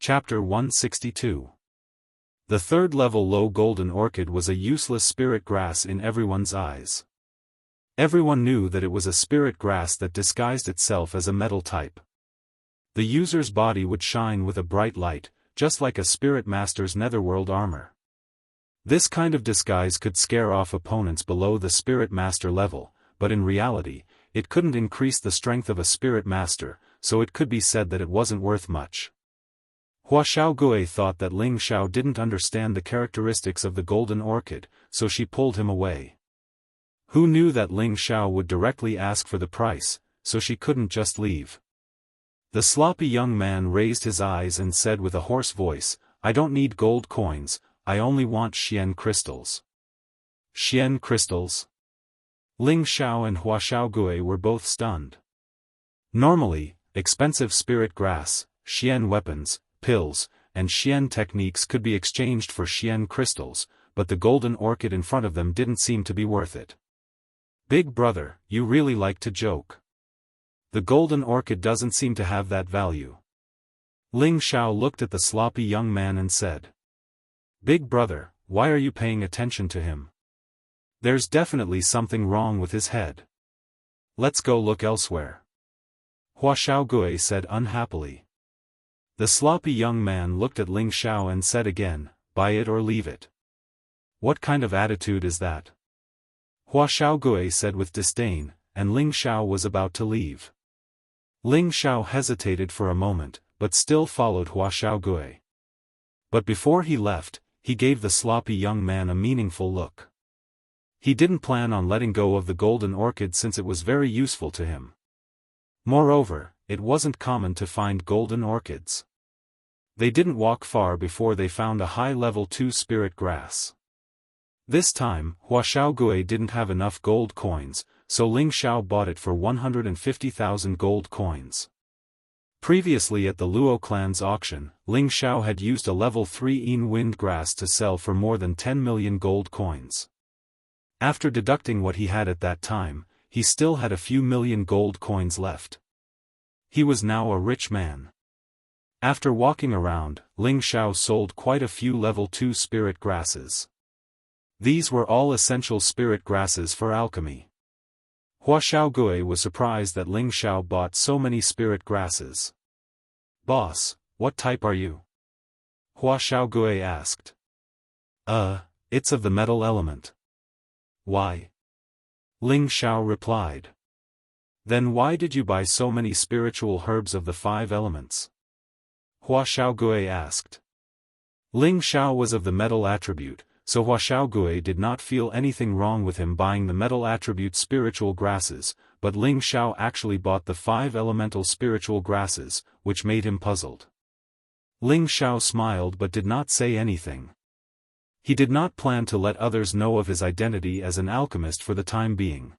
Chapter 162. The third-level low golden orchid was a useless spirit grass in everyone's eyes. Everyone knew that it was a spirit grass that disguised itself as a metal type. The user's body would shine with a bright light, just like a spirit master's netherworld armor. This kind of disguise could scare off opponents below the spirit master level, but in reality, it couldn't increase the strength of a spirit master, so it could be said that it wasn't worth much. Hua Xiaogui thought that Ling Xiao didn't understand the characteristics of the golden orchid, so she pulled him away. Who knew that Ling Xiao would directly ask for the price, so she couldn't just leave. The sloppy young man raised his eyes and said with a hoarse voice, "I don't need gold coins, I only want Xian crystals." Xian crystals? Ling Xiao and Hua Xiaogui were both stunned. Normally, expensive spirit grass, Xian weapons, pills, and Xian techniques could be exchanged for Xian crystals, but the golden orchid in front of them didn't seem to be worth it. "Big brother, you really like to joke. The golden orchid doesn't seem to have that value." Ling Xiao looked at the sloppy young man and said, "Big brother, why are you paying attention to him? There's definitely something wrong with his head. Let's go look elsewhere." Hua Xiaogui said unhappily. The sloppy young man looked at Ling Xiao and said again, "Buy it or leave it." "What kind of attitude is that?" Hua Xiaogui said with disdain, and Ling Xiao was about to leave. Ling Xiao hesitated for a moment, but still followed Hua Xiaogui. But before he left, he gave the sloppy young man a meaningful look. He didn't plan on letting go of the golden orchid since it was very useful to him. Moreover, it wasn't common to find golden orchids. They didn't walk far before they found a high-level 2 spirit grass. This time, Hua Xiaogui didn't have enough gold coins, so Ling Xiao bought it for 150,000 gold coins. Previously at the Luo clan's auction, Ling Xiao had used a level 3 Yin wind grass to sell for more than 10 million gold coins. After deducting what he had at that time, he still had a few million gold coins left. He was now a rich man. After walking around, Ling Xiao sold quite a few level 2 spirit grasses. These were all essential spirit grasses for alchemy. Hua Xiaogui was surprised that Ling Xiao bought so many spirit grasses. "Boss, what type are you?" Hua Xiaogui asked. It's of the metal element." "Why?" Ling Xiao replied. "Then why did you buy so many spiritual herbs of the 5 elements?" Hua Xiaogui asked. Ling Xiao was of the metal attribute, so Hua Xiaogui did not feel anything wrong with him buying the metal attribute spiritual grasses, but Ling Xiao actually bought the 5 elemental spiritual grasses, which made him puzzled. Ling Xiao smiled but did not say anything. He did not plan to let others know of his identity as an alchemist for the time being.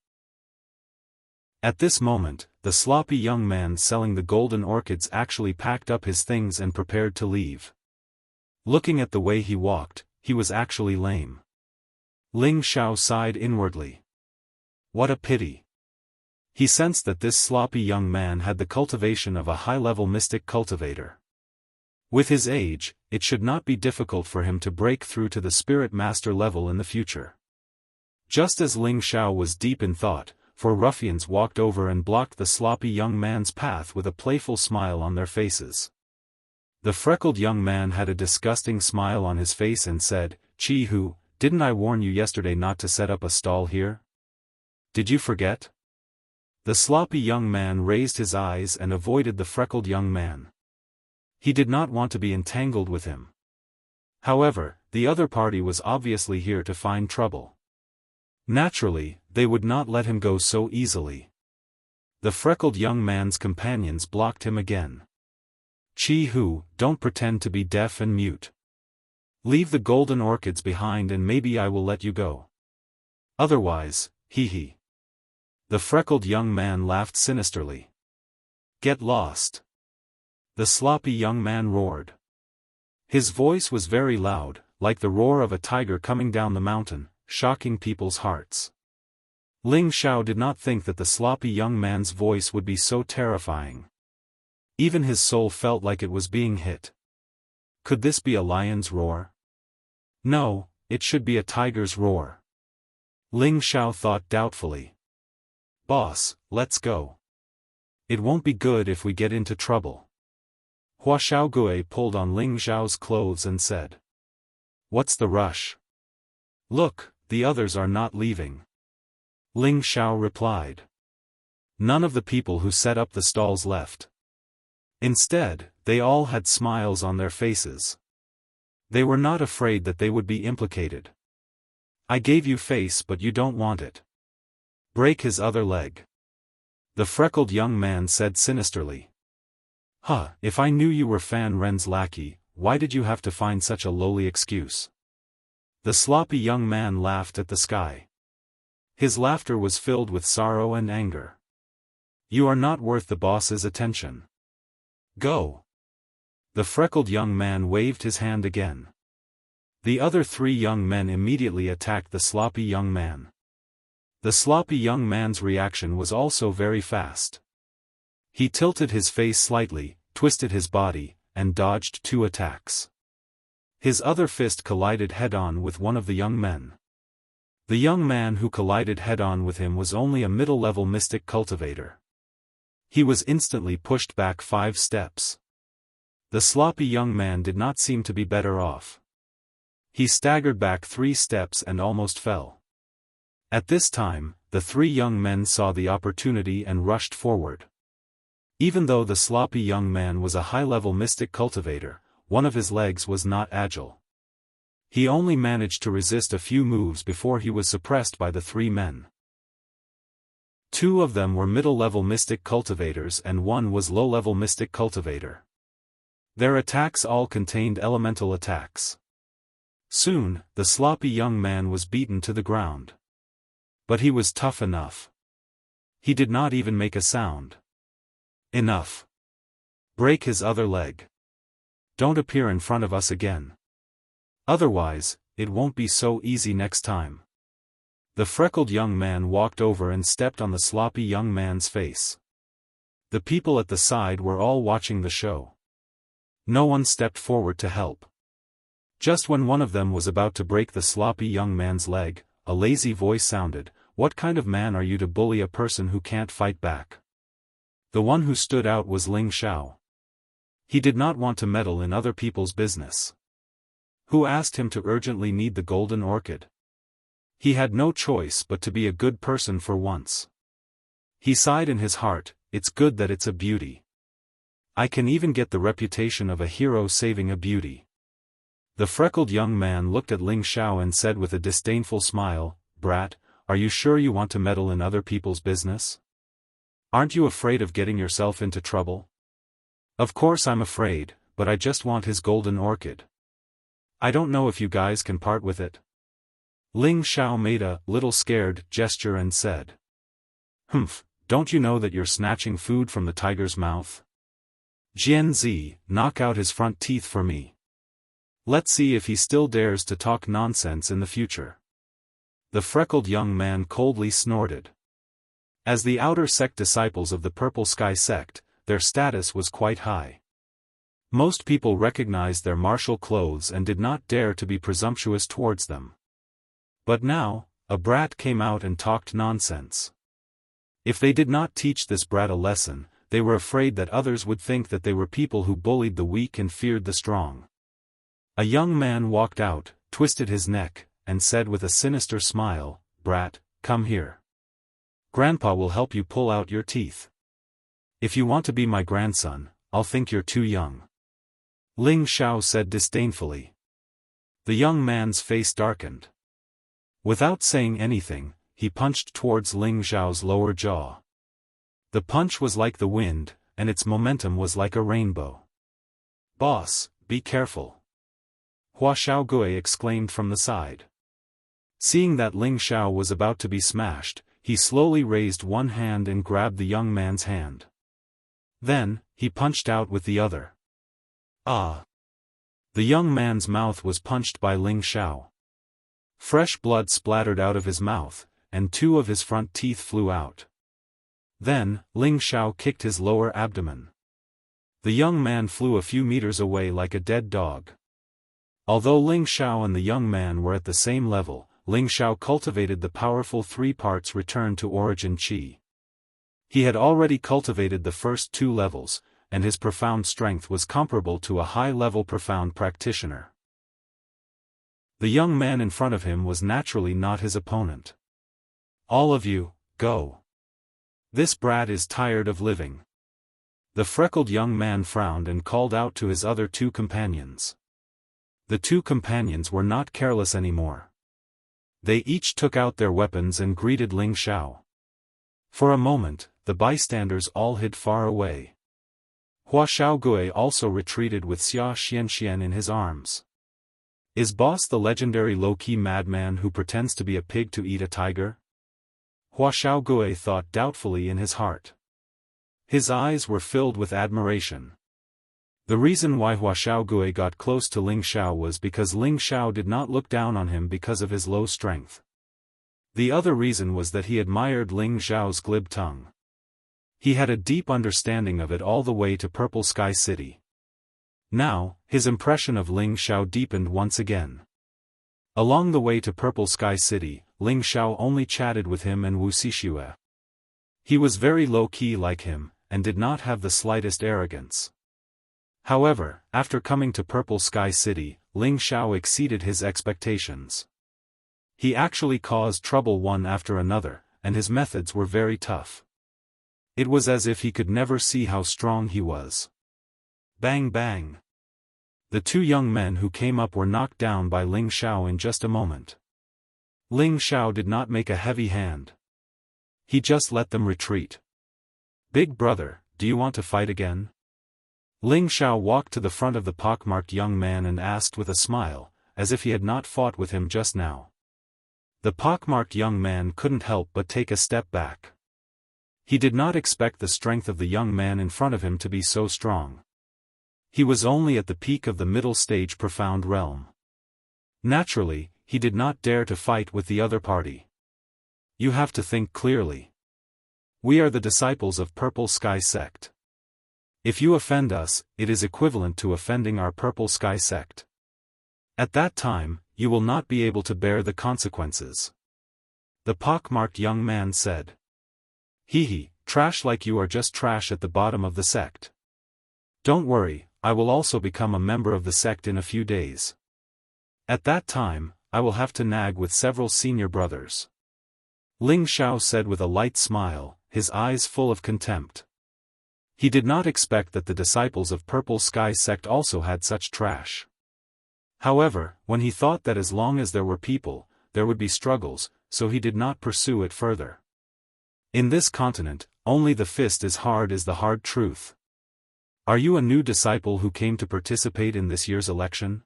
At this moment, the sloppy young man selling the golden orchids actually packed up his things and prepared to leave. Looking at the way he walked, he was actually lame. Ling Xiao sighed inwardly. What a pity. He sensed that this sloppy young man had the cultivation of a high-level mystic cultivator. With his age, it should not be difficult for him to break through to the spirit master level in the future. Just as Ling Xiao was deep in thought, 4 ruffians walked over and blocked the sloppy young man's path with a playful smile on their faces. The freckled young man had a disgusting smile on his face and said, "Chi Hu, didn't I warn you yesterday not to set up a stall here? Did you forget?" The sloppy young man raised his eyes and avoided the freckled young man. He did not want to be entangled with him. However, the other party was obviously here to find trouble. Naturally, they would not let him go so easily. The freckled young man's companions blocked him again. "Chi Hu, don't pretend to be deaf and mute. Leave the golden orchids behind and maybe I will let you go. Otherwise, hee." The freckled young man laughed sinisterly. "Get lost." The sloppy young man roared. His voice was very loud, like the roar of a tiger coming down the mountain, shocking people's hearts. Ling Xiao did not think that the sloppy young man's voice would be so terrifying. Even his soul felt like it was being hit. Could this be a lion's roar? No, it should be a tiger's roar. Ling Xiao thought doubtfully. Boss, let's go. It won't be good if we get into trouble. Hua Xiaogui pulled on Ling Xiao's clothes and said. What's the rush? Look, the others are not leaving. Ling Xiao replied. None of the people who set up the stalls left. Instead, they all had smiles on their faces. They were not afraid that they would be implicated. I gave you face but you don't want it. Break his other leg. The freckled young man said sinisterly. Huh, if I knew you were Fan Ren's lackey, why did you have to find such a lowly excuse? The sloppy young man laughed at the sky. His laughter was filled with sorrow and anger. You are not worth the boss's attention. Go. The freckled young man waved his hand again. The other three young men immediately attacked the sloppy young man. The sloppy young man's reaction was also very fast. He tilted his face slightly, twisted his body, and dodged 2 attacks. His other fist collided head-on with one of the young men. The young man who collided head-on with him was only a middle-level mystic cultivator. He was instantly pushed back 5 steps. The sloppy young man did not seem to be better off. He staggered back 3 steps and almost fell. At this time, the 3 young men saw the opportunity and rushed forward. Even though the sloppy young man was a high-level mystic cultivator, one of his legs was not agile. He only managed to resist a few moves before he was suppressed by the 3 men. 2 of them were middle-level mystic cultivators and 1 was low-level mystic cultivator. Their attacks all contained elemental attacks. Soon, the sloppy young man was beaten to the ground. But he was tough enough. He did not even make a sound. Enough. Break his other leg. Don't appear in front of us again. Otherwise, it won't be so easy next time. The freckled young man walked over and stepped on the sloppy young man's face. The people at the side were all watching the show. No one stepped forward to help. Just when one of them was about to break the sloppy young man's leg, a lazy voice sounded, "What kind of man are you to bully a person who can't fight back?" The one who stood out was Ling Xiao. He did not want to meddle in other people's business. Who asked him to urgently need the golden orchid? He had no choice but to be a good person for once. He sighed in his heart, it's good that it's a beauty. I can even get the reputation of a hero saving a beauty. The freckled young man looked at Ling Xiao and said with a disdainful smile, "Brat, are you sure you want to meddle in other people's business? Aren't you afraid of getting yourself into trouble?" "Of course I'm afraid, but I just want his golden orchid. I don't know if you guys can part with it." Ling Xiao made a little scared gesture and said. "Humph, don't you know that you're snatching food from the tiger's mouth? Jianzi, knock out his front teeth for me. Let's see if he still dares to talk nonsense in the future." The freckled young man coldly snorted. As the outer sect disciples of the Purple Sky sect, their status was quite high. Most people recognized their martial clothes and did not dare to be presumptuous towards them. But now, a brat came out and talked nonsense. If they did not teach this brat a lesson, they were afraid that others would think that they were people who bullied the weak and feared the strong. A young man walked out, twisted his neck, and said with a sinister smile, "Brat, come here. Grandpa will help you pull out your teeth. If you want to be my grandson, I'll think you're too young." Ling Xiao said disdainfully. The young man's face darkened. Without saying anything, he punched towards Ling Xiao's lower jaw. The punch was like the wind, and its momentum was like a rainbow. "Boss, be careful!" Hua Xiaogui exclaimed from the side. Seeing that Ling Xiao was about to be smashed, he slowly raised one hand and grabbed the young man's hand. Then, he punched out with the other. Ah! The young man's mouth was punched by Ling Xiao. Fresh blood splattered out of his mouth, and 2 of his front teeth flew out. Then, Ling Xiao kicked his lower abdomen. The young man flew a few meters away like a dead dog. Although Ling Xiao and the young man were at the same level, Ling Xiao cultivated the powerful 3 parts return to origin qi. He had already cultivated the first 2 levels, and his profound strength was comparable to a high-level profound practitioner. The young man in front of him was naturally not his opponent. "All of you, go. This brat is tired of living." The freckled young man frowned and called out to his other 2 companions. The 2 companions were not careless anymore. They each took out their weapons and greeted Ling Xiao. For a moment, the bystanders all hid far away. Hua Xiaogui also retreated with Wuxia Xianxia in his arms. Is boss the legendary low-key madman who pretends to be a pig to eat a tiger? Hua Xiaogui thought doubtfully in his heart. His eyes were filled with admiration. The reason why Hua Xiaogui got close to Ling Xiao was because Ling Xiao did not look down on him because of his low strength. The other reason was that he admired Ling Xiao's glib tongue. He had a deep understanding of it all the way to Purple Sky City. Now, his impression of Ling Xiao deepened once again. Along the way to Purple Sky City, Ling Xiao only chatted with him and Wuxia Xianxia. He was very low-key like him, and did not have the slightest arrogance. However, after coming to Purple Sky City, Ling Xiao exceeded his expectations. He actually caused trouble one after another, and his methods were very tough. It was as if he could never see how strong he was. Bang bang. The 2 young men who came up were knocked down by Ling Xiao in just a moment. Ling Xiao did not make a heavy hand. He just let them retreat. "Big brother, do you want to fight again?" Ling Xiao walked to the front of the pockmarked young man and asked with a smile, as if he had not fought with him just now. The pockmarked young man couldn't help but take a step back. He did not expect the strength of the young man in front of him to be so strong. He was only at the peak of the middle stage profound realm. Naturally, he did not dare to fight with the other party. "You have to think clearly. We are the disciples of Purple Sky Sect. If you offend us, it is equivalent to offending our Purple Sky Sect. At that time, you will not be able to bear the consequences." The pockmarked young man said. "Hee, trash like you are just trash at the bottom of the sect. Don't worry, I will also become a member of the sect in a few days. At that time, I will have to nag with several senior brothers." Ling Xiao said with a light smile, his eyes full of contempt. He did not expect that the disciples of Purple Sky Sect also had such trash. However, when he thought that as long as there were people, there would be struggles, so he did not pursue it further. In this continent, only the fist is hard is the hard truth. "Are you a new disciple who came to participate in this year's election?"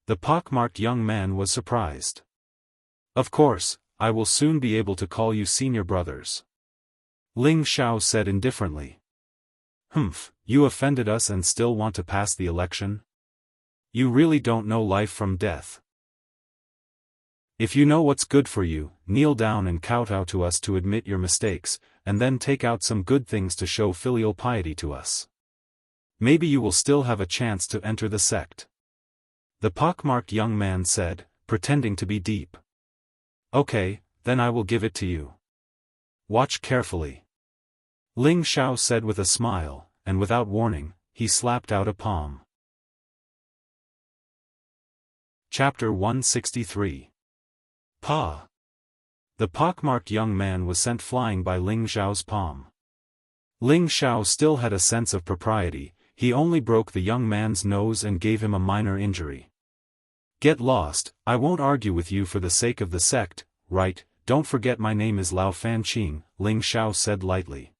The pockmarked young man was surprised. "Of course, I will soon be able to call you senior brothers," Ling Xiao said indifferently. "Humph, you offended us and still want to pass the election? You really don't know life from death. If you know what's good for you, kneel down and kowtow to us to admit your mistakes, and then take out some good things to show filial piety to us. Maybe you will still have a chance to enter the sect," the pockmarked young man said, pretending to be deep. "Okay, then I will give it to you. Watch carefully," Ling Xiao said with a smile, and without warning, he slapped out a palm. Chapter 163. Pa. The pockmarked young man was sent flying by Ling Xiao's palm. Ling Xiao still had a sense of propriety, he only broke the young man's nose and gave him a minor injury. "Get lost, I won't argue with you for the sake of the sect, right? Don't forget my name is Lao Fanqing," Ling Xiao said lightly.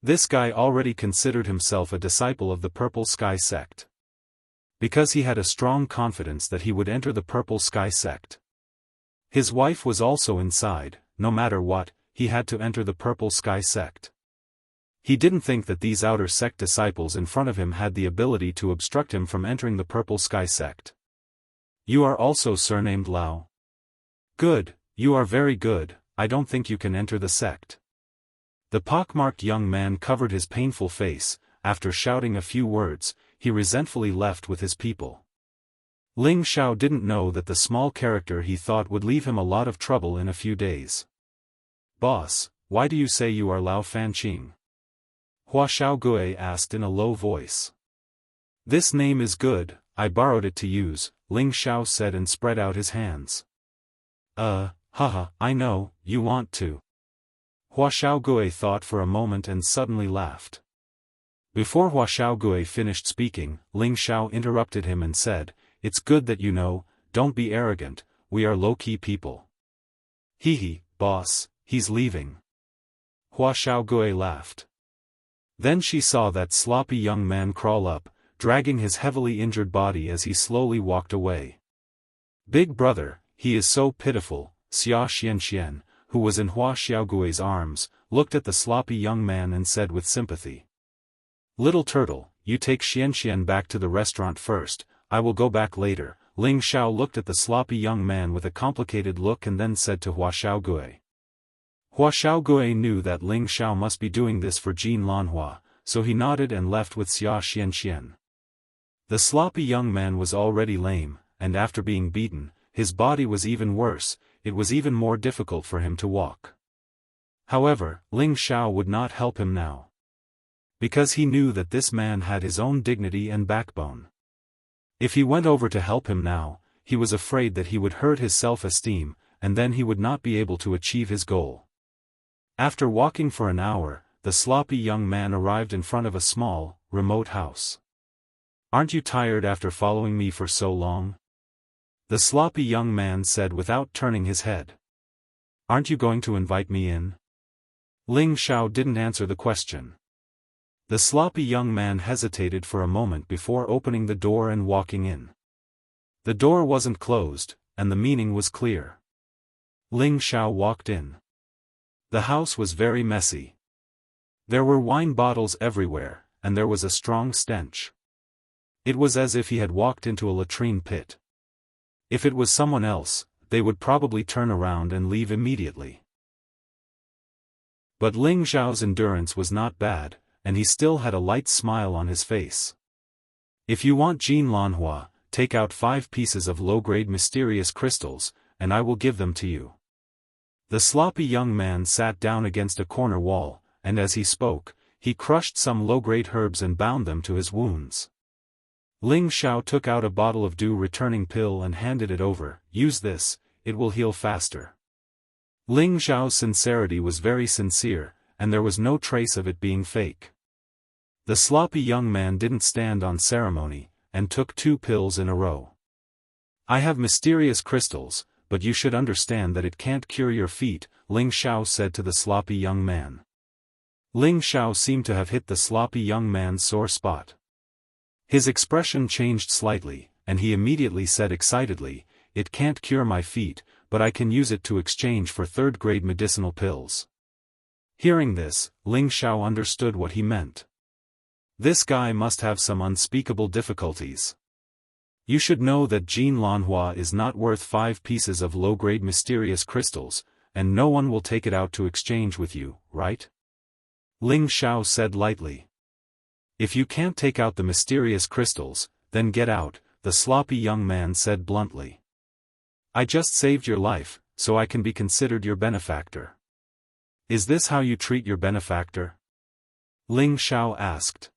This guy already considered himself a disciple of the Purple Sky Sect. Because he had a strong confidence that he would enter the Purple Sky Sect. His wife was also inside, no matter what, he had to enter the Purple Sky Sect. He didn't think that these outer sect disciples in front of him had the ability to obstruct him from entering the Purple Sky Sect. "You are also surnamed Lao?" "Good, you are very good, I don't think you can enter the sect." The pockmarked young man covered his painful face, after shouting a few words, he resentfully left with his people. Ling Xiao didn't know that the small character he thought would leave him a lot of trouble in a few days. "Boss, why do you say you are Lao Fanqing?" Hua Xiaogui asked in a low voice. "This name is good, I borrowed it to use," Ling Xiao said and spread out his hands. Haha, I know, you want to." Hua Xiaogui thought for a moment and suddenly laughed. Before Hua Xiaogui finished speaking, Ling Xiao interrupted him and said, "It's good that you know, don't be arrogant, we are low-key people." "Hee, boss, he's leaving." Hua Xiaogui laughed. Then she saw that sloppy young man crawl up, dragging his heavily injured body as he slowly walked away. "Big brother, he is so pitiful," Wuxia Xianxia, who was in Hua Xiaogui's arms, looked at the sloppy young man and said with sympathy. "Little turtle, you take Xianxian back to the restaurant first, I will go back later." Ling Xiao looked at the sloppy young man with a complicated look and then said to Hua Xiaogui. Hua Xiaogui knew that Ling Xiao must be doing this for Jin Lanhua, so he nodded and left with Wuxia Xianxia. The sloppy young man was already lame, and after being beaten, his body was even worse, it was even more difficult for him to walk. However, Ling Xiao would not help him now. Because he knew that this man had his own dignity and backbone. If he went over to help him now, he was afraid that he would hurt his self-esteem, and then he would not be able to achieve his goal. After walking for an hour, the sloppy young man arrived in front of a small, remote house. "Aren't you tired after following me for so long?" the sloppy young man said without turning his head. "Aren't you going to invite me in?" Ling Xiao didn't answer the question. The sloppy young man hesitated for a moment before opening the door and walking in. The door wasn't closed, and the meaning was clear. Ling Xiao walked in. The house was very messy. There were wine bottles everywhere, and there was a strong stench. It was as if he had walked into a latrine pit. If it was someone else, they would probably turn around and leave immediately. But Ling Xiao's endurance was not bad, and he still had a light smile on his face. "If you want Jin Lanhua, take out 5 pieces of low-grade mysterious crystals, and I will give them to you." The sloppy young man sat down against a corner wall, and as he spoke, he crushed some low-grade herbs and bound them to his wounds. Ling Xiao took out a bottle of dew-returning pill and handed it over. "Use this, it will heal faster." Ling Xiao's sincerity was very sincere, and there was no trace of it being fake. The sloppy young man didn't stand on ceremony, and took 2 pills in a row. "I have mysterious crystals, but you should understand that it can't cure your feet," Ling Xiao said to the sloppy young man. Ling Xiao seemed to have hit the sloppy young man's sore spot. His expression changed slightly, and he immediately said excitedly, "It can't cure my feet, but I can use it to exchange for 3rd-grade medicinal pills." Hearing this, Ling Xiao understood what he meant. This guy must have some unspeakable difficulties. You should know that Jin Lanhua is not worth 5 pieces of low-grade mysterious crystals, and no one will take it out to exchange with you, right? Ling Xiao said lightly. "If you can't take out the mysterious crystals, then get out," the sloppy young man said bluntly. "I just saved your life, so I can be considered your benefactor." "Is this how you treat your benefactor?" Ling Xiao asked.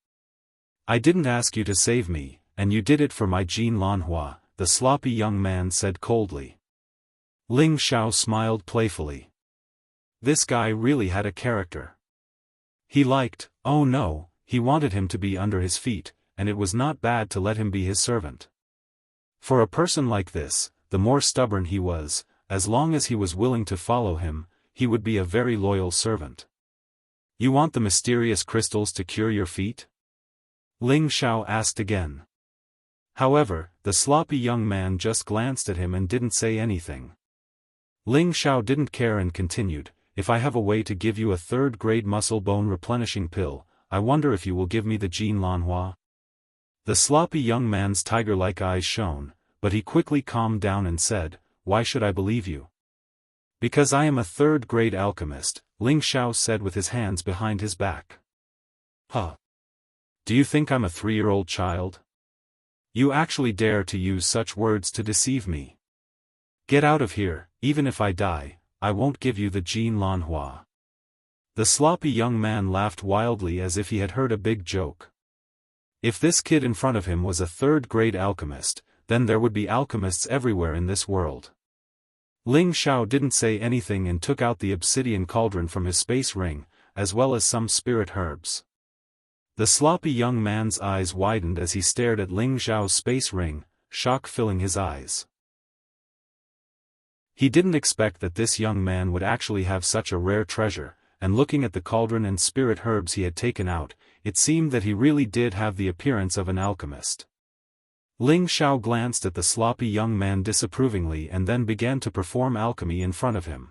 "I didn't ask you to save me, and you did it for my Jin Lanhua," the sloppy young man said coldly. Ling Xiao smiled playfully. This guy really had a character. He wanted him to be under his feet, and it was not bad to let him be his servant. For a person like this, the more stubborn he was, as long as he was willing to follow him, he would be a very loyal servant. "You want the mysterious crystals to cure your feet?" Ling Xiao asked again. However, the sloppy young man just glanced at him and didn't say anything. Ling Xiao didn't care and continued, "If I have a way to give you a 3rd-grade muscle bone replenishing pill, I wonder if you will give me the Jin Lanhua?" The sloppy young man's tiger-like eyes shone, but he quickly calmed down and said, "Why should I believe you?" "Because I am a 3rd-grade alchemist," Ling Xiao said with his hands behind his back. "Huh. Do you think I'm a 3-year-old child? You actually dare to use such words to deceive me? Get out of here, even if I die, I won't give you the Jin Lan Hua. The sloppy young man laughed wildly as if he had heard a big joke. If this kid in front of him was a third-grade alchemist, then there would be alchemists everywhere in this world. Ling Xiao didn't say anything and took out the obsidian cauldron from his space ring, as well as some spirit herbs. The sloppy young man's eyes widened as he stared at Ling Xiao's space ring, shock filling his eyes. He didn't expect that this young man would actually have such a rare treasure, and looking at the cauldron and spirit herbs he had taken out, it seemed that he really did have the appearance of an alchemist. Ling Xiao glanced at the sloppy young man disapprovingly and then began to perform alchemy in front of him.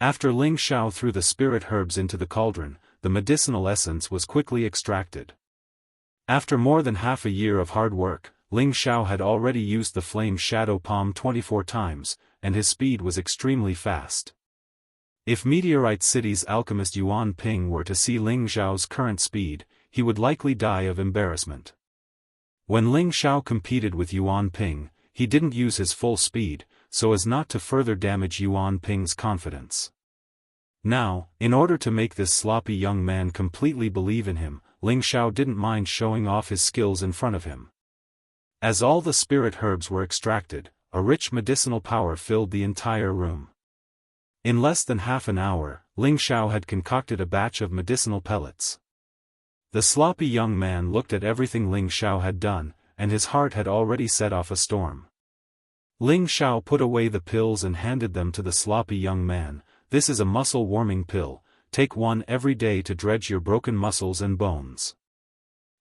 After Ling Xiao threw the spirit herbs into the cauldron, the medicinal essence was quickly extracted. After more than half a year of hard work, Ling Xiao had already used the flame shadow palm 24 times, and his speed was extremely fast. If Meteorite City's alchemist Yuan Ping were to see Ling Xiao's current speed, he would likely die of embarrassment. When Ling Xiao competed with Yuan Ping, he didn't use his full speed, so as not to further damage Yuan Ping's confidence. Now, in order to make this sloppy young man completely believe in him, Ling Xiao didn't mind showing off his skills in front of him. As all the spirit herbs were extracted, a rich medicinal power filled the entire room. In less than half an hour, Ling Xiao had concocted a batch of medicinal pellets. The sloppy young man looked at everything Ling Xiao had done, and his heart had already set off a storm. Ling Xiao put away the pills and handed them to the sloppy young man. This is a muscle-warming pill, take one every day to dredge your broken muscles and bones.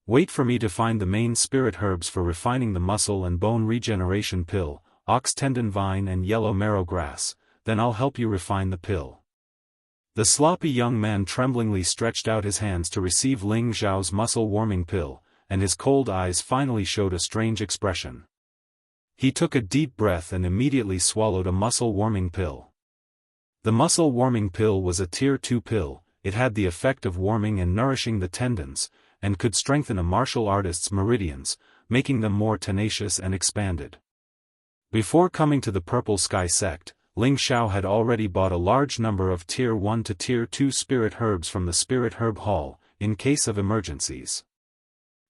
Wait for me to find the main spirit herbs for refining the muscle and bone regeneration pill, ox tendon vine and yellow marrow grass, then I'll help you refine the pill. The sloppy young man tremblingly stretched out his hands to receive Ling Xiao's muscle-warming pill, and his cold eyes finally showed a strange expression. He took a deep breath and immediately swallowed a muscle-warming pill. The muscle-warming pill was a Tier 2 pill. It had the effect of warming and nourishing the tendons, and could strengthen a martial artist's meridians, making them more tenacious and expanded. Before coming to the Purple Sky sect, Ling Xiao had already bought a large number of Tier 1 to Tier 2 spirit herbs from the Spirit Herb Hall, in case of emergencies.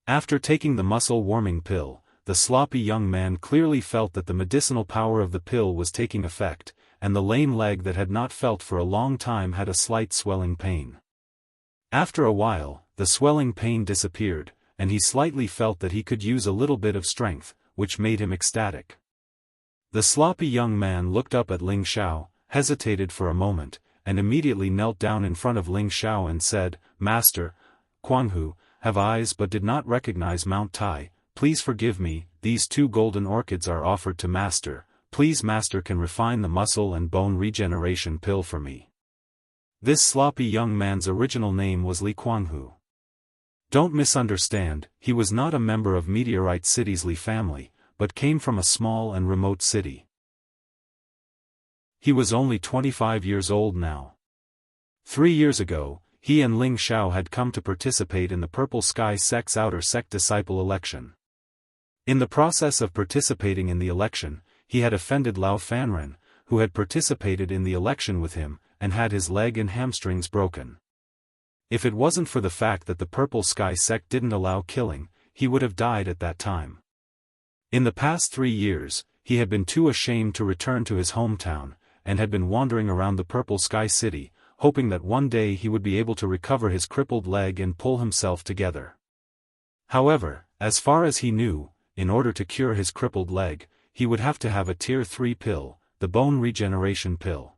After taking the muscle-warming pill, the sloppy young man clearly felt that the medicinal power of the pill was taking effect, and the lame leg that had not felt for a long time had a slight swelling pain. After a while, the swelling pain disappeared, and he slightly felt that he could use a little bit of strength, which made him ecstatic. The sloppy young man looked up at Ling Xiao, hesitated for a moment, and immediately knelt down in front of Ling Xiao and said, "Master, Jianghu, have eyes but did not recognize Mount Tai, please forgive me, these 2 golden orchids are offered to Master, please Master can refine the muscle and bone regeneration pill for me." This sloppy young man's original name was Li Jianghu. Don't misunderstand, he was not a member of Meteorite City's Li family, but came from a small and remote city. He was only 25 years old now. 3 years ago, he and Ling Xiao had come to participate in the Purple Sky sect's outer sect disciple election. In the process of participating in the election, he had offended Lao Fanren, who had participated in the election with him, and had his leg and hamstrings broken. If it wasn't for the fact that the Purple Sky sect didn't allow killing, he would have died at that time. In the past 3 years, he had been too ashamed to return to his hometown, and had been wandering around the Purple Sky City, hoping that one day he would be able to recover his crippled leg and pull himself together. However, as far as he knew, in order to cure his crippled leg, he would have to have a Tier 3 pill, the bone regeneration pill.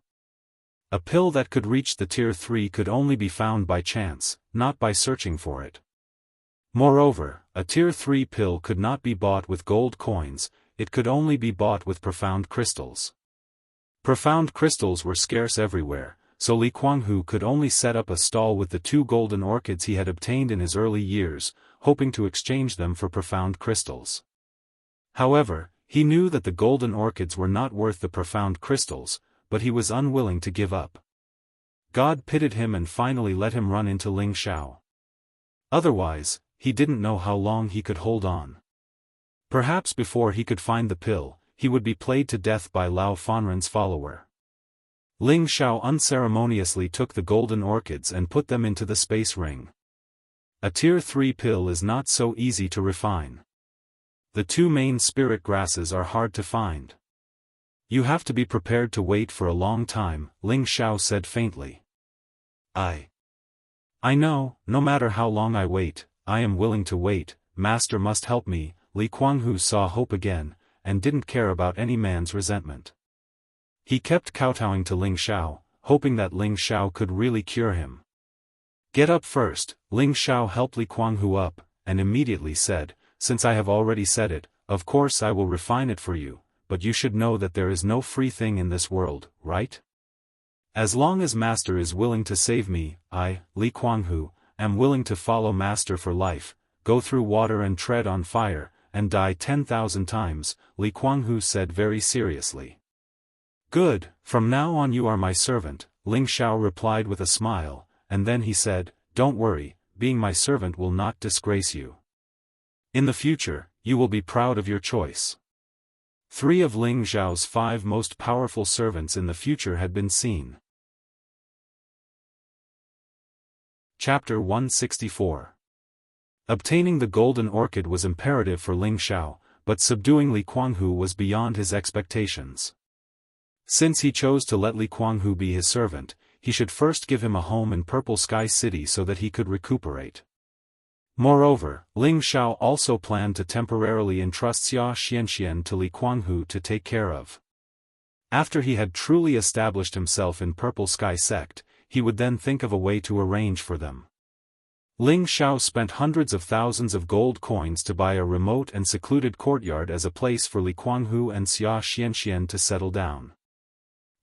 A pill that could reach the Tier 3 could only be found by chance, not by searching for it. Moreover, a Tier 3 pill could not be bought with gold coins, it could only be bought with profound crystals. Profound crystals were scarce everywhere, so Li Jianghu could only set up a stall with the 2 golden orchids he had obtained in his early years, hoping to exchange them for profound crystals. However, he knew that the golden orchids were not worth the profound crystals, but he was unwilling to give up. God pitied him and finally let him run into Ling Xiao. Otherwise, he didn't know how long he could hold on. Perhaps before he could find the pill, he would be played to death by Lao Fanren's follower. Ling Xiao unceremoniously took the golden orchids and put them into the space ring. A tier 3 pill is not so easy to refine. The two main spirit grasses are hard to find. You have to be prepared to wait for a long time, Ling Xiao said faintly. I know, no matter how long I wait, I am willing to wait, Master must help me. Li Kuanghu saw hope again, and didn't care about any man's resentment. He kept kowtowing to Ling Xiao, hoping that Ling Xiao could really cure him. Get up first. Ling Xiao helped Li Kuanghu up, and immediately said, since I have already said it, of course I will refine it for you, but you should know that there is no free thing in this world, right? As long as Master is willing to save me, I, Li Kuanghu, am willing to follow Master for life, go through water and tread on fire, and die 10,000 times, Li Kuanghu said very seriously. Good, from now on you are my servant, Ling Xiao replied with a smile, and then he said, don't worry, being my servant will not disgrace you. In the future, you will be proud of your choice. 3 of Ling Xiao's 5 most powerful servants in the future had been seen. Chapter 164. Obtaining the golden orchid was imperative for Ling Xiao, but subduing Li Kuanghu was beyond his expectations. Since he chose to let Li Kuanghu be his servant, he should first give him a home in Purple Sky City so that he could recuperate. Moreover, Ling Xiao also planned to temporarily entrust Wuxia Xianxia to Li Kuanghu to take care of. After he had truly established himself in Purple Sky Sect, he would then think of a way to arrange for them. Ling Xiao spent hundreds of thousands of gold coins to buy a remote and secluded courtyard as a place for Li Kuanghu and Wuxia Xianxia to settle down.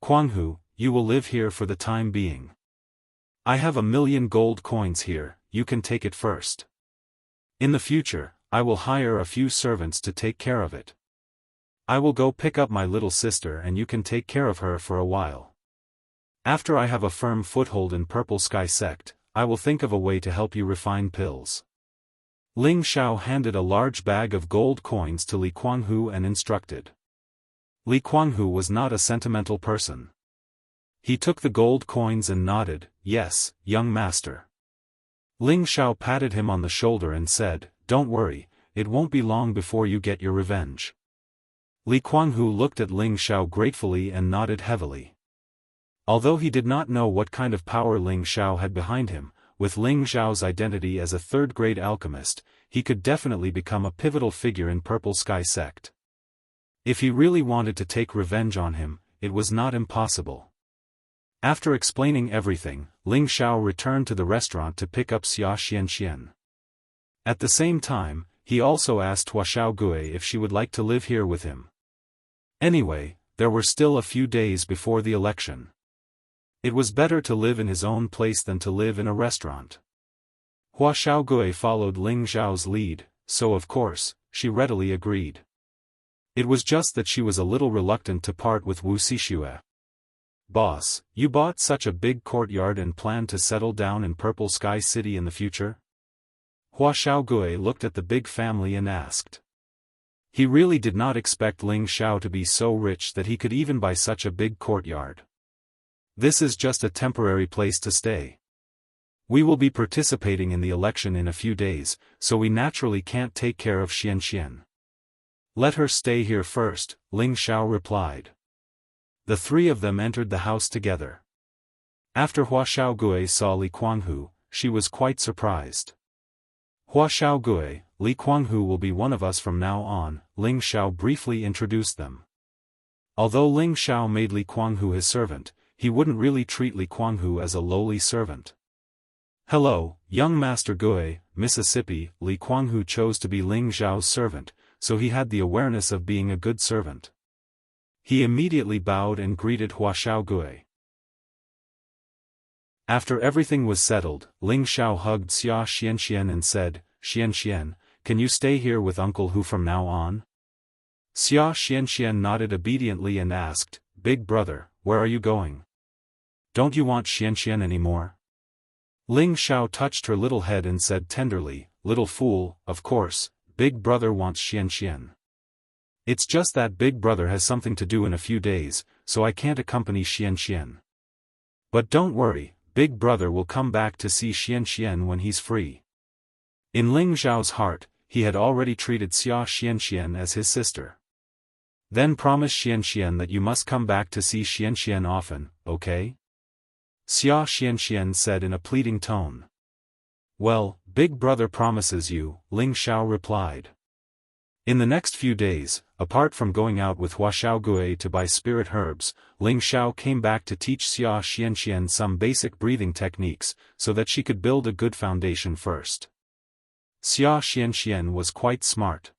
Kuanghu, you will live here for the time being. I have 1,000,000 gold coins here, you can take it first. In the future, I will hire a few servants to take care of it. I will go pick up my little sister and you can take care of her for a while. After I have a firm foothold in Purple Sky Sect, I will think of a way to help you refine pills. Ling Xiao handed a large bag of gold coins to Li Kuanghu and instructed. Li Kuanghu was not a sentimental person. He took the gold coins and nodded, yes, young master. Ling Xiao patted him on the shoulder and said, don't worry, it won't be long before you get your revenge. Li Kuanghu looked at Ling Xiao gratefully and nodded heavily. Although he did not know what kind of power Ling Xiao had behind him, with Ling Xiao's identity as a third-grade alchemist, he could definitely become a pivotal figure in Purple Sky Sect. If he really wanted to take revenge on him, it was not impossible. After explaining everything, Ling Xiao returned to the restaurant to pick up Wuxia Xianxia. At the same time, he also asked Hua Xiaogui if she would like to live here with him. Anyway, there were still a few days before the election. It was better to live in his own place than to live in a restaurant. Hua Xiaogui followed Ling Xiao's lead, so of course, she readily agreed. It was just that she was a little reluctant to part with Wuxia Xianxia. Boss, you bought such a big courtyard and plan to settle down in Purple Sky City in the future? Hua Xiaogui looked at the big family and asked. He really did not expect Ling Xiao to be so rich that he could even buy such a big courtyard. This is just a temporary place to stay. We will be participating in the election in a few days, so we naturally can't take care of Xianxia. Let her stay here first, Ling Xiao replied. The 3 of them entered the house together. After Hua Xiaogui saw Li Kuanghu, she was quite surprised. Hua Xiaogui, Li Kuanghu will be one of us from now on, Ling Xiao briefly introduced them. Although Ling Xiao made Li Kuanghu his servant, he wouldn't really treat Li Kuanghu as a lowly servant. Hello, young Master Gui, Mississippi. Li Kuanghu chose to be Ling Xiao's servant, so he had the awareness of being a good servant. He immediately bowed and greeted Hua Xiaogui. After everything was settled, Ling Xiao hugged Wuxia Xianxia and said, Xianxia, can you stay here with Uncle Hu from now on? Wuxia Xianxia nodded obediently and asked, Big brother, where are you going? Don't you want Xianxia anymore? Ling Xiao touched her little head and said tenderly, "Little fool, of course, Big Brother wants Xianxian. It's just that Big Brother has something to do in a few days, so I can't accompany Xianxian. But don't worry, Big Brother will come back to see Xianxian when he's free." In Ling Xiao's heart, he had already treated Xia Xianxian as his sister. "Then promise Xianxian that you must come back to see Xianxian often, okay?" Xia Xianxian said in a pleading tone. "Well, Big Brother promises you," Ling Xiao replied. In the next few days, apart from going out with Hua Xiaogui to buy spirit herbs, Ling Xiao came back to teach Xia Xianxian some basic breathing techniques, so that she could build a good foundation first. Xia Xianxian was quite smart.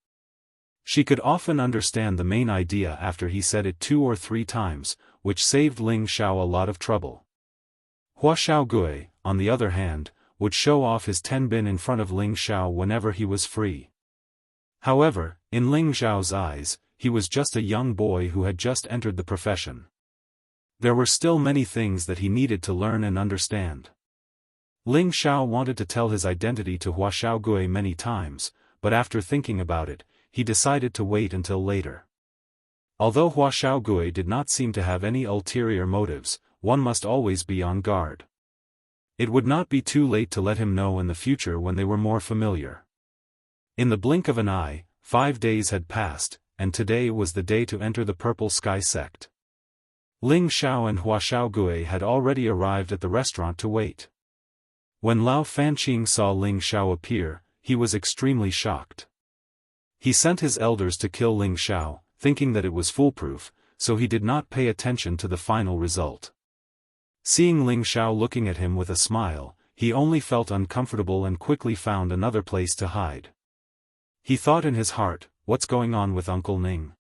She could often understand the main idea after he said it 2 or 3 times, which saved Ling Xiao a lot of trouble. Hua Xiaogui, on the other hand, would show off his tenbin in front of Ling Xiao whenever he was free. However, in Ling Xiao's eyes, he was just a young boy who had just entered the profession. There were still many things that he needed to learn and understand. Ling Xiao wanted to tell his identity to Hua Xiaogui many times, but after thinking about it, he decided to wait until later. Although Hua Xiaogui did not seem to have any ulterior motives, one must always be on guard. It would not be too late to let him know in the future when they were more familiar. In the blink of an eye, 5 days had passed, and today was the day to enter the Purple Sky sect. Ling Xiao and Hua Xiaogui had already arrived at the restaurant to wait. When Lao Fanqing saw Ling Xiao appear, he was extremely shocked. He sent his elders to kill Ling Xiao, thinking that it was foolproof, so he did not pay attention to the final result. Seeing Ling Xiao looking at him with a smile, he only felt uncomfortable and quickly found another place to hide. He thought in his heart, "What's going on with Uncle Ning?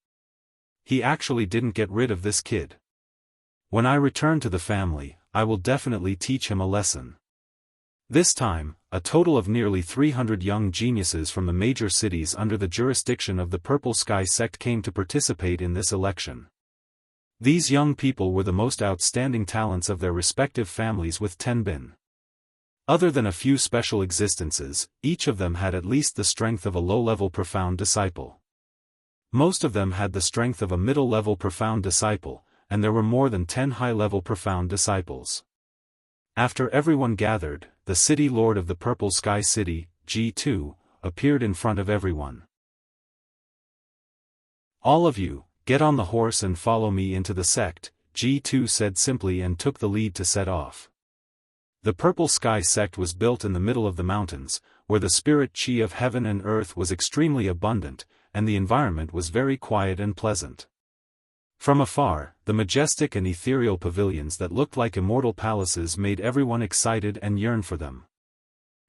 He actually didn't get rid of this kid. When I return to the family, I will definitely teach him a lesson." This time, a total of nearly 300 young geniuses from the major cities under the jurisdiction of the Purple Sky sect came to participate in this election. These young people were the most outstanding talents of their respective families with tenbin. Other than a few special existences, each of them had at least the strength of a low-level profound disciple. Most of them had the strength of a middle-level profound disciple, and there were more than 10 high-level profound disciples. After everyone gathered, the city lord of the Purple Sky City, G2, appeared in front of everyone. "All of you, get on the horse and follow me into the sect," G2 said simply and took the lead to set off. The Purple Sky sect was built in the middle of the mountains, where the spirit chi of heaven and earth was extremely abundant, and the environment was very quiet and pleasant. From afar, the majestic and ethereal pavilions that looked like immortal palaces made everyone excited and yearn for them.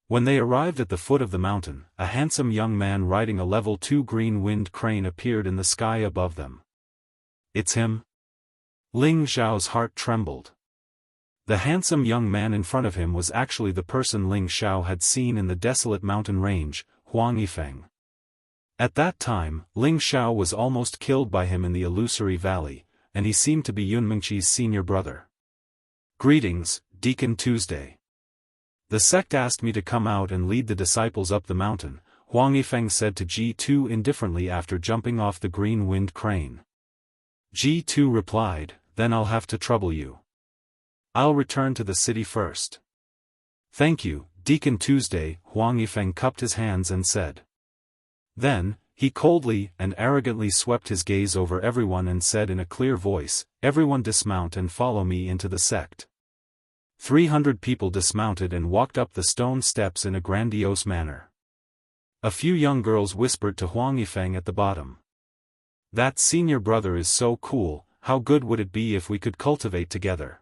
When they arrived at the foot of the mountain, a handsome young man riding a level 2 green wind crane appeared in the sky above them. "It's him?" Ling Xiao's heart trembled. The handsome young man in front of him was actually the person Ling Xiao had seen in the desolate mountain range, Huang Yifeng. At that time, Ling Xiao was almost killed by him in the illusory valley, and he seemed to be Yun Mingqi's senior brother. "Greetings, Deacon Tuesday. The sect asked me to come out and lead the disciples up the mountain," Huang Yifeng said to G2 indifferently after jumping off the green wind crane. G2 replied, "Then I'll have to trouble you. I'll return to the city first." "Thank you, Deacon Tuesday," Huang Yifeng cupped his hands and said. Then, he coldly and arrogantly swept his gaze over everyone and said in a clear voice, "Everyone dismount and follow me into the sect." 300 people dismounted and walked up the stone steps in a grandiose manner. A few young girls whispered to Huang Yifeng at the bottom. "That senior brother is so cool, how good would it be if we could cultivate together?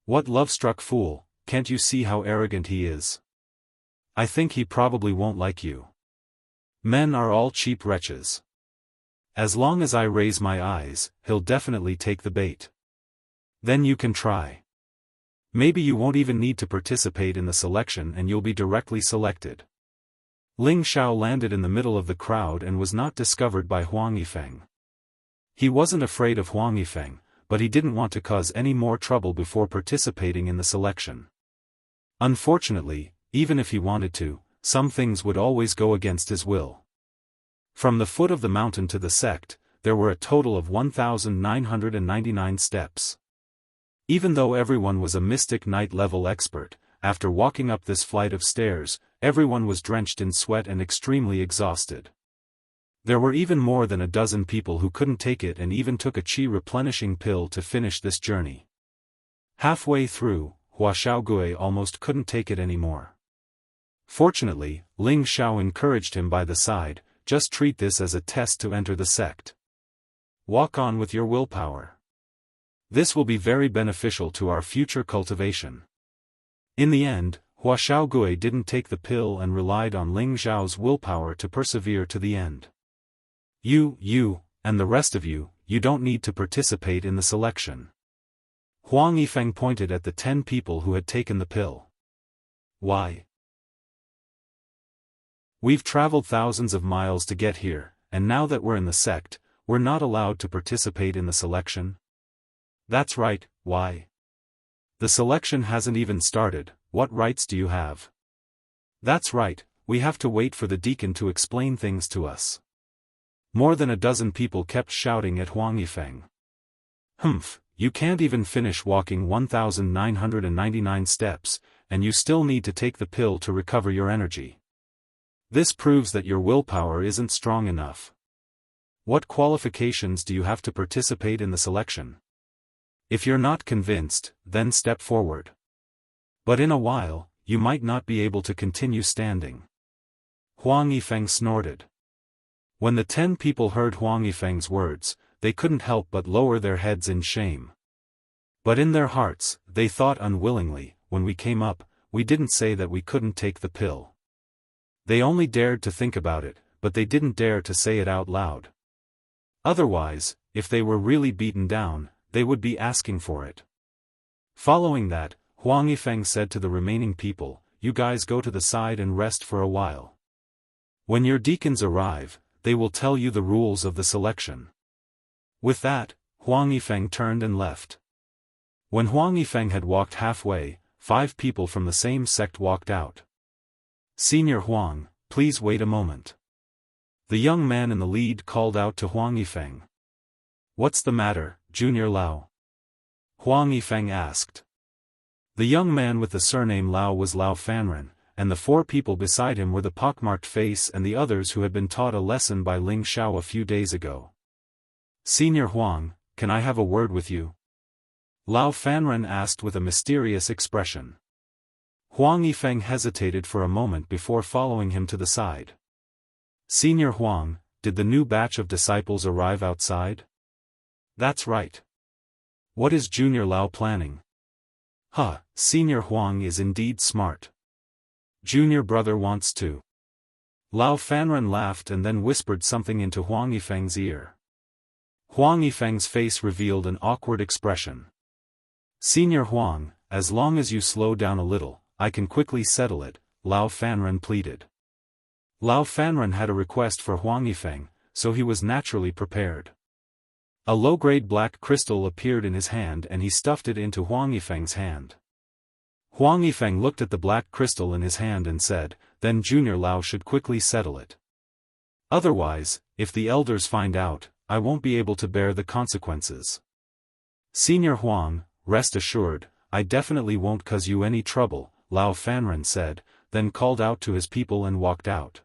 What love-struck fool, can't you see how arrogant he is? I think he probably won't like you. Men are all cheap wretches. As long as I raise my eyes, he'll definitely take the bait. Then you can try. Maybe you won't even need to participate in the selection and you'll be directly selected." Ling Xiao landed in the middle of the crowd and was not discovered by Huang Yifeng. He wasn't afraid of Huang Yifeng, but he didn't want to cause any more trouble before participating in the selection. Unfortunately, even if he wanted to, some things would always go against his will. From the foot of the mountain to the sect, there were a total of 1,999 steps. Even though everyone was a mystic knight-level expert, after walking up this flight of stairs, everyone was drenched in sweat and extremely exhausted. There were even more than a dozen people who couldn't take it and even took a chi-replenishing pill to finish this journey. Halfway through, Hua Xiaogui almost couldn't take it anymore. Fortunately, Ling Xiao encouraged him by the side, just treat this as a test to enter the sect. Walk on with your willpower. This will be very beneficial to our future cultivation. In the end, Hua Xiaogui didn't take the pill and relied on Ling Xiao's willpower to persevere to the end. You, and the rest of you don't need to participate in the selection. Huang Yifeng pointed at the 10 people who had taken the pill. Why? We've traveled thousands of miles to get here, and now that we're in the sect, we're not allowed to participate in the selection? That's right, why? The selection hasn't even started, what rights do you have? That's right, we have to wait for the deacon to explain things to us. More than a dozen people kept shouting at Huang Yifeng. Humph, you can't even finish walking 1,999 steps, and you still need to take the pill to recover your energy. This proves that your willpower isn't strong enough. What qualifications do you have to participate in the selection? If you're not convinced, then step forward. But in a while, you might not be able to continue standing. Huang Yifeng snorted. When the 10 people heard Huang Yifeng's words, they couldn't help but lower their heads in shame. But in their hearts, they thought unwillingly, when we came up, we didn't say that we couldn't take the pill. They only dared to think about it, but they didn't dare to say it out loud. Otherwise, if they were really beaten down, they would be asking for it. Following that, Huang Yifeng said to the remaining people, you guys go to the side and rest for a while. When your deacons arrive, they will tell you the rules of the selection. With that, Huang Yifeng turned and left. When Huang Yifeng had walked halfway, 5 people from the same sect walked out. Senior Huang, please wait a moment. The young man in the lead called out to Huang Yifeng. What's the matter, Junior Lao? Huang Yifeng asked. The young man with the surname Lao was Lao Fanren, and the 4 people beside him were the pockmarked face and the others who had been taught a lesson by Ling Xiao a few days ago. Senior Huang, can I have a word with you? Lao Fanren asked with a mysterious expression. Huang Yifeng hesitated for a moment before following him to the side. Senior Huang, did the new batch of disciples arrive outside? That's right. What is Junior Lao planning? Senior Huang is indeed smart. Junior brother wants to. Lao Fanren laughed and then whispered something into Huang Yifeng's ear. Huang Yifeng's face revealed an awkward expression. Senior Huang, as long as you slow down a little, I can quickly settle it, Lao Fanren pleaded. Lao Fanren had a request for Huang Yifeng, so he was naturally prepared. A low-grade black crystal appeared in his hand and he stuffed it into Huang Yifeng's hand. Huang Yifeng looked at the black crystal in his hand and said, then Junior Lao should quickly settle it. Otherwise, if the elders find out, I won't be able to bear the consequences. Senior Huang, rest assured, I definitely won't cause you any trouble, Lao Fanren said, then called out to his people and walked out.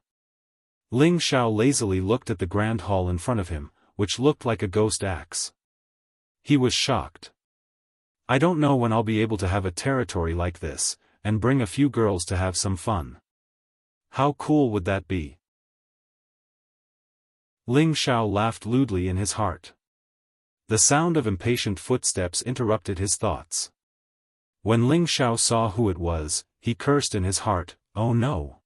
Ling Xiao lazily looked at the grand hall in front of him, which looked like a ghost axe. He was shocked. I don't know when I'll be able to have a territory like this, and bring a few girls to have some fun. How cool would that be? Ling Xiao laughed lewdly in his heart. The sound of impatient footsteps interrupted his thoughts. When Ling Xiao saw who it was, he cursed in his heart, oh no.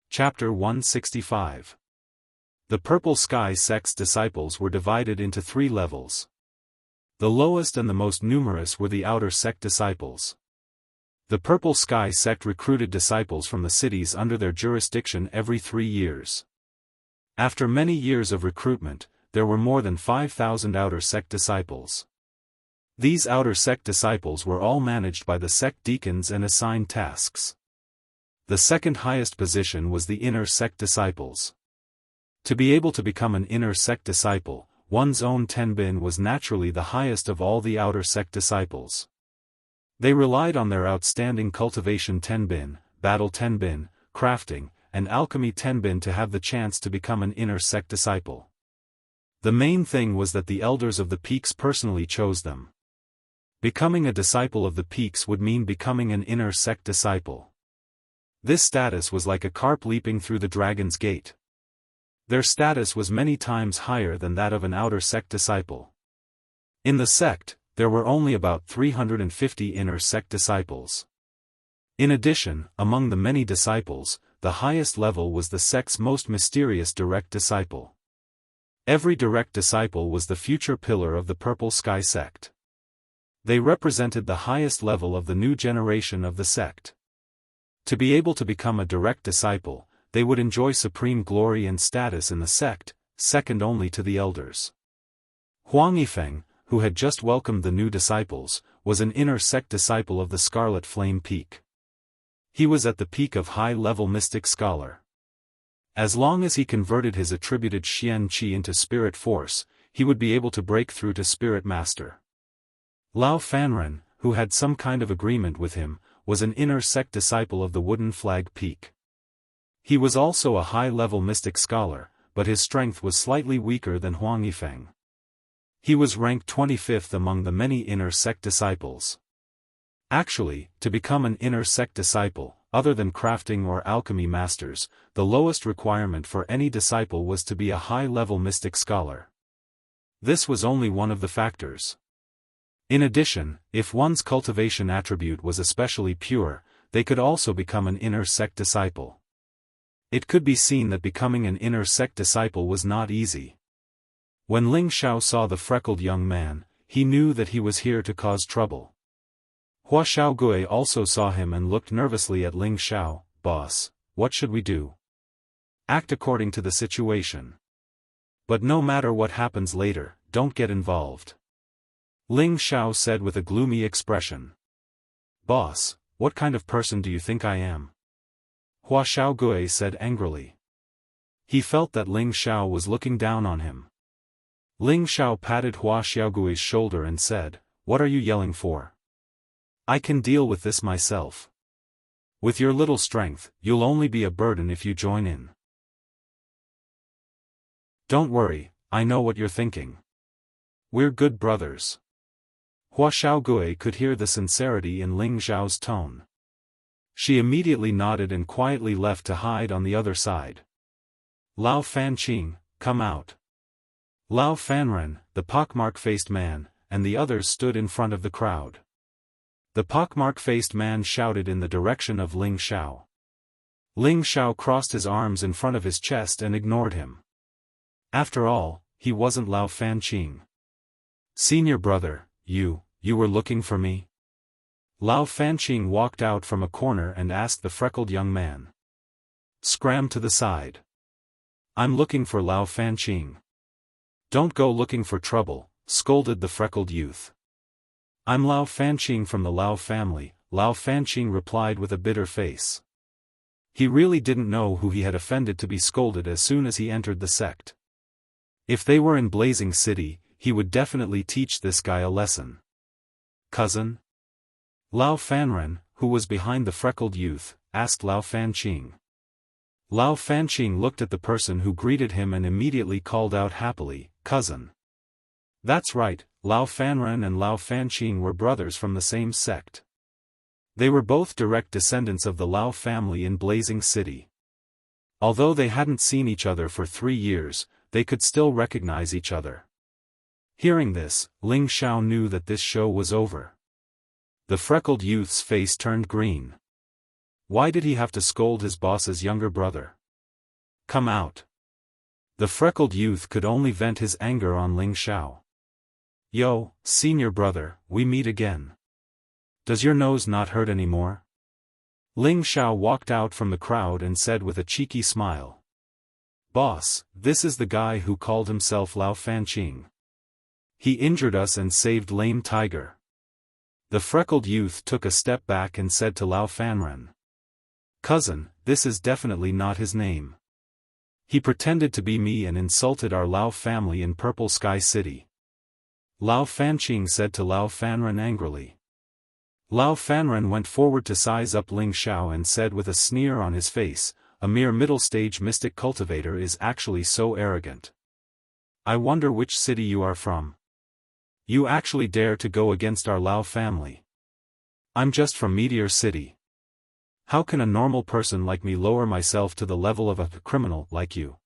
Chapter 165. The Purple Sky sect's disciples were divided into 3 levels. The lowest and the most numerous were the outer sect disciples. The Purple Sky sect recruited disciples from the cities under their jurisdiction every 3 years. After many years of recruitment, there were more than 5,000 outer sect disciples. These outer sect disciples were all managed by the sect deacons and assigned tasks. The second highest position was the inner sect disciples. To be able to become an inner sect disciple, one's own tenbin was naturally the highest of all the outer sect disciples. They relied on their outstanding cultivation tenbin, battle tenbin, crafting, and alchemy tenbin to have the chance to become an inner sect disciple. The main thing was that the elders of the peaks personally chose them. Becoming a disciple of the peaks would mean becoming an inner sect disciple. This status was like a carp leaping through the dragon's gate. Their status was many times higher than that of an outer sect disciple. In the sect, there were only about 350 inner sect disciples. In addition, among the many disciples, the highest level was the sect's most mysterious direct disciple. Every direct disciple was the future pillar of the Purple Sky sect. They represented the highest level of the new generation of the sect. To be able to become a direct disciple, they would enjoy supreme glory and status in the sect, second only to the elders. Huang Yifeng, who had just welcomed the new disciples, was an inner sect disciple of the Scarlet Flame Peak. He was at the peak of high-level mystic scholar. As long as he converted his attributed Xian Qi into spirit force, he would be able to break through to spirit master. Lao Fanren, who had some kind of agreement with him, was an inner sect disciple of the Wooden Flag Peak. He was also a high-level mystic scholar, but his strength was slightly weaker than Huang Yifeng. He was ranked 25th among the many inner sect disciples. Actually, to become an inner sect disciple, other than crafting or alchemy masters, the lowest requirement for any disciple was to be a high-level mystic scholar. This was only one of the factors. In addition, if one's cultivation attribute was especially pure, they could also become an inner sect disciple. It could be seen that becoming an inner sect disciple was not easy. When Ling Xiao saw the freckled young man, he knew that he was here to cause trouble. Hua Xiaogui also saw him and looked nervously at Ling Xiao. "Boss, what should we do?" "Act according to the situation. But no matter what happens later, don't get involved," Ling Xiao said with a gloomy expression. "Boss, what kind of person do you think I am?" Hua Xiaogui said angrily. He felt that Ling Xiao was looking down on him. Ling Xiao patted Hua Xiaogui's shoulder and said, "What are you yelling for? I can deal with this myself. With your little strength, you'll only be a burden if you join in." "Don't worry, I know what you're thinking. We're good brothers." Hua Xiaogui could hear the sincerity in Ling Xiao's tone. She immediately nodded and quietly left to hide on the other side. "Lao Fanqing, come out." Lao Fanren, the pockmark-faced man, and the others stood in front of the crowd. The pockmark-faced man shouted in the direction of Ling Xiao. Ling Xiao crossed his arms in front of his chest and ignored him. After all, he wasn't Lao Fanqing. "Senior brother, you were looking for me?" Lao Fanqing walked out from a corner and asked the freckled young man. "Scram to the side. I'm looking for Lao Fanqing." "Don't go looking for trouble," scolded the freckled youth. "I'm Lao Fanqing from the Lao family," Lao Fanqing replied with a bitter face. He really didn't know who he had offended to be scolded as soon as he entered the sect. If they were in Blazing City, he would definitely teach this guy a lesson. "Cousin?" Lao Fanren, who was behind the freckled youth, asked Lao Fanqing. Lao Fanqing looked at the person who greeted him and immediately called out happily, "Cousin." That's right, Lao Fanren and Lao Fanqing were brothers from the same sect. They were both direct descendants of the Lao family in Blazing City. Although they hadn't seen each other for 3 years, they could still recognize each other. Hearing this, Ling Xiao knew that this show was over. The freckled youth's face turned green. Why did he have to scold his boss's younger brother? "Come out." The freckled youth could only vent his anger on Ling Xiao. "Yo, senior brother, we meet again. Does your nose not hurt anymore?" Ling Xiao walked out from the crowd and said with a cheeky smile. "Boss, this is the guy who called himself Lao Fanqing. He injured us and saved Lame Tiger. The freckled youth took a step back and said to Lao Fanren. Cousin, this is definitely not his name. He pretended to be me and insulted our Lao family in Purple Sky City. Lao Fanqing said to Lao Fanren angrily. Lao Fanren went forward to size up Ling Xiao and said with a sneer on his face, a mere middle-stage mystic cultivator is actually so arrogant. I wonder which city you are from. You actually dare to go against our Lao family. I'm just from Meteor City. How can a normal person like me lower myself to the level of a criminal like you?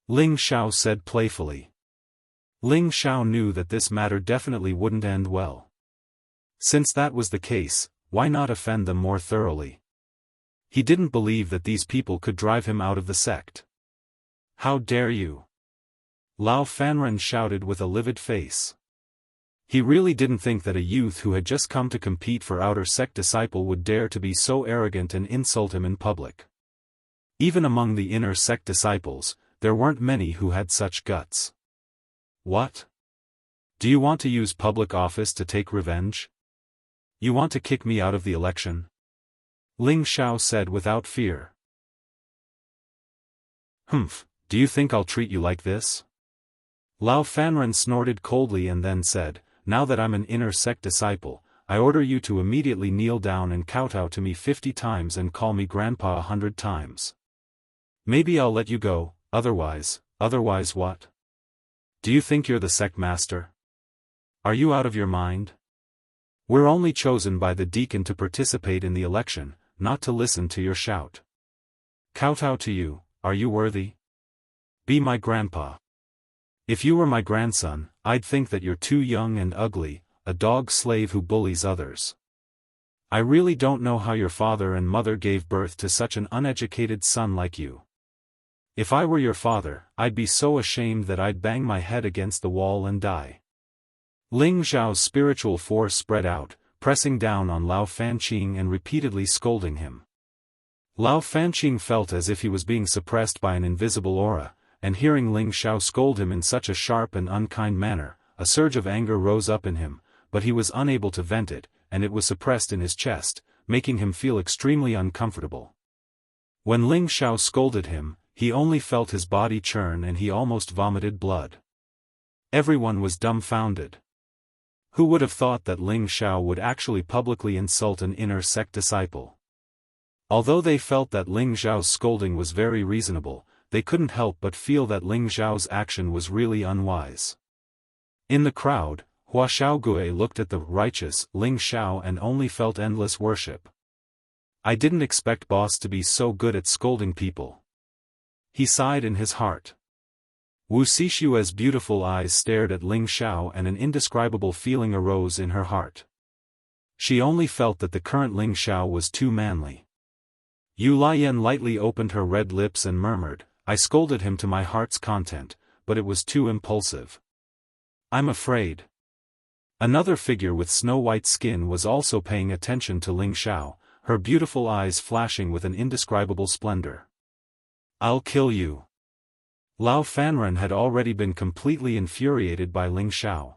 Ling Xiao said playfully. Ling Xiao knew that this matter definitely wouldn't end well. Since that was the case, why not offend them more thoroughly? He didn't believe that these people could drive him out of the sect. How dare you? Lao Fanren shouted with a livid face. He really didn't think that a youth who had just come to compete for outer sect disciple would dare to be so arrogant and insult him in public. Even among the inner sect disciples, there weren't many who had such guts. What? Do you want to use public office to take revenge? You want to kick me out of the election? Ling Xiao said without fear. Humph, do you think I'll treat you like this? Lao Fanren snorted coldly and then said, now that I'm an inner sect disciple, I order you to immediately kneel down and kowtow to me 50 times and call me grandpa 100 times. Maybe I'll let you go, otherwise what? Do you think you're the sect master? Are you out of your mind? We're only chosen by the deacon to participate in the election, not to listen to your shout. Kowtow to you, are you worthy? Be my grandpa. If you were my grandson, I'd think that you're too young and ugly, a dog slave who bullies others. I really don't know how your father and mother gave birth to such an uneducated son like you. If I were your father, I'd be so ashamed that I'd bang my head against the wall and die. Ling Xiao's spiritual force spread out, pressing down on Lao Fanqing and repeatedly scolding him. Lao Fanqing felt as if he was being suppressed by an invisible aura, and hearing Ling Xiao scold him in such a sharp and unkind manner, a surge of anger rose up in him, but he was unable to vent it, and it was suppressed in his chest, making him feel extremely uncomfortable. When Ling Xiao scolded him, he only felt his body churn and he almost vomited blood. Everyone was dumbfounded. Who would have thought that Ling Xiao would actually publicly insult an inner sect disciple? Although they felt that Ling Xiao's scolding was very reasonable, they couldn't help but feel that Ling Xiao's action was really unwise. In the crowd, Hua Xiaogue looked at the righteous Ling Xiao and only felt endless worship. I didn't expect boss to be so good at scolding people. He sighed in his heart. Wu Sixue's beautiful eyes stared at Ling Xiao and an indescribable feeling arose in her heart. She only felt that the current Ling Xiao was too manly. Yu Lian lightly opened her red lips and murmured, I scolded him to my heart's content, but it was too impulsive. I'm afraid. Another figure with snow-white skin was also paying attention to Ling Xiao, her beautiful eyes flashing with an indescribable splendor. I'll kill you. Lao Fanren had already been completely infuriated by Ling Xiao.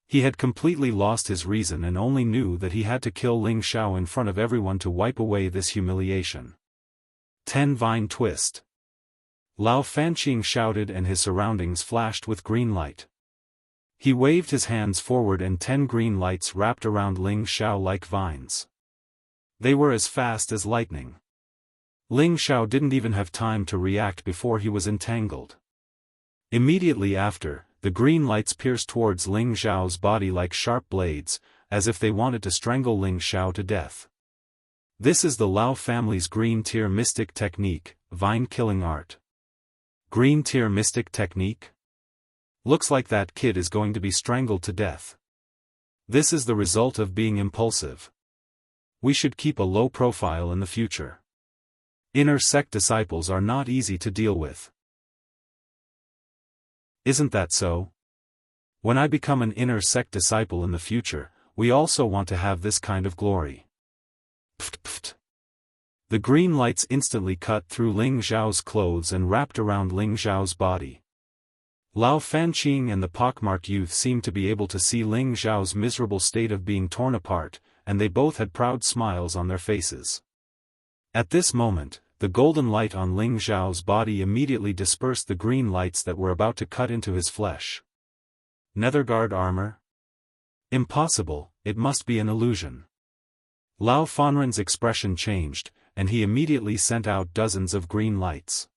He had completely lost his reason and only knew that he had to kill Ling Xiao in front of everyone to wipe away this humiliation. 10 Vine Twist. Lao Fanqing shouted and his surroundings flashed with green light. He waved his hands forward and 10 green lights wrapped around Ling Xiao like vines. They were as fast as lightning. Ling Xiao didn't even have time to react before he was entangled. Immediately after, the green lights pierced towards Ling Xiao's body like sharp blades, as if they wanted to strangle Ling Xiao to death. This is the Lao family's green tier mystic technique, vine killing art. Green tier mystic technique? Looks like that kid is going to be strangled to death. This is the result of being impulsive. We should keep a low profile in the future. Inner sect disciples are not easy to deal with. Isn't that so? When I become an inner sect disciple in the future, we also want to have this kind of glory. Pft pft. The green lights instantly cut through Ling Xiao's clothes and wrapped around Ling Xiao's body. Lao Fanqing and the pockmarked youth seemed to be able to see Ling Zhao's miserable state of being torn apart, and they both had proud smiles on their faces. At this moment, the golden light on Ling Zhao's body immediately dispersed the green lights that were about to cut into his flesh. Netherguard armor? Impossible, it must be an illusion. Lao Fanren's expression changed, and he immediately sent out dozens of green lights.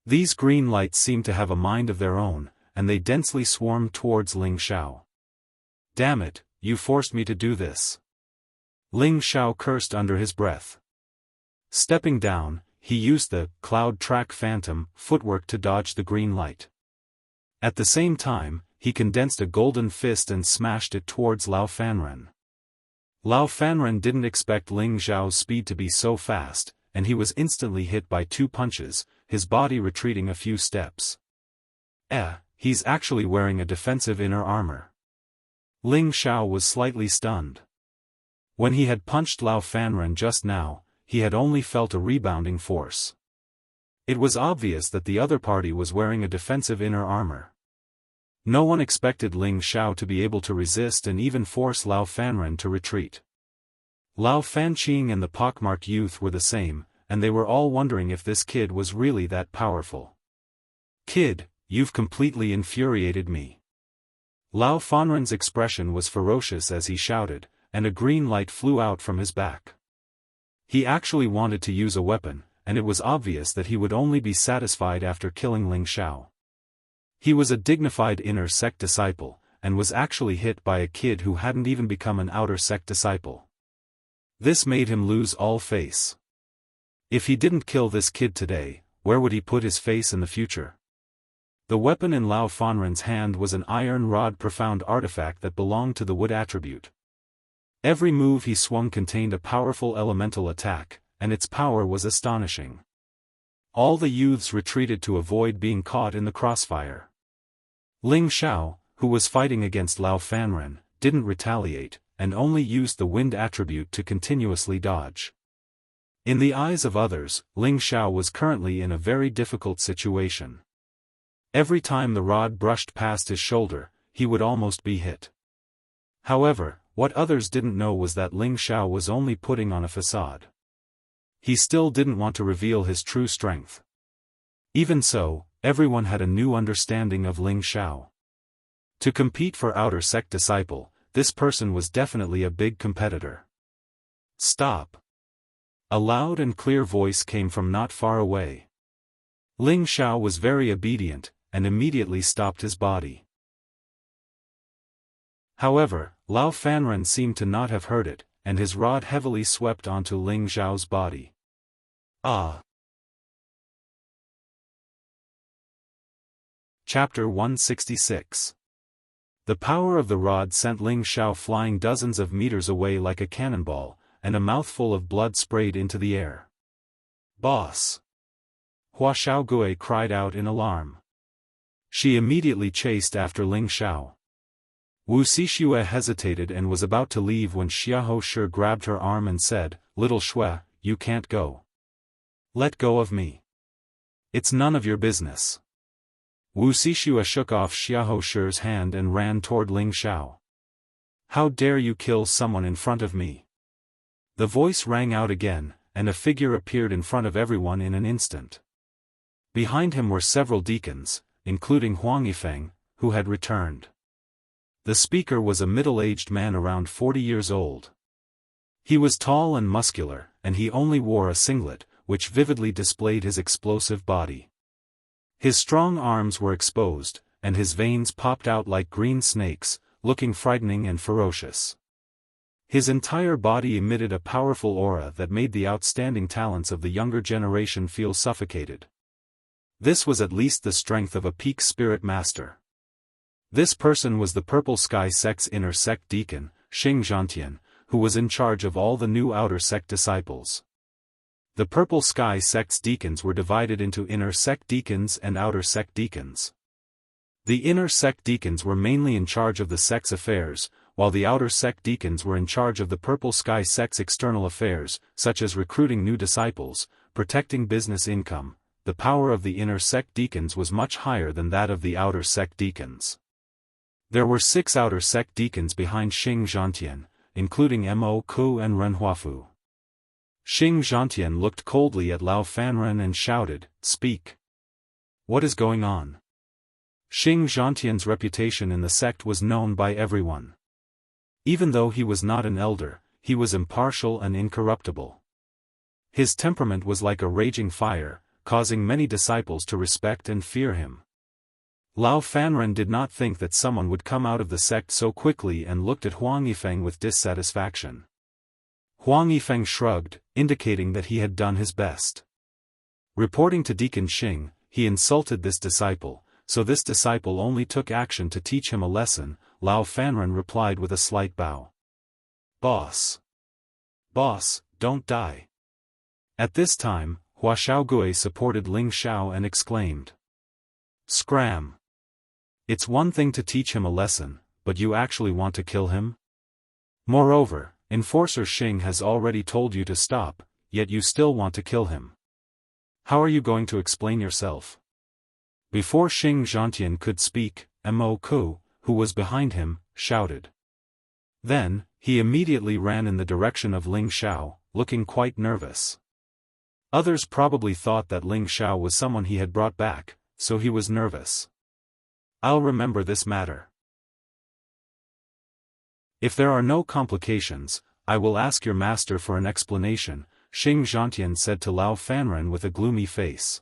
These green lights seemed to have a mind of their own, and they densely swarmed towards Ling Zhao. Damn it, you forced me to do this. Ling Zhao cursed under his breath. Stepping down, he used the cloud track phantom footwork to dodge the green light. At the same time, he condensed a golden fist and smashed it towards Lao Fanren. Lao Fanren didn't expect Ling Zhao's speed to be so fast, and he was instantly hit by 2 punches, his body retreating a few steps. He's actually wearing a defensive inner armor. Ling Zhao was slightly stunned. When he had punched Lao Fanren just now, he had only felt a rebounding force. It was obvious that the other party was wearing a defensive inner armor. No one expected Ling Zhao to be able to resist and even force Lao Fanren to retreat. Lao Fanqing and the pockmarked youth were the same, and they were all wondering if this kid was really that powerful. Kid, you've completely infuriated me. Lao Fanren's expression was ferocious as he shouted, and a green light flew out from his back. He actually wanted to use a weapon, and it was obvious that he would only be satisfied after killing Ling Zhao. He was a dignified inner sect disciple, and was actually hit by a kid who hadn't even become an outer sect disciple. This made him lose all face. If he didn't kill this kid today, where would he put his face in the future? The weapon in Lao Fanren's hand was an iron rod profound artifact that belonged to the wood attribute. Every move he swung contained a powerful elemental attack, and its power was astonishing. All the youths retreated to avoid being caught in the crossfire. Ling Zhao, who was fighting against Lao Fanren, didn't retaliate, and only used the wind attribute to continuously dodge. In the eyes of others, Ling Zhao was currently in a very difficult situation. Every time the rod brushed past his shoulder, he would almost be hit. However, what others didn't know was that Ling Zhao was only putting on a facade. He still didn't want to reveal his true strength. Even so, everyone had a new understanding of Ling Zhao. To compete for outer sect disciple, this person was definitely a big competitor. Stop! A loud and clear voice came from not far away. Ling Zhao was very obedient, and immediately stopped his body. However, Lao Fanren seemed to not have heard it, and his rod heavily swept onto Ling Zhao's body. Chapter 166. The power of the rod sent Ling Zhao flying dozens of meters away like a cannonball, and a mouthful of blood sprayed into the air. Boss! Hua Xiaogue cried out in alarm. She immediately chased after Ling Zhao. Wu Xixue hesitated and was about to leave when Xiahou Shi grabbed her arm and said, "Little Shui, you can't go. Let go of me. It's none of your business." Wu Xixue shook off Xiahou Shi's hand and ran toward Ling Zhao. "How dare you kill someone in front of me?" The voice rang out again, and a figure appeared in front of everyone in an instant. Behind him were several deacons, including Huang Yifeng, who had returned. The speaker was a middle-aged man around 40 years old. He was tall and muscular, and he only wore a singlet, which vividly displayed his explosive body. His strong arms were exposed, and his veins popped out like green snakes, looking frightening and ferocious. His entire body emitted a powerful aura that made the outstanding talents of the younger generation feel suffocated. This was at least the strength of a peak spirit master. This person was the Purple Sky Sect's inner sect deacon, Xing Zhantian, who was in charge of all the new outer sect disciples. The Purple Sky Sect's deacons were divided into inner sect deacons and outer sect deacons. The inner sect deacons were mainly in charge of the sect's affairs, while the outer sect deacons were in charge of the Purple Sky Sect's external affairs, such as recruiting new disciples, protecting business income, the power of the inner sect deacons was much higher than that of the outer sect deacons. There were 6 outer sect deacons behind Xing Zhantian, including Mo Ku and Ren Huafu. Xing Zhantian looked coldly at Lao Fanren and shouted, "Speak! What is going on?" Xing Zhantian's reputation in the sect was known by everyone. Even though he was not an elder, he was impartial and incorruptible. His temperament was like a raging fire, causing many disciples to respect and fear him. Lao Fanren did not think that someone would come out of the sect so quickly and looked at Huang Yifeng with dissatisfaction. Huang Yifeng shrugged, indicating that he had done his best. Reporting to Deacon Xing, he insulted this disciple, so this disciple only took action to teach him a lesson. Lao Fanren replied with a slight bow. "Boss. Boss, don't die." At this time, Hua Xiaogue supported Ling Xiao and exclaimed, "Scram! It's one thing to teach him a lesson, but you actually want to kill him? Moreover, Enforcer Xing has already told you to stop, yet you still want to kill him. How are you going to explain yourself?" Before Xing Zhantian could speak, Mo Ku, who was behind him, shouted. Then, he immediately ran in the direction of Ling Xiao, looking quite nervous. Others probably thought that Ling Xiao was someone he had brought back, so he was nervous. "I'll remember this matter. If there are no complications, I will ask your master for an explanation," Xing Zhantian said to Lao Fanren with a gloomy face.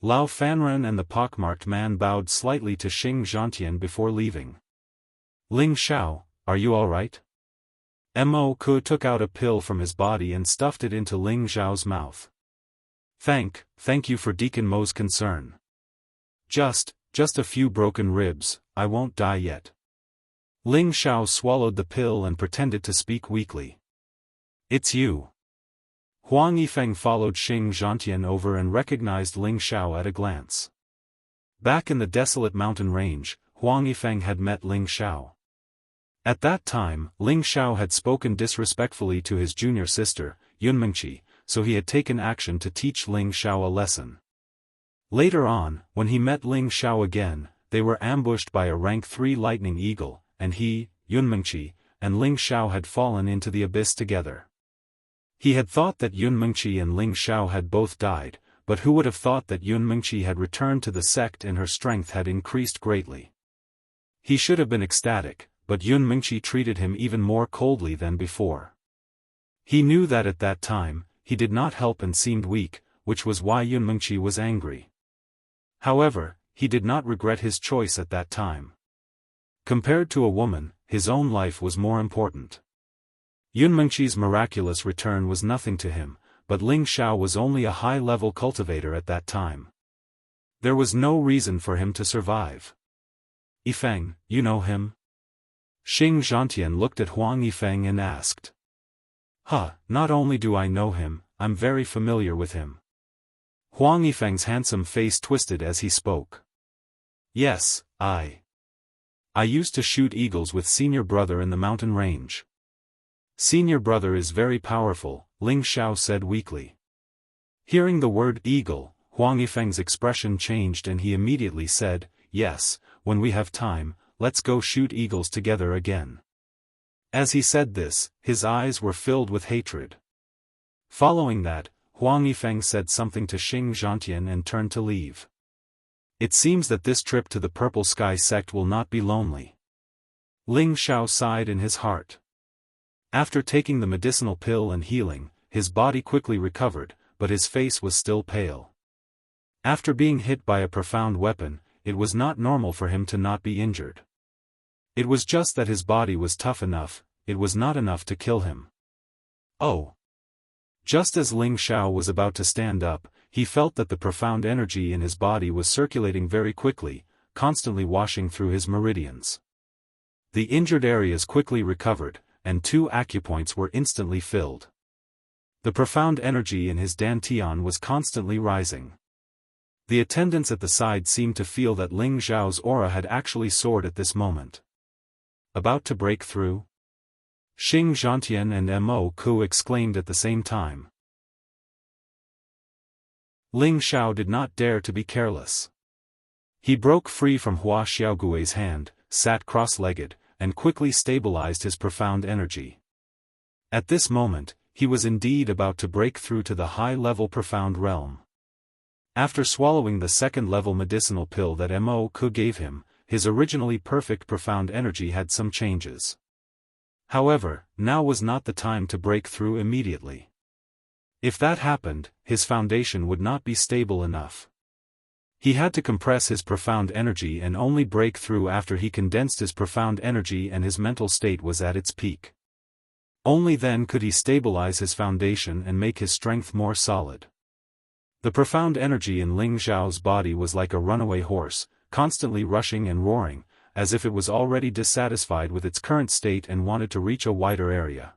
Lao Fanren and the pockmarked man bowed slightly to Xing Zhantian before leaving. "Ling Xiao, are you all right?" Mo Ku took out a pill from his body and stuffed it into Ling Xiao's mouth. Thank you for Deacon Mo's concern. Just a few broken ribs, I won't die yet." Ling Xiao swallowed the pill and pretended to speak weakly. "It's you." Huang Yifeng followed Xing Zhantian over and recognized Ling Xiao at a glance. Back in the desolate mountain range, Huang Yifeng had met Ling Xiao. At that time, Ling Xiao had spoken disrespectfully to his junior sister, Yunmengqi, so he had taken action to teach Ling Xiao a lesson. Later on, when he met Ling Xiao again, they were ambushed by a rank 3 lightning eagle, and he, Yunmengqi, and Ling Xiao had fallen into the abyss together. He had thought that Yunmengqi and Ling Xiao had both died, but who would have thought that Yunmengqi had returned to the sect and her strength had increased greatly. He should have been ecstatic, but Yunmengqi treated him even more coldly than before. He knew that at that time, he did not help and seemed weak, which was why Yunmengqi was angry. However, he did not regret his choice at that time. Compared to a woman, his own life was more important. Yunmengqi's miraculous return was nothing to him, but Ling Xiao was only a high-level cultivator at that time. There was no reason for him to survive. "Yifeng, you know him?" Xing Zhantian looked at Huang Yifeng and asked. Not only do I know him, I'm very familiar with him." Huang Yifeng's handsome face twisted as he spoke. "Yes, I used to shoot eagles with senior brother in the mountain range." "Senior brother is very powerful," Ling Xiao said weakly. Hearing the word eagle, Huang Yifeng's expression changed and he immediately said, "Yes, when we have time, let's go shoot eagles together again." As he said this, his eyes were filled with hatred. Following that, Huang Yifeng said something to Xing Zhantian and turned to leave. It seems that this trip to the Purple Sky sect will not be lonely. Ling Xiao sighed in his heart. After taking the medicinal pill and healing, his body quickly recovered, but his face was still pale. After being hit by a profound weapon, it was not normal for him to not be injured. It was just that his body was tough enough, it was not enough to kill him. Oh! Just as Ling Xiao was about to stand up, he felt that the profound energy in his body was circulating very quickly, constantly washing through his meridians. The injured areas quickly recovered, and 2 acupoints were instantly filled. The profound energy in his dantian was constantly rising. The attendants at the side seemed to feel that Ling Xiao's aura had actually soared at this moment. About to break through? Xing Zhantian and Mo Ku exclaimed at the same time. Ling Xiao did not dare to be careless. He broke free from Hua Xiaogui's hand, sat cross-legged, and quickly stabilized his profound energy. At this moment, he was indeed about to break through to the high-level profound realm. After swallowing the second-level medicinal pill that Mo Ku gave him, his originally perfect profound energy had some changes. However, now was not the time to break through immediately. If that happened, his foundation would not be stable enough. He had to compress his profound energy and only break through after he condensed his profound energy and his mental state was at its peak. Only then could he stabilize his foundation and make his strength more solid. The profound energy in Ling Xiao's body was like a runaway horse, constantly rushing and roaring, as if it was already dissatisfied with its current state and wanted to reach a wider area.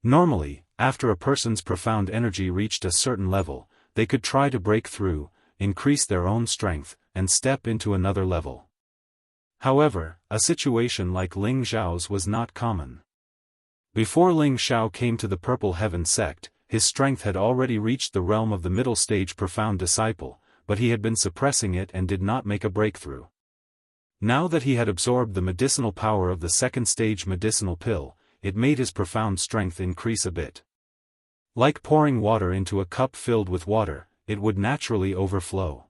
Normally, after a person's profound energy reached a certain level, they could try to break through, increase their own strength, and step into another level. However, a situation like Ling Xiao's was not common. Before Ling Xiao came to the Purple Heaven sect, his strength had already reached the realm of the middle stage profound disciple, but he had been suppressing it and did not make a breakthrough. Now that he had absorbed the medicinal power of the second stage medicinal pill, it made his profound strength increase a bit. Like pouring water into a cup filled with water, it would naturally overflow.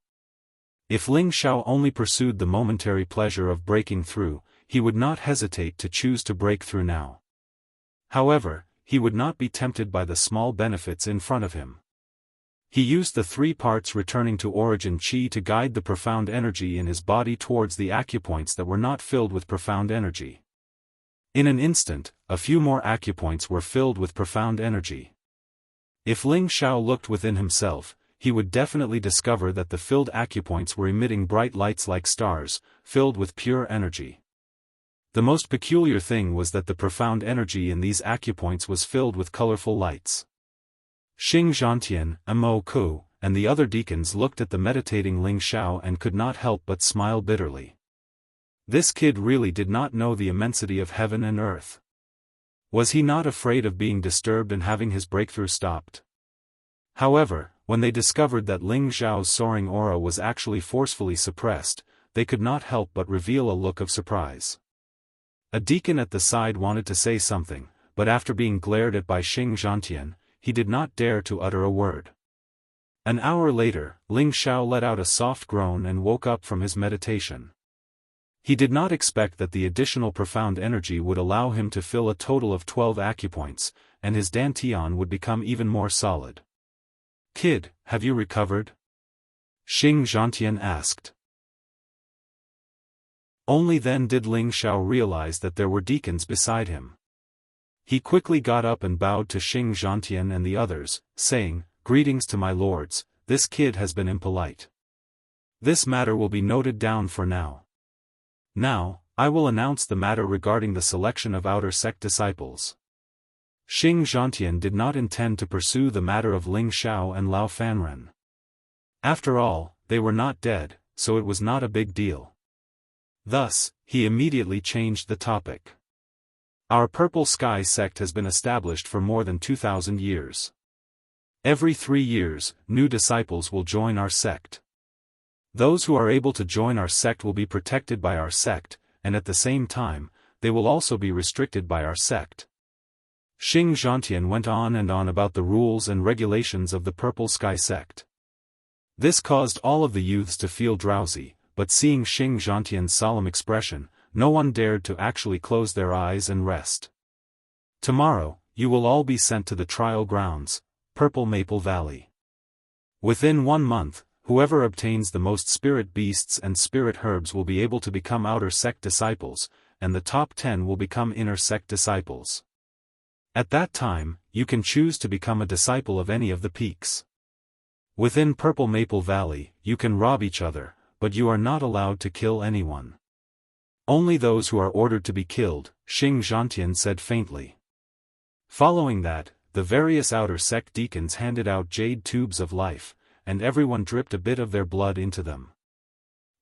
If Ling Xiao only pursued the momentary pleasure of breaking through, he would not hesitate to choose to break through now. However, he would not be tempted by the small benefits in front of him. He used the 3 parts returning to origin qi to guide the profound energy in his body towards the acupoints that were not filled with profound energy. In an instant, a few more acupoints were filled with profound energy. If Ling Xiao looked within himself, he would definitely discover that the filled acupoints were emitting bright lights like stars, filled with pure energy. The most peculiar thing was that the profound energy in these acupoints was filled with colorful lights. Xing Zhantian, Mo Ku, and the other deacons looked at the meditating Ling Xiao and could not help but smile bitterly. This kid really did not know the immensity of heaven and earth. Was he not afraid of being disturbed and having his breakthrough stopped? However, when they discovered that Ling Xiao's soaring aura was actually forcefully suppressed, they could not help but reveal a look of surprise. A deacon at the side wanted to say something, but after being glared at by Xing Zhantian, he did not dare to utter a word. An hour later, Ling Xiao let out a soft groan and woke up from his meditation. He did not expect that the additional profound energy would allow him to fill a total of 12 acupoints, and his dantian would become even more solid. "Kid, have you recovered?" Xing Zhantian asked. Only then did Ling Xiao realize that there were deacons beside him. He quickly got up and bowed to Xing Zhantian and the others, saying, "Greetings to my lords, this kid has been impolite. This matter will be noted down for now. Now, I will announce the matter regarding the selection of outer sect disciples." Xing Zhantian did not intend to pursue the matter of Ling Xiao and Lao Fanren. After all, they were not dead, so it was not a big deal. Thus, he immediately changed the topic. Our Purple Sky sect has been established for more than 2,000 years. Every 3 years, new disciples will join our sect. Those who are able to join our sect will be protected by our sect, and at the same time, they will also be restricted by our sect. Xing Zhantian went on and on about the rules and regulations of the Purple Sky sect. This caused all of the youths to feel drowsy, but seeing Xing Zhantian's solemn expression, no one dared to actually close their eyes and rest. "Tomorrow, you will all be sent to the trial grounds, Purple Maple Valley. Within 1 month, whoever obtains the most spirit beasts and spirit herbs will be able to become outer sect disciples, and the top 10 will become inner sect disciples. At that time, you can choose to become a disciple of any of the peaks. Within Purple Maple Valley, you can rob each other, but you are not allowed to kill anyone. Only those who are ordered to be killed," Xing Zhantian said faintly. Following that, the various outer sect deacons handed out jade tubes of life, and everyone dripped a bit of their blood into them.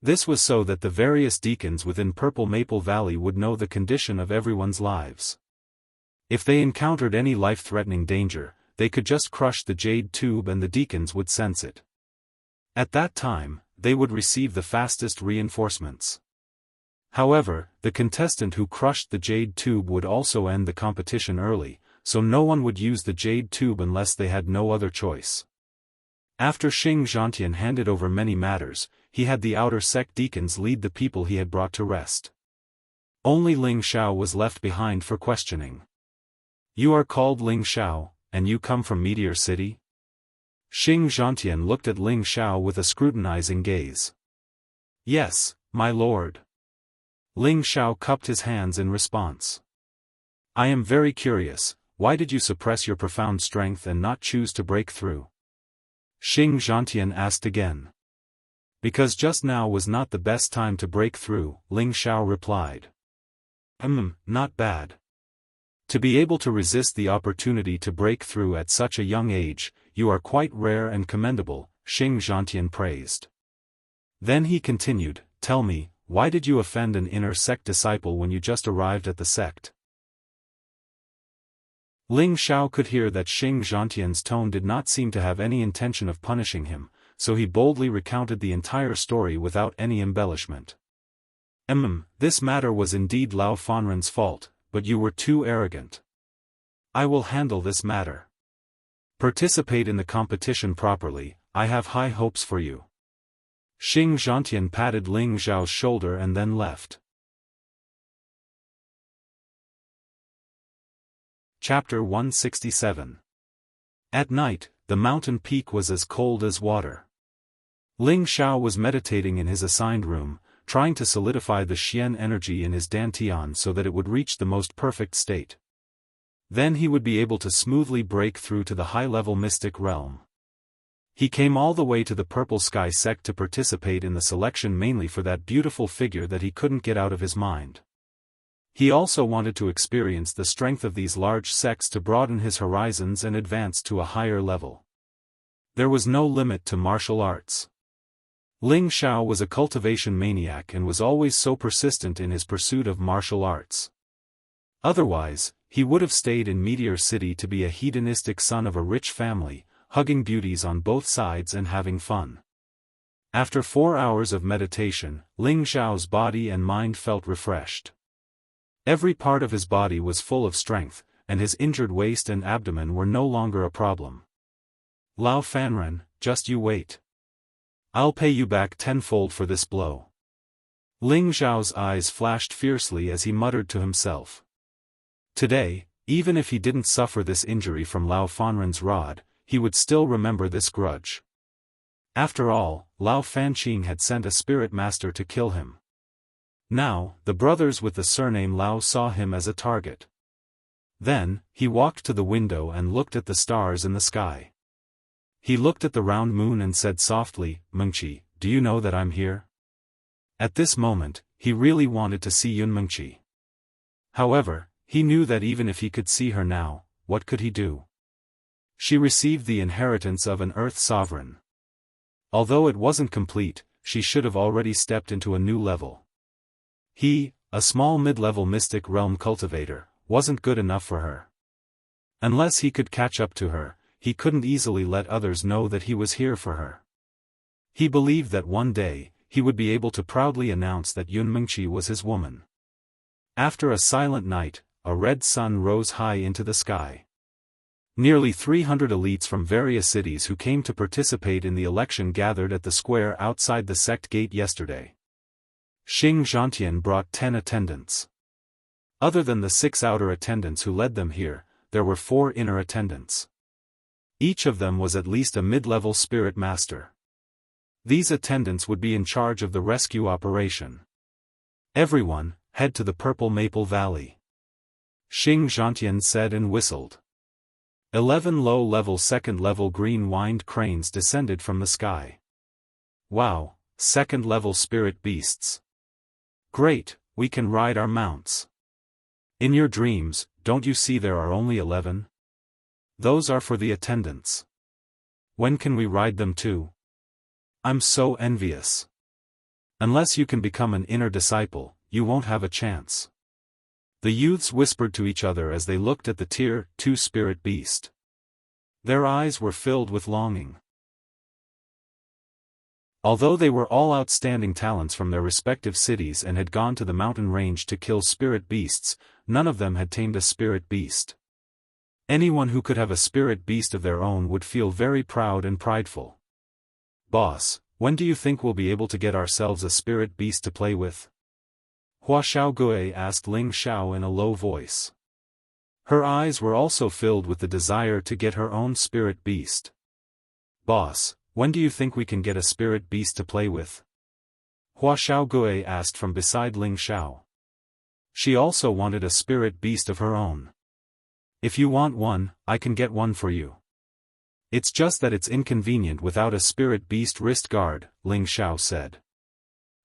This was so that the various deacons within Purple Maple Valley would know the condition of everyone's lives. If they encountered any life-threatening danger, they could just crush the jade tube and the deacons would sense it. At that time, they would receive the fastest reinforcements. However, the contestant who crushed the jade tube would also end the competition early, so no one would use the jade tube unless they had no other choice. After Xing Zhantian handed over many matters, he had the outer sect deacons lead the people he had brought to rest. Only Ling Xiao was left behind for questioning. "You are called Ling Xiao, and you come from Meteor City?" Xing Zhantian looked at Ling Xiao with a scrutinizing gaze. "Yes, my lord." Ling Xiao cupped his hands in response. "I am very curious, why did you suppress your profound strength and not choose to break through?" Xing Zhantian asked again. "Because just now was not the best time to break through," Ling Xiao replied. Not bad. To be able to resist the opportunity to break through at such a young age, you are quite rare and commendable," Xing Zhantian praised. Then he continued, "Tell me, why did you offend an inner sect disciple when you just arrived at the sect?" Ling Xiao could hear that Xing Zhantian's tone did not seem to have any intention of punishing him, so he boldly recounted the entire story without any embellishment. This matter was indeed Lao Fanren's fault, but you were too arrogant. I will handle this matter. Participate in the competition properly, I have high hopes for you." Xing Zhantian patted Ling Xiao's shoulder and then left. Chapter 167. At night, the mountain peak was as cold as water. Ling Xiao was meditating in his assigned room, trying to solidify the Xian energy in his dantian so that it would reach the most perfect state. Then he would be able to smoothly break through to the high-level mystic realm. He came all the way to the Purple Sky sect to participate in the selection mainly for that beautiful figure that he couldn't get out of his mind. He also wanted to experience the strength of these large sects to broaden his horizons and advance to a higher level. There was no limit to martial arts. Ling Xiao was a cultivation maniac and was always so persistent in his pursuit of martial arts. Otherwise, he would have stayed in Meteor City to be a hedonistic son of a rich family, hugging beauties on both sides and having fun. After 4 hours of meditation, Ling Xiao's body and mind felt refreshed. Every part of his body was full of strength, and his injured waist and abdomen were no longer a problem. "Lao Fanren, just you wait. I'll pay you back tenfold for this blow." Ling Xiao's eyes flashed fiercely as he muttered to himself. Today, even if he didn't suffer this injury from Lao Fanren's rod, he would still remember this grudge. After all, Lao Fanqing had sent a spirit master to kill him. Now, the brothers with the surname Lao saw him as a target. Then, he walked to the window and looked at the stars in the sky. He looked at the round moon and said softly, "Mengqi, do you know that I'm here?" At this moment, he really wanted to see Yun Mengqi. However, he knew that even if he could see her now, what could he do? She received the inheritance of an Earth sovereign. Although it wasn't complete, she should have already stepped into a new level. He, a small mid-level mystic realm cultivator, wasn't good enough for her. Unless he could catch up to her, he couldn't easily let others know that he was here for her. He believed that one day, he would be able to proudly announce that Yun Mengqi was his woman. After a silent night, a red sun rose high into the sky. Nearly 300 elites from various cities who came to participate in the election gathered at the square outside the sect gate yesterday. Xing Zhantian brought 10 attendants. Other than the 6 outer attendants who led them here, there were 4 inner attendants. Each of them was at least a mid-level spirit master. These attendants would be in charge of the rescue operation. "Everyone, head to the Purple Maple Valley," Xing Zhantian said and whistled. 11 low-level second-level green-winged cranes descended from the sky. "Wow, second-level spirit beasts. Great, we can ride our mounts." "In your dreams, don't you see there are only 11? Those are for the attendants. When can we ride them too? I'm so envious. Unless you can become an inner disciple, you won't have a chance." The youths whispered to each other as they looked at the Tier 2 spirit beast. Their eyes were filled with longing. Although they were all outstanding talents from their respective cities and had gone to the mountain range to kill spirit beasts, none of them had tamed a spirit beast. Anyone who could have a spirit beast of their own would feel very proud and prideful. "Boss, when do you think we'll be able to get ourselves a spirit beast to play with?" Hua Xiaogui asked Ling Xiao in a low voice. Her eyes were also filled with the desire to get her own spirit beast. "Boss, when do you think we can get a spirit beast to play with?" Hua Xiaogui asked from beside Ling Xiao. She also wanted a spirit beast of her own. "If you want one, I can get one for you. It's just that it's inconvenient without a spirit beast wrist guard," Ling Xiao said.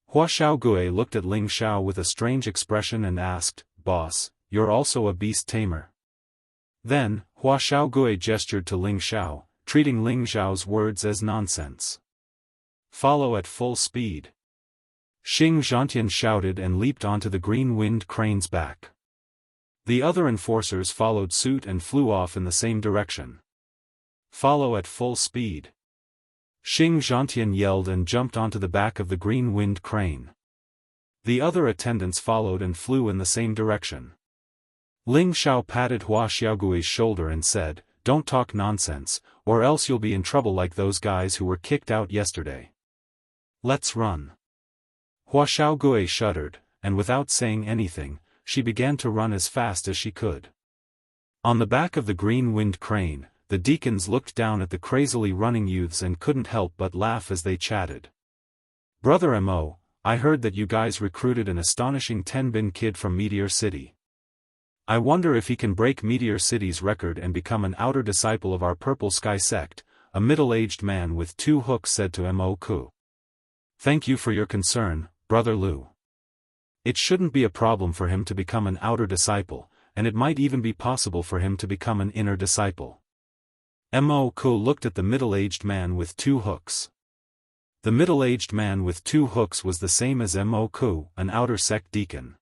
Hua Xiaogui looked at Ling Xiao with a strange expression and asked, "Boss, you're also a beast tamer?" Then, Hua Xiaogui gestured to Ling Xiao, treating Ling Xiao's words as nonsense. "Follow at full speed." Xing Zhantian shouted and leaped onto the green-winged crane's back. The other enforcers followed suit and flew off in the same direction. "Follow at full speed." Xing Zhantian yelled and jumped onto the back of the green-winged crane. The other attendants followed and flew in the same direction. Ling Xiao patted Hua Xiaogui's shoulder and said, "Don't talk nonsense, or else you'll be in trouble like those guys who were kicked out yesterday. Let's run." Hua Xiaogui shuddered, and without saying anything, she began to run as fast as she could. On the back of the green-winged crane, the deacons looked down at the crazily running youths and couldn't help but laugh as they chatted. "Brother Mo, I heard that you guys recruited an astonishing Tenbin kid from Meteor City. I wonder if he can break Meteor City's record and become an outer disciple of our Purple Sky sect," a middle-aged man with 2 hooks said to Mo Ku. "Thank you for your concern, Brother Lu. It shouldn't be a problem for him to become an outer disciple, and it might even be possible for him to become an inner disciple." Mo Ku looked at the middle-aged man with 2 hooks. The middle-aged man with 2 hooks was the same as Mo Ku, an outer sect deacon.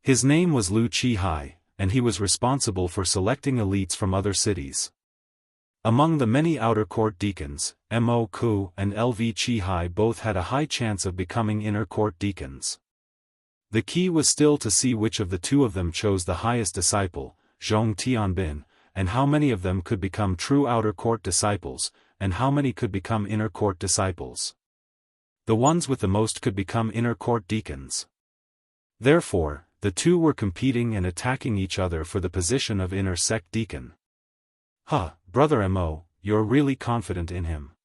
His name was Lu Qihai, and he was responsible for selecting elites from other cities. Among the many outer court deacons, Mo Ku and Lv Qihai both had a high chance of becoming inner court deacons. The key was still to see which of the 2 of them chose the highest disciple, Zhong Tianbin, and how many of them could become true outer court disciples, and how many could become inner court disciples. The ones with the most could become inner court deacons. Therefore, the 2 were competing and attacking each other for the position of inner sect deacon. "Huh, Brother Mo, you're really confident in him.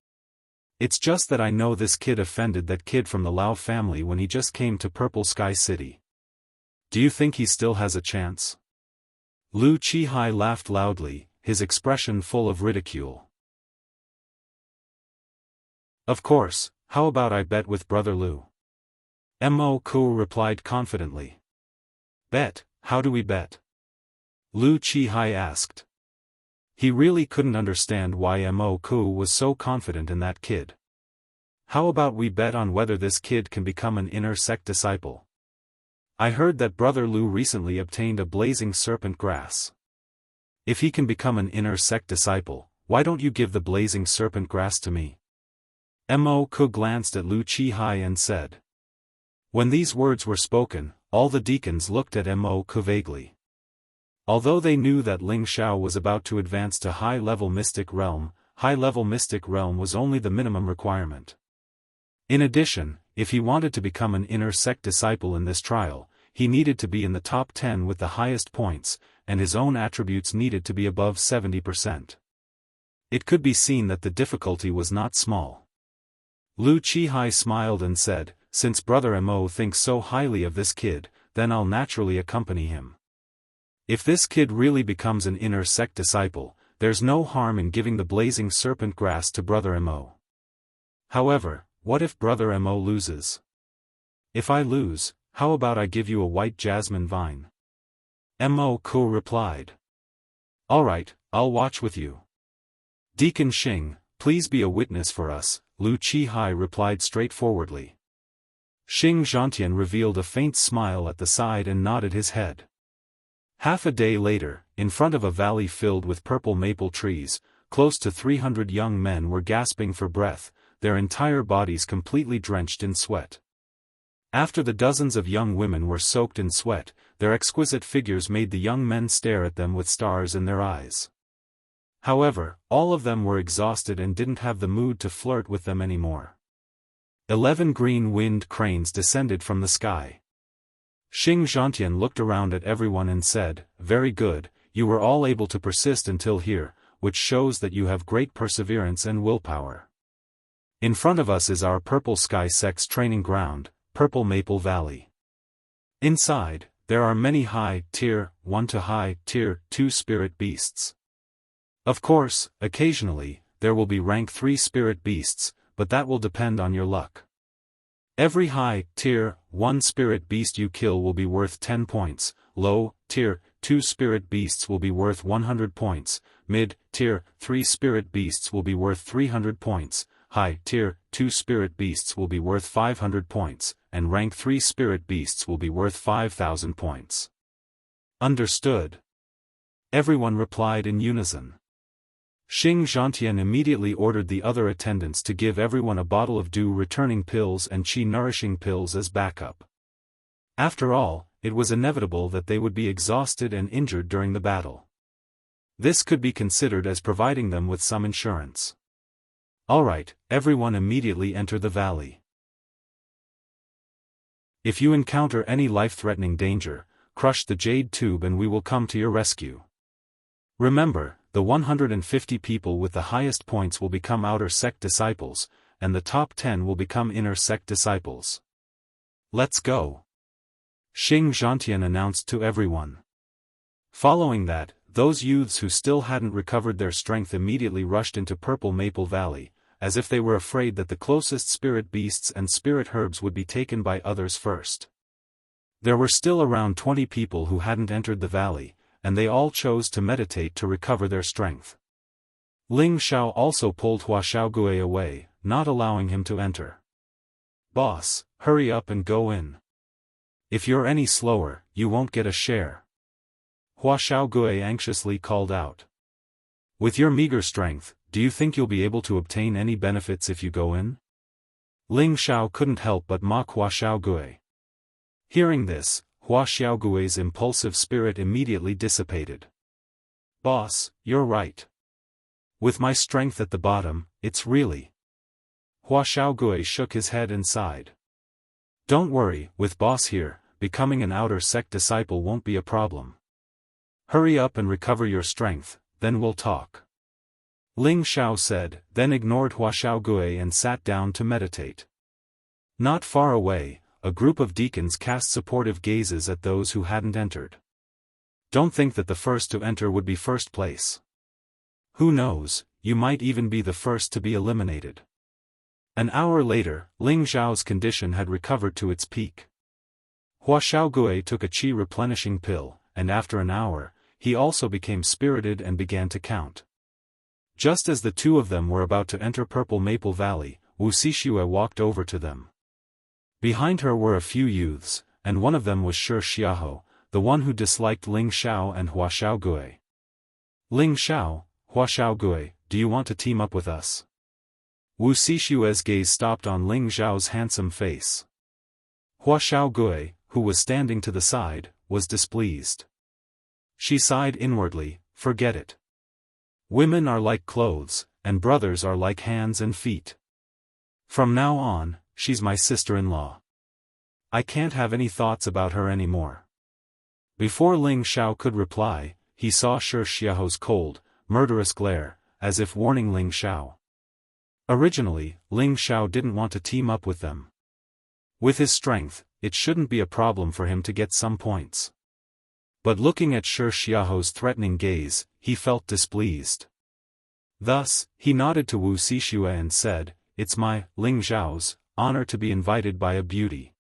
It's just that I know this kid offended that kid from the Lao family when he just came to Purple Sky City. Do you think he still has a chance?" Lu Qihai laughed loudly, his expression full of ridicule. "Of course, how about I bet with Brother Lu?" Mo Ku replied confidently. "Bet, how do we bet?" Lu Qihai asked. He really couldn't understand why Mo Ku was so confident in that kid. "How about we bet on whether this kid can become an inner sect disciple? I heard that Brother Lu recently obtained a blazing serpent grass. If he can become an inner sect disciple, why don't you give the blazing serpent grass to me?" Mo Ku glanced at Lu Qihai and said. When these words were spoken, all the deacons looked at Mo Ku vaguely. Although they knew that Ling Xiao was about to advance to high-level mystic realm was only the minimum requirement. In addition, if he wanted to become an inner sect disciple in this trial, he needed to be in the top 10 with the highest points, and his own attributes needed to be above 70%. It could be seen that the difficulty was not small. Lu Qihai smiled and said, "Since Brother Mo thinks so highly of this kid, then I'll naturally accompany him. If this kid really becomes an inner sect disciple, there's no harm in giving the blazing serpent grass to Brother Mo. However, what if Brother Mo loses? If I lose, how about I give you a white jasmine vine?" Mo Ku replied. "Alright, I'll watch with you." "Deacon Xing, please be a witness for us," Lu Qihai replied straightforwardly. Xing Zhantian revealed a faint smile at the side and nodded his head. Half a day later, in front of a valley filled with purple maple trees, close to 300 young men were gasping for breath. their entire bodies completely drenched in sweat. After the dozens of young women were soaked in sweat, their exquisite figures made the young men stare at them with stars in their eyes. However, all of them were exhausted and didn't have the mood to flirt with them anymore. 11 green winged cranes descended from the sky. Xing Zhantian looked around at everyone and said, "Very good, you were all able to persist until here, which shows that you have great perseverance and willpower. In front of us is our Purple Sky Sects training ground, Purple Maple Valley. Inside, there are many high Tier 1 to high Tier 2 spirit beasts. Of course, occasionally, there will be rank 3 spirit beasts, but that will depend on your luck. Every high Tier 1 spirit beast you kill will be worth 10 points, low Tier 2 spirit beasts will be worth 100 points, mid Tier 3 spirit beasts will be worth 300 points, high Tier 2 spirit beasts will be worth 500 points, and rank 3 spirit beasts will be worth 5,000 points." "Understood." Everyone replied in unison. Xing Zhantian immediately ordered the other attendants to give everyone a bottle of dew-returning pills and qi-nourishing pills as backup. After all, it was inevitable that they would be exhausted and injured during the battle. This could be considered as providing them with some insurance. Alright, everyone immediately enter the valley. If you encounter any life-threatening danger, crush the jade tube and we will come to your rescue. Remember, the 150 people with the highest points will become outer sect disciples, and the top 10 will become inner sect disciples. Let's go. Xing Zhantian announced to everyone. Following that, those youths who still hadn't recovered their strength immediately rushed into Purple Maple Valley, as if they were afraid that the closest spirit beasts and spirit herbs would be taken by others first. There were still around 20 people who hadn't entered the valley, and they all chose to meditate to recover their strength. Ling Xiao also pulled Hua Xiaogui away, not allowing him to enter. "Boss, hurry up and go in. If you're any slower, you won't get a share." Hua Xiaogui anxiously called out. "With your meager strength, do you think you'll be able to obtain any benefits if you go in?" Ling Xiao couldn't help but mock Hua Xiaogui. Hearing this, Hua Xiaogui's impulsive spirit immediately dissipated. "Boss, you're right. With my strength at the bottom, it's really..." Hua Xiaogui shook his head and sighed. "Don't worry, with boss here, becoming an outer sect disciple won't be a problem. Hurry up and recover your strength, then we'll talk." Ling Xiao said, then ignored Hua Xiaogui and sat down to meditate. Not far away, a group of deacons cast supportive gazes at those who hadn't entered. Don't think that the first to enter would be first place. Who knows, you might even be the first to be eliminated. An hour later, Ling Xiao's condition had recovered to its peak. Hua Xiaogui took a qi replenishing pill, and after an hour, he also became spirited and began to count. Just as the two of them were about to enter Purple Maple Valley, Wuxia walked over to them. Behind her were a few youths, and one of them was Shi Xiaohu, the one who disliked Ling Xiao and Hua Xiaogui. "Ling Xiao, Hua Xiaogui, do you want to team up with us?" Wuxia's gaze stopped on Ling Xiao's handsome face. Hua Xiaogui, who was standing to the side, was displeased. She sighed inwardly, "Forget it. Women are like clothes, and brothers are like hands and feet. From now on, she's my sister-in-law. I can't have any thoughts about her anymore." Before Ling Xiao could reply, he saw Shi Xiaohu's cold, murderous glare, as if warning Ling Xiao. Originally, Ling Xiao didn't want to team up with them. With his strength, it shouldn't be a problem for him to get some points. But looking at Shi Xiaohu's threatening gaze, he felt displeased. Thus, he nodded to Wuxia and said, "It's my, Ling Xiao's, honor to be invited by a beauty."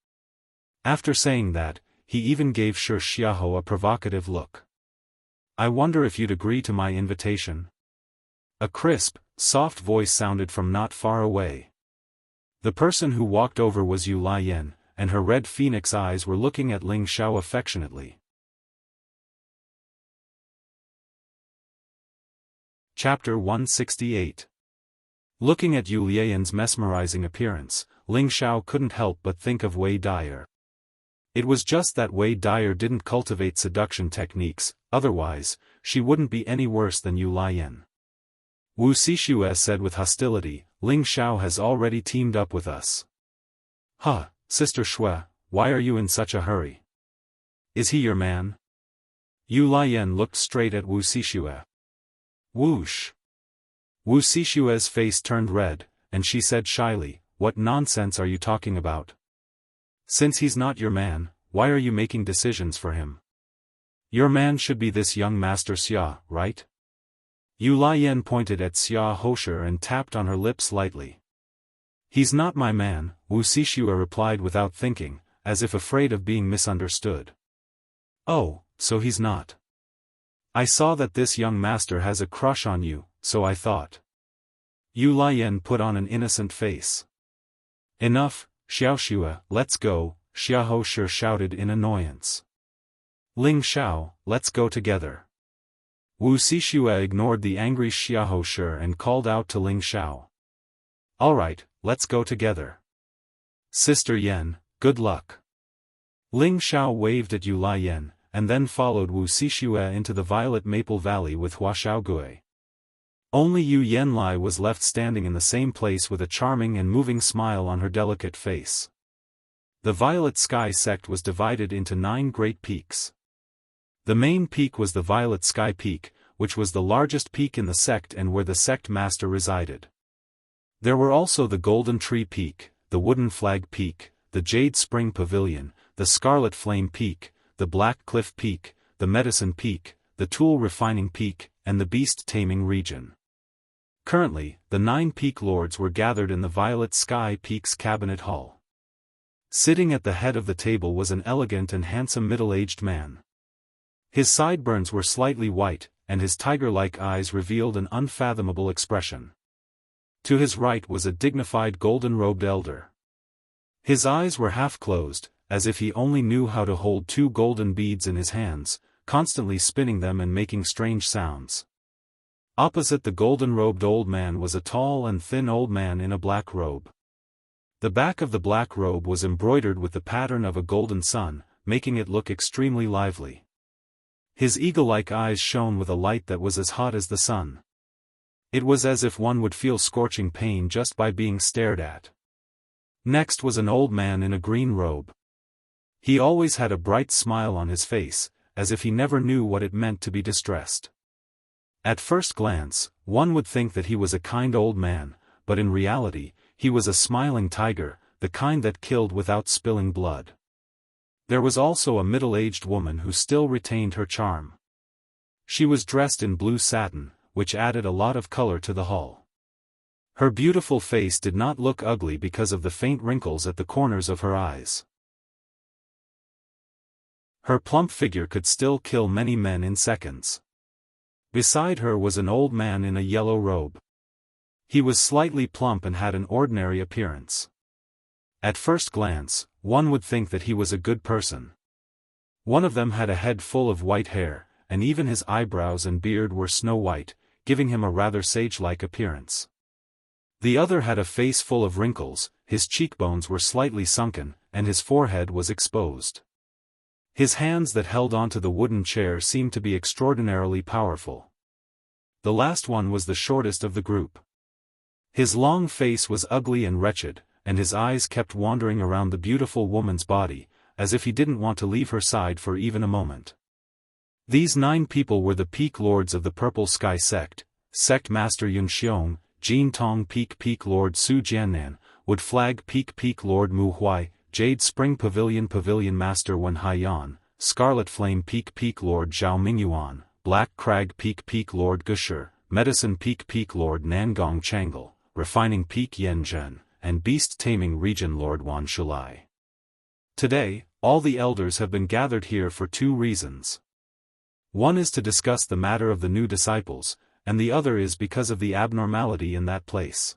After saying that, he even gave Shi Xiaohu a provocative look. "I wonder if you'd agree to my invitation?" A crisp, soft voice sounded from not far away. The person who walked over was Yu Lian, and her red phoenix eyes were looking at Ling Xiao affectionately. Chapter 168. Looking at Yu Lian's mesmerizing appearance, Ling Xiao couldn't help but think of Wei Dyer. It was just that Wei Dyer didn't cultivate seduction techniques, otherwise, she wouldn't be any worse than Yu Lian. Wu Xixue said with hostility, Ling Xiao has already teamed up with us. Huh, Sister Shui, why are you in such a hurry? Is he your man? Yu Lian looked straight at Wu Xixue. Whoosh! Wu Xixue's face turned red, and she said shyly, what nonsense are you talking about? Since he's not your man, why are you making decisions for him? Your man should be this young Master Xia, right? Yu Lian pointed at Xia Hosher and tapped on her lips lightly. He's not my man, Wu Xixue replied without thinking, as if afraid of being misunderstood. Oh, so he's not. I saw that this young master has a crush on you, so I thought. Yu Lian put on an innocent face. Enough, Xiaoxue, let's go, Xia Hosher shouted in annoyance. Ling Xiao, let's go together. Wu Xixue ignored the angry Xia Hosher and called out to Ling Xiao. Alright, let's go together. Sister Yan, good luck. Ling Xiao waved at Yu Lian, and then followed Wu Xixue into the violet maple valley with Hua Xiaogui. Only Yu Yanlai was left standing in the same place with a charming and moving smile on her delicate face. The Violet Sky sect was divided into 9 great peaks. The main peak was the Violet Sky Peak, which was the largest peak in the sect and where the sect master resided. There were also the Golden Tree Peak, the Wooden Flag Peak, the Jade Spring Pavilion, the Scarlet Flame Peak, the Black Cliff Peak, the Medicine Peak, the Tool Refining Peak, and the Beast Taming Region. Currently, the 9 peak lords were gathered in the Violet Sky Peak's Cabinet Hall. Sitting at the head of the table was an elegant and handsome middle-aged man. His sideburns were slightly white, and his tiger-like eyes revealed an unfathomable expression. To his right was a dignified golden-robed elder. His eyes were half-closed, as if he only knew how to hold 2 golden beads in his hands, constantly spinning them and making strange sounds. Opposite the golden-robed old man was a tall and thin old man in a black robe. The back of the black robe was embroidered with the pattern of a golden sun, making it look extremely lively. His eagle-like eyes shone with a light that was as hot as the sun. It was as if one would feel scorching pain just by being stared at. Next was an old man in a green robe. He always had a bright smile on his face, as if he never knew what it meant to be distressed. At first glance, one would think that he was a kind old man, but in reality, he was a smiling tiger, the kind that killed without spilling blood. There was also a middle-aged woman who still retained her charm. She was dressed in blue satin, which added a lot of color to the hall. Her beautiful face did not look ugly because of the faint wrinkles at the corners of her eyes. Her plump figure could still kill many men in seconds. Beside her was an old man in a yellow robe. He was slightly plump and had an ordinary appearance. At first glance, one would think that he was a good person. One of them had a head full of white hair, and even his eyebrows and beard were snow white, giving him a rather sage-like appearance. The other had a face full of wrinkles, his cheekbones were slightly sunken, and his forehead was exposed. His hands that held onto the wooden chair seemed to be extraordinarily powerful. The last one was the shortest of the group. His long face was ugly and wretched, and his eyes kept wandering around the beautiful woman's body, as if he didn't want to leave her side for even a moment. These 9 people were the peak lords of the Purple Sky sect, Sect Master Yun Xiong, Jin Tong Peak Lord Su Jiannan, Wood Flag Peak Lord Mu Huai, Jade Spring Pavilion Master Wen Haiyan, Scarlet Flame Peak Lord Zhao Mingyuan, Black Crag Peak Lord Gushur, Medicine Peak Lord Nangong Changle, Refining Peak Yen Zhen, and Beast Taming Region Lord Wan Shulai. Today, all the elders have been gathered here for 2 reasons. One is to discuss the matter of the new disciples, and the other is because of the abnormality in that place.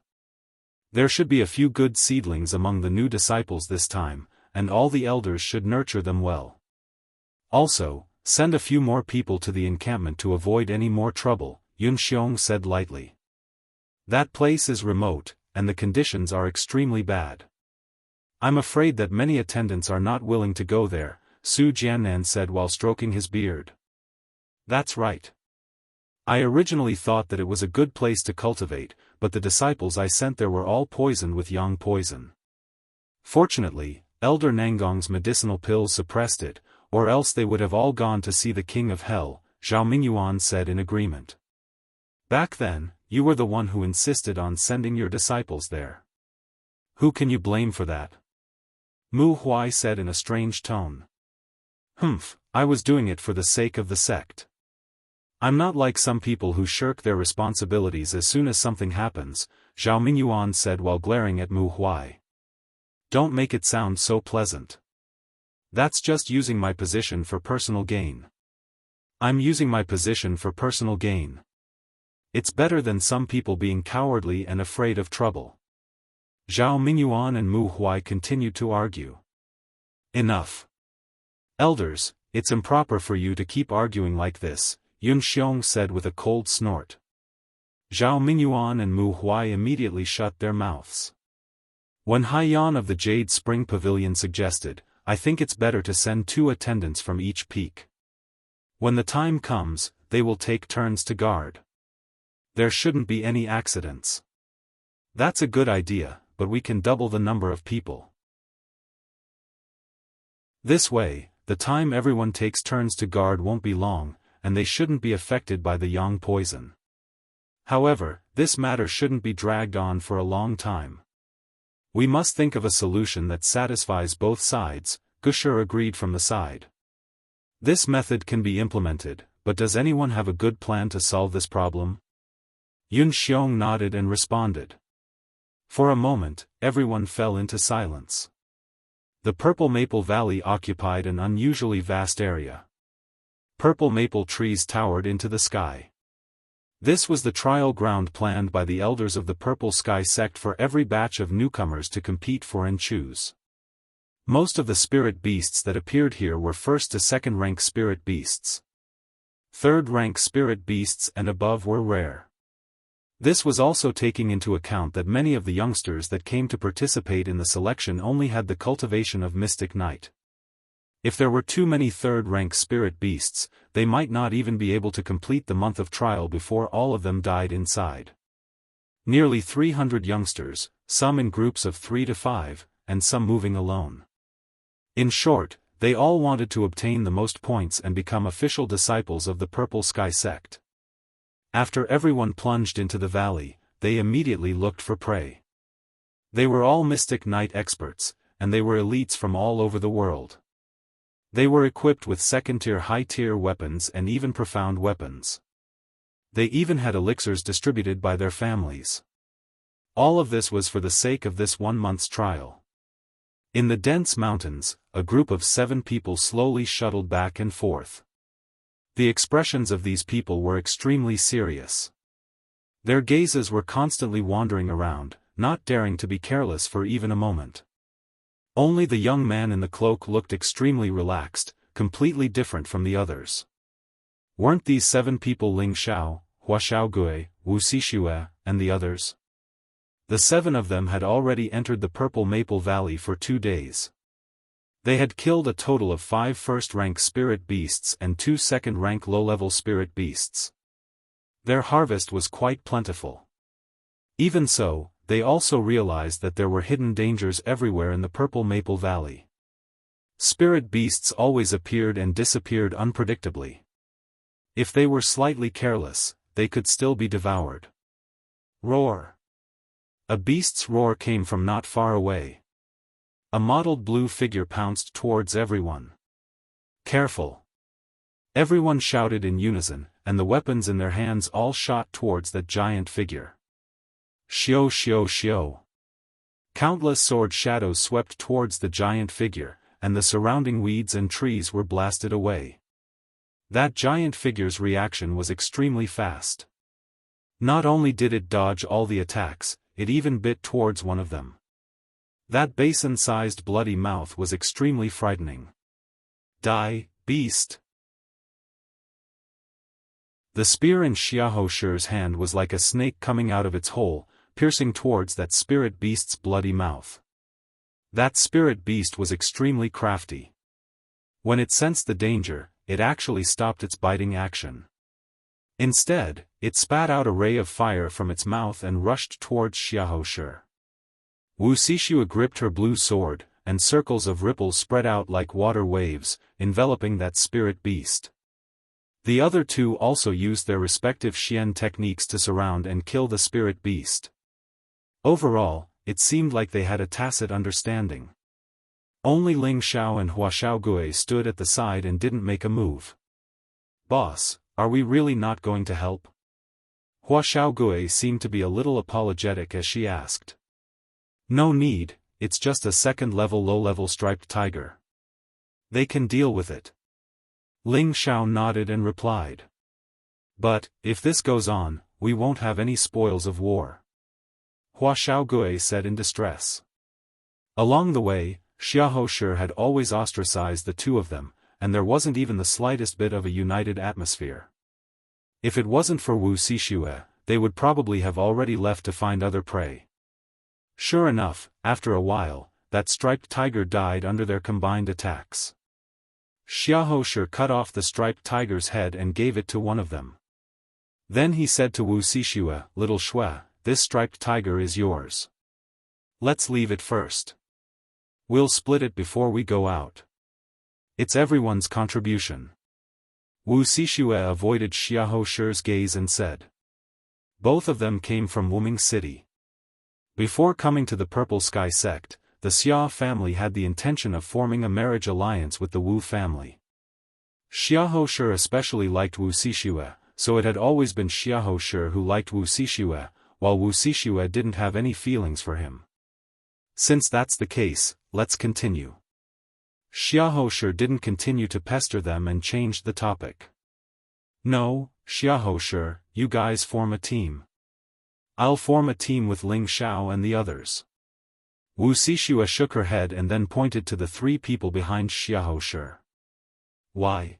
There should be a few good seedlings among the new disciples this time, and all the elders should nurture them well. Also, send a few more people to the encampment to avoid any more trouble, Yun Xiong said lightly. That place is remote, and the conditions are extremely bad. I'm afraid that many attendants are not willing to go there, Su Jiannan said while stroking his beard. That's right. I originally thought that it was a good place to cultivate, but the disciples I sent there were all poisoned with yang poison. Fortunately, Elder Nangong's medicinal pills suppressed it, or else they would have all gone to see the King of Hell, Zhao Mingyuan said in agreement. Back then, you were the one who insisted on sending your disciples there. Who can you blame for that? Mu Huai said in a strange tone. I was doing it for the sake of the sect. I'm not like some people who shirk their responsibilities as soon as something happens, Zhao Mingyuan said while glaring at Mu Huai. Don't make it sound so pleasant. That's just using my position for personal gain. I'm using my position for personal gain. It's better than some people being cowardly and afraid of trouble. Zhao Mingyuan and Mu Huai continued to argue. Enough. Elders, it's improper for you to keep arguing like this, Yun Xiong said with a cold snort. Zhao Mingyuan and Mu Huai immediately shut their mouths. When Haiyan of the Jade Spring Pavilion suggested, I think it's better to send 2 attendants from each peak. When the time comes, they will take turns to guard. There shouldn't be any accidents. That's a good idea, but we can double the number of people. This way, the time everyone takes turns to guard won't be long, and they shouldn't be affected by the yang poison. However, this matter shouldn't be dragged on for a long time. We must think of a solution that satisfies both sides, Gushur agreed from the side. This method can be implemented, but does anyone have a good plan to solve this problem? Yun Xiong nodded and responded. For a moment, everyone fell into silence. The Purple Maple Valley occupied an unusually vast area. Purple maple trees towered into the sky. This was the trial ground planned by the elders of the Purple Sky sect for every batch of newcomers to compete for and choose. Most of the spirit beasts that appeared here were first to second rank spirit beasts. Third rank spirit beasts and above were rare. This was also taking into account that many of the youngsters that came to participate in the selection only had the cultivation of Mystic Knight. If there were too many third-rank spirit beasts, they might not even be able to complete the month of trial before all of them died inside. Nearly 300 youngsters, some in groups of 3 to 5, and some moving alone. In short, they all wanted to obtain the most points and become official disciples of the Purple Sky sect. After everyone plunged into the valley, they immediately looked for prey. They were all Mystic Knight experts, and they were elites from all over the world. They were equipped with second-tier high-tier weapons and even profound weapons. They even had elixirs distributed by their families. All of this was for the sake of this 1 month's trial. In the dense mountains, a group of 7 people slowly shuttled back and forth. The expressions of these people were extremely serious. Their gazes were constantly wandering around, not daring to be careless for even a moment. Only the young man in the cloak looked extremely relaxed, completely different from the others. Weren't these 7 people Ling Xiao, Hua Xiaogui, Wu Xixue, and the others? The 7 of them had already entered the Purple Maple Valley for 2 days. They had killed a total of 5 first-rank spirit beasts and 2 second-rank low-level spirit beasts. Their harvest was quite plentiful. Even so, they also realized that there were hidden dangers everywhere in the Purple Maple Valley. Spirit beasts always appeared and disappeared unpredictably. If they were slightly careless, they could still be devoured. Roar! A beast's roar came from not far away. A mottled blue figure pounced towards everyone. Careful! Everyone shouted in unison, and the weapons in their hands all shot towards that giant figure. Xiao xiao xiao. Countless sword shadows swept towards the giant figure, and the surrounding weeds and trees were blasted away. That giant figure's reaction was extremely fast. Not only did it dodge all the attacks, it even bit towards one of them. That basin-sized bloody mouth was extremely frightening. Die, beast! The spear in Xiahou Shi's hand was like a snake coming out of its hole, piercing towards that spirit beast's bloody mouth. That spirit beast was extremely crafty. When it sensed the danger, it actually stopped its biting action. Instead, it spat out a ray of fire from its mouth and rushed towards Xiahou Shi. Wuxia gripped her blue sword, and circles of ripples spread out like water waves, enveloping that spirit beast. The other two also used their respective Xian techniques to surround and kill the spirit beast. Overall, it seemed like they had a tacit understanding. Only Ling Xiao and Hua Xiaogui stood at the side and didn't make a move. "Boss, are we really not going to help?" Hua Xiaogui seemed to be a little apologetic as she asked. "No need, it's just a second-level low-level striped tiger. They can deal with it." Ling Xiao nodded and replied. "But, if this goes on, we won't have any spoils of war," Hua Xiaogui said in distress. Along the way, Xiahou Shi had always ostracized the two of them, and there wasn't even the slightest bit of a united atmosphere. If it wasn't for Wuxia, they would probably have already left to find other prey. Sure enough, after a while, that striped tiger died under their combined attacks. Xiahou Shi cut off the striped tiger's head and gave it to one of them. Then he said to Wuxia, "Little Shui, this striped tiger is yours. Let's leave it first. We'll split it before we go out. It's everyone's contribution." Wuxia avoided Xiahou Shi's gaze and said. Both of them came from Wuming City. Before coming to the Purple Sky sect, the Xia family had the intention of forming a marriage alliance with the Wu family. Xiahou Shi especially liked Wuxia, so it had always been Xiahou Shi who liked Wuxia, while Wuxia didn't have any feelings for him. Since that's the case, let's continue. Xiahou Shi didn't continue to pester them and changed the topic. "No, Xiahou Shi, you guys form a team. I'll form a team with Ling Xiao and the others." Wuxia shook her head and then pointed to the three people behind Xiahou Shi. "Why?"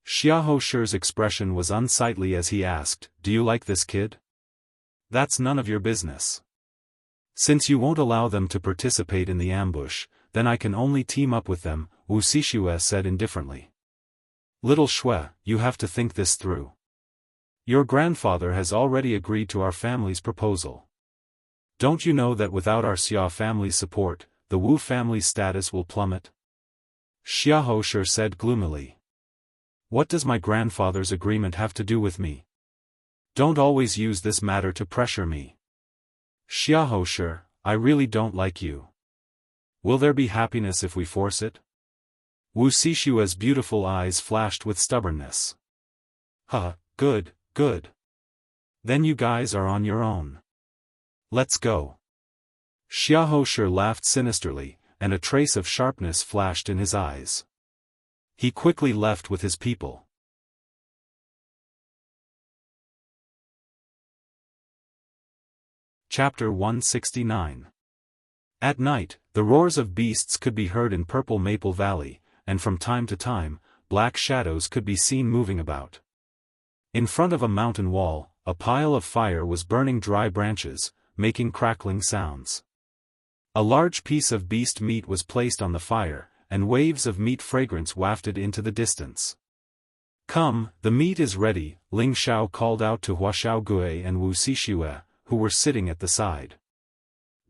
Xiahou Shi's expression was unsightly as he asked, "Do you like this kid?" "That's none of your business. Since you won't allow them to participate in the ambush, then I can only team up with them," Wuxia said indifferently. "Little Shui, you have to think this through. Your grandfather has already agreed to our family's proposal. Don't you know that without our Xia family's support, the Wu family's status will plummet?" Xiahou Shi said gloomily. "What does my grandfather's agreement have to do with me? Don't always use this matter to pressure me. Xiahou Shi, I really don't like you. Will there be happiness if we force it?" Wuxia's beautiful eyes flashed with stubbornness. "Huh, good, good. Then you guys are on your own. Let's go." Xiahou Shi laughed sinisterly, and a trace of sharpness flashed in his eyes. He quickly left with his people. Chapter 169. At night, the roars of beasts could be heard in Purple Maple Valley, and from time to time, black shadows could be seen moving about. In front of a mountain wall, a pile of fire was burning dry branches, making crackling sounds. A large piece of beast meat was placed on the fire, and waves of meat fragrance wafted into the distance. "Come, the meat is ready," Ling Xiao called out to Hua Xiaogui and Wuxia, who were sitting at the side.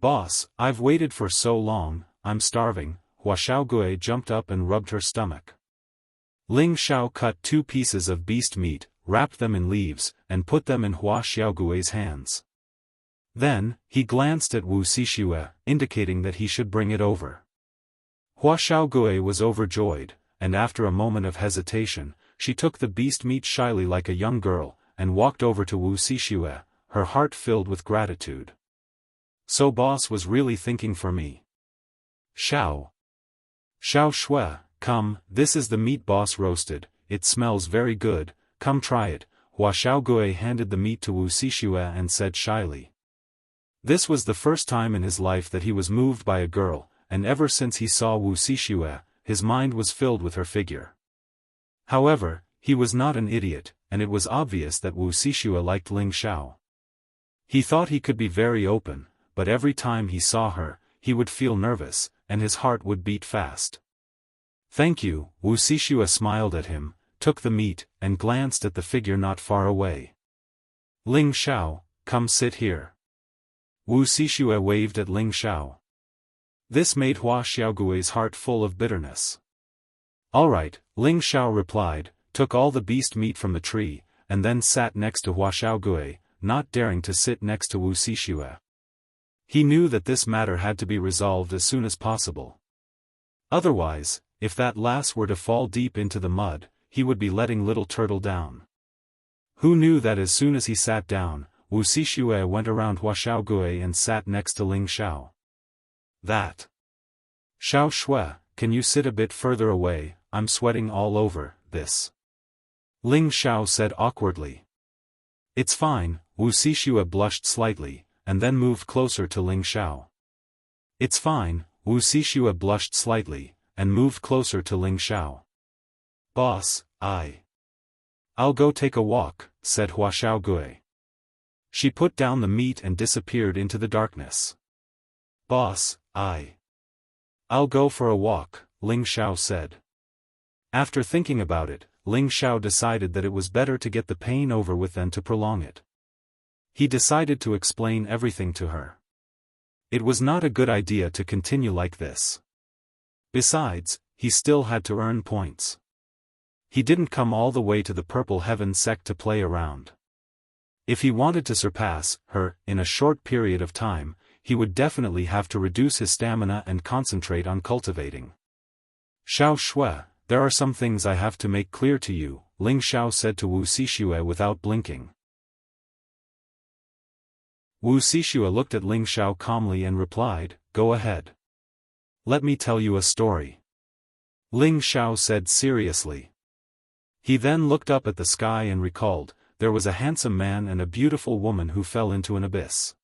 "Boss, I've waited for so long, I'm starving." Hua Xiaogui jumped up and rubbed her stomach. Ling Xiao cut 2 pieces of beast meat, wrapped them in leaves, and put them in Hua Xiaogui's hands. Then, he glanced at Wuxia, indicating that he should bring it over. Hua Xiaogui was overjoyed, and after a moment of hesitation, she took the beast meat shyly like a young girl, and walked over to Wuxia, her heart filled with gratitude. "So boss was really thinking for me. Xiao Shui, come, this is the meat boss roasted, it smells very good, come try it." Hua Xiaogui handed the meat to Wuxia and said shyly. This was the first time in his life that he was moved by a girl, and ever since he saw Wuxia, his mind was filled with her figure. However, he was not an idiot, and it was obvious that Wuxia Xianxia liked Ling Xiao. He thought he could be very open, but every time he saw her, he would feel nervous, and his heart would beat fast. "Thank you," Wuxia Xianxia smiled at him, took the meat, and glanced at the figure not far away. "Ling Xiao, come sit here." Wuxia Xianxia waved at Ling Xiao. This made Hua Xiaogui's heart full of bitterness. "All right," Ling Xiao replied, took all the beast meat from the tree, and then sat next to Hua Xiaogui, not daring to sit next to Wuxia Xianxia. He knew that this matter had to be resolved as soon as possible. Otherwise, if that lass were to fall deep into the mud, he would be letting little turtle down. Who knew that as soon as he sat down, Wuxia Xianxia went around Hua Xiaogui and sat next to Ling Xiao. "That. Xiao Shui, can you sit a bit further away, I'm sweating all over this." Ling Xiao said awkwardly. "It's fine," Wuxia Xianxia blushed slightly, and then moved closer to Ling Xiao. "It's fine," Wuxia Xianxia blushed slightly, and moved closer to Ling Xiao. "Boss, I'll go take a walk," said Hua Xiaogui. She put down the meat and disappeared into the darkness. "Boss, I'll go for a walk," Ling Xiao said. After thinking about it, Ling Xiao decided that it was better to get the pain over with than to prolong it. He decided to explain everything to her. It was not a good idea to continue like this. Besides, he still had to earn points. He didn't come all the way to the Purple Heaven sect to play around. If he wanted to surpass her in a short period of time, he would definitely have to reduce his stamina and concentrate on cultivating. "Xiao Shui, there are some things I have to make clear to you," Ling Xiao said to Wuxia Xianxia without blinking. Wuxia Xianxia looked at Ling Xiao calmly and replied, "Go ahead. Let me tell you a story." Ling Xiao said seriously. He then looked up at the sky and recalled, there was a handsome man and a beautiful woman who fell into an abyss.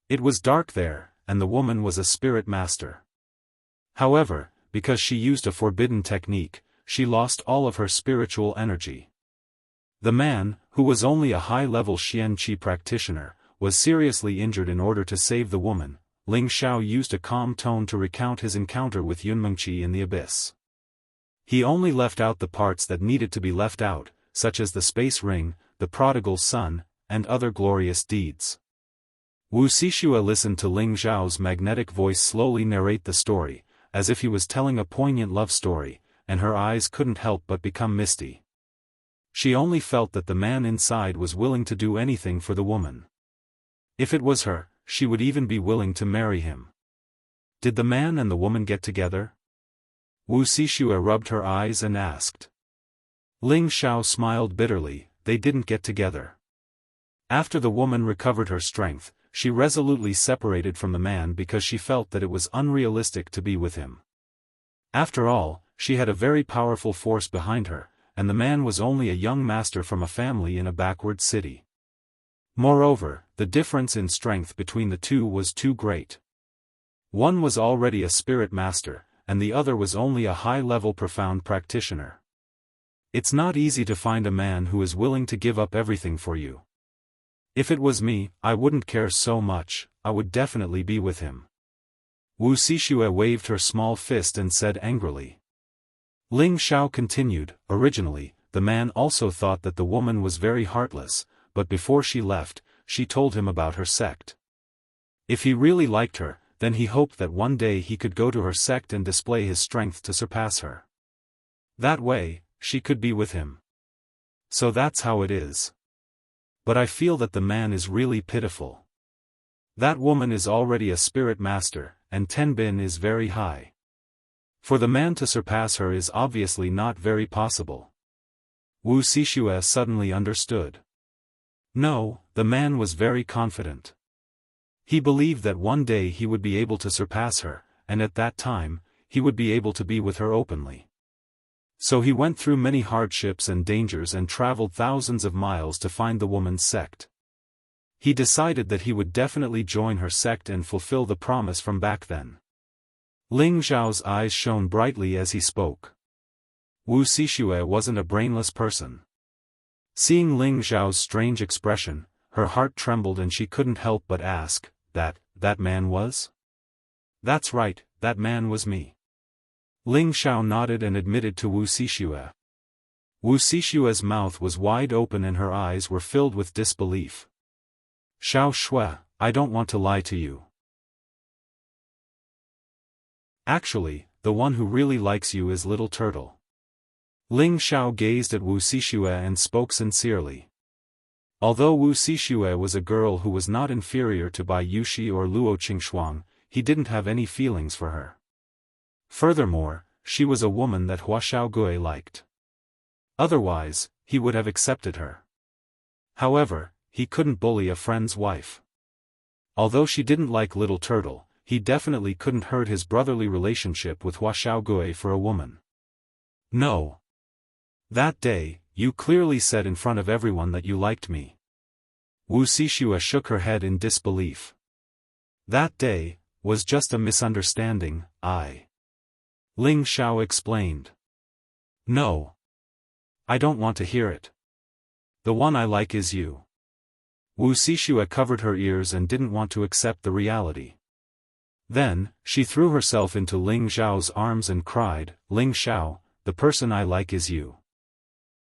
It was dark there, and the woman was a spirit master. However, because she used a forbidden technique, she lost all of her spiritual energy. The man, who was only a high-level Xianqi practitioner, was seriously injured. In order to save the woman, Ling Xiao used a calm tone to recount his encounter with Yunmengqi in the abyss. He only left out the parts that needed to be left out, such as the space ring, the prodigal son, and other glorious deeds. Wuxia Xianxia listened to Ling Xiao's magnetic voice slowly narrate the story, as if he was telling a poignant love story, and her eyes couldn't help but become misty. She only felt that the man inside was willing to do anything for the woman. If it was her, she would even be willing to marry him. Did the man and the woman get together? Wuxia Xianxia rubbed her eyes and asked. Ling Xiao smiled bitterly, they didn't get together. After the woman recovered her strength, she resolutely separated from the man because she felt that it was unrealistic to be with him. After all, she had a very powerful force behind her, and the man was only a young master from a family in a backward city. Moreover, the difference in strength between the two was too great. One was already a spirit master, and the other was only a high-level profound practitioner. It's not easy to find a man who is willing to give up everything for you. If it was me, I wouldn't care so much, I would definitely be with him. Wuxia Xianxia waved her small fist and said angrily. Ling Xiao continued, originally, the man also thought that the woman was very heartless, but before she left, she told him about her sect. If he really liked her, then he hoped that one day he could go to her sect and display his strength to surpass her. That way, she could be with him. So that's how it is. But I feel that the man is really pitiful. That woman is already a spirit master, and Tenbin is very high. For the man to surpass her is obviously not very possible. Wuxia Xianxia suddenly understood. No, the man was very confident. He believed that one day he would be able to surpass her, and at that time, he would be able to be with her openly. So he went through many hardships and dangers and traveled thousands of miles to find the woman's sect. He decided that he would definitely join her sect and fulfill the promise from back then. Ling Zhao's eyes shone brightly as he spoke. Wu Xixue wasn't a brainless person. Seeing Ling Zhao's strange expression, her heart trembled and she couldn't help but ask, that man was? That's right, that man was me. Ling Zhao nodded and admitted to Wu Xixue. Wu Xixue's mouth was wide open and her eyes were filled with disbelief. Xiao Shui, I don't want to lie to you. Actually, the one who really likes you is Little Turtle. Ling Zhao gazed at Wu Xixue and spoke sincerely. Although Wu Xixue was a girl who was not inferior to Bai Yushi or Luo Qingxuang, he didn't have any feelings for her. Furthermore, she was a woman that Hua Xiaogui liked. Otherwise, he would have accepted her. However, he couldn't bully a friend's wife. Although she didn't like Little Turtle, he definitely couldn't hurt his brotherly relationship with Hua Xiaogui for a woman. No. That day, you clearly said in front of everyone that you liked me. Wu Xixue shook her head in disbelief. That day was just a misunderstanding, Ling Zhao explained. No. I don't want to hear it. The one I like is you. Wu Xixue covered her ears and didn't want to accept the reality. Then, she threw herself into Ling Zhao's arms and cried, Ling Zhao, the person I like is you.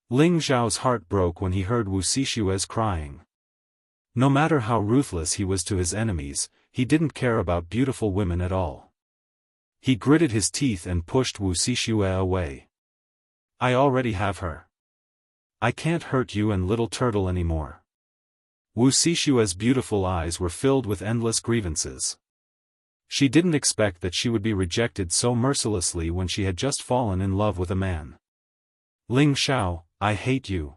Ling Zhao's heart broke when he heard Wu Xixue's crying. No matter how ruthless he was to his enemies, he didn't care about beautiful women at all. He gritted his teeth and pushed Wu Xixue away. I already have her. I can't hurt you and Little Turtle anymore. Wu Xixue's beautiful eyes were filled with endless grievances. She didn't expect that she would be rejected so mercilessly when she had just fallen in love with a man. Ling Zhao, I hate you.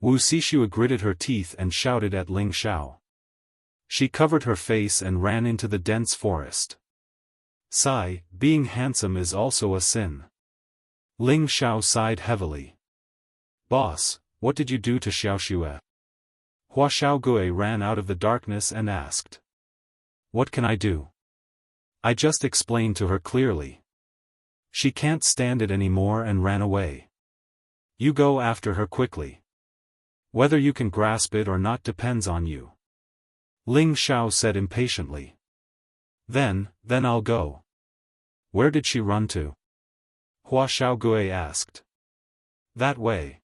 Wu Xixue gritted her teeth and shouted at Ling Zhao. She covered her face and ran into the dense forest. Sigh, being handsome is also a sin. Ling Zhao sighed heavily. Boss, what did you do to Xiaoxue? Hua Xiaogui ran out of the darkness and asked. What can I do? I just explained to her clearly. She can't stand it anymore and ran away. You go after her quickly. Whether you can grasp it or not depends on you. Ling Zhao said impatiently. Then I'll go. Where did she run to? Hua Xiaogui asked. That way.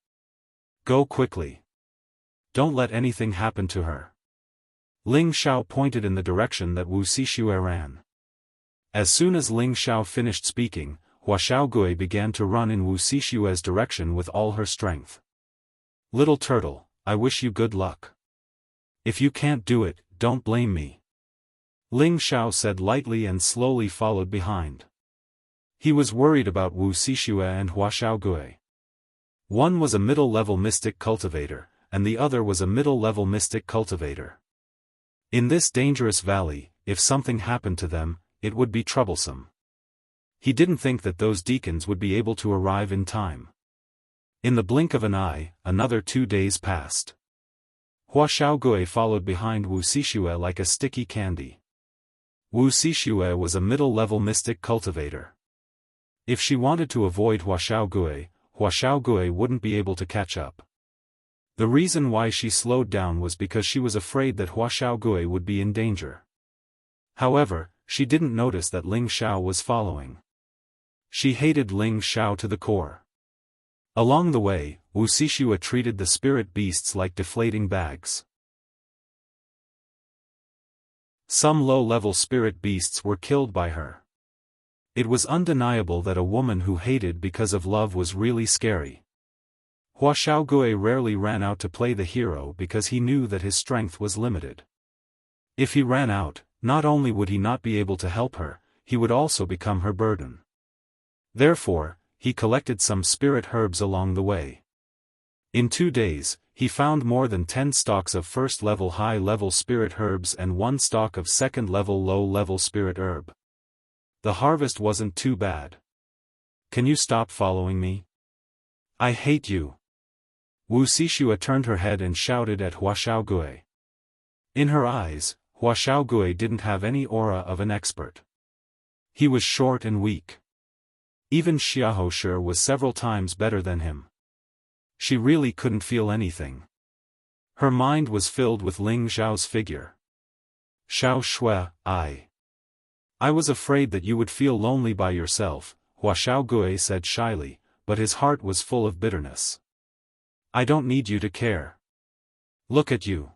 Go quickly. Don't let anything happen to her. Ling Zhao pointed in the direction that Wu Xixue ran. As soon as Ling Zhao finished speaking, Hua Xiaogui began to run in Wu Xixue's direction with all her strength. Little Turtle, I wish you good luck. If you can't do it, don't blame me. Ling Zhao said lightly and slowly followed behind. He was worried about Wu Xixue and Hua Xiaogui. One was a middle-level mystic cultivator, and the other was a middle-level mystic cultivator. In this dangerous valley, if something happened to them, it would be troublesome. He didn't think that those deacons would be able to arrive in time. In the blink of an eye, another 2 days passed. Hua Xiaogui followed behind Wu Xixue like a sticky candy. Wu Xixue was a middle-level mystic cultivator. If she wanted to avoid Hua Xiaogui wouldn't be able to catch up. The reason why she slowed down was because she was afraid that Hua Xiaogui would be in danger. However, she didn't notice that Ling Zhao was following. She hated Ling Zhao to the core. Along the way, Wu Xixue treated the spirit beasts like deflating bags. Some low-level spirit beasts were killed by her. It was undeniable that a woman who hated because of love was really scary. Hua Xiaogui rarely ran out to play the hero because he knew that his strength was limited. If he ran out, not only would he not be able to help her, he would also become her burden. Therefore, he collected some spirit herbs along the way. In 2 days, he found more than 10 stalks of first-level high-level spirit herbs and 1 stalk of second-level low-level spirit herb. The harvest wasn't too bad. Can you stop following me? I hate you. Wu Xixue turned her head and shouted at Hua Xiaogui. In her eyes, Hua Xiaogui didn't have any aura of an expert. He was short and weak. Even Xiaohou was several times better than him. She really couldn't feel anything. Her mind was filled with Ling Zhao's figure. Xiao Shui, I was afraid that you would feel lonely by yourself, Hua Xiaogui said shyly, but his heart was full of bitterness. I don't need you to care. Look at you.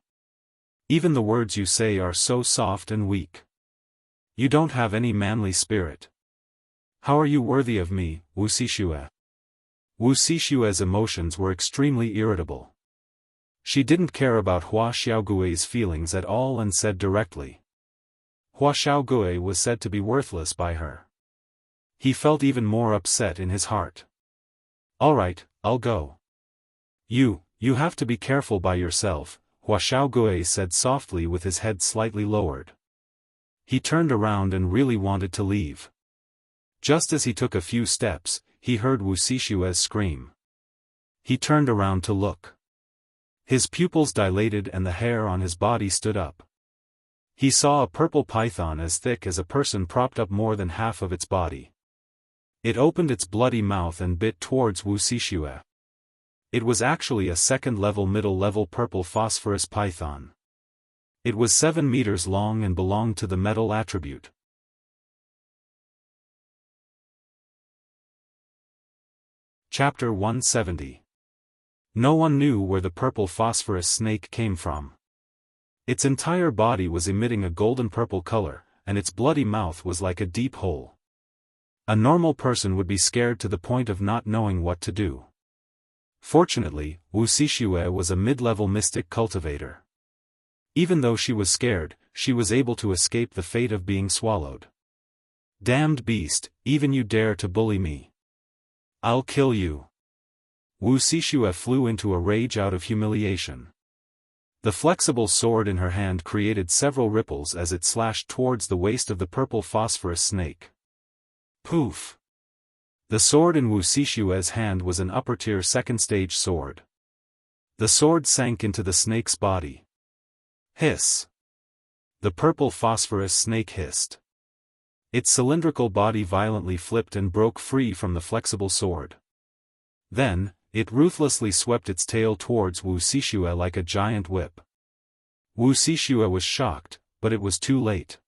Even the words you say are so soft and weak. You don't have any manly spirit. How are you worthy of me, Wu Xixue? Wu Xixue's emotions were extremely irritable. She didn't care about Hua Xiaogui's feelings at all and said directly. Hua Xiaogui was said to be worthless by her. He felt even more upset in his heart. All right, I'll go. You have to be careful by yourself, Hua Xiaogui said softly with his head slightly lowered. He turned around and really wanted to leave. Just as he took a few steps, he heard Wu Xixue's scream. He turned around to look. His pupils dilated and the hair on his body stood up. He saw a purple python as thick as a person propped up more than half of its body. It opened its bloody mouth and bit towards Wu Xixue. It was actually a second-level middle-level purple phosphorus python. It was 7 meters long and belonged to the metal attribute. Chapter 170. No one knew where the purple phosphorus snake came from. Its entire body was emitting a golden-purple color, and its bloody mouth was like a deep hole. A normal person would be scared to the point of not knowing what to do. Fortunately, Wu Xixue was a mid-level mystic cultivator. Even though she was scared, she was able to escape the fate of being swallowed. Damned beast, even you dare to bully me. I'll kill you. Wu Xixue flew into a rage out of humiliation. The flexible sword in her hand created several ripples as it slashed towards the waist of the purple phosphorus snake. Poof! The sword in Wu Xixue's hand was an upper-tier second-stage sword. The sword sank into the snake's body. Hiss! The purple phosphorus snake hissed. Its cylindrical body violently flipped and broke free from the flexible sword. Then, it ruthlessly swept its tail towards Wu Xixue like a giant whip. Wu Xixue was shocked, but it was too late.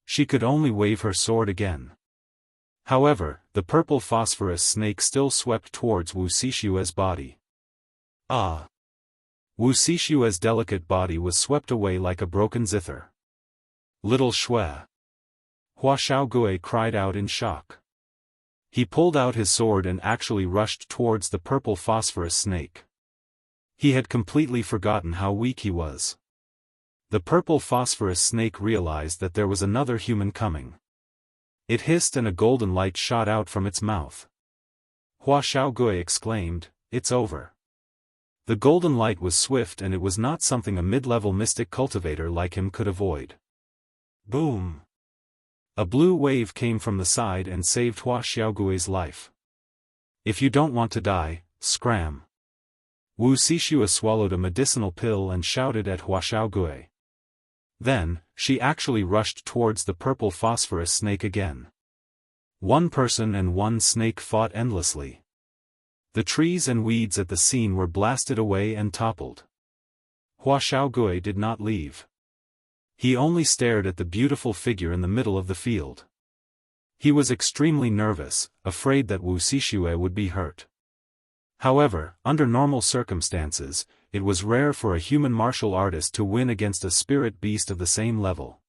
She could only wave her sword again. However, the purple phosphorus snake still swept towards Wu Xixue's body. Ah! Wu Xixue's delicate body was swept away like a broken zither. Little Shui! Hua Xiaogui cried out in shock. He pulled out his sword and actually rushed towards the purple phosphorus snake. He had completely forgotten how weak he was. The purple phosphorus snake realized that there was another human coming. It hissed and a golden light shot out from its mouth. Hua Xiaogui exclaimed, "It's over." The golden light was swift and it was not something a mid-level mystic cultivator like him could avoid. Boom! A blue wave came from the side and saved Hua Xiaogui's life. If you don't want to die, scram. Wu Xixue swallowed a medicinal pill and shouted at Hua Xiaogui. Then, she actually rushed towards the purple phosphorus snake again. One person and one snake fought endlessly. The trees and weeds at the scene were blasted away and toppled. Hua Xiaogui did not leave. He only stared at the beautiful figure in the middle of the field. He was extremely nervous, afraid that Wu Xixue would be hurt. However, under normal circumstances, it was rare for a human martial artist to win against a spirit beast of the same level.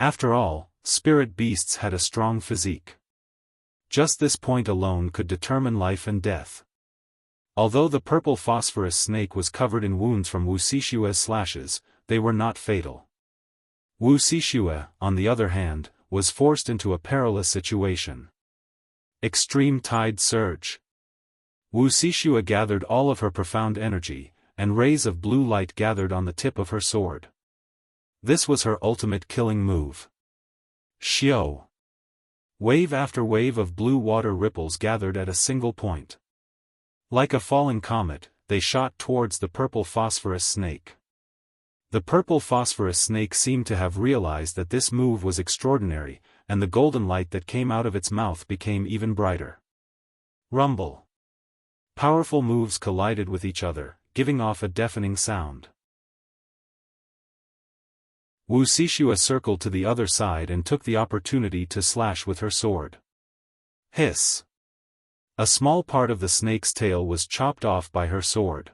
After all, spirit beasts had a strong physique. Just this point alone could determine life and death. Although the purple phosphorus snake was covered in wounds from Wu Xixue's slashes, they were not fatal. Wu Xixue, on the other hand, was forced into a perilous situation. Extreme tide surge. Wu Xixue gathered all of her profound energy, and rays of blue light gathered on the tip of her sword. This was her ultimate killing move. Xiao! Wave after wave of blue water ripples gathered at a single point. Like a falling comet, they shot towards the purple phosphorus snake. The purple phosphorus snake seemed to have realized that this move was extraordinary, and the golden light that came out of its mouth became even brighter. Rumble. Powerful moves collided with each other, giving off a deafening sound. Wuxia Xianxia circled to the other side and took the opportunity to slash with her sword. Hiss. A small part of the snake's tail was chopped off by her sword.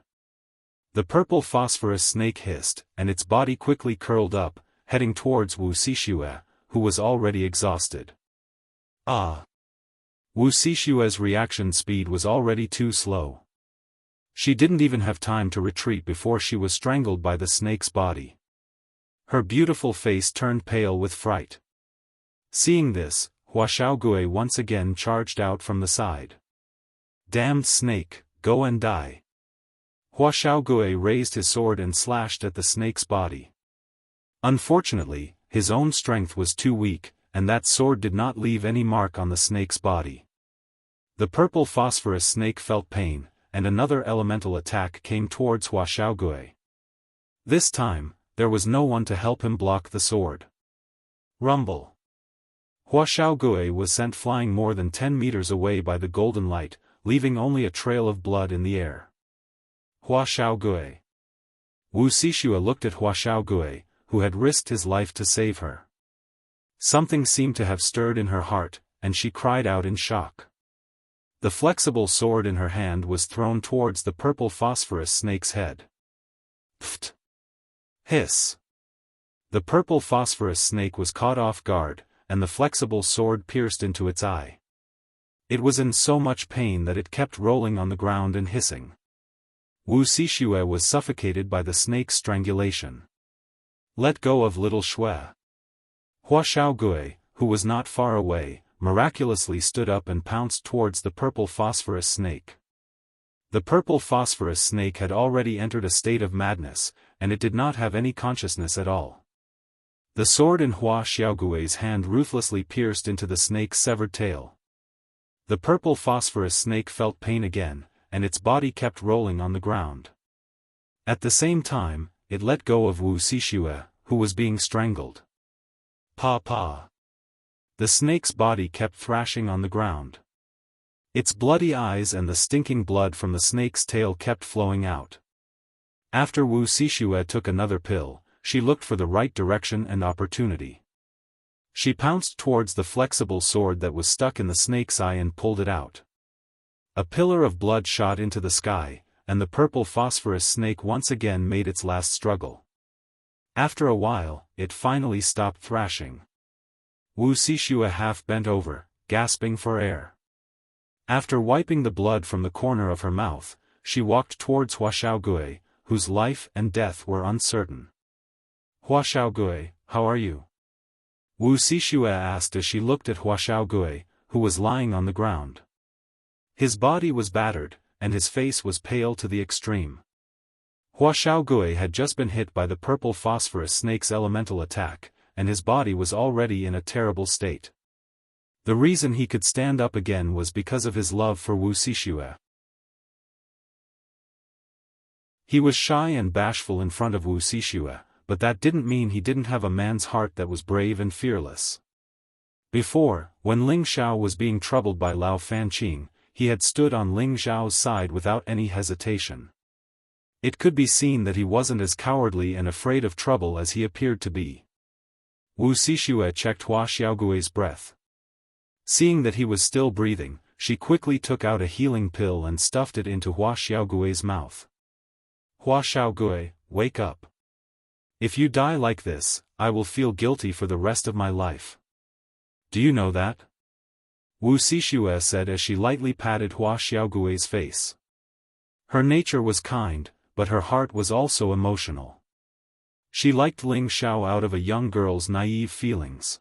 The purple phosphorus snake hissed, and its body quickly curled up, heading towards Wuxia Xianxia, who was already exhausted. Ah! Wuxia Xianxia's reaction speed was already too slow. She didn't even have time to retreat before she was strangled by the snake's body. Her beautiful face turned pale with fright. Seeing this, Hua Xiaogui once again charged out from the side. Damned snake, go and die. Hua Xiaogui raised his sword and slashed at the snake's body. Unfortunately, his own strength was too weak, and that sword did not leave any mark on the snake's body. The purple phosphorus snake felt pain, and another elemental attack came towards Hua Xiaogui. This time, there was no one to help him block the sword. Rumble. Hua Xiaogui was sent flying more than 10 meters away by the golden light, leaving only a trail of blood in the air. Hua Xiaogui. Wuxia Xianxia looked at Hua Xiaogui, who had risked his life to save her. Something seemed to have stirred in her heart, and she cried out in shock. The flexible sword in her hand was thrown towards the purple phosphorus snake's head. Pft! Hiss! The purple phosphorus snake was caught off guard, and the flexible sword pierced into its eye. It was in so much pain that it kept rolling on the ground and hissing. Wuxia Xianxia was suffocated by the snake's strangulation. Let go of little Xue. Hua Xiaogui, who was not far away, miraculously stood up and pounced towards the purple phosphorus snake. The purple phosphorus snake had already entered a state of madness, and it did not have any consciousness at all. The sword in Hua Xiaogui's hand ruthlessly pierced into the snake's severed tail. The purple phosphorus snake felt pain again, and its body kept rolling on the ground. At the same time, it let go of Wuxia Xianxia, who was being strangled. Pa. The snake's body kept thrashing on the ground. Its bloody eyes and the stinking blood from the snake's tail kept flowing out. After Wuxia Xianxia took another pill, she looked for the right direction and opportunity. She pounced towards the flexible sword that was stuck in the snake's eye and pulled it out. A pillar of blood shot into the sky, and the purple phosphorus snake once again made its last struggle. After a while, it finally stopped thrashing. Wuxia Xianxia half bent over, gasping for air. After wiping the blood from the corner of her mouth, she walked towards Hua Xiaogui, whose life and death were uncertain. Hua Xiaogui, how are you? Wuxia Xianxia asked as she looked at Hua Xiaogui, who was lying on the ground. His body was battered, and his face was pale to the extreme. Hua Xiaogui had just been hit by the purple phosphorus snake's elemental attack, and his body was already in a terrible state. The reason he could stand up again was because of his love for Wuxia Xianxia. He was shy and bashful in front of Wuxia Xianxia, but that didn't mean he didn't have a man's heart that was brave and fearless. Before, when Ling Xiao was being troubled by Lao Fanqing, he had stood on Ling Xiao's side without any hesitation. It could be seen that he wasn't as cowardly and afraid of trouble as he appeared to be. Wuxia Xianxia checked Hua Xiaogui's breath. Seeing that he was still breathing, she quickly took out a healing pill and stuffed it into Hua Xiaogui's mouth. Hua Xiaogui, wake up. If you die like this, I will feel guilty for the rest of my life. Do you know that? Wuxia Xianxia said as she lightly patted Hua Xiaogui's face. Her nature was kind, but her heart was also emotional. She liked Ling Xiao out of a young girl's naive feelings.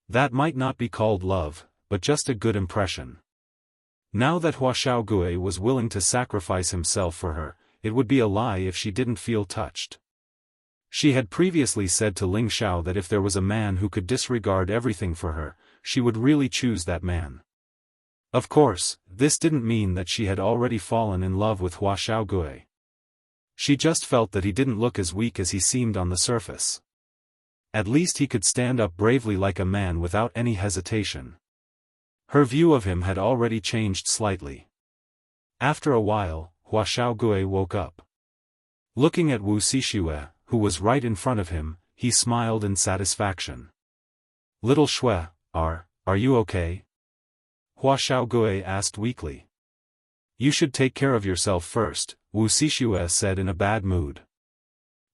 That might not be called love, but just a good impression. Now that Hua Xiaogui was willing to sacrifice himself for her, it would be a lie if she didn't feel touched. She had previously said to Ling Xiao that if there was a man who could disregard everything for her, she would really choose that man. Of course, this didn't mean that she had already fallen in love with Hua Xiaogui. She just felt that he didn't look as weak as he seemed on the surface. At least he could stand up bravely like a man without any hesitation. Her view of him had already changed slightly. After a while, Hua Xiaogui woke up. Looking at Wu Xixue, who was right in front of him, he smiled in satisfaction. "Little Shui, are you okay?" Hua Xiaogui asked weakly. "You should take care of yourself first," Wu Xixue said in a bad mood.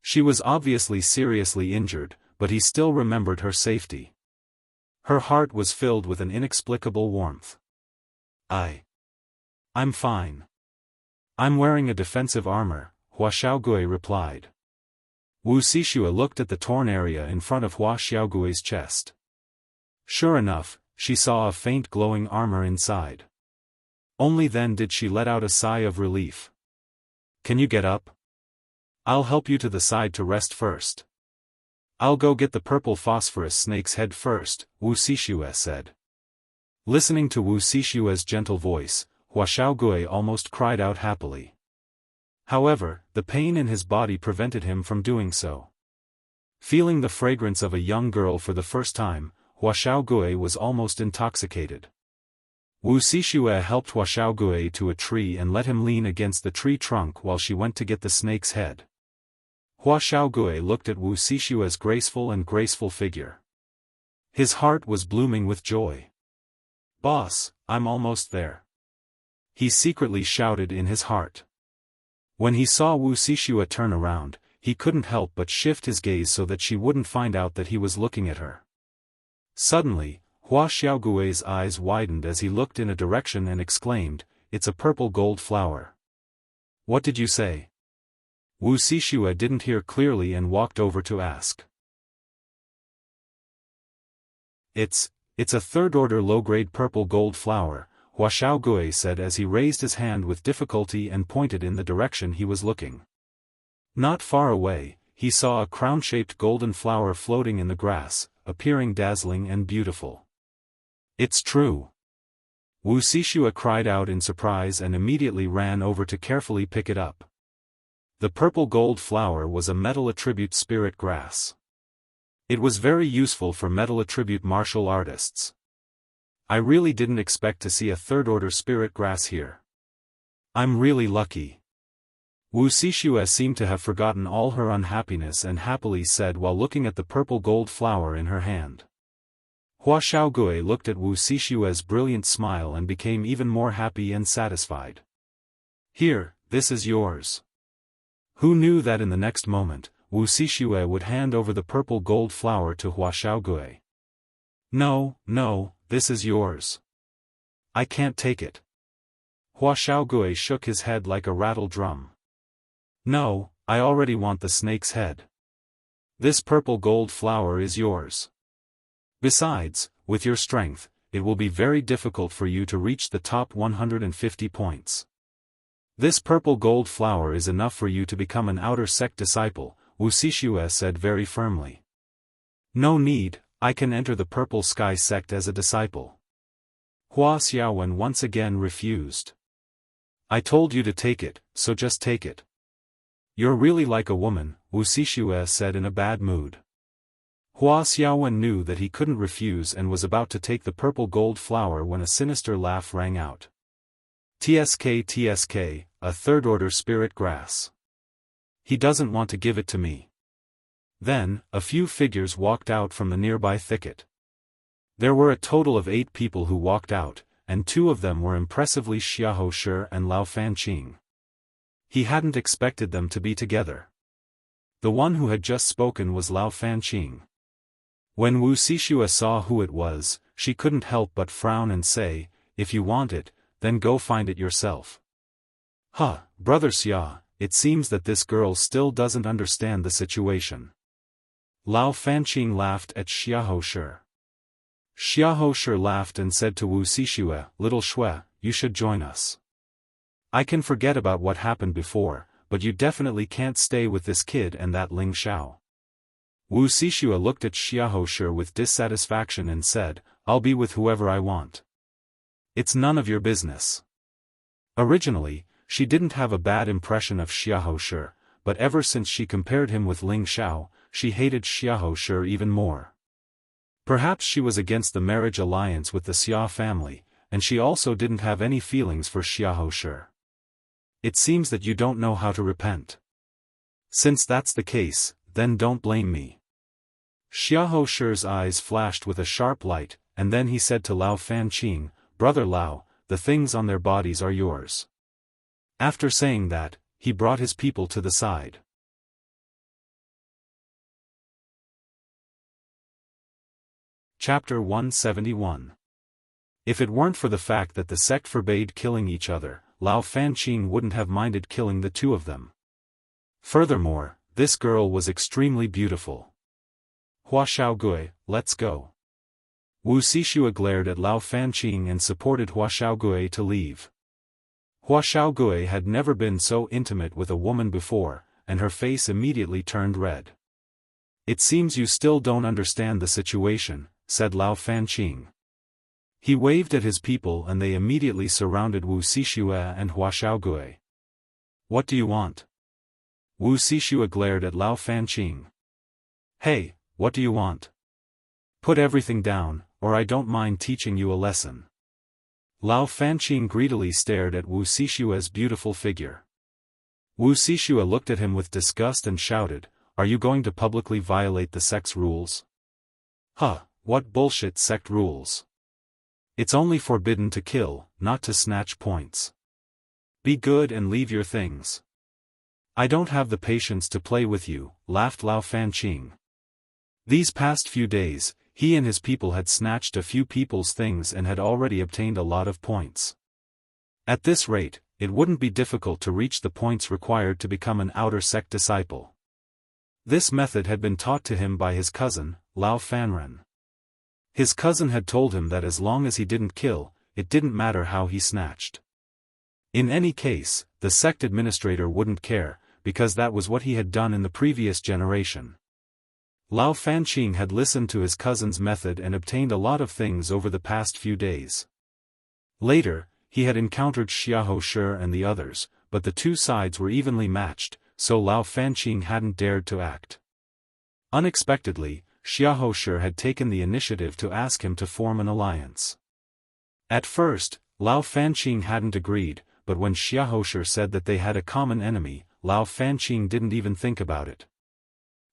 She was obviously seriously injured, but he still remembered her safety. Her heart was filled with an inexplicable warmth. I'm fine. I'm wearing a defensive armor," Hua Xiaogui replied. Wu Xixue looked at the torn area in front of Hua Xiaogui's chest. Sure enough, she saw a faint glowing armor inside. Only then did she let out a sigh of relief. "Can you get up? I'll help you to the side to rest first." "I'll go get the purple phosphorus snake's head first," Wu Xixue said. Listening to Wu Xixue's gentle voice, Hua Xiaogui almost cried out happily. However, the pain in his body prevented him from doing so. Feeling the fragrance of a young girl for the first time, Hua Xiaogui was almost intoxicated. Wu Xixue helped Hua Xiaogui to a tree and let him lean against the tree trunk while she went to get the snake's head. Hua Xiaogui looked at Wu Xixue's graceful figure. His heart was blooming with joy. "Boss, I'm almost there," he secretly shouted in his heart. When he saw Wu Xixue turn around, he couldn't help but shift his gaze so that she wouldn't find out that he was looking at her. Suddenly, Hua Xiaogui's eyes widened as he looked in a direction and exclaimed, "It's a purple gold flower." "What did you say?" Wu Xixue didn't hear clearly and walked over to ask. It's a third-order low-grade purple gold flower," Hua Xiaogui said as he raised his hand with difficulty and pointed in the direction he was looking. Not far away, he saw a crown-shaped golden flower floating in the grass, appearing dazzling and beautiful. "It's true!" Wu Xixue cried out in surprise and immediately ran over to carefully pick it up. The purple gold flower was a metal attribute spirit grass. It was very useful for metal attribute martial artists. "I really didn't expect to see a third-order spirit grass here. I'm really lucky." Wu Xixue seemed to have forgotten all her unhappiness and happily said while looking at the purple gold flower in her hand. Hua Xiaogui looked at Wu Xixue's brilliant smile and became even more happy and satisfied. "Here, this is yours." Who knew that in the next moment, Wu Xixue would hand over the purple gold flower to Hua Xiaogui. No, this is yours. I can't take it." Hua Xiaogui shook his head like a rattle drum. "No, I already want the snake's head. This purple gold flower is yours. Besides, with your strength, it will be very difficult for you to reach the top 150 points. This purple gold flower is enough for you to become an outer sect disciple," Wu Xixue said very firmly. "No need, I can enter the purple sky sect as a disciple." Hua Xiaowen once again refused. "I told you to take it, so just take it." "You're really like a woman," Wu Xixue said in a bad mood. Hua Xiaowen knew that he couldn't refuse and was about to take the purple gold flower when a sinister laugh rang out. TSK, a third-order spirit grass. He doesn't want to give it to me." Then, a few figures walked out from the nearby thicket. There were a total of 8 people who walked out, and 2 of them were impressively Xiahou Shi and Lao Fanqing. He hadn't expected them to be together. The one who had just spoken was Lao Fanqing. When Wu Xixue saw who it was, she couldn't help but frown and say, "If you want it, then go find it yourself." Brother Xia, it seems that this girl still doesn't understand the situation." Lao Fanqing laughed at Xiahou Shi. Xiahou Shi laughed and said to Wu Xixue, "Little Shui, you should join us. I can forget about what happened before, but you definitely can't stay with this kid and that Ling Xiao." Wu Xixue looked at Xiahou Shi with dissatisfaction and said, "I'll be with whoever I want. It's none of your business." Originally, she didn't have a bad impression of Xiahou Shi, but ever since she compared him with Ling Xiao, she hated Xiaohou even more. Perhaps she was against the marriage alliance with the Xia family, and she also didn't have any feelings for Xiaohou. It seems that you don't know how to repent. Since that's the case, then don't blame me. Xiaohou's eyes flashed with a sharp light, and then he said to Lao Fanqing, "Brother Lao, the things on their bodies are yours." After saying that, he brought his people to the side. Chapter 171. If it weren't for the fact that the sect forbade killing each other, Lao Fanqing wouldn't have minded killing the two of them. Furthermore, this girl was extremely beautiful. "Hua Xiaogui, let's go." Wu Xixue glared at Lao Fanqing and supported Hua Xiaogui to leave. Hua Xiaogui had never been so intimate with a woman before, and her face immediately turned red. "It seems you still don't understand the situation," said Lao Fanqing. He waved at his people and they immediately surrounded Wu Xixue and Hua Xiaogui. "What do you want?" Wu Xixue glared at Lao Fanqing. "Hey, what do you want? Put everything down, or I don't mind teaching you a lesson." Lao Fanqing greedily stared at Wu Xixue's beautiful figure. Wu Xixue looked at him with disgust and shouted, "Are you going to publicly violate the sect's rules?" "Huh, what bullshit sect rules? It's only forbidden to kill, not to snatch points. Be good and leave your things." "I don't have the patience to play with you," laughed Lao Fanqing. These past few days, he and his people had snatched a few people's things and had already obtained a lot of points. At this rate, it wouldn't be difficult to reach the points required to become an outer sect disciple. This method had been taught to him by his cousin, Lao Fanren. His cousin had told him that as long as he didn't kill, it didn't matter how he snatched. In any case, the sect administrator wouldn't care, because that was what he had done in the previous generation. Lao Fanqing had listened to his cousin's method and obtained a lot of things over the past few days. Later, he had encountered Xiaohou and the others, but the two sides were evenly matched, so Lao Fanqing hadn't dared to act. Unexpectedly, Xiaohou had taken the initiative to ask him to form an alliance. At first, Lao Fanqing hadn't agreed, but when Xiaohou said that they had a common enemy, Lao Fanqing didn't even think about it.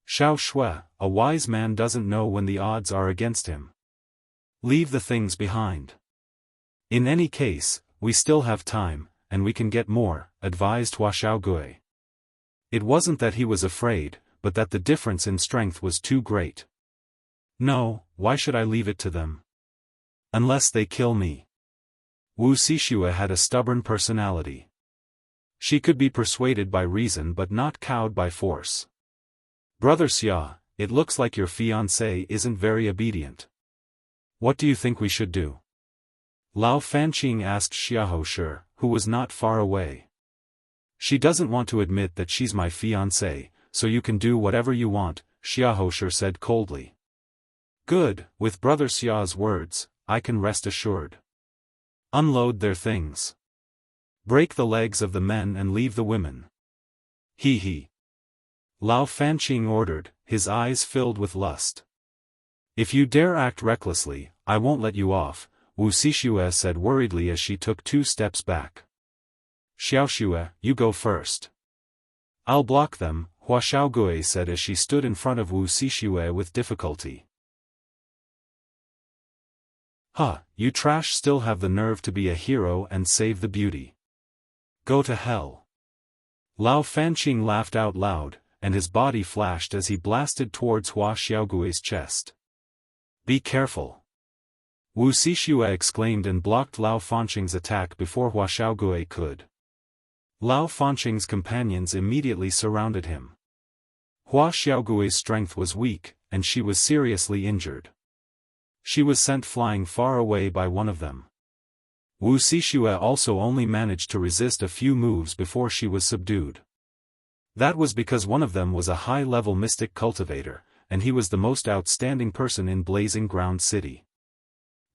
"Xiao Shui, a wise man doesn't know when the odds are against him. Leave the things behind. In any case, we still have time, and we can get more," advised Hua Xiaogui. It wasn't that he was afraid, but that the difference in strength was too great. "No, why should I leave it to them? Unless they kill me." Wu Xixue had a stubborn personality. She could be persuaded by reason but not cowed by force. "Brother Xia, it looks like your fiancé isn't very obedient. What do you think we should do?" Lao Fanqing asked Xiaohou, who was not far away. "She doesn't want to admit that she's my fiancé, so you can do whatever you want," Xiaohou said coldly. "Good, with Brother Xia's words, I can rest assured. Unload their things. Break the legs of the men and leave the women." He. Lao Fanqing ordered, his eyes filled with lust. "If you dare act recklessly, I won't let you off," Wu Xixue said worriedly as she took 2 steps back. "Xiaoxue, you go first." "I'll block them," Hua Xiaogui said as she stood in front of Wu Xixue with difficulty. "Huh, you trash still have the nerve to be a hero and save the beauty. Go to hell." Lao Fanqing laughed out loud, and his body flashed as he blasted towards Hua Xiaogui's chest. "Be careful." Wu Xixue exclaimed and blocked Lao Fanqing's attack before Hua Xiaogui could. Lao Fanqing's companions immediately surrounded him. Hua Xiaogui's strength was weak, and she was seriously injured. She was sent flying far away by one of them. Wu Xixue also only managed to resist a few moves before she was subdued. That was because one of them was a high-level mystic cultivator, and he was the most outstanding person in Blazing Ground City.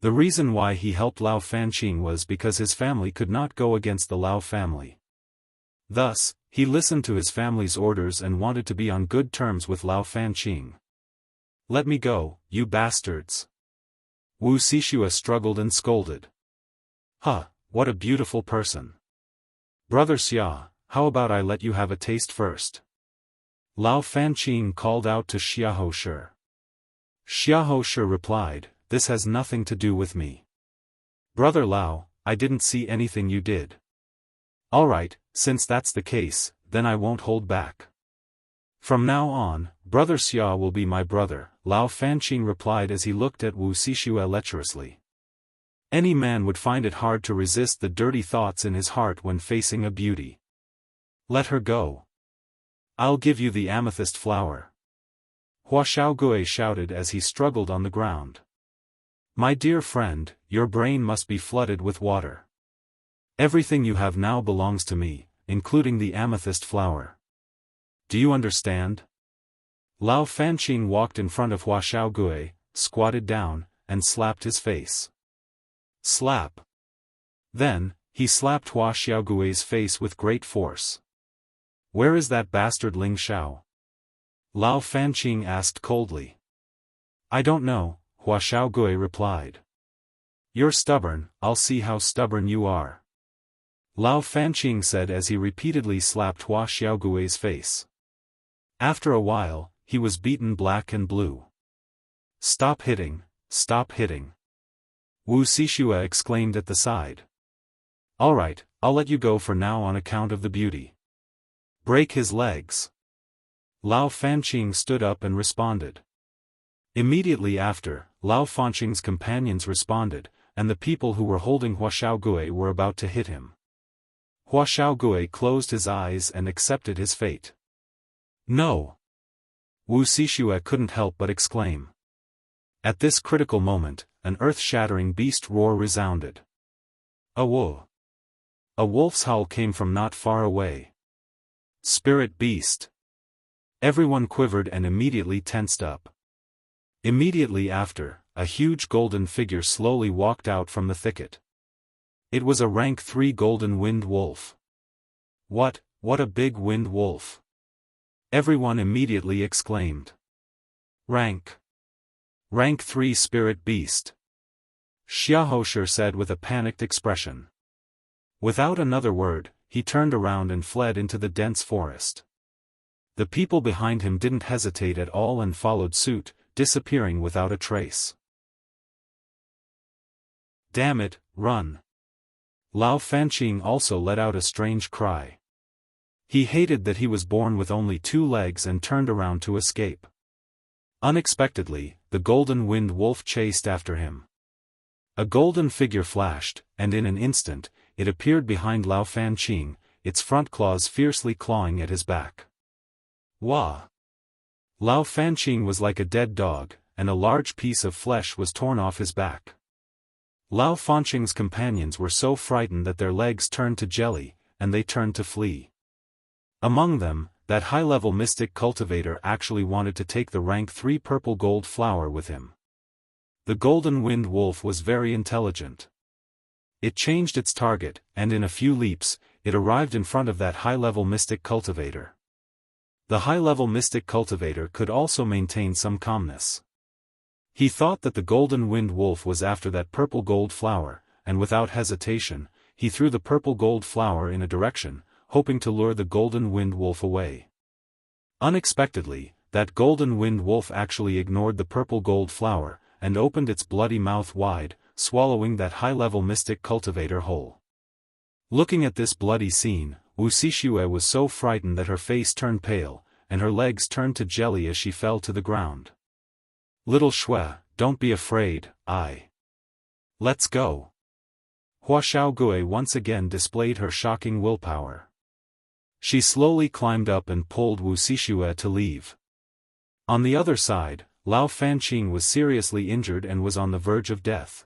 The reason why he helped Lao Fanqing was because his family could not go against the Lao family. Thus, he listened to his family's orders and wanted to be on good terms with Lao Fanqing. "Let me go, you bastards!" Wu Sishua struggled and scolded. "Huh, what a beautiful person. Brother Xia, how about I let you have a taste first?" Lao Fanqing called out to Xiahou Shi. Xiahou Shi replied, "This has nothing to do with me. Brother Lao, I didn't see anything you did." "Alright, since that's the case, then I won't hold back. From now on, Brother Xia will be my brother," Lao Fanqing replied as he looked at Wu Sishua lecherously. Any man would find it hard to resist the dirty thoughts in his heart when facing a beauty. "Let her go. I'll give you the amethyst flower," Hua Xiaogui shouted as he struggled on the ground. "My dear friend, your brain must be flooded with water. Everything you have now belongs to me, including the amethyst flower. Do you understand?" Lao Fanqing walked in front of Hua Xiaogui, squatted down, and slapped his face. Slap. Then, he slapped Hua Xiaogui's face with great force. "Where is that bastard Ling Xiao?" Lao Fanqing asked coldly. "I don't know," Hua Xiaogui replied. "You're stubborn, I'll see how stubborn you are," Lao Fanqing said as he repeatedly slapped Hua Xiaogui's face. After a while, he was beaten black and blue. "Stop hitting, stop hitting," Wu Sishua exclaimed at the side. "Alright, I'll let you go for now on account of the beauty. Break his legs." Lao Fanqing stood up and responded. Immediately after, Lao Fanqing's companions responded, and the people who were holding Hua Xiaogui were about to hit him. Hua Xiaogui closed his eyes and accepted his fate. "No!" Wu Sishua couldn't help but exclaim. At this critical moment, an earth-shattering beast roar resounded. A woo! A wolf's howl came from not far away. Spirit beast! Everyone quivered and immediately tensed up. Immediately after, a huge golden figure slowly walked out from the thicket. It was a rank 3 golden winged wolf. What a big winged wolf! Everyone immediately exclaimed. Rank 3 spirit beast. Xiahou Shi said with a panicked expression. Without another word, he turned around and fled into the dense forest. The people behind him didn't hesitate at all and followed suit, disappearing without a trace. Damn it, run! Lao Fanqing also let out a strange cry. He hated that he was born with only 2 legs and turned around to escape. Unexpectedly, the golden winged wolf chased after him. A golden figure flashed, and in an instant, it appeared behind Lao Fanqing, its front claws fiercely clawing at his back. Wah! Lao Fanqing was like a dead dog, and a large piece of flesh was torn off his back. Lao Fanqing's companions were so frightened that their legs turned to jelly, and they turned to flee. Among them, that high-level mystic cultivator actually wanted to take the rank 3 purple gold flower with him. The golden winged wolf was very intelligent. It changed its target, and in a few leaps, it arrived in front of that high-level mystic cultivator. The high-level mystic cultivator could also maintain some calmness. He thought that the golden winged wolf was after that purple gold flower, and without hesitation, he threw the purple gold flower in a direction, hoping to lure the golden winged wolf away. Unexpectedly, that golden winged wolf actually ignored the purple gold flower, and opened its bloody mouth wide, swallowing that high-level mystic cultivator whole. Looking at this bloody scene, Wu Sishua was so frightened that her face turned pale, and her legs turned to jelly as she fell to the ground. Little Shui, don't be afraid, Let's go. Hua Xiaogui once again displayed her shocking willpower. She slowly climbed up and pulled Wu Sishua to leave. On the other side, Lao Fanqing was seriously injured and was on the verge of death.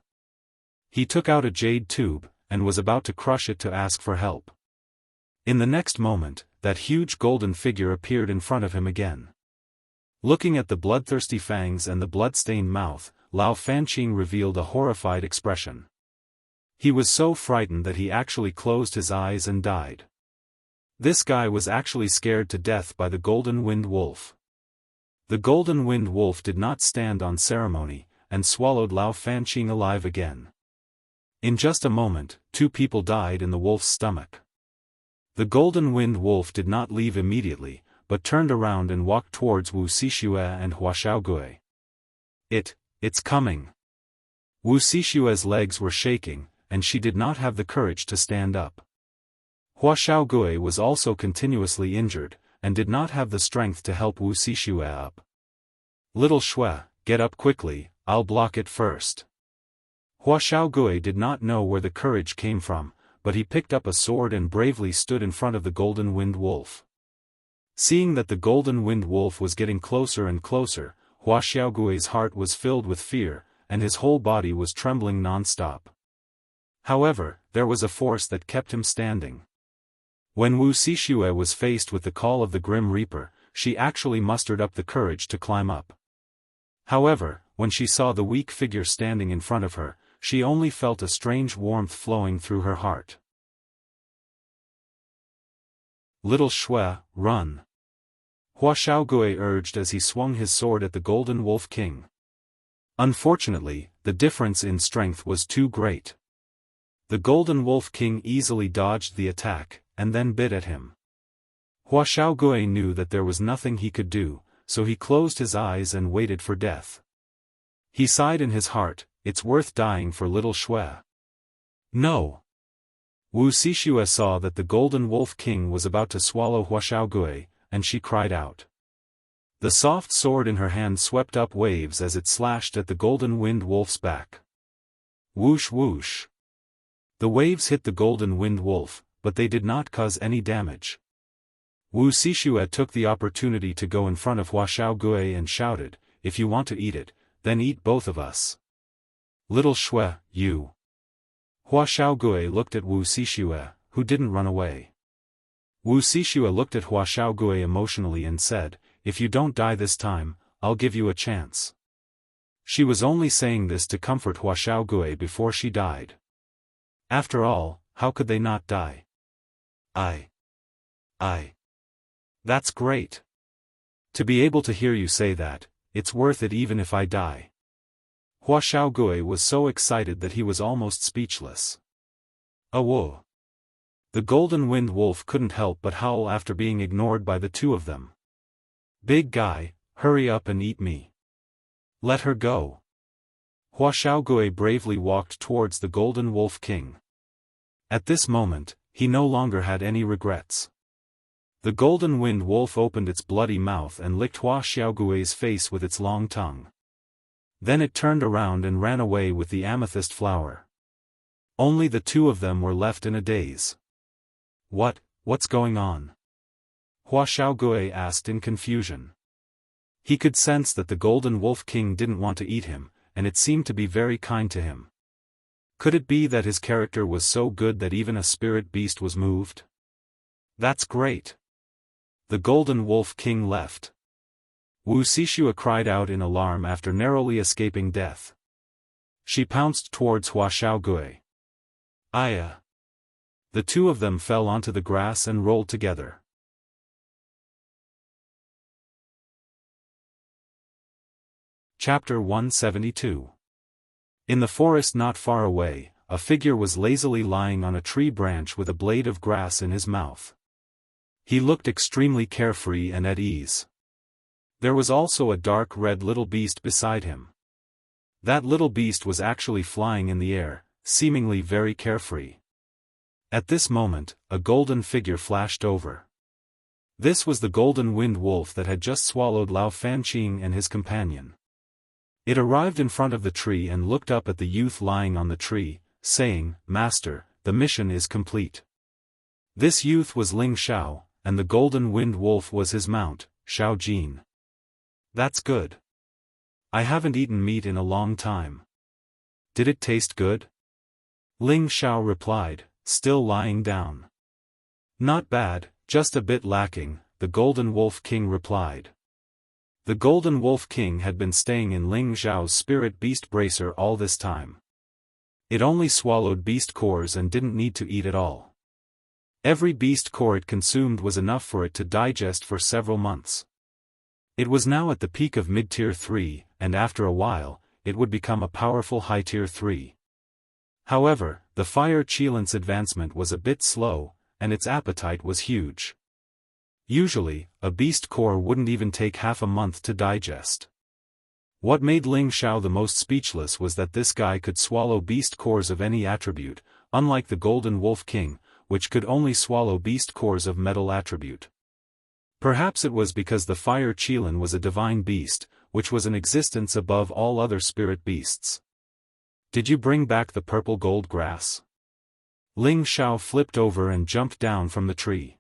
He took out a jade tube, and was about to crush it to ask for help. In the next moment, that huge golden figure appeared in front of him again. Looking at the bloodthirsty fangs and the blood-stained mouth, Lao Fanqing revealed a horrified expression. He was so frightened that he actually closed his eyes and died. This guy was actually scared to death by the golden winged wolf. The golden winged wolf did not stand on ceremony, and swallowed Lao Fanqing alive again. In just a moment, 2 people died in the wolf's stomach. The golden winged wolf did not leave immediately, but turned around and walked towards Wuxia Xianxia and Huashaogui. It's coming. Wuxia Xianxia's legs were shaking, and she did not have the courage to stand up. Huashaogui was also continuously injured, and did not have the strength to help Wuxia Xianxia up. Little Shui, get up quickly, I'll block it first. Huashaogui did not know where the courage came from, but he picked up a sword and bravely stood in front of the golden winged wolf. Seeing that the golden winged wolf was getting closer and closer, Huashaogui's heart was filled with fear, and his whole body was trembling non-stop. However, there was a force that kept him standing. When Wuxia Xianxia was faced with the call of the Grim Reaper, she actually mustered up the courage to climb up. However, when she saw the weak figure standing in front of her, she only felt a strange warmth flowing through her heart. Little Shui, run! Huashaogui urged as he swung his sword at the Golden Wolf King. Unfortunately, the difference in strength was too great. The Golden Wolf King easily dodged the attack, and then bit at him. Huashaogui knew that there was nothing he could do, so he closed his eyes and waited for death. He sighed in his heart, it's worth dying for little Shui. No! Wuxia Xianxia saw that the Golden Wolf King was about to swallow Huashaogui, and she cried out. The soft sword in her hand swept up waves as it slashed at the golden winged wolf's back. Whoosh whoosh. The waves hit the golden winged wolf, but they did not cause any damage. Wuxia Xianxia took the opportunity to go in front of Huashaogui and shouted, if you want to eat it, then eat both of us. Little Shui, you. Huashaogui looked at Wuxia Xianxia, who didn't run away. Wuxia Xianxia looked at Huashaogui emotionally and said, if you don't die this time, I'll give you a chance. She was only saying this to comfort Huashaogui before she died. After all, how could they not die? That's great. To be able to hear you say that, it's worth it even if I die. Huashaogui was so excited that he was almost speechless. Whoa. The golden winged wolf couldn't help but howl after being ignored by the 2 of them. Big guy, hurry up and eat me. Let her go. Huashaogui bravely walked towards the Golden Wolf King. At this moment, he no longer had any regrets. The golden winged wolf opened its bloody mouth and licked Huashaogui's face with its long tongue. Then it turned around and ran away with the amethyst flower. Only the 2 of them were left in a daze. What's going on? Huashaogui asked in confusion. He could sense that the Golden Wolf King didn't want to eat him, and it seemed to be very kind to him. Could it be that his character was so good that even a spirit beast was moved? That's great. The Golden Wolf King left. Wuxia Xianxia cried out in alarm after narrowly escaping death. She pounced towards Huashaogui. Aya! The 2 of them fell onto the grass and rolled together. Chapter 172. In the forest not far away, a figure was lazily lying on a tree branch with a blade of grass in his mouth. He looked extremely carefree and at ease. There was also a dark red little beast beside him. That little beast was actually flying in the air, seemingly very carefree. At this moment, a golden figure flashed over. This was the golden winged wolf that had just swallowed Lao Fanqing and his companion. It arrived in front of the tree and looked up at the youth lying on the tree, saying, Master, the mission is complete. This youth was Ling Xiao, and the golden winged wolf was his mount, Xiao Jin. That's good. I haven't eaten meat in a long time. Did it taste good? Ling Xiao replied, still lying down. Not bad, just a bit lacking, the Golden Wolf King replied. The Golden Wolf King had been staying in Ling Xiao's spirit beast bracer all this time. It only swallowed beast cores and didn't need to eat at all. Every beast core it consumed was enough for it to digest for several months. It was now at the peak of mid-tier 3, and after a while, it would become a powerful high-tier 3. However, the fire Qilin's advancement was a bit slow, and its appetite was huge. Usually, a beast core wouldn't even take half a month to digest. What made Ling Xiao the most speechless was that this guy could swallow beast cores of any attribute, unlike the Golden Wolf King, which could only swallow beast cores of metal attribute. Perhaps it was because the fire Qilin was a divine beast, which was in existence above all other spirit beasts. Did you bring back the purple gold grass? Ling Xiao flipped over and jumped down from the tree.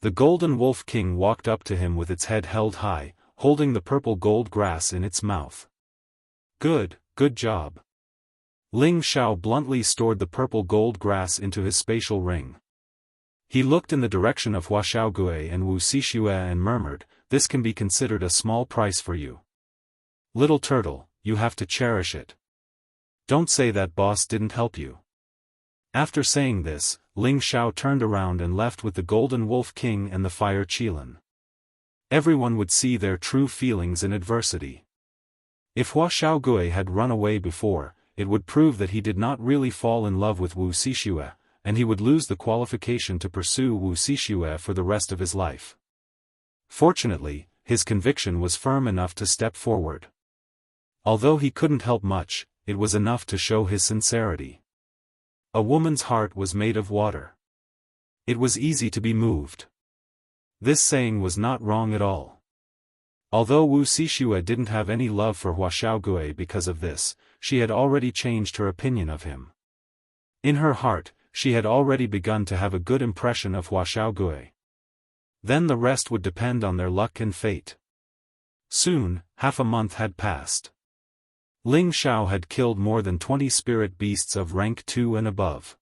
The Golden Wolf King walked up to him with its head held high, holding the purple gold grass in its mouth. Good job. Ling Xiao bluntly stored the purple gold grass into his spatial ring. He looked in the direction of Huaxiaogui and Wuxia and murmured, "This can be considered a small price for you. Little turtle, you have to cherish it. Don't say that boss didn't help you." After saying this, Ling Xiao turned around and left with the Golden Wolf King and the Fire Qilin. Everyone would see their true feelings in adversity. If Huaxiaogui had run away before, it would prove that he did not really fall in love with Wuxia, and he would lose the qualification to pursue Wuxia for the rest of his life. Fortunately, his conviction was firm enough to step forward. Although he couldn't help much, it was enough to show his sincerity. A woman's heart was made of water. It was easy to be moved. This saying was not wrong at all. Although Wuxia didn't have any love for Huaxiaogui because of this, she had already changed her opinion of him. In her heart, she had already begun to have a good impression of Huaxiaogui. Then the rest would depend on their luck and fate. Soon, half a month had passed. Ling Xiao had killed more than 20 spirit beasts of rank 2 and above.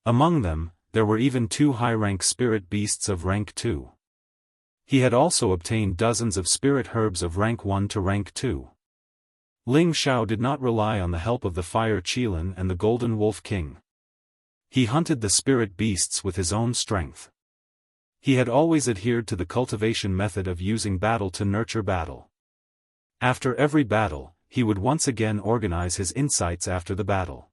Among them, there were even 2 high-rank spirit beasts of rank 2. He had also obtained dozens of spirit herbs of rank 1 to rank 2. Ling Xiao did not rely on the help of the Fire Qilin and the Golden Wolf King. He hunted the spirit beasts with his own strength. He had always adhered to the cultivation method of using battle to nurture battle. After every battle, he would once again organize his insights after the battle.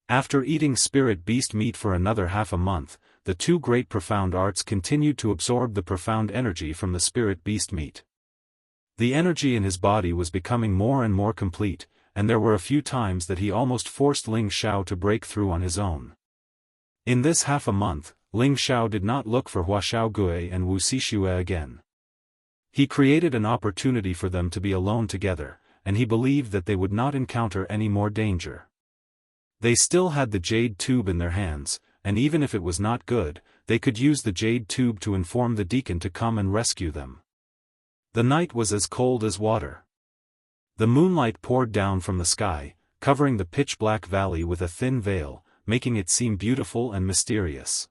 After eating spirit beast meat for another half a month, the 2 great profound arts continued to absorb the profound energy from the spirit beast meat. The energy in his body was becoming more and more complete, and there were a few times that he almost forced Ling Xiao to break through on his own. In this half a month, Ling Xiao did not look for Huaxiaogui and Wuxia again. He created an opportunity for them to be alone together, and he believed that they would not encounter any more danger. They still had the jade tube in their hands, and even if it was not good, they could use the jade tube to inform the deacon to come and rescue them. The night was as cold as water. The moonlight poured down from the sky, covering the pitch-black valley with a thin veil, making it seem beautiful and mysterious.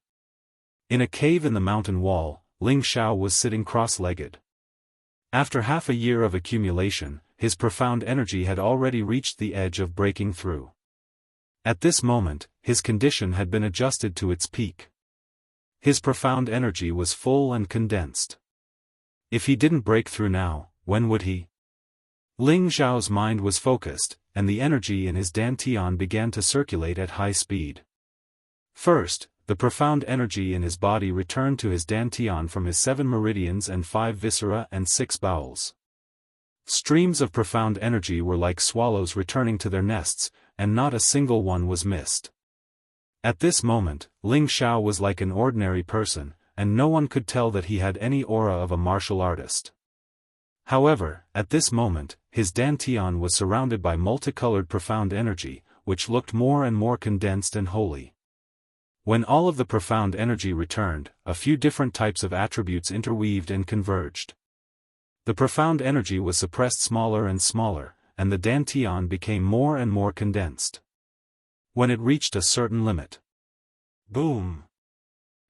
In a cave in the mountain wall, Ling Xiao was sitting cross-legged. After half a year of accumulation, his profound energy had already reached the edge of breaking through. At this moment, his condition had been adjusted to its peak. His profound energy was full and condensed. If he didn't break through now, when would he? Ling Xiao's mind was focused, and the energy in his dantian began to circulate at high speed. First, the profound energy in his body returned to his dantian from his 7 meridians and 5 viscera and 6 bowels. Streams of profound energy were like swallows returning to their nests, and not a single one was missed. At this moment, Ling Xiao was like an ordinary person, and no one could tell that he had any aura of a martial artist. However, at this moment, his dantian was surrounded by multicolored profound energy, which looked more and more condensed and holy. When all of the profound energy returned, a few different types of attributes interweaved and converged. The profound energy was suppressed smaller and smaller, and the dantian became more and more condensed. When it reached a certain limit, boom!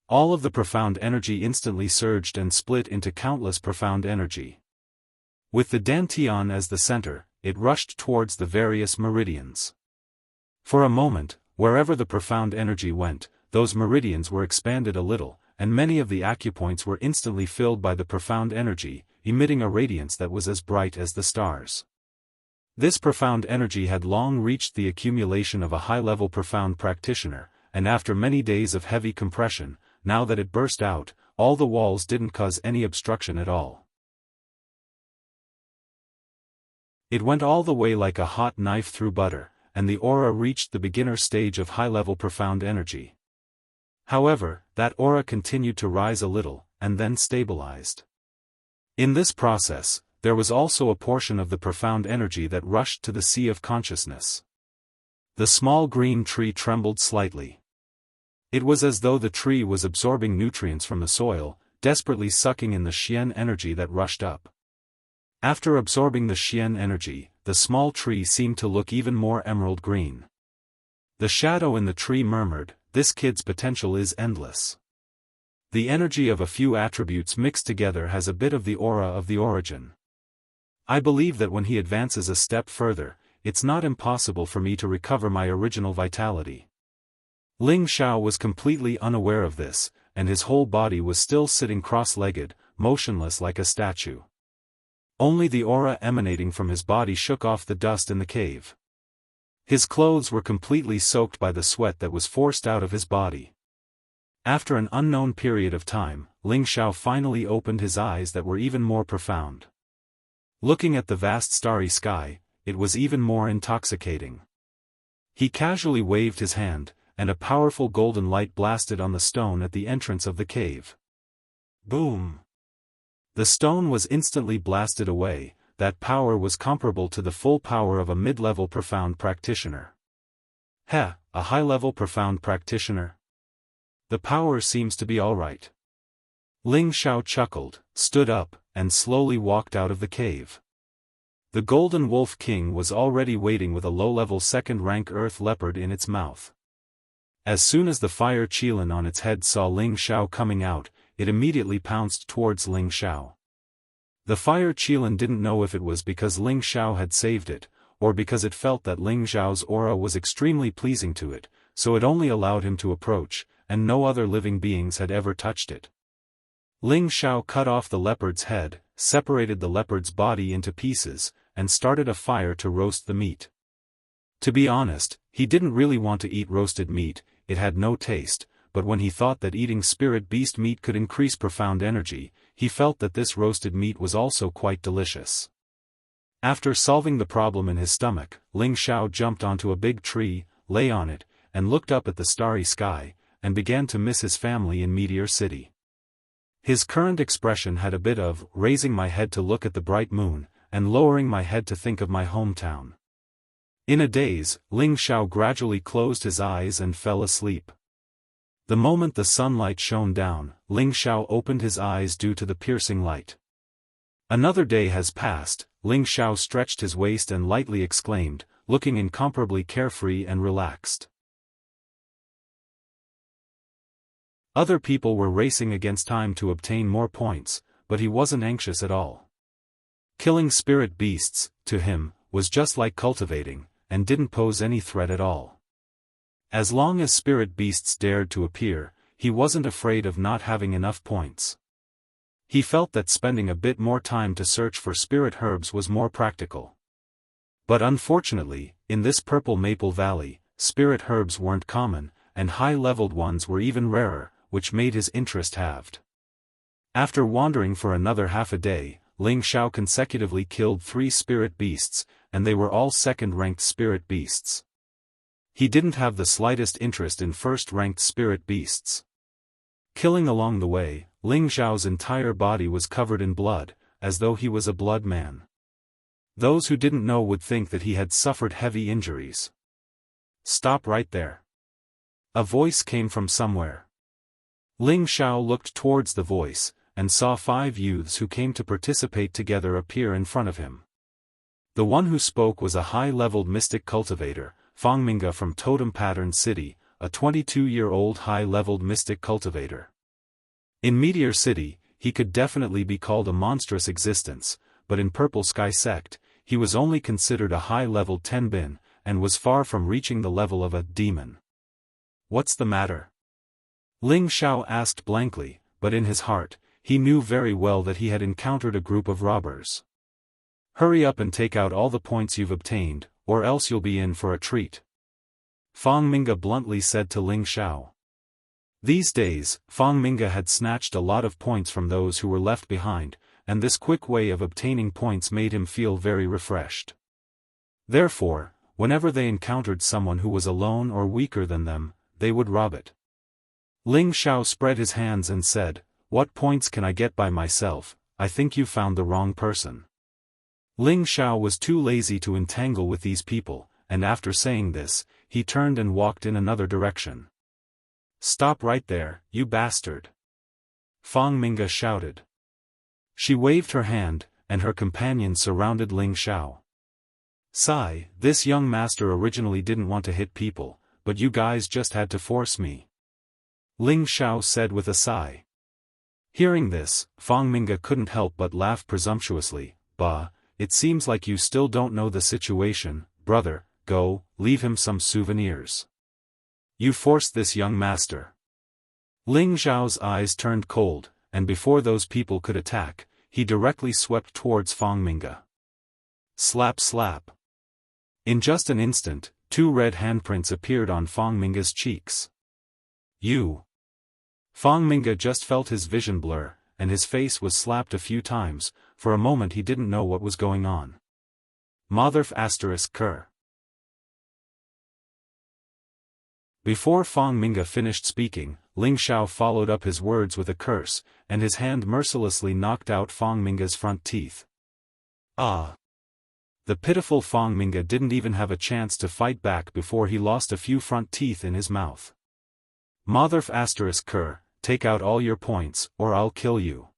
All of the profound energy instantly surged and split into countless profound energy. With the dantian as the center, it rushed towards the various meridians. For a moment, wherever the profound energy went, those meridians were expanded a little, and many of the acupoints were instantly filled by the profound energy, emitting a radiance that was as bright as the stars. This profound energy had long reached the accumulation of a high-level profound practitioner, and after many days of heavy compression, now that it burst out, all the walls didn't cause any obstruction at all. It went all the way like a hot knife through butter, and the aura reached the beginner stage of high-level profound energy. However, that aura continued to rise a little, and then stabilized. In this process, there was also a portion of the profound energy that rushed to the sea of consciousness. The small green tree trembled slightly. It was as though the tree was absorbing nutrients from the soil, desperately sucking in the Xian energy that rushed up. After absorbing the Xian energy, the small tree seemed to look even more emerald green. The shadow in the tree murmured, "This kid's potential is endless." The energy of a few attributes mixed together has a bit of the aura of the origin. I believe that when he advances a step further, it's not impossible for me to recover my original vitality. Ling Xiao was completely unaware of this, and his whole body was still sitting cross-legged, motionless like a statue. Only the aura emanating from his body shook off the dust in the cave. His clothes were completely soaked by the sweat that was forced out of his body. After an unknown period of time, Ling Xiao finally opened his eyes that were even more profound. Looking at the vast starry sky, it was even more intoxicating. He casually waved his hand, and a powerful golden light blasted on the stone at the entrance of the cave. Boom! The stone was instantly blasted away. That power was comparable to the full power of a mid-level profound practitioner. A high-level profound practitioner? The power seems to be alright. Ling Xiao chuckled, stood up, and slowly walked out of the cave. The Golden Wolf King was already waiting with a low-level second-rank earth leopard in its mouth. As soon as the fire qilin on its head saw Ling Xiao coming out, it immediately pounced towards Ling Xiao. The fire qilin didn't know if it was because Ling Xiao had saved it, or because it felt that Ling Xiao's aura was extremely pleasing to it, so it only allowed him to approach, and no other living beings had ever touched it. Ling Xiao cut off the leopard's head, separated the leopard's body into pieces, and started a fire to roast the meat. To be honest, he didn't really want to eat roasted meat, it had no taste, but when he thought that eating spirit beast meat could increase profound energy, he felt that this roasted meat was also quite delicious. After solving the problem in his stomach, Ling Xiao jumped onto a big tree, lay on it, and looked up at the starry sky, and began to miss his family in Meteor City. His current expression had a bit of raising my head to look at the bright moon, and lowering my head to think of my hometown. In a daze, Ling Xiao gradually closed his eyes and fell asleep. The moment the sunlight shone down, Ling Xiao opened his eyes due to the piercing light. Another day has passed. Ling Xiao stretched his waist and lightly exclaimed, looking incomparably carefree and relaxed. Other people were racing against time to obtain more points, but he wasn't anxious at all. Killing spirit beasts, to him, was just like cultivating, and didn't pose any threat at all. As long as spirit beasts dared to appear, he wasn't afraid of not having enough points. He felt that spending a bit more time to search for spirit herbs was more practical. But unfortunately, in this purple maple valley, spirit herbs weren't common, and high-leveled ones were even rarer, which made his interest halved. After wandering for another half a day, Ling Xiao consecutively killed 3 spirit beasts, and they were all second-ranked spirit beasts. He didn't have the slightest interest in first-ranked spirit beasts. Killing along the way, Ling Xiao's entire body was covered in blood, as though he was a blood man. Those who didn't know would think that he had suffered heavy injuries. "Stop right there." A voice came from somewhere. Ling Xiao looked towards the voice, and saw 5 youths who came to participate together appear in front of him. The one who spoke was a high-leveled mystic cultivator, Fangminga from Totem Pattern City, a 22-year-old high-leveled mystic cultivator. In Meteor City, he could definitely be called a monstrous existence, but in Purple Sky Sect, he was only considered a high-level tenbin, and was far from reaching the level of a demon. What's the matter? Ling Xiao asked blankly, but in his heart, he knew very well that he had encountered a group of robbers. Hurry up and take out all the points you've obtained, or else you'll be in for a treat. Fang Minga bluntly said to Ling Xiao. These days, Fang Minga had snatched a lot of points from those who were left behind, and this quick way of obtaining points made him feel very refreshed. Therefore, whenever they encountered someone who was alone or weaker than them, they would rob it. Ling Xiao spread his hands and said, "What points can I get by myself? I think you found the wrong person." Ling Xiao was too lazy to entangle with these people, and after saying this, he turned and walked in another direction. "Stop right there, you bastard!" Fang Minga shouted. She waved her hand, and her companions surrounded Ling Xiao. "Sigh, this young master originally didn't want to hit people, but you guys just had to force me," Ling Xiao said with a sigh. Hearing this, Fang Minga couldn't help but laugh presumptuously. "Bah, it seems like you still don't know the situation, brother. Go, leave him some souvenirs. You forced this young master." Ling Xiao's eyes turned cold, and before those people could attack, he directly swept towards Fang Minga. Slap slap. In just an instant, 2 red handprints appeared on Fang Minga's cheeks. "You!" Fang Minga just felt his vision blur, and his face was slapped a few times. For a moment he didn't know what was going on. Motherf ******. Before Fang Minga finished speaking, Ling Xiao followed up his words with a curse, and his hand mercilessly knocked out Fang Minga's front teeth. Ah! The pitiful Fang Minga didn't even have a chance to fight back before he lost a few front teeth in his mouth. Motherf *****, take out all your points, or I'll kill you.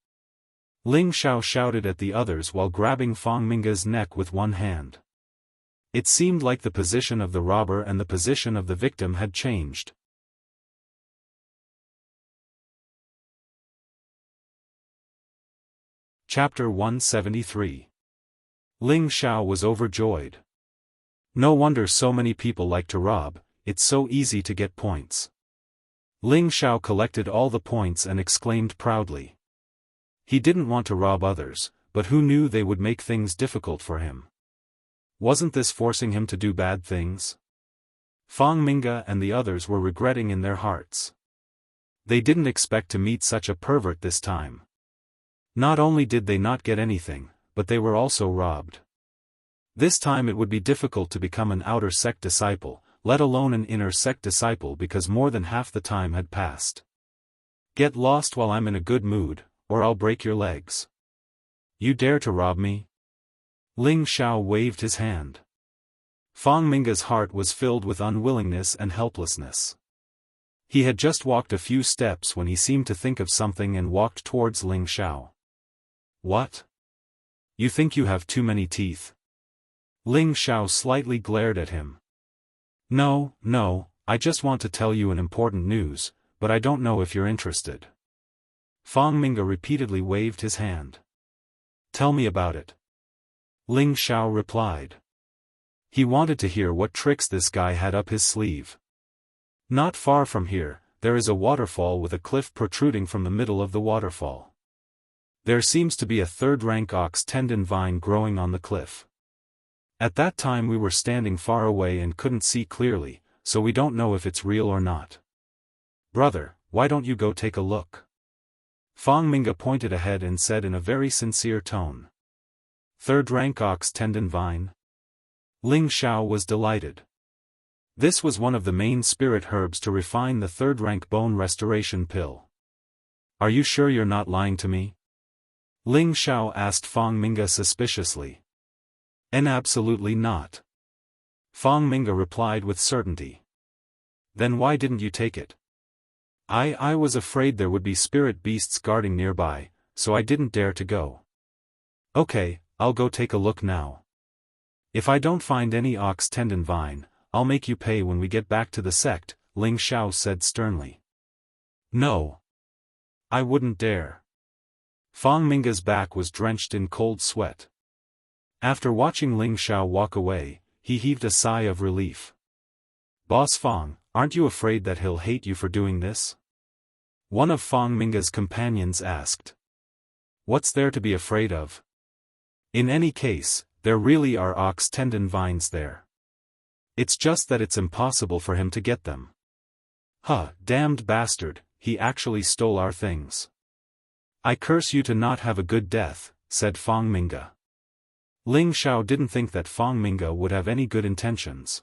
Ling Xiao shouted at the others while grabbing Fang Minga's neck with one hand. It seemed like the position of the robber and the position of the victim had changed. Chapter 173. Ling Xiao was overjoyed. No wonder so many people like to rob, it's so easy to get points. Ling Xiao collected all the points and exclaimed proudly. He didn't want to rob others, but who knew they would make things difficult for him? Wasn't this forcing him to do bad things? Fang Minga and the others were regretting in their hearts. They didn't expect to meet such a pervert this time. Not only did they not get anything, but they were also robbed. This time it would be difficult to become an outer sect disciple, let alone an inner sect disciple, because more than half the time had passed. Get lost while I'm in a good mood, or I'll break your legs. You dare to rob me? Ling Xiao waved his hand. Fang Minga's heart was filled with unwillingness and helplessness. He had just walked a few steps when he seemed to think of something and walked towards Ling Xiao. What? You think you have too many teeth? Ling Xiao slightly glared at him. No, I just want to tell you an important news, but I don't know if you're interested. Fang Minga repeatedly waved his hand. Tell me about it. Ling Xiao replied. He wanted to hear what tricks this guy had up his sleeve. Not far from here, there is a waterfall with a cliff protruding from the middle of the waterfall. There seems to be a third-rank ox tendon vine growing on the cliff. At that time we were standing far away and couldn't see clearly, so we don't know if it's real or not. Brother, why don't you go take a look? Fang Minga pointed ahead and said in a very sincere tone. Third-rank ox tendon vine? Ling Xiao was delighted. This was one of the main spirit herbs to refine the third-rank bone restoration pill. Are you sure you're not lying to me? Ling Xiao asked Fang Minga suspiciously. Absolutely not. Fang Minga replied with certainty. Then why didn't you take it? I was afraid there would be spirit beasts guarding nearby, so I didn't dare to go. Okay, I'll go take a look now. If I don't find any ox tendon vine, I'll make you pay when we get back to the sect, Ling Xiao said sternly. No. I wouldn't dare. Fang Minga's back was drenched in cold sweat. After watching Ling Xiao walk away, he heaved a sigh of relief. Boss Fang, aren't you afraid that he'll hate you for doing this? One of Fang Minga's companions asked. What's there to be afraid of? In any case, there really are ox tendon vines there. It's just that it's impossible for him to get them. Huh, damned bastard, he actually stole our things. I curse you to not have a good death, said Fang Minga. Ling Xiao didn't think that Fang Minga would have any good intentions.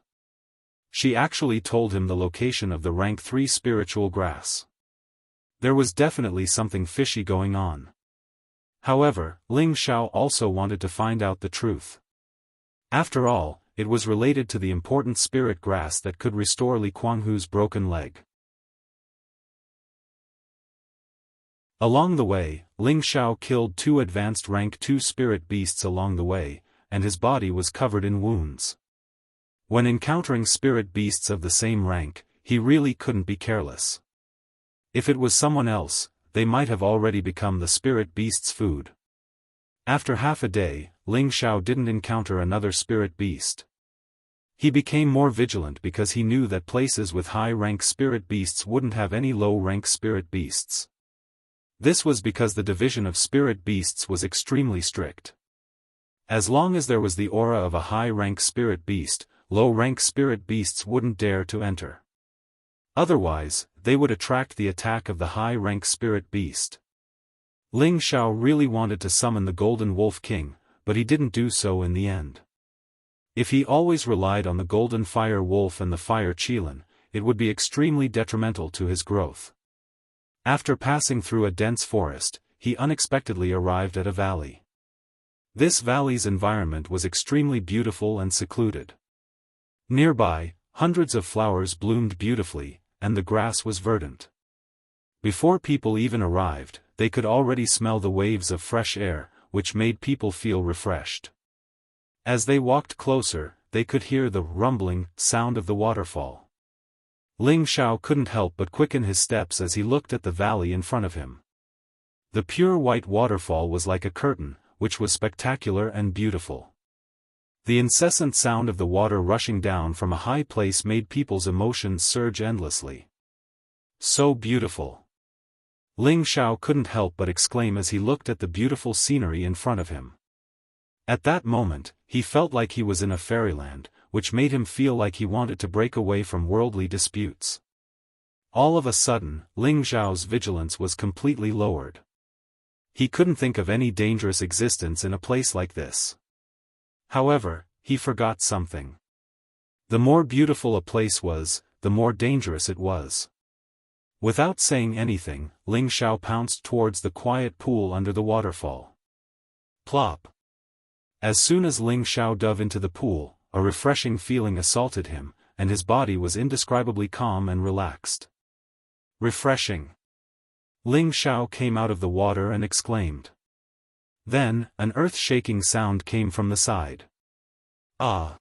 She actually told him the location of the rank 3 spiritual grass. There was definitely something fishy going on. However, Ling Xiao also wanted to find out the truth. After all, it was related to the important spirit grass that could restore Li Kuanghu's broken leg. Along the way, Ling Xiao killed 2 advanced rank 2 spirit beasts along the way, and his body was covered in wounds. When encountering spirit beasts of the same rank, he really couldn't be careless. If it was someone else, they might have already become the spirit beast's food. After half a day, Ling Xiao didn't encounter another spirit beast. He became more vigilant because he knew that places with high-rank spirit beasts wouldn't have any low-rank spirit beasts. This was because the division of spirit beasts was extremely strict. As long as there was the aura of a high-rank spirit beast, low-rank spirit beasts wouldn't dare to enter. Otherwise, they would attract the attack of the high-rank spirit beast. Ling Xiao really wanted to summon the Golden Wolf King, but he didn't do so in the end. If he always relied on the Golden Fire Wolf and the Fire Qilin, it would be extremely detrimental to his growth. After passing through a dense forest, he unexpectedly arrived at a valley. This valley's environment was extremely beautiful and secluded. Nearby, hundreds of flowers bloomed beautifully, and the grass was verdant. Before people even arrived, they could already smell the waves of fresh air, which made people feel refreshed. As they walked closer, they could hear the rumbling sound of the waterfall. Ling Xiao couldn't help but quicken his steps as he looked at the valley in front of him. The pure white waterfall was like a curtain, which was spectacular and beautiful. The incessant sound of the water rushing down from a high place made people's emotions surge endlessly. So beautiful! Ling Xiao couldn't help but exclaim as he looked at the beautiful scenery in front of him. At that moment, he felt like he was in a fairyland, which made him feel like he wanted to break away from worldly disputes. All of a sudden, Ling Xiao's vigilance was completely lowered. He couldn't think of any dangerous existence in a place like this. However, he forgot something. The more beautiful a place was, the more dangerous it was. Without saying anything, Ling Xiao pounced towards the quiet pool under the waterfall. Plop! As soon as Ling Xiao dove into the pool, a refreshing feeling assaulted him, and his body was indescribably calm and relaxed. Refreshing! Ling Xiao came out of the water and exclaimed. Then, an earth-shaking sound came from the side. Ah!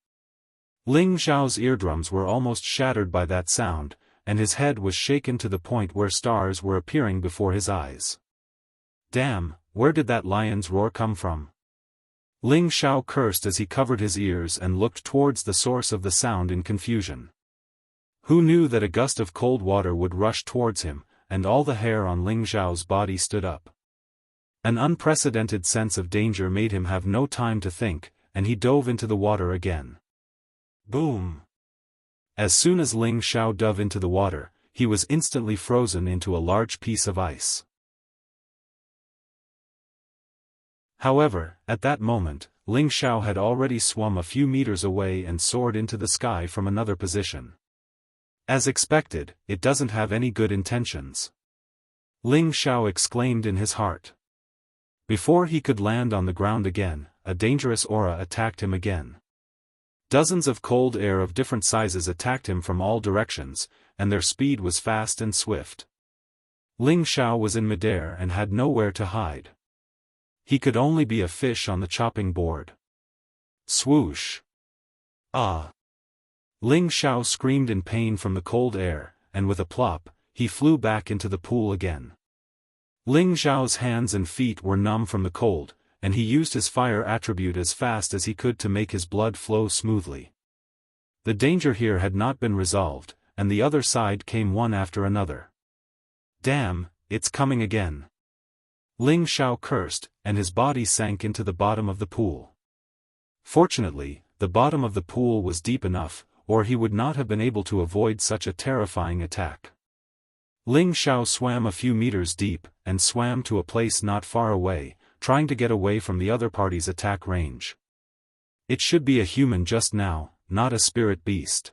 Ling Xiao's eardrums were almost shattered by that sound, and his head was shaken to the point where stars were appearing before his eyes. Damn, where did that lion's roar come from? Ling Xiao cursed as he covered his ears and looked towards the source of the sound in confusion. Who knew that a gust of cold water would rush towards him, and all the hair on Ling Xiao's body stood up. An unprecedented sense of danger made him have no time to think, and he dove into the water again. Boom! As soon as Ling Xiao dove into the water, he was instantly frozen into a large piece of ice. However, at that moment, Ling Xiao had already swum a few meters away and soared into the sky from another position. As expected, it doesn't have any good intentions. Ling Xiao exclaimed in his heart. Before he could land on the ground again, a dangerous aura attacked him again. Dozens of cold air of different sizes attacked him from all directions, and their speed was fast and swift. Ling Xiao was in midair and had nowhere to hide. He could only be a fish on the chopping board. Swoosh! Ah! Ling Xiao screamed in pain from the cold air, and with a plop, he flew back into the pool again. Ling Xiao's hands and feet were numb from the cold, and he used his fire attribute as fast as he could to make his blood flow smoothly. The danger here had not been resolved, and the other side came one after another. Damn, it's coming again. Ling Xiao cursed, and his body sank into the bottom of the pool. Fortunately, the bottom of the pool was deep enough, or he would not have been able to avoid such a terrifying attack. Ling Xiao swam a few meters deep, and swam to a place not far away, trying to get away from the other party's attack range. It should be a human just now, not a spirit beast.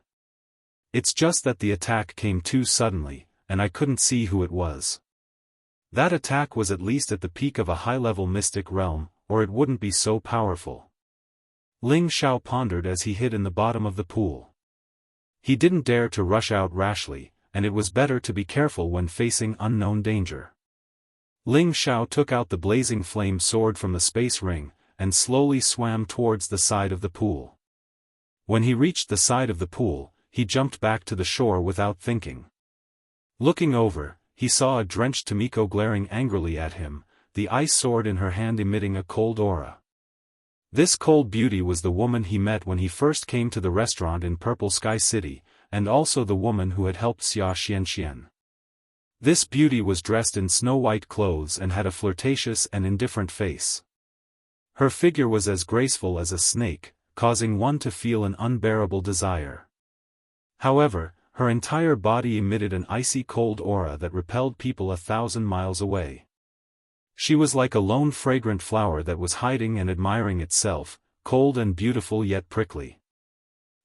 It's just that the attack came too suddenly, and I couldn't see who it was. That attack was at least at the peak of a high-level mystic realm, or it wouldn't be so powerful. Ling Xiao pondered as he hid in the bottom of the pool. He didn't dare to rush out rashly, and it was better to be careful when facing unknown danger. Ling Xiao took out the blazing flame sword from the space ring, and slowly swam towards the side of the pool. When he reached the side of the pool, he jumped back to the shore without thinking. Looking over, he saw a drenched Tomiko glaring angrily at him, the ice sword in her hand emitting a cold aura. This cold beauty was the woman he met when he first came to the restaurant in Purple Sky City, and also the woman who had helped Wuxia Xianxia. This beauty was dressed in snow-white clothes and had a flirtatious and indifferent face. Her figure was as graceful as a snake, causing one to feel an unbearable desire. However, her entire body emitted an icy cold aura that repelled people 1,000 miles away. She was like a lone fragrant flower that was hiding and admiring itself, cold and beautiful yet prickly.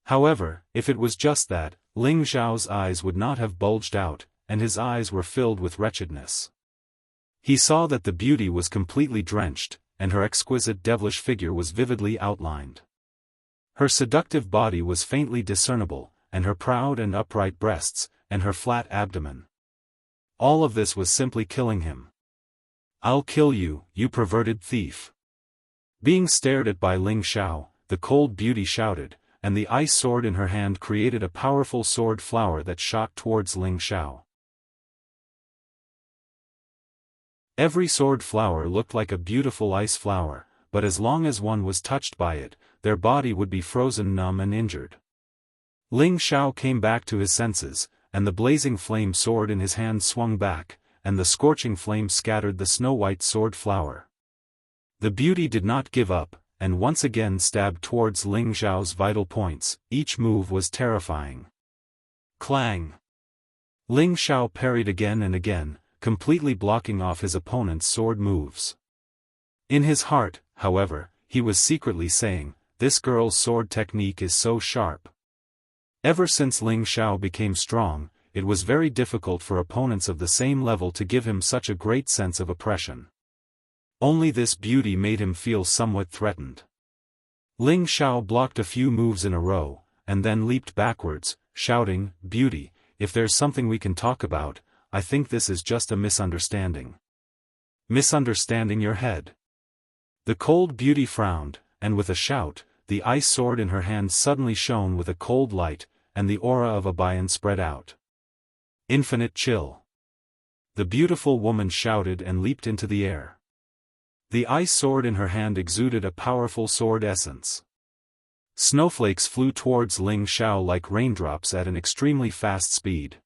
However, if it was just that, Ling Xiao's eyes would not have bulged out, and his eyes were filled with wretchedness. He saw that the beauty was completely drenched, and her exquisite devilish figure was vividly outlined. Her seductive body was faintly discernible, and her proud and upright breasts, and her flat abdomen. All of this was simply killing him. "I'll kill you, you perverted thief." Being stared at by Ling Xiao, the cold beauty shouted, and the ice sword in her hand created a powerful sword flower that shot towards Ling Xiao. Every sword flower looked like a beautiful ice flower, but as long as one was touched by it, their body would be frozen numb and injured. Ling Xiao came back to his senses, and the blazing flame sword in his hand swung back, and the scorching flame scattered the snow-white sword flower. The beauty did not give up, and once again stabbed towards Ling Xiao's vital points. Each move was terrifying. Clang! Ling Xiao parried again and again, completely blocking off his opponent's sword moves. In his heart, however, he was secretly saying, "This girl's sword technique is so sharp." Ever since Ling Xiao became strong, it was very difficult for opponents of the same level to give him such a great sense of oppression. Only this beauty made him feel somewhat threatened. Ling Xiao blocked a few moves in a row, and then leaped backwards, shouting, "Beauty, if there's something we can talk about, I think this is just a misunderstanding." "Misunderstanding your head." The cold beauty frowned, and with a shout, the ice sword in her hand suddenly shone with a cold light, and the aura of Abayan spread out. Infinite chill. The beautiful woman shouted and leaped into the air. The ice sword in her hand exuded a powerful sword essence. Snowflakes flew towards Ling Xiao like raindrops at an extremely fast speed.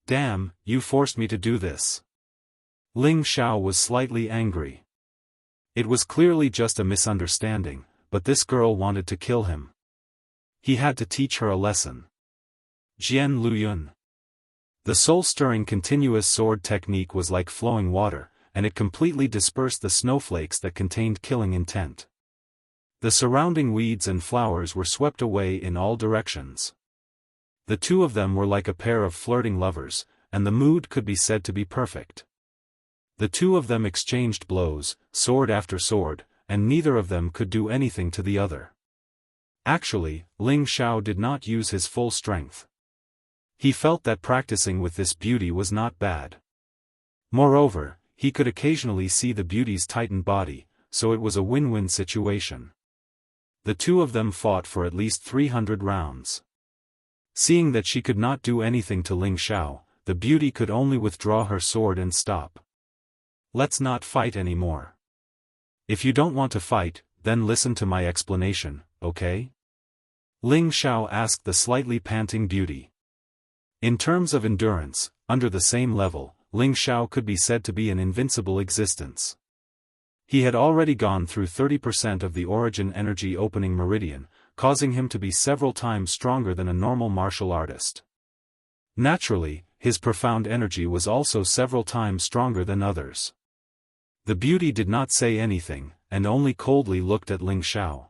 "Damn, you forced me to do this." Ling Xiao was slightly angry. It was clearly just a misunderstanding, but this girl wanted to kill him. He had to teach her a lesson. Jian Luyun. The soul-stirring continuous sword technique was like flowing water, and it completely dispersed the snowflakes that contained killing intent. The surrounding weeds and flowers were swept away in all directions. The two of them were like a pair of flirting lovers, and the mood could be said to be perfect. The two of them exchanged blows, sword after sword, and neither of them could do anything to the other. Actually, Ling Xiao did not use his full strength. He felt that practicing with this beauty was not bad. Moreover, he could occasionally see the beauty's tightened body, so it was a win-win situation. The two of them fought for at least 300 rounds. Seeing that she could not do anything to Ling Xiao, the beauty could only withdraw her sword and stop. "Let's not fight anymore. If you don't want to fight, then listen to my explanation, okay?" Ling Xiao asked the slightly panting beauty. In terms of endurance, under the same level, Ling Xiao could be said to be an invincible existence. He had already gone through 30% of the origin energy opening meridian, causing him to be several times stronger than a normal martial artist. Naturally, his profound energy was also several times stronger than others. The beauty did not say anything, and only coldly looked at Ling Xiao.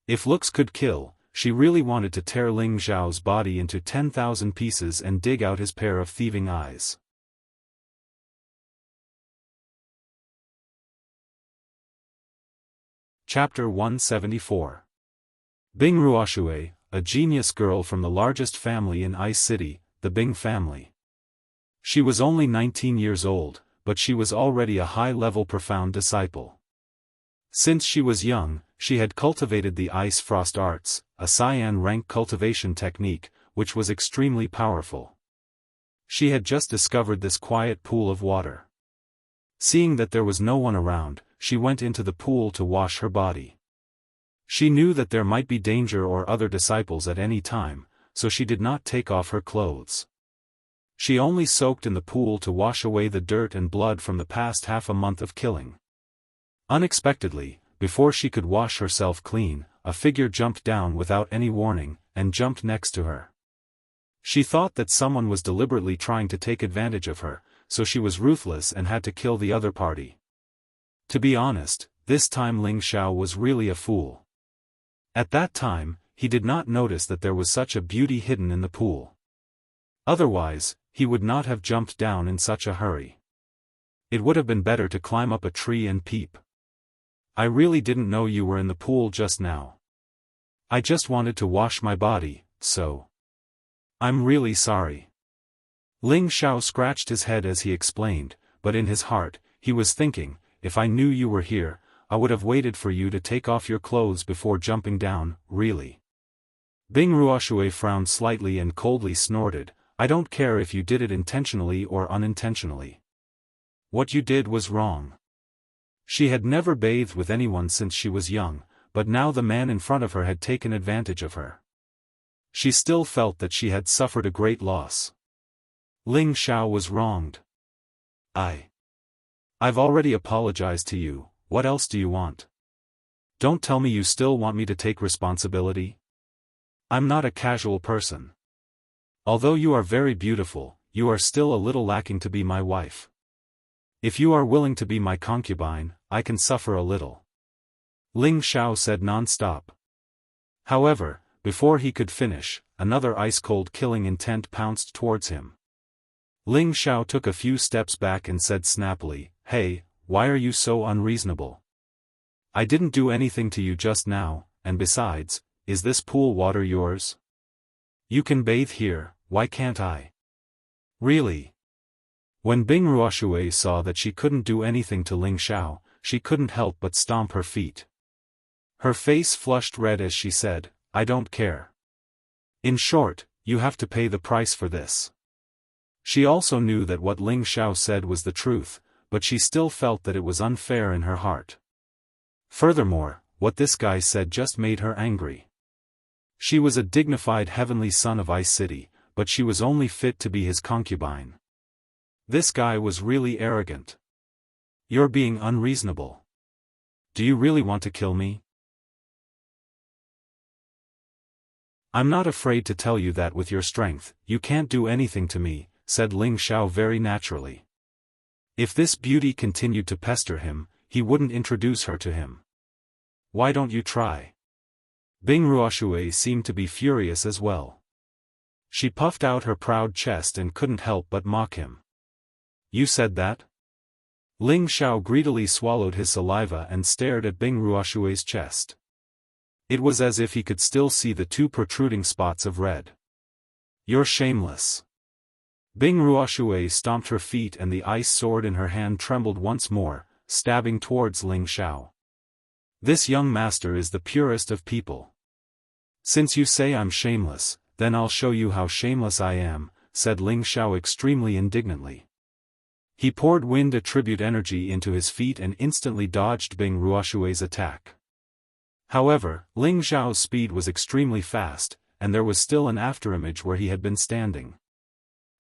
If looks could kill, she really wanted to tear Ling Xiao's body into 10,000 pieces and dig out his pair of thieving eyes. Chapter 174. Bing Ruoshui, a genius girl from the largest family in Ice City, the Bing family. She was only 19 years old, but she was already a high-level profound disciple. Since she was young, she had cultivated the ice frost arts, a cyan rank cultivation technique, which was extremely powerful. She had just discovered this quiet pool of water. Seeing that there was no one around, she went into the pool to wash her body. She knew that there might be danger or other disciples at any time, so she did not take off her clothes. She only soaked in the pool to wash away the dirt and blood from the past half a month of killing. Unexpectedly, before she could wash herself clean, a figure jumped down without any warning, and jumped next to her. She thought that someone was deliberately trying to take advantage of her, so she was ruthless and had to kill the other party. To be honest, this time Ling Xiao was really a fool. At that time, he did not notice that there was such a beauty hidden in the pool. Otherwise, he would not have jumped down in such a hurry. It would have been better to climb up a tree and peep. I really didn't know you were in the pool just now. I just wanted to wash my body, so. I'm really sorry. Ling Xiao scratched his head as he explained, but in his heart, he was thinking, if I knew you were here, I would have waited for you to take off your clothes before jumping down, really. Bing Ruoshui frowned slightly and coldly snorted, I don't care if you did it intentionally or unintentionally. What you did was wrong. She had never bathed with anyone since she was young, but now the man in front of her had taken advantage of her. She still felt that she had suffered a great loss. Ling Xiao was wronged. I've already apologized to you, what else do you want? Don't tell me you still want me to take responsibility? I'm not a casual person. Although you are very beautiful, you are still a little lacking to be my wife. If you are willing to be my concubine, I can suffer a little. Ling Xiao said non-stop. However, before he could finish, another ice-cold killing intent pounced towards him. Ling Xiao took a few steps back and said snappily, Hey, why are you so unreasonable? I didn't do anything to you just now, and besides, is this pool water yours? You can bathe here, why can't I? Really? When Bing Ruoshui saw that she couldn't do anything to Ling Xiao, she couldn't help but stomp her feet. Her face flushed red as she said, I don't care. In short, you have to pay the price for this. She also knew that what Ling Xiao said was the truth, but she still felt that it was unfair in her heart. Furthermore, what this guy said just made her angry. She was a dignified heavenly son of Ice City, but she was only fit to be his concubine. This guy was really arrogant. You're being unreasonable. Do you really want to kill me? I'm not afraid to tell you that with your strength, you can't do anything to me, said Ling Xiao very naturally. If this beauty continued to pester him, he wouldn't introduce her to him. Why don't you try? Bing Ruoshui seemed to be furious as well. She puffed out her proud chest and couldn't help but mock him. You said that? Ling Xiao greedily swallowed his saliva and stared at Bing Ruoshui's chest. It was as if he could still see the two protruding spots of red. You're shameless. Bing Ruoshui stomped her feet and the ice sword in her hand trembled once more, stabbing towards Ling Xiao. This young master is the purest of people. Since you say I'm shameless, then I'll show you how shameless I am, said Ling Xiao extremely indignantly. He poured wind attribute energy into his feet and instantly dodged Bing Ruoshui's attack. However, Ling Xiao's speed was extremely fast, and there was still an afterimage where he had been standing.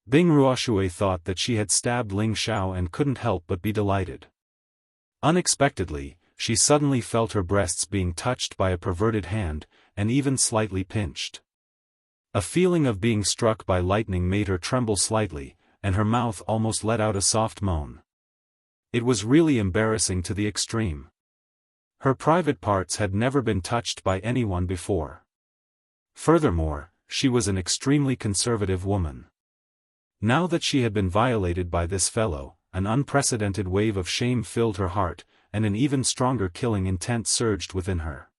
Bing Ruoshui thought that she had stabbed Ling Xiao and couldn't help but be delighted. Unexpectedly, she suddenly felt her breasts being touched by a perverted hand, and even slightly pinched. A feeling of being struck by lightning made her tremble slightly, and her mouth almost let out a soft moan. It was really embarrassing to the extreme. Her private parts had never been touched by anyone before. Furthermore, she was an extremely conservative woman. Now that she had been violated by this fellow, an unprecedented wave of shame filled her heart, and an even stronger killing intent surged within her.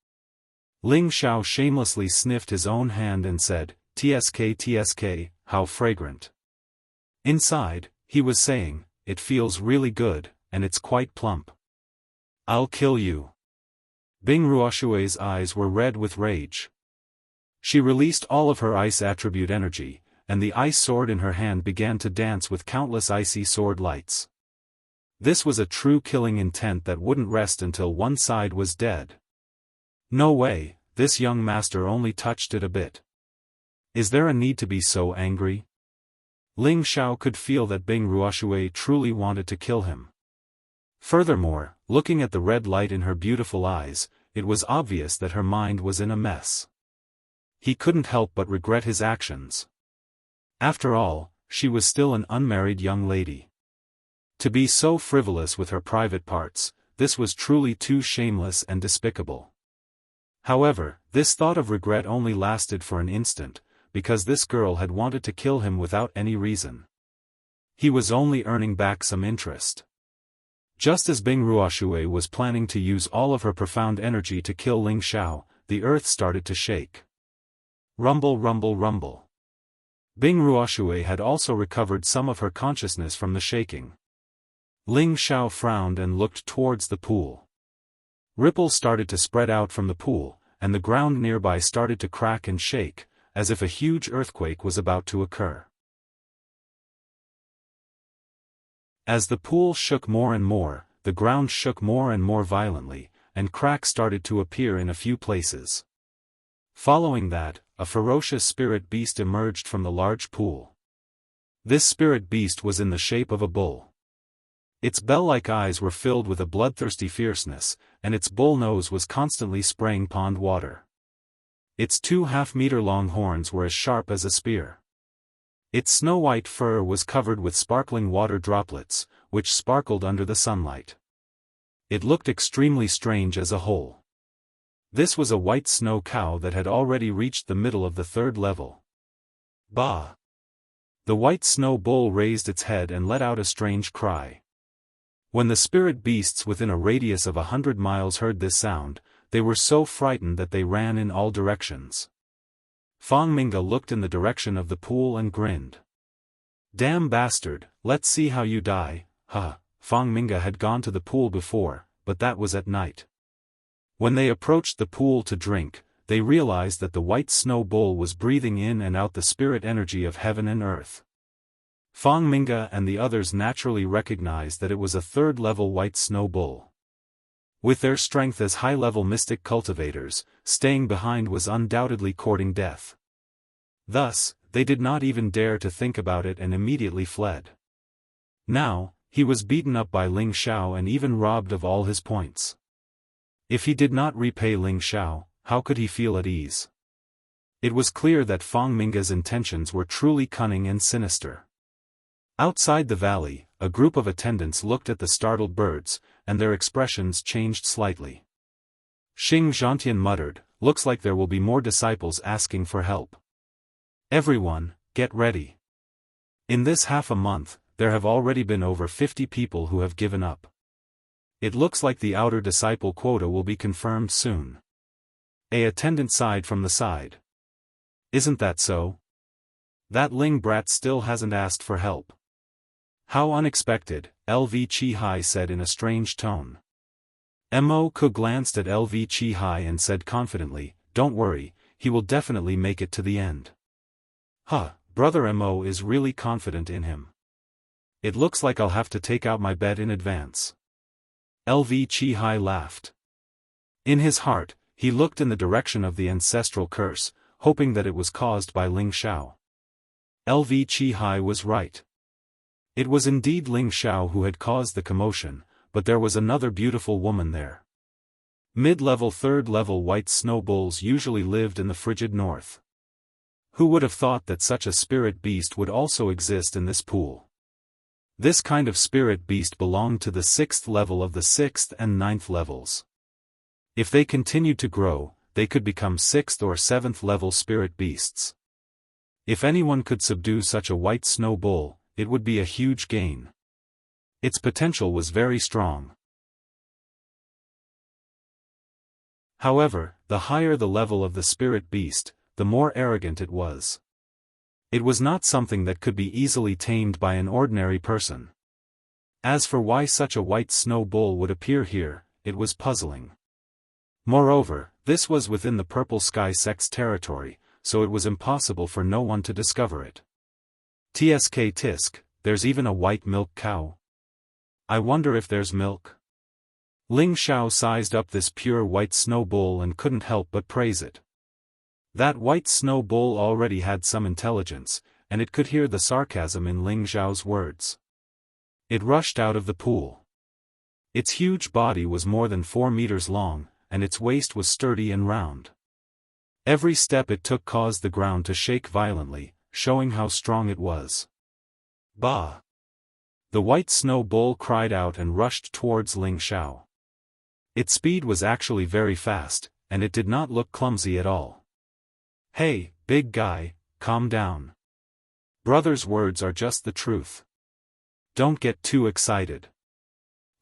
Ling Xiao shamelessly sniffed his own hand and said, "TSK TSK, how fragrant." Inside, he was saying, "It feels really good, and it's quite plump. I'll kill you." Bing Ruoshui's eyes were red with rage. She released all of her ice attribute energy, and the ice sword in her hand began to dance with countless icy sword lights. This was a true killing intent that wouldn't rest until one side was dead. No way, this young master only touched it a bit. Is there a need to be so angry? Ling Xiao could feel that Bing Ruoshui truly wanted to kill him. Furthermore, looking at the red light in her beautiful eyes, it was obvious that her mind was in a mess. He couldn't help but regret his actions. After all, she was still an unmarried young lady. To be so frivolous with her private parts, this was truly too shameless and despicable. However, this thought of regret only lasted for an instant, because this girl had wanted to kill him without any reason. He was only earning back some interest. Just as Bing Ruoshui was planning to use all of her profound energy to kill Ling Xiao, the earth started to shake. Rumble, rumble, rumble. Bing Ruoshui had also recovered some of her consciousness from the shaking. Ling Xiao frowned and looked towards the pool. Ripples started to spread out from the pool, and the ground nearby started to crack and shake, as if a huge earthquake was about to occur. As the pool shook more and more, the ground shook more and more violently, and cracks started to appear in a few places. Following that, a ferocious spirit beast emerged from the large pool. This spirit beast was in the shape of a bull. Its bell-like eyes were filled with a bloodthirsty fierceness, and its bull nose was constantly spraying pond water. Its 2 half-meter-long horns were as sharp as a spear. Its snow-white fur was covered with sparkling water droplets, which sparkled under the sunlight. It looked extremely strange as a whole. This was a white snow cow that had already reached the middle of the 3rd level. Bah! The white snow bull raised its head and let out a strange cry. When the spirit beasts within a radius of 100 miles heard this sound, they were so frightened that they ran in all directions. Fang Minga looked in the direction of the pool and grinned. "Damn bastard, let's see how you die." Fang Minga had gone to the pool before, but that was at night. When they approached the pool to drink, they realized that the white snow bull was breathing in and out the spirit energy of heaven and earth. Fang Minga and the others naturally recognized that it was a 3rd-level white snow bull. With their strength as high-level mystic cultivators, staying behind was undoubtedly courting death. Thus, they did not even dare to think about it and immediately fled. Now, he was beaten up by Ling Xiao and even robbed of all his points. If he did not repay Ling Xiao, how could he feel at ease? It was clear that Fang Minga's intentions were truly cunning and sinister. Outside the valley, a group of attendants looked at the startled birds, and their expressions changed slightly. Xing Zhantian muttered, "Looks like there will be more disciples asking for help. Everyone, get ready. In this half a month, there have already been over 50 people who have given up. It looks like the outer disciple quota will be confirmed soon." A attendant sighed from the side. "Isn't that so? That Ling brat still hasn't asked for help." "How unexpected," LV Chi Hai said in a strange tone. Mo Ku glanced at LV Chi Hai and said confidently, "Don't worry, he will definitely make it to the end." Brother Mo is really confident in him. "It looks like I'll have to take out my bet in advance." LV Chi Hai laughed. In his heart, he looked in the direction of the ancestral curse, hoping that it was caused by Ling Xiao. LV Qihai was right. It was indeed Ling Xiao who had caused the commotion, but there was another beautiful woman there. Mid-level third-level white snow bulls usually lived in the frigid north. Who would have thought that such a spirit beast would also exist in this pool? This kind of spirit beast belonged to the 6th level of the 6th and 9th levels. If they continued to grow, they could become 6th or 7th level spirit beasts. If anyone could subdue such a white snow bull, it would be a huge gain. Its potential was very strong. However, the higher the level of the spirit beast, the more arrogant it was. It was not something that could be easily tamed by an ordinary person. As for why such a white snow bull would appear here, it was puzzling. Moreover, this was within the Purple Sky Sect's territory, so it was impossible for no one to discover it. Tsk tisk, there's even a white milk cow. I wonder if there's milk. Ling Xiao sized up this pure white snow bull and couldn't help but praise it. That white snow bull already had some intelligence, and it could hear the sarcasm in Ling Xiao's words. It rushed out of the pool. Its huge body was more than 4 meters long, and its waist was sturdy and round. Every step it took caused the ground to shake violently, showing how strong it was. Bah! The white snow bull cried out and rushed towards Ling Xiao. Its speed was actually very fast, and it did not look clumsy at all. Hey, big guy, calm down. Brother's words are just the truth. Don't get too excited.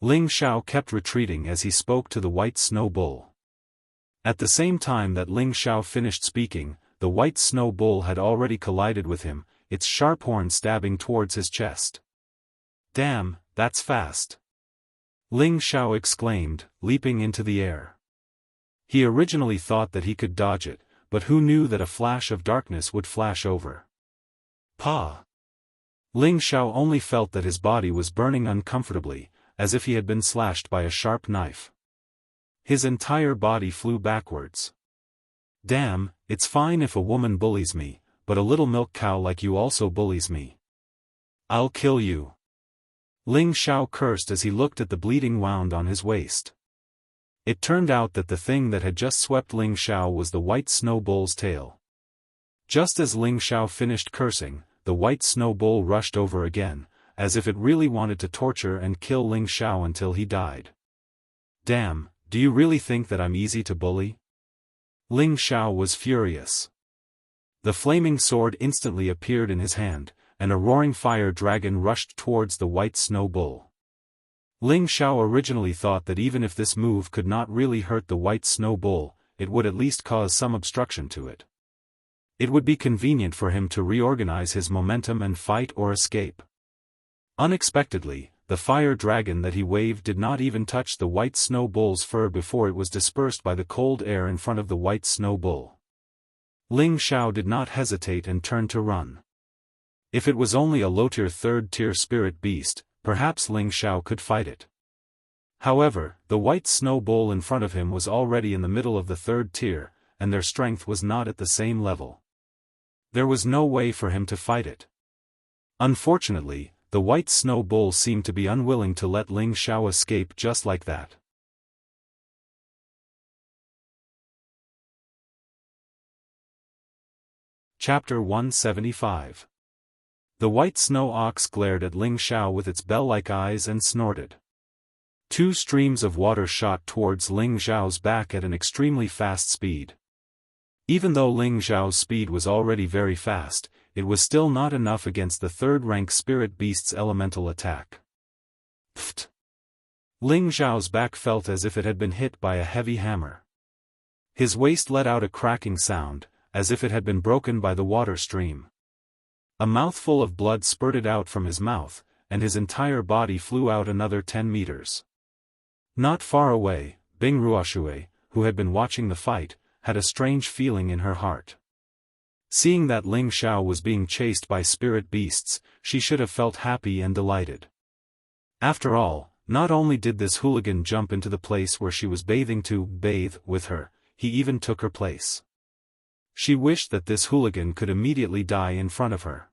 Ling Xiao kept retreating as he spoke to the white snow bull. At the same time that Ling Xiao finished speaking, the white snow bull had already collided with him, its sharp horn stabbing towards his chest. Damn, that's fast! Ling Xiao exclaimed, leaping into the air. He originally thought that he could dodge it, but who knew that a flash of darkness would flash over. Pa! Ling Xiao only felt that his body was burning uncomfortably, as if he had been slashed by a sharp knife. His entire body flew backwards. Damn, it's fine if a woman bullies me, but a little milk cow like you also bullies me. I'll kill you. Ling Xiao cursed as he looked at the bleeding wound on his waist. It turned out that the thing that had just swept Ling Xiao was the white snow bull's tail. Just as Ling Xiao finished cursing, the white snow bull rushed over again, as if it really wanted to torture and kill Ling Xiao until he died. Damn, do you really think that I'm easy to bully? Ling Xiao was furious. The flaming sword instantly appeared in his hand, and a roaring fire dragon rushed towards the white snow bull. Ling Xiao originally thought that even if this move could not really hurt the white snow bull, it would at least cause some obstruction to it. It would be convenient for him to reorganize his momentum and fight or escape. Unexpectedly, the fire dragon that he waved did not even touch the white snow bull's fur before it was dispersed by the cold air in front of the white snow bull. Ling Xiao did not hesitate and turned to run. If it was only a low-tier third-tier spirit beast, perhaps Ling Xiao could fight it. However, the white snow bull in front of him was already in the middle of the 3rd tier, and their strength was not at the same level. There was no way for him to fight it. Unfortunately, the white snow bull seemed to be unwilling to let Ling Xiao escape just like that. Chapter 175. The white snow ox glared at Ling Xiao with its bell-like eyes and snorted. 2 streams of water shot towards Ling Xiao's back at an extremely fast speed. Even though Ling Xiao's speed was already very fast, it was still not enough against the 3rd-rank spirit beast's elemental attack. Pfft! Ling Xiao's back felt as if it had been hit by a heavy hammer. His waist let out a cracking sound, as if it had been broken by the water stream. A mouthful of blood spurted out from his mouth, and his entire body flew out another 10 meters. Not far away, Bing Ruoxue, who had been watching the fight, had a strange feeling in her heart. Seeing that Ling Xiao was being chased by spirit beasts, she should have felt happy and delighted. After all, not only did this hooligan jump into the place where she was bathing to bathe with her, he even took her place. She wished that this hooligan could immediately die in front of her.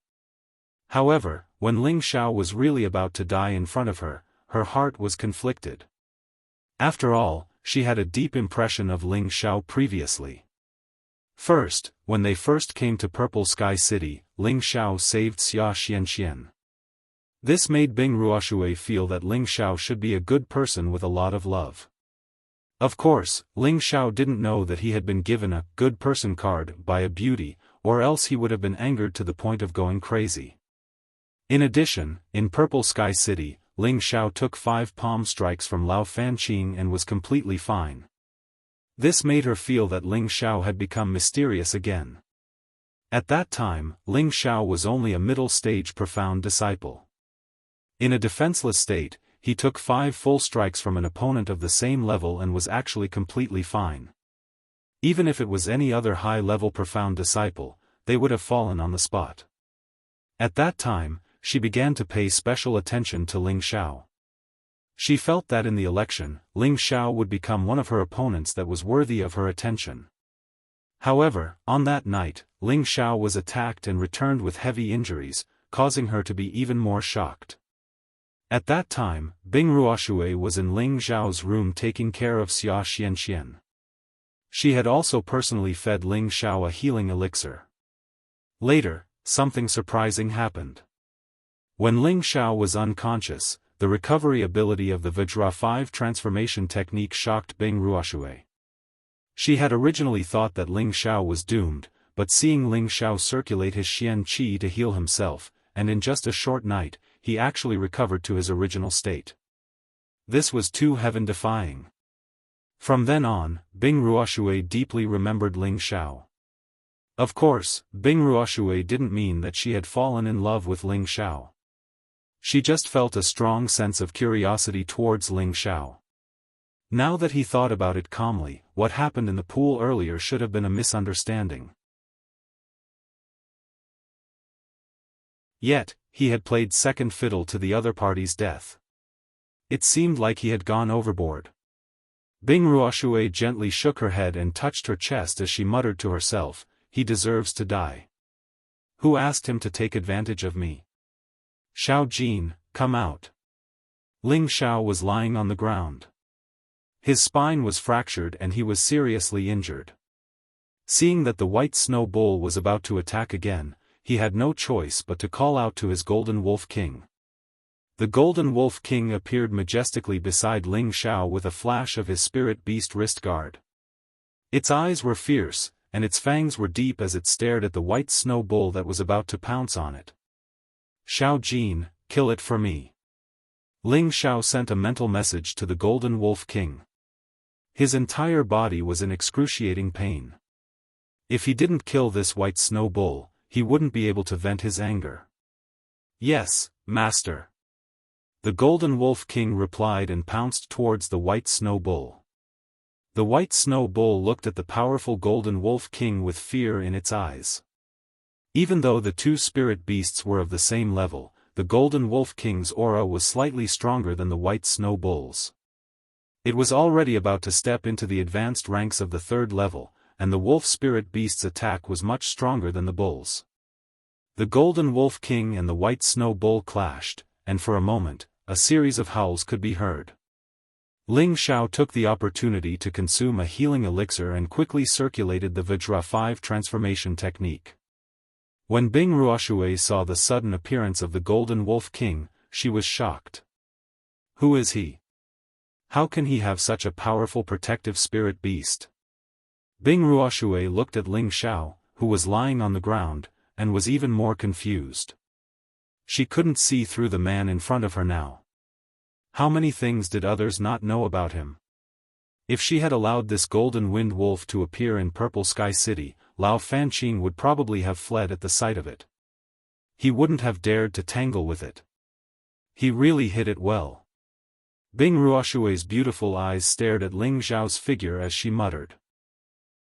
However, when Ling Xiao was really about to die in front of her, her heart was conflicted. After all, she had a deep impression of Ling Xiao previously. First, when they first came to Purple Sky City, Ling Xiao saved Wuxia Xianxia. This made Bing Ruoshui feel that Ling Xiao should be a good person with a lot of love. Of course, Ling Xiao didn't know that he had been given a good person card by a beauty, or else he would have been angered to the point of going crazy. In addition, in Purple Sky City, Ling Xiao took 5 palm strikes from Lao Fanqing and was completely fine. This made her feel that Ling Xiao had become mysterious again. At that time, Ling Xiao was only a middle-stage profound disciple. In a defenseless state, he took 5 full strikes from an opponent of the same level and was actually completely fine. Even if it was any other high-level profound disciple, they would have fallen on the spot. At that time, she began to pay special attention to Ling Xiao. She felt that in the election, Ling Xiao would become one of her opponents that was worthy of her attention. However, on that night, Ling Xiao was attacked and returned with heavy injuries, causing her to be even more shocked. At that time, Bing Ruoshui was in Ling Xiao's room taking care of Wuxia Xianxia. She had also personally fed Ling Xiao a healing elixir. Later, something surprising happened. When Ling Xiao was unconscious, the recovery ability of the Vajra 5 transformation technique shocked Bing Ruoshui. She had originally thought that Ling Xiao was doomed, but seeing Ling Xiao circulate his Xian Qi to heal himself, and in just a short night, he actually recovered to his original state. This was too heaven-defying. From then on, Bing Ruoshui deeply remembered Ling Xiao. Of course, Bing Ruoshui didn't mean that she had fallen in love with Ling Xiao. She just felt a strong sense of curiosity towards Ling Xiao. Now that he thought about it calmly, what happened in the pool earlier should have been a misunderstanding. Yet, he had played second fiddle to the other party's death. It seemed like he had gone overboard. Bing Ruoshui gently shook her head and touched her chest as she muttered to herself, "He deserves to die. Who asked him to take advantage of me? Xiao Jin, come out." Ling Xiao was lying on the ground. His spine was fractured and he was seriously injured. Seeing that the white snow bull was about to attack again, he had no choice but to call out to his Golden Wolf King. The Golden Wolf King appeared majestically beside Ling Xiao with a flash of his spirit beast wrist guard. Its eyes were fierce, and its fangs were deep as it stared at the white snow bull that was about to pounce on it. "Xiao Jin, kill it for me." Ling Xiao sent a mental message to the Golden Wolf King. His entire body was in excruciating pain. If he didn't kill this white snow bull, he wouldn't be able to vent his anger. "Yes, master." The Golden Wolf King replied and pounced towards the white snow bull. The white snow bull looked at the powerful Golden Wolf King with fear in its eyes. Even though the two spirit beasts were of the same level, the Golden Wolf King's aura was slightly stronger than the white snow bull's. It was already about to step into the advanced ranks of the 3rd level, and the wolf spirit beast's attack was much stronger than the bull's. The Golden Wolf King and the white snow bull clashed, and for a moment, a series of howls could be heard. Ling Xiao took the opportunity to consume a healing elixir and quickly circulated the Vajra 5 transformation technique. When Bing Ruoshui saw the sudden appearance of the Golden Wolf King, she was shocked. Who is he? How can he have such a powerful protective spirit beast? Bing Ruoshui looked at Ling Xiao, who was lying on the ground, and was even more confused. She couldn't see through the man in front of her now. How many things did others not know about him? If she had allowed this golden wind wolf to appear in Purple Sky City, Lao Fanqing would probably have fled at the sight of it. He wouldn't have dared to tangle with it. He really hid it well. Bing Ruoshui's beautiful eyes stared at Ling Xiao's figure as she muttered.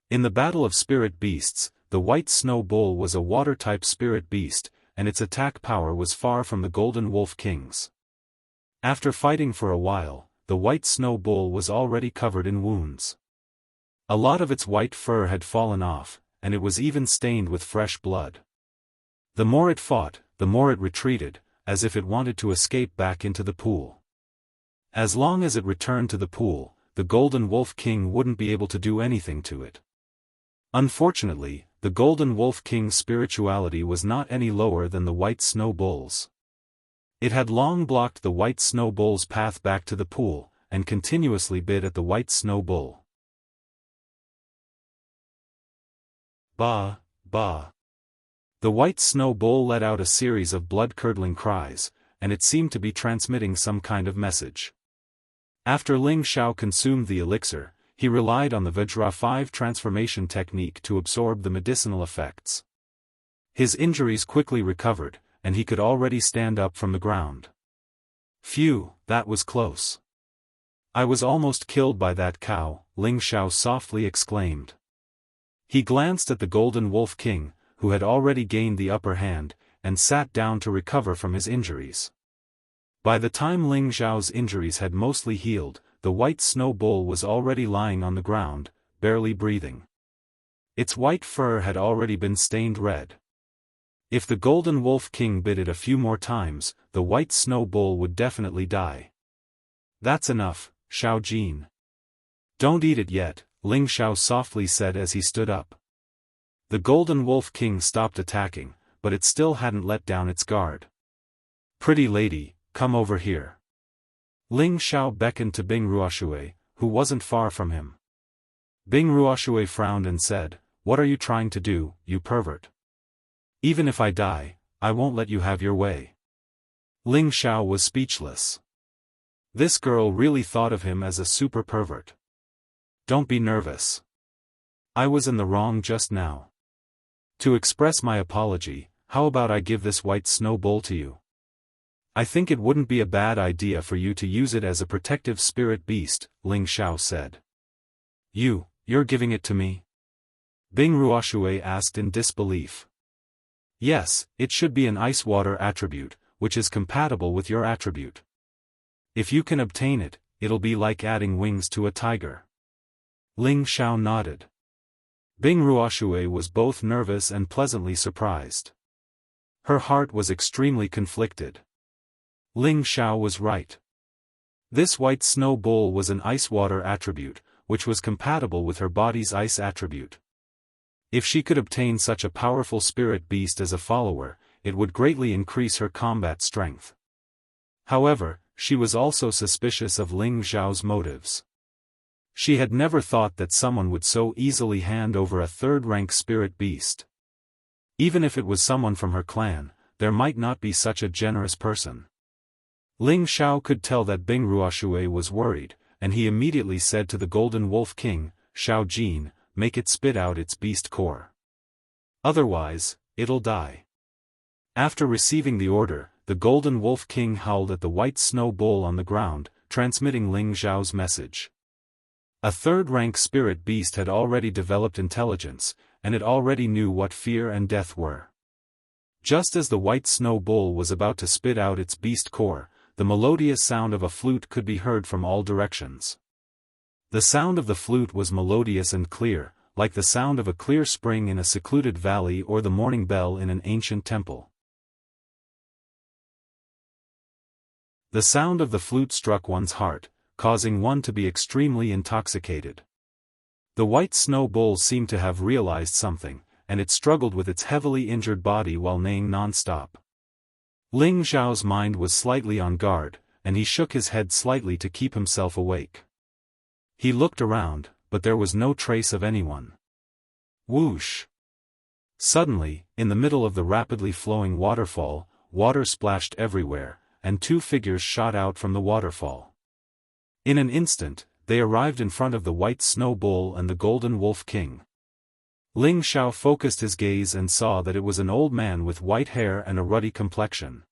In the battle of spirit beasts, the white snow bull was a water-type spirit beast, and its attack power was far from the Golden Wolf King's. After fighting for a while, the white snow bull was already covered in wounds. A lot of its white fur had fallen off, and it was even stained with fresh blood. The more it fought, the more it retreated, as if it wanted to escape back into the pool. As long as it returned to the pool, the Golden Wolf King wouldn't be able to do anything to it. Unfortunately, the Golden Wolf King's spirituality was not any lower than the White Snow Bull's. It had long blocked the White Snow Bull's path back to the pool, and continuously bit at the White Snow Bull. Bah, bah. The White Snow Bull let out a series of blood-curdling cries, and it seemed to be transmitting some kind of message. After Ling Xiao consumed the elixir, he relied on the Vajra 5 transformation technique to absorb the medicinal effects. His injuries quickly recovered, and he could already stand up from the ground. Phew, that was close. I was almost killed by that cow, Ling Xiao softly exclaimed. He glanced at the Golden Wolf King, who had already gained the upper hand, and sat down to recover from his injuries. By the time Ling Xiao's injuries had mostly healed, the White Snow Bull was already lying on the ground, barely breathing. Its white fur had already been stained red. If the Golden Wolf King bit it a few more times, the White Snow Bull would definitely die. That's enough, Xiao Jin. Don't eat it yet, Ling Xiao softly said as he stood up. The Golden Wolf King stopped attacking, but it still hadn't let down its guard. Pretty lady, come over here. Ling Xiao beckoned to Bing Ruoshui, who wasn't far from him. Bing Ruoshui frowned and said, "What are you trying to do, you pervert? Even if I die, I won't let you have your way." Ling Xiao was speechless. This girl really thought of him as a super pervert. Don't be nervous. I was in the wrong just now. To express my apology, how about I give this White Snow Bull to you? I think it wouldn't be a bad idea for you to use it as a protective spirit beast, Ling Xiao said. You're giving it to me? Bing Ruoshui asked in disbelief. Yes, it should be an ice water attribute, which is compatible with your attribute. If you can obtain it, it'll be like adding wings to a tiger. Ling Xiao nodded. Bing Ruoshui was both nervous and pleasantly surprised. Her heart was extremely conflicted. Ling Xiao was right. This White Snow Bull was an ice water attribute, which was compatible with her body's ice attribute. If she could obtain such a powerful spirit beast as a follower, it would greatly increase her combat strength. However, she was also suspicious of Ling Xiao's motives. She had never thought that someone would so easily hand over a third-rank spirit beast. Even if it was someone from her clan, there might not be such a generous person. Ling Xiao could tell that Bing Ruoshui was worried, and he immediately said to the Golden Wolf King, "Xiao Jin, make it spit out its beast core. Otherwise, it'll die." After receiving the order, the Golden Wolf King howled at the White Snow Bull on the ground, transmitting Ling Xiao's message. A third-rank spirit beast had already developed intelligence, and it already knew what fear and death were. Just as the White Snow Bull was about to spit out its beast core, the melodious sound of a flute could be heard from all directions. The sound of the flute was melodious and clear, like the sound of a clear spring in a secluded valley or the morning bell in an ancient temple. The sound of the flute struck one's heart, causing one to be extremely intoxicated. The White Snow Bull seemed to have realized something, and it struggled with its heavily injured body while neighing non-stop. Ling Xiao's mind was slightly on guard, and he shook his head slightly to keep himself awake. He looked around, but there was no trace of anyone. Whoosh! Suddenly, in the middle of the rapidly flowing waterfall, water splashed everywhere, and two figures shot out from the waterfall. In an instant, they arrived in front of the White Snow Bull and the Golden Wolf King. Ling Xiao focused his gaze and saw that it was an old man with white hair and a ruddy complexion.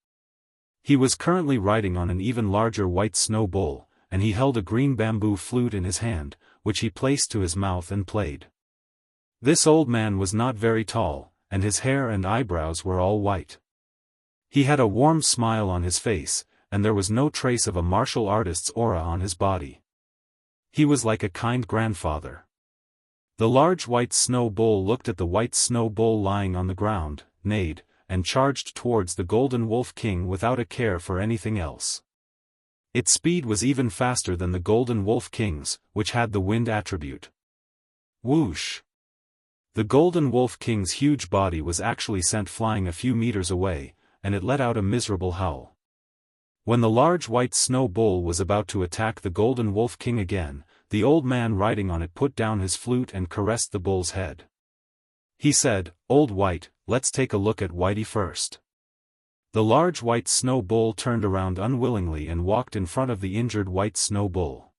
He was currently riding on an even larger White Snow Bull, and he held a green bamboo flute in his hand, which he placed to his mouth and played. This old man was not very tall, and his hair and eyebrows were all white. He had a warm smile on his face, and there was no trace of a martial artist's aura on his body. He was like a kind grandfather. The large White Snow Bull looked at the White Snow Bull lying on the ground, neighed, and charged towards the Golden Wolf King without a care for anything else. Its speed was even faster than the Golden Wolf King's, which had the wind attribute. Whoosh! The Golden Wolf King's huge body was actually sent flying a few meters away, and it let out a miserable howl. When the large white snow bull was about to attack the Golden Wolf King again, the old man riding on it put down his flute and caressed the bull's head. He said, "Old White, let's take a look at Whitey first." The large white snow bull turned around unwillingly and walked in front of the injured white snow bull.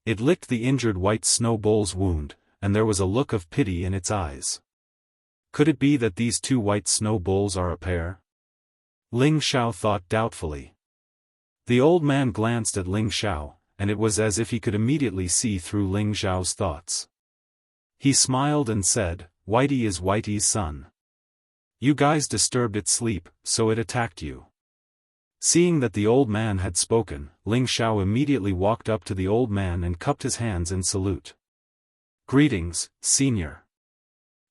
It licked the injured white snow bull's wound, and there was a look of pity in its eyes. Could it be that these two white snow bulls are a pair? Ling Xiao thought doubtfully. The old man glanced at Ling Xiao, and it was as if he could immediately see through Ling Xiao's thoughts. He smiled and said, "Whitey is Whitey's son. You guys disturbed its sleep, so it attacked you." Seeing that the old man had spoken, Ling Xiao immediately walked up to the old man and cupped his hands in salute. "Greetings, senior.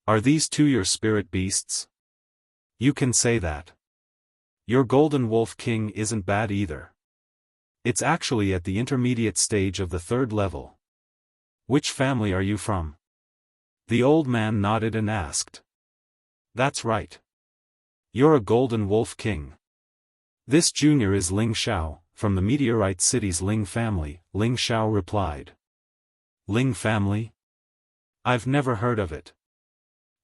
Are these two your spirit beasts?" "You can say that. Your Golden Wolf King isn't bad either. It's actually at the intermediate stage of the 3rd level. Which family are you from?" The old man nodded and asked. "That's right. You're a Golden Wolf King. This junior is Ling Xiao, from the Meteorite City's Ling family," Ling Xiao replied. "Ling family? I've never heard of it."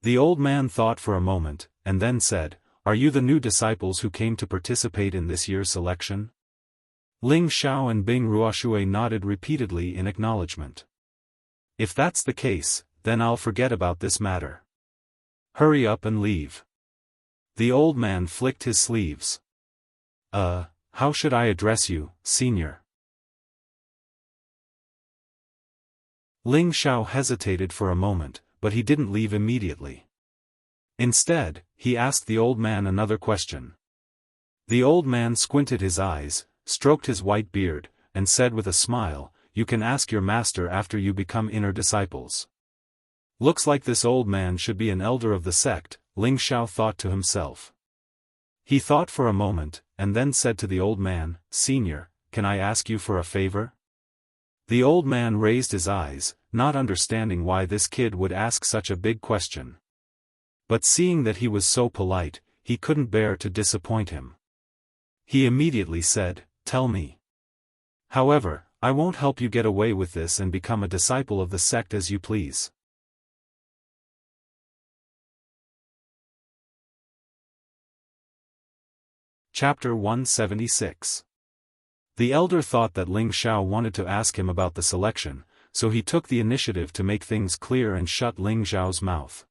The old man thought for a moment, and then said, "Are you the new disciples who came to participate in this year's selection?" Ling Xiao and Bing Ruoxue nodded repeatedly in acknowledgement. "If that's the case, then I'll forget about this matter. Hurry up and leave." The old man flicked his sleeves. How should I address you, senior?" Ling Xiao hesitated for a moment, but he didn't leave immediately. Instead, he asked the old man another question. The old man squinted his eyes, stroked his white beard, and said with a smile, "You can ask your master after you become inner disciples." Looks like this old man should be an elder of the sect, Ling Xiao thought to himself. He thought for a moment, and then said to the old man, "Senior, can I ask you for a favor?" The old man raised his eyes, not understanding why this kid would ask such a big question. But seeing that he was so polite, he couldn't bear to disappoint him. He immediately said, "Tell me. However, I won't help you get away with this and become a disciple of the sect as you please." Chapter 176. The elder thought that Ling Xiao wanted to ask him about the selection, so he took the initiative to make things clear and shut Ling Xiao's mouth.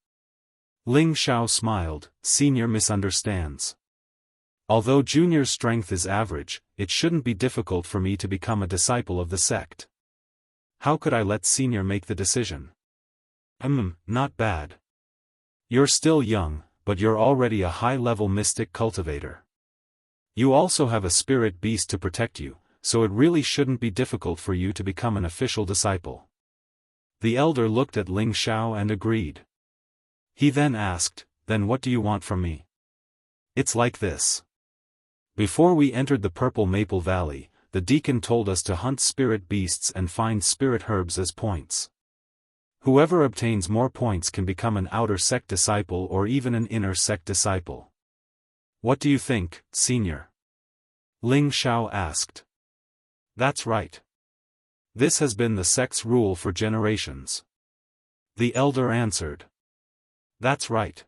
Ling Xiao smiled, "Senior misunderstands. Although junior's strength is average, it shouldn't be difficult for me to become a disciple of the sect. How could I let senior make the decision?" Not bad. You're still young, but you're already a high-level mystic cultivator. You also have a spirit beast to protect you, so it really shouldn't be difficult for you to become an official disciple." The elder looked at Ling Xiao and agreed. He then asked, "Then what do you want from me?" "It's like this. Before we entered the Purple Maple Valley, the deacon told us to hunt spirit beasts and find spirit herbs as points. Whoever obtains more points can become an outer sect disciple or even an inner sect disciple. What do you think, senior?" Ling Xiao asked. "That's right. This has been the sect's rule for generations." The elder answered. "That's right.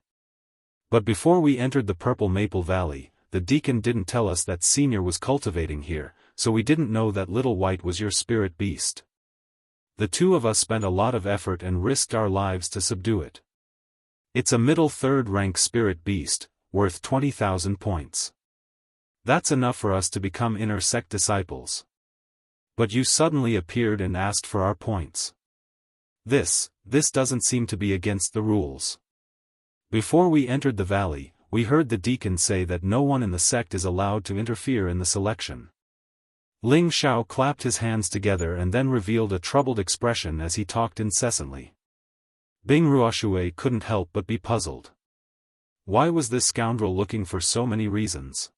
But before we entered the Purple Maple Valley, the deacon didn't tell us that senior was cultivating here, so we didn't know that Little White was your spirit beast. The two of us spent a lot of effort and risked our lives to subdue it. It's a middle 3rd rank spirit beast, worth 20,000 points. That's enough for us to become inner sect disciples. But you suddenly appeared and asked for our points. This doesn't seem to be against the rules. Before we entered the valley, we heard the deacon say that no one in the sect is allowed to interfere in the selection." Ling Xiao clapped his hands together and then revealed a troubled expression as he talked incessantly. Bing Ruoxue couldn't help but be puzzled. Why was this scoundrel looking for so many reasons?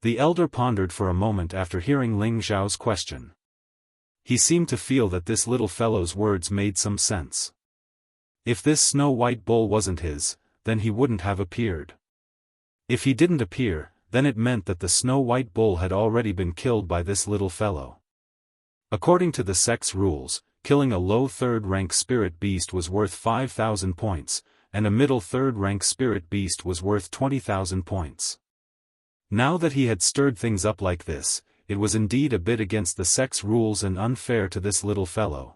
The elder pondered for a moment after hearing Ling Xiao's question. He seemed to feel that this little fellow's words made some sense. If this snow-white bull wasn't his, then he wouldn't have appeared. If he didn't appear, then it meant that the snow-white bull had already been killed by this little fellow. According to the sect's rules, killing a low third-rank spirit beast was worth 5,000 points, and a middle third-rank spirit beast was worth 20,000 points. Now that he had stirred things up like this, it was indeed a bit against the sect's rules and unfair to this little fellow.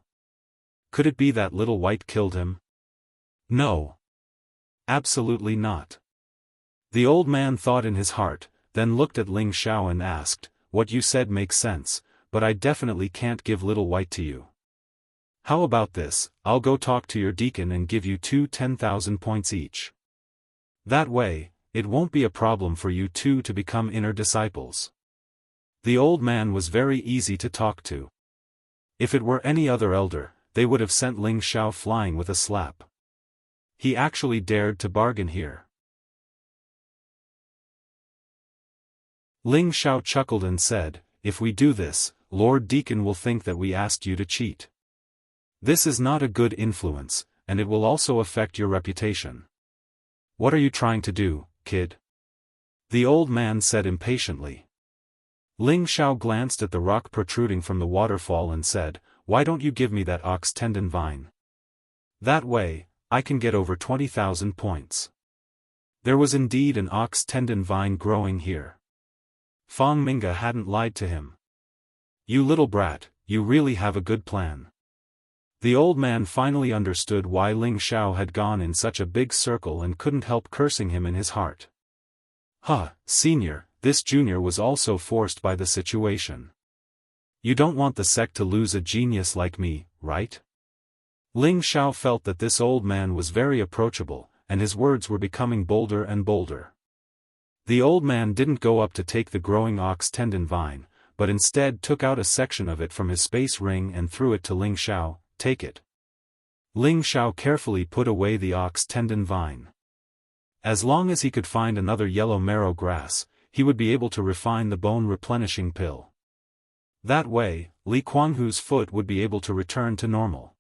Could it be that little white killed him? No. Absolutely not. The old man thought in his heart, then looked at Ling Xiao and asked, "What you said makes sense, but I definitely can't give little white to you. How about this, I'll go talk to your deacon and give you 10,000 points each. That way, it won't be a problem for you two to become inner disciples." The old man was very easy to talk to. If it were any other elder, they would have sent Ling Xiao flying with a slap. He actually dared to bargain here. Ling Xiao chuckled and said, "If we do this, Lord Deacon will think that we asked you to cheat. This is not a good influence, and it will also affect your reputation." "What are you trying to do, kid?" the old man said impatiently. Ling Xiao glanced at the rock protruding from the waterfall and said, "Why don't you give me that ox tendon vine? That way, I can get over 20,000 points." There was indeed an ox tendon vine growing here. Fang Minga hadn't lied to him. "You little brat, you really have a good plan." The old man finally understood why Ling Xiao had gone in such a big circle and couldn't help cursing him in his heart. Senior, this junior was also forced by the situation. You don't want the sect to lose a genius like me, right? Ling Xiao felt that this old man was very approachable, and his words were becoming bolder and bolder. The old man didn't go up to take the growing ox tendon vine, but instead took out a section of it from his space ring and threw it to Ling Xiao. "Take it." Ling Xiao carefully put away the ox tendon vine. As long as he could find another yellow marrow grass, he would be able to refine the bone-replenishing pill. That way, Li Kuanghu's foot would be able to return to normal.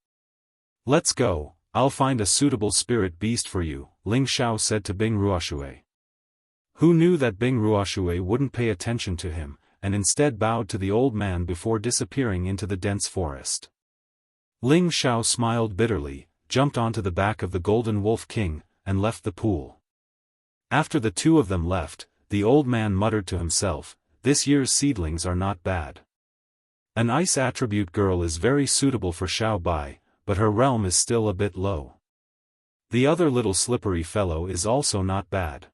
"Let's go, I'll find a suitable spirit beast for you," Ling Xiao said to Bing Ruoshui. Who knew that Bing Ruoshui wouldn't pay attention to him, and instead bowed to the old man before disappearing into the dense forest. Ling Xiao smiled bitterly, jumped onto the back of the Golden Wolf King, and left the pool. After the two of them left, the old man muttered to himself, "This year's seedlings are not bad. An ice attribute girl is very suitable for Xiao Bai, but her realm is still a bit low. The other little slippery fellow is also not bad.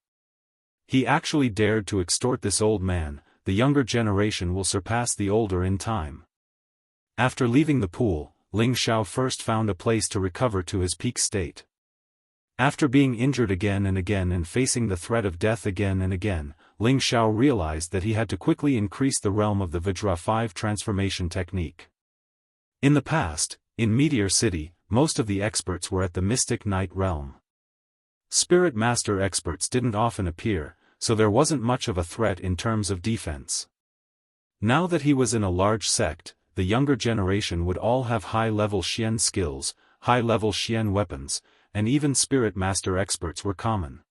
He actually dared to extort this old man. The younger generation will surpass the older in time." After leaving the pool, Ling Xiao first found a place to recover to his peak state. After being injured again and again and facing the threat of death again and again, Ling Xiao realized that he had to quickly increase the realm of the Vajra 5 transformation technique. In the past, in Meteor City, most of the experts were at the Mystic Knight realm. Spirit Master experts didn't often appear, so there wasn't much of a threat in terms of defense. Now that he was in a large sect, the younger generation would all have high-level Xian skills, high-level Xian weapons, and even Spirit Master experts were common.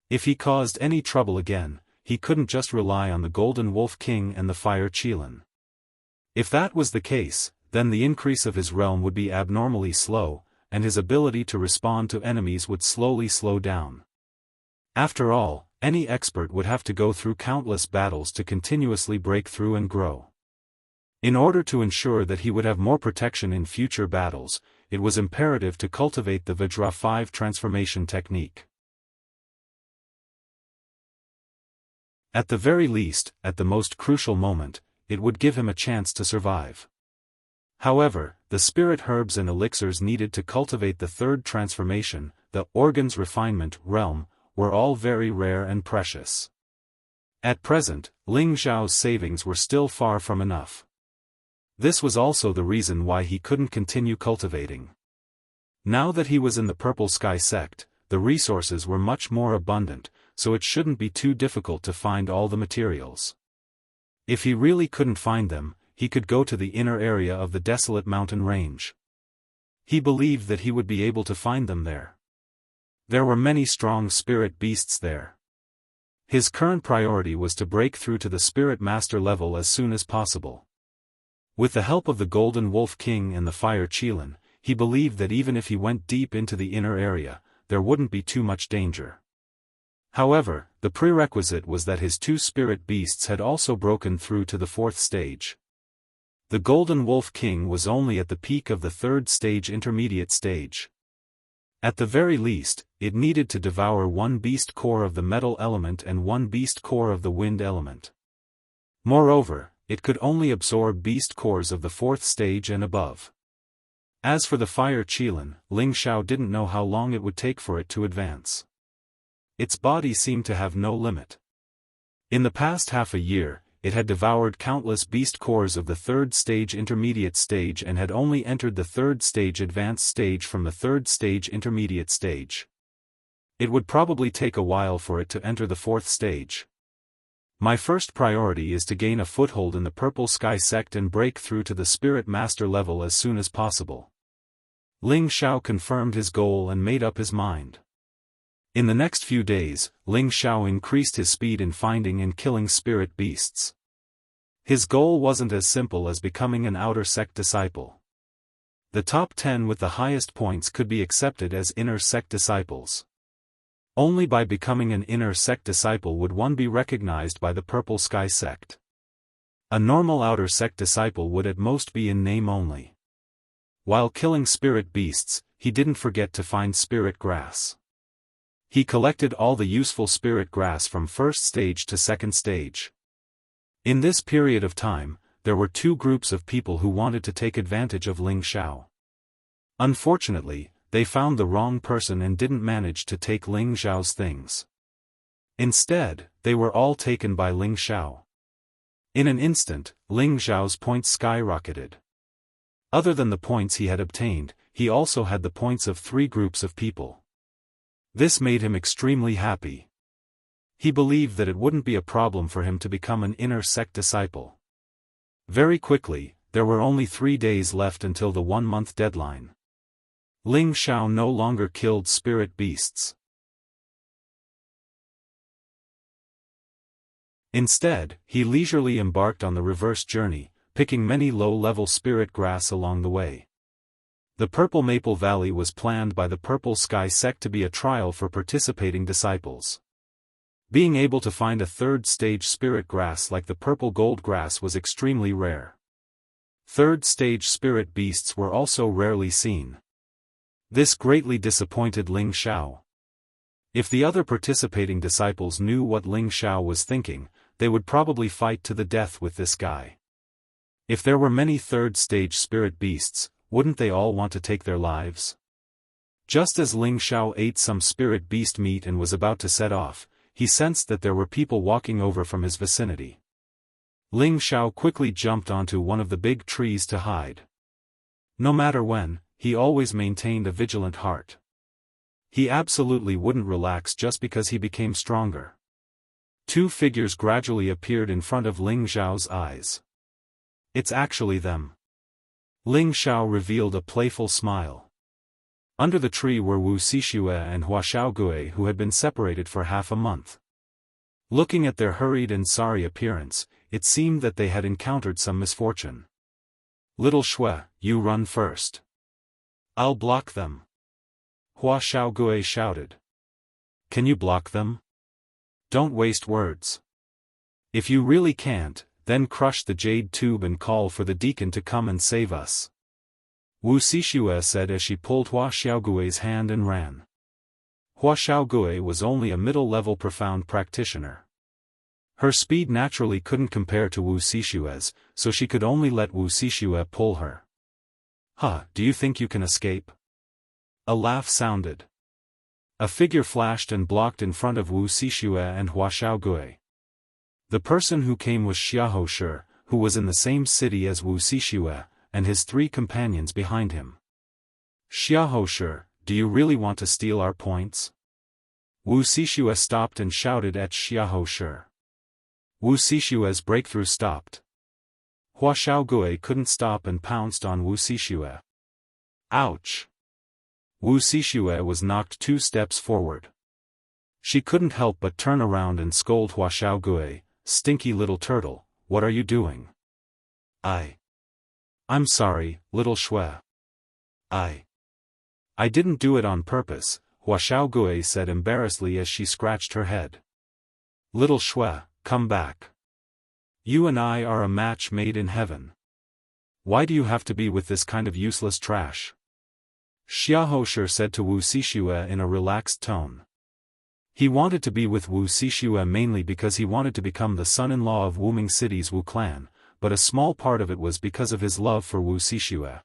If he caused any trouble again, he couldn't just rely on the Golden Wolf King and the Fire Qilin. If that was the case, then the increase of his realm would be abnormally slow, and his ability to respond to enemies would slowly slow down. After all, any expert would have to go through countless battles to continuously break through and grow. In order to ensure that he would have more protection in future battles, it was imperative to cultivate the Vajra 5 transformation technique. At the very least, at the most crucial moment, it would give him a chance to survive. However, the spirit herbs and elixirs needed to cultivate the third transformation, the organs refinement realm, were all very rare and precious. At present, Ling Xiao's savings were still far from enough. This was also the reason why he couldn't continue cultivating. Now that he was in the Purple Sky sect, the resources were much more abundant, so it shouldn't be too difficult to find all the materials. If he really couldn't find them, he could go to the inner area of the desolate mountain range. He believed that he would be able to find them there. There were many strong spirit beasts there. His current priority was to break through to the spirit master level as soon as possible. With the help of the Golden Wolf King and the Fire Qilin, he believed that even if he went deep into the inner area, there wouldn't be too much danger. However, the prerequisite was that his two spirit beasts had also broken through to the fourth stage. The Golden Wolf King was only at the peak of the third stage intermediate stage. At the very least, it needed to devour one beast core of the metal element and one beast core of the wind element. Moreover, it could only absorb beast cores of the fourth stage and above. As for the Fire Qilin, Ling Xiao didn't know how long it would take for it to advance. Its body seemed to have no limit. In the past half a year, it had devoured countless beast cores of the third stage intermediate stage and had only entered the third stage advanced stage from the third stage intermediate stage. It would probably take a while for it to enter the fourth stage. My first priority is to gain a foothold in the Purple Sky sect and break through to the Spirit Master level as soon as possible. Ling Xiao confirmed his goal and made up his mind. In the next few days, Ling Xiao increased his speed in finding and killing spirit beasts. His goal wasn't as simple as becoming an outer sect disciple. The top 10 with the highest points could be accepted as inner sect disciples. Only by becoming an inner sect disciple would one be recognized by the Purple Sky sect. A normal outer sect disciple would at most be in name only. While killing spirit beasts, he didn't forget to find spirit grass. He collected all the useful spirit grass from first stage to second stage. In this period of time, there were two groups of people who wanted to take advantage of Ling Xiao. Unfortunately, they found the wrong person and didn't manage to take Ling Xiao's things. Instead, they were all taken by Ling Xiao. In an instant, Ling Xiao's points skyrocketed. Other than the points he had obtained, he also had the points of three groups of people. This made him extremely happy. He believed that it wouldn't be a problem for him to become an inner sect disciple. Very quickly, there were only 3 days left until the 1-month deadline. Ling Xiao no longer killed spirit beasts. Instead, he leisurely embarked on the reverse journey, picking many low-level spirit grass along the way. The Purple Maple Valley was planned by the Purple Sky sect to be a trial for participating disciples. Being able to find a third-stage spirit grass like the purple gold grass was extremely rare. Third-stage spirit beasts were also rarely seen. This greatly disappointed Ling Xiao. If the other participating disciples knew what Ling Xiao was thinking, they would probably fight to the death with this guy. If there were many third-stage spirit beasts, wouldn't they all want to take their lives? Just as Ling Xiao ate some spirit beast meat and was about to set off, he sensed that there were people walking over from his vicinity. Ling Xiao quickly jumped onto one of the big trees to hide. No matter when, he always maintained a vigilant heart. He absolutely wouldn't relax just because he became stronger. Two figures gradually appeared in front of Ling Xiao's eyes. It's actually them. Ling Xiao revealed a playful smile. Under the tree were Wu Xixue and Hua Xiaogue, who had been separated for half a month. Looking at their hurried and sorry appearance, it seemed that they had encountered some misfortune. "Little Shui, you run first. I'll block them." Hua Xiaogue shouted. "Can you block them? Don't waste words. If you really can't, then crush the jade tube and call for the deacon to come and save us," Wu Xixue said as she pulled Hua Xiaogue's hand and ran. Hua Xiaogue was only a middle-level profound practitioner. Her speed naturally couldn't compare to Wu Xixue's, so she could only let Wu Xixue pull her. "Huh, do you think you can escape?" A laugh sounded. A figure flashed and blocked in front of Wu Xixue and Hua Xiaogue. The person who came was Xiahou Shi, who was in the same city as Wu Xixue, and his 3 companions behind him. "Xiahou Shi, do you really want to steal our points?" Wu Xixue stopped and shouted at Xiahou Shi. Wu Xixue's breakthrough stopped. Hua Xiaogui couldn't stop and pounced on Wu Xixue. Ouch! Wu Xixue was knocked 2 steps forward. She couldn't help but turn around and scold Hua Xiaogui, "Stinky little turtle, what are you doing?" I'm sorry, little Shui. I didn't do it on purpose," Hua Xiaogui said embarrassedly as she scratched her head. "Little Shui, come back. You and I are a match made in heaven. Why do you have to be with this kind of useless trash?" Xiahou Shi said to Wu Xixue in a relaxed tone. He wanted to be with Wu Xixue mainly because he wanted to become the son-in-law of Wuming City's Wu clan, but a small part of it was because of his love for Wu Xixue.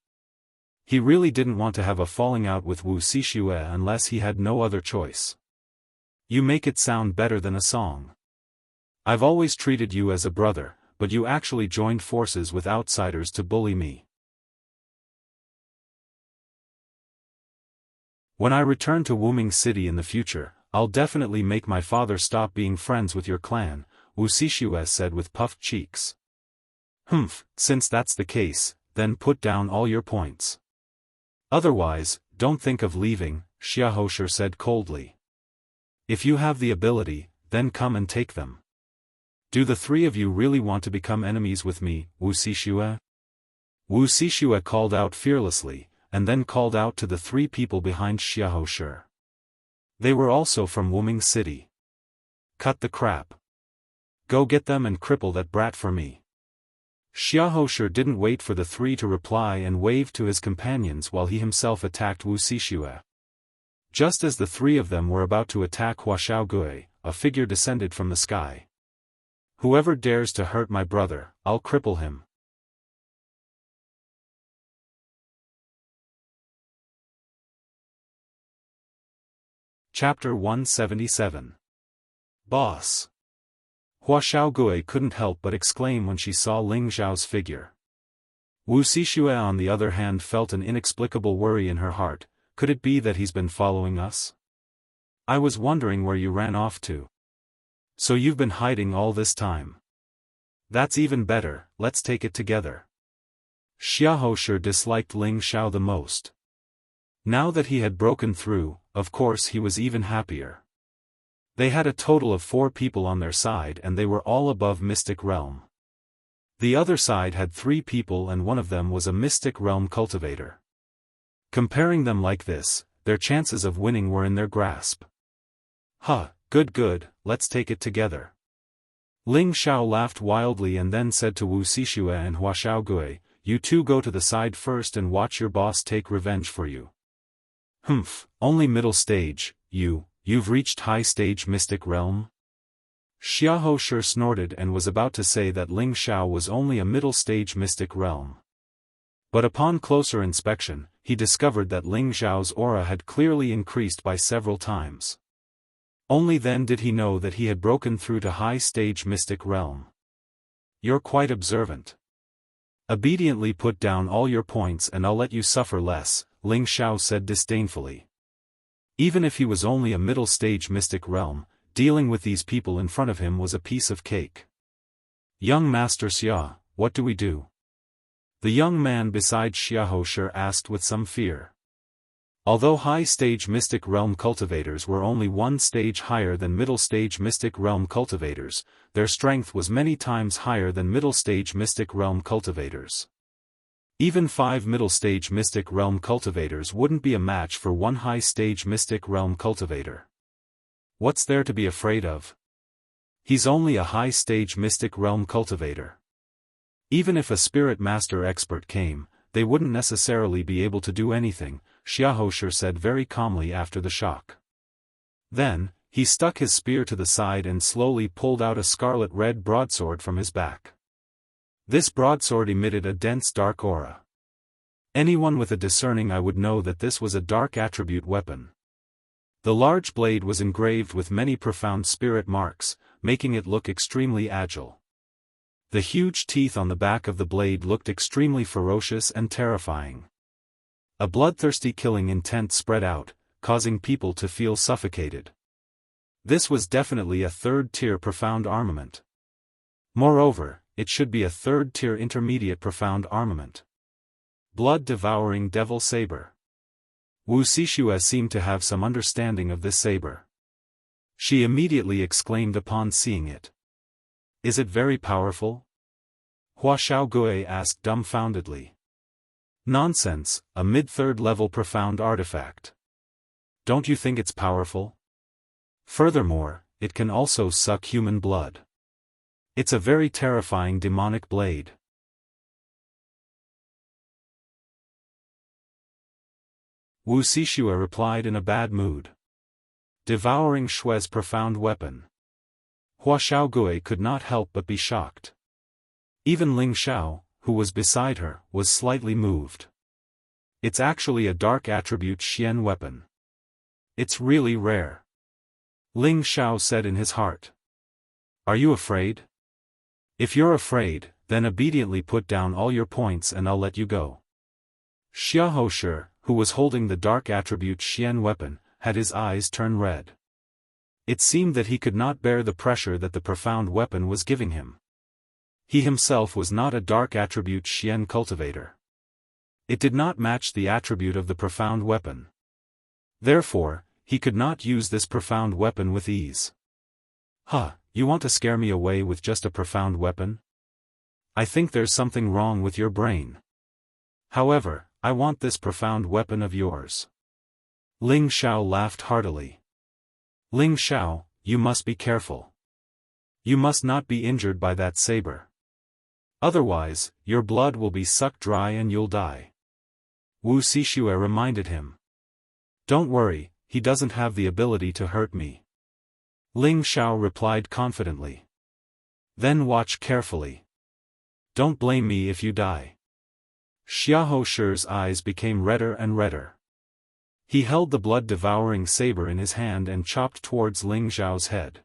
He really didn't want to have a falling out with Wu Xixue unless he had no other choice. "You make it sound better than a song. I've always treated you as a brother, but you actually joined forces with outsiders to bully me. When I return to Wuming City in the future, I'll definitely make my father stop being friends with your clan," Wu Xixue said with puffed cheeks. "Humph, since that's the case, then put down all your points. Otherwise, don't think of leaving," Xiahou Shi said coldly. "If you have the ability, then come and take them. Do the 3 of you really want to become enemies with me, Wu Xixue?" Wu Xixue called out fearlessly, and then called out to the 3 people behind Xiahou Shi. They were also from Wuming City. "Cut the crap. Go get them and cripple that brat for me." Xiahou Shi didn't wait for the 3 to reply and waved to his companions while he himself attacked Wu Xixue. Just as the 3 of them were about to attack Hua Xiaogui, a figure descended from the sky. "Whoever dares to hurt my brother, I'll cripple him." Chapter 177. Boss. Hua Xiaogui couldn't help but exclaim when she saw Ling Zhao's figure. Wu Xixue on the other hand felt an inexplicable worry in her heart. Could it be that he's been following us? "I was wondering where you ran off to. So you've been hiding all this time. That's even better, let's take it together." Xiahou Shi disliked Ling Zhao the most. Now that he had broken through, of course he was even happier. They had a total of 4 people on their side and they were all above Mystic Realm. The other side had 3 people and one of them was a Mystic Realm cultivator. Comparing them like this, their chances of winning were in their grasp. Good, let's take it together." Ling Zhao laughed wildly and then said to Wu Xixue and Hua Xiaogui, "You 2 go to the side first and watch your boss take revenge for you." "Humph, only middle stage, you've reached high stage Mystic Realm?" Xiahou Shi snorted and was about to say that Ling Zhao was only a middle stage Mystic Realm. But upon closer inspection, he discovered that Ling Zhao's aura had clearly increased by several times. Only then did he know that he had broken through to high stage Mystic Realm. "You're quite observant. Obediently put down all your points and I'll let you suffer less," Ling Zhao said disdainfully. Even if he was only a middle stage Mystic Realm, dealing with these people in front of him was a piece of cake. "Young Master Xia, what do we do?" The young man beside Xiahou Shi asked with some fear. Although high-stage Mystic Realm cultivators were only 1 stage higher than middle-stage Mystic Realm cultivators, their strength was many times higher than middle-stage Mystic Realm cultivators. Even 5 middle-stage Mystic Realm cultivators wouldn't be a match for 1 high-stage Mystic Realm cultivator. What's there to be afraid of? He's only a high-stage Mystic Realm cultivator. Even if a Spirit Master expert came, they wouldn't necessarily be able to do anything, Xiahou Shi said very calmly after the shock. Then, he stuck his spear to the side and slowly pulled out a scarlet-red broadsword from his back. This broadsword emitted a dense dark aura. Anyone with a discerning eye would know that this was a dark attribute weapon. The large blade was engraved with many profound spirit marks, making it look extremely agile. The huge teeth on the back of the blade looked extremely ferocious and terrifying. A bloodthirsty killing intent spread out, causing people to feel suffocated. This was definitely a third-tier profound armament. Moreover, it should be a third-tier intermediate profound armament. Blood-devouring devil saber. Wuxia Xianxia seemed to have some understanding of this saber. She immediately exclaimed upon seeing it. Is it very powerful? Hua Xiaogui asked dumbfoundedly. Nonsense, a mid-third level profound artifact. Don't you think it's powerful? Furthermore, it can also suck human blood. It's a very terrifying demonic blade. Wuxia Xianxia replied in a bad mood. Devouring Shui's profound weapon. Hua Xiaogui could not help but be shocked. Even Ling Xiao, who was beside her, was slightly moved. It's actually a dark attribute Xian weapon. It's really rare. Ling Xiao said in his heart. Are you afraid? If you're afraid, then obediently put down all your points and I'll let you go. Xiahou Shi, who was holding the dark attribute Xian weapon, had his eyes turn red. It seemed that he could not bear the pressure that the profound weapon was giving him. He himself was not a dark attribute Xian cultivator. It did not match the attribute of the profound weapon. Therefore, he could not use this profound weapon with ease. Huh, you want to scare me away with just a profound weapon? I think there's something wrong with your brain. However, I want this profound weapon of yours. Ling Xiao laughed heartily. Ling Xiao, you must be careful. You must not be injured by that saber. Otherwise, your blood will be sucked dry and you'll die. Wuxia Xianxia reminded him. Don't worry, he doesn't have the ability to hurt me. Ling Xiao replied confidently. Then watch carefully. Don't blame me if you die. Xiahou Shi's eyes became redder and redder. He held the blood-devouring saber in his hand and chopped towards Ling Xiao's head.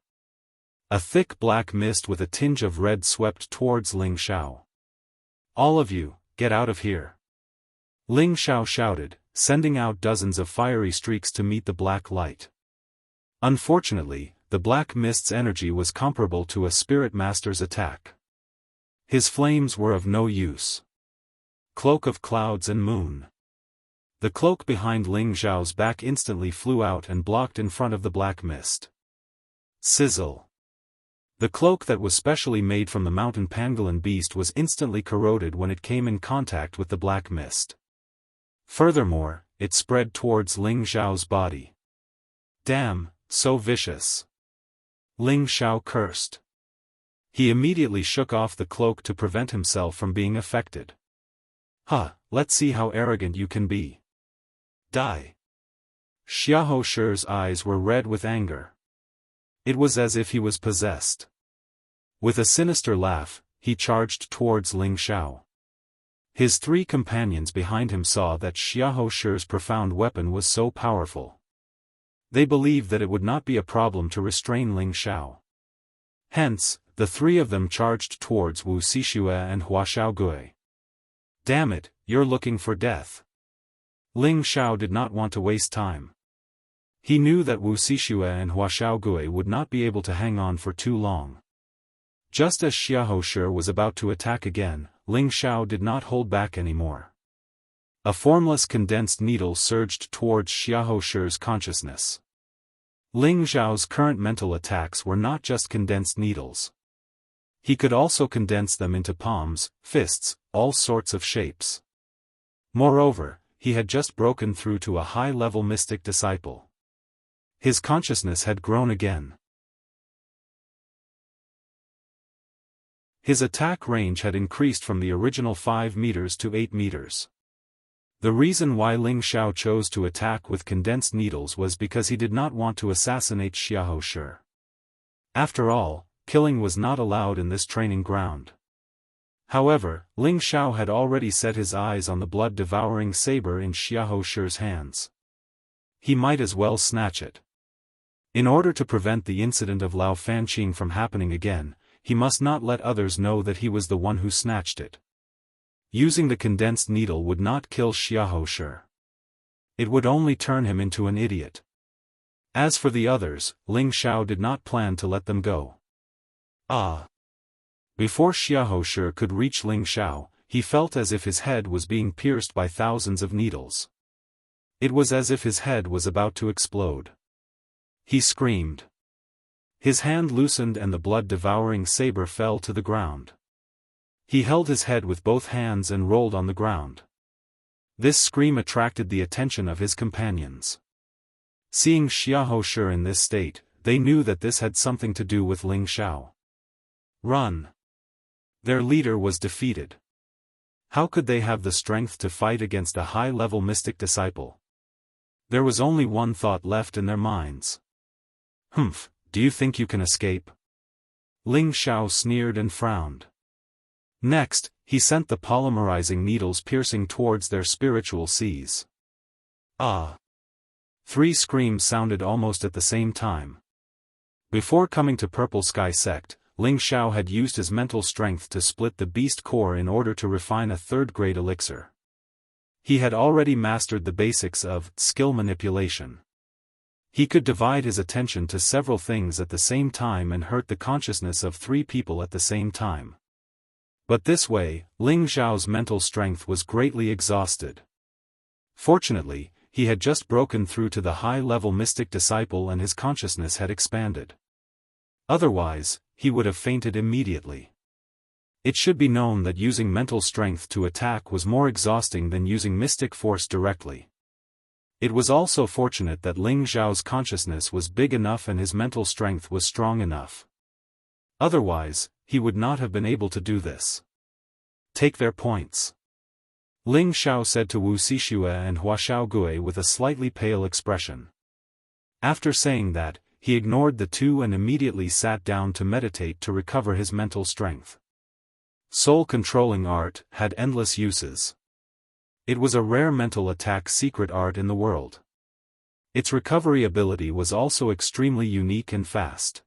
A thick black mist with a tinge of red swept towards Ling Xiao. All of you, get out of here. Ling Xiao shouted, sending out dozens of fiery streaks to meet the black light. Unfortunately, the black mist's energy was comparable to a spirit master's attack. His flames were of no use. Cloak of clouds and moon. The cloak behind Ling Xiao's back instantly flew out and blocked in front of the black mist. Sizzle. The cloak that was specially made from the mountain pangolin beast was instantly corroded when it came in contact with the black mist. Furthermore, it spread towards Ling Xiao's body. Damn, so vicious. Ling Xiao cursed. He immediately shook off the cloak to prevent himself from being affected. Huh, let's see how arrogant you can be. Die. Xiahou Shi's eyes were red with anger. It was as if he was possessed. With a sinister laugh, he charged towards Ling Xiao. His three companions behind him saw that Xiahou Shi's profound weapon was so powerful. They believed that it would not be a problem to restrain Ling Xiao. Hence, the three of them charged towards Wuxia Xianxia and Hua Xiaogui. Damn it, you're looking for death. Ling Xiao did not want to waste time. He knew that Wuxia Xianxia and Hua Xiaogui would not be able to hang on for too long. Just as Xiahou Shi was about to attack again, Ling Xiao did not hold back anymore. A formless condensed needle surged towards Xiahou Shi's consciousness. Ling Xiao's current mental attacks were not just condensed needles. He could also condense them into palms, fists, all sorts of shapes. Moreover, he had just broken through to a high-level mystic disciple. His consciousness had grown again. His attack range had increased from the original 5 meters to 8 meters. The reason why Ling Xiao chose to attack with condensed needles was because he did not want to assassinate Xiahou Shi. After all, killing was not allowed in this training ground. However, Ling Xiao had already set his eyes on the blood-devouring saber in Xiahou Shi's hands. He might as well snatch it. In order to prevent the incident of Lao Fanqing from happening again, he must not let others know that he was the one who snatched it. Using the condensed needle would not kill Xiahou Shi. It would only turn him into an idiot. As for the others, Ling Xiao did not plan to let them go. Before Xiahou could reach Ling Xiao, he felt as if his head was being pierced by thousands of needles. It was as if his head was about to explode. He screamed. His hand loosened and the blood-devouring saber fell to the ground. He held his head with both hands and rolled on the ground. This scream attracted the attention of his companions. Seeing Xiahou in this state, they knew that this had something to do with Ling Xiao. Run! Their leader was defeated. How could they have the strength to fight against a high-level mystic disciple? There was only one thought left in their minds. Humph, do you think you can escape? Ling Xiao sneered and frowned. Next, he sent the polymerizing needles piercing towards their spiritual seas. Three screams sounded almost at the same time. Before coming to Purple Sky Sect, Ling Xiao had used his mental strength to split the beast core in order to refine a third-grade elixir. He had already mastered the basics of skill manipulation. He could divide his attention to several things at the same time and hurt the consciousness of three people at the same time. But this way, Ling Xiao's mental strength was greatly exhausted. Fortunately, he had just broken through to the high-level mystic disciple and his consciousness had expanded. Otherwise, he would have fainted immediately. It should be known that using mental strength to attack was more exhausting than using mystic force directly. It was also fortunate that Ling Xiao's consciousness was big enough and his mental strength was strong enough. Otherwise, he would not have been able to do this. Take their points. Ling Xiao said to Wuxia and Huashaogue with a slightly pale expression. After saying that, he ignored the two and immediately sat down to meditate to recover his mental strength. Soul-controlling art had endless uses. It was a rare mental attack secret art in the world. Its recovery ability was also extremely unique and fast.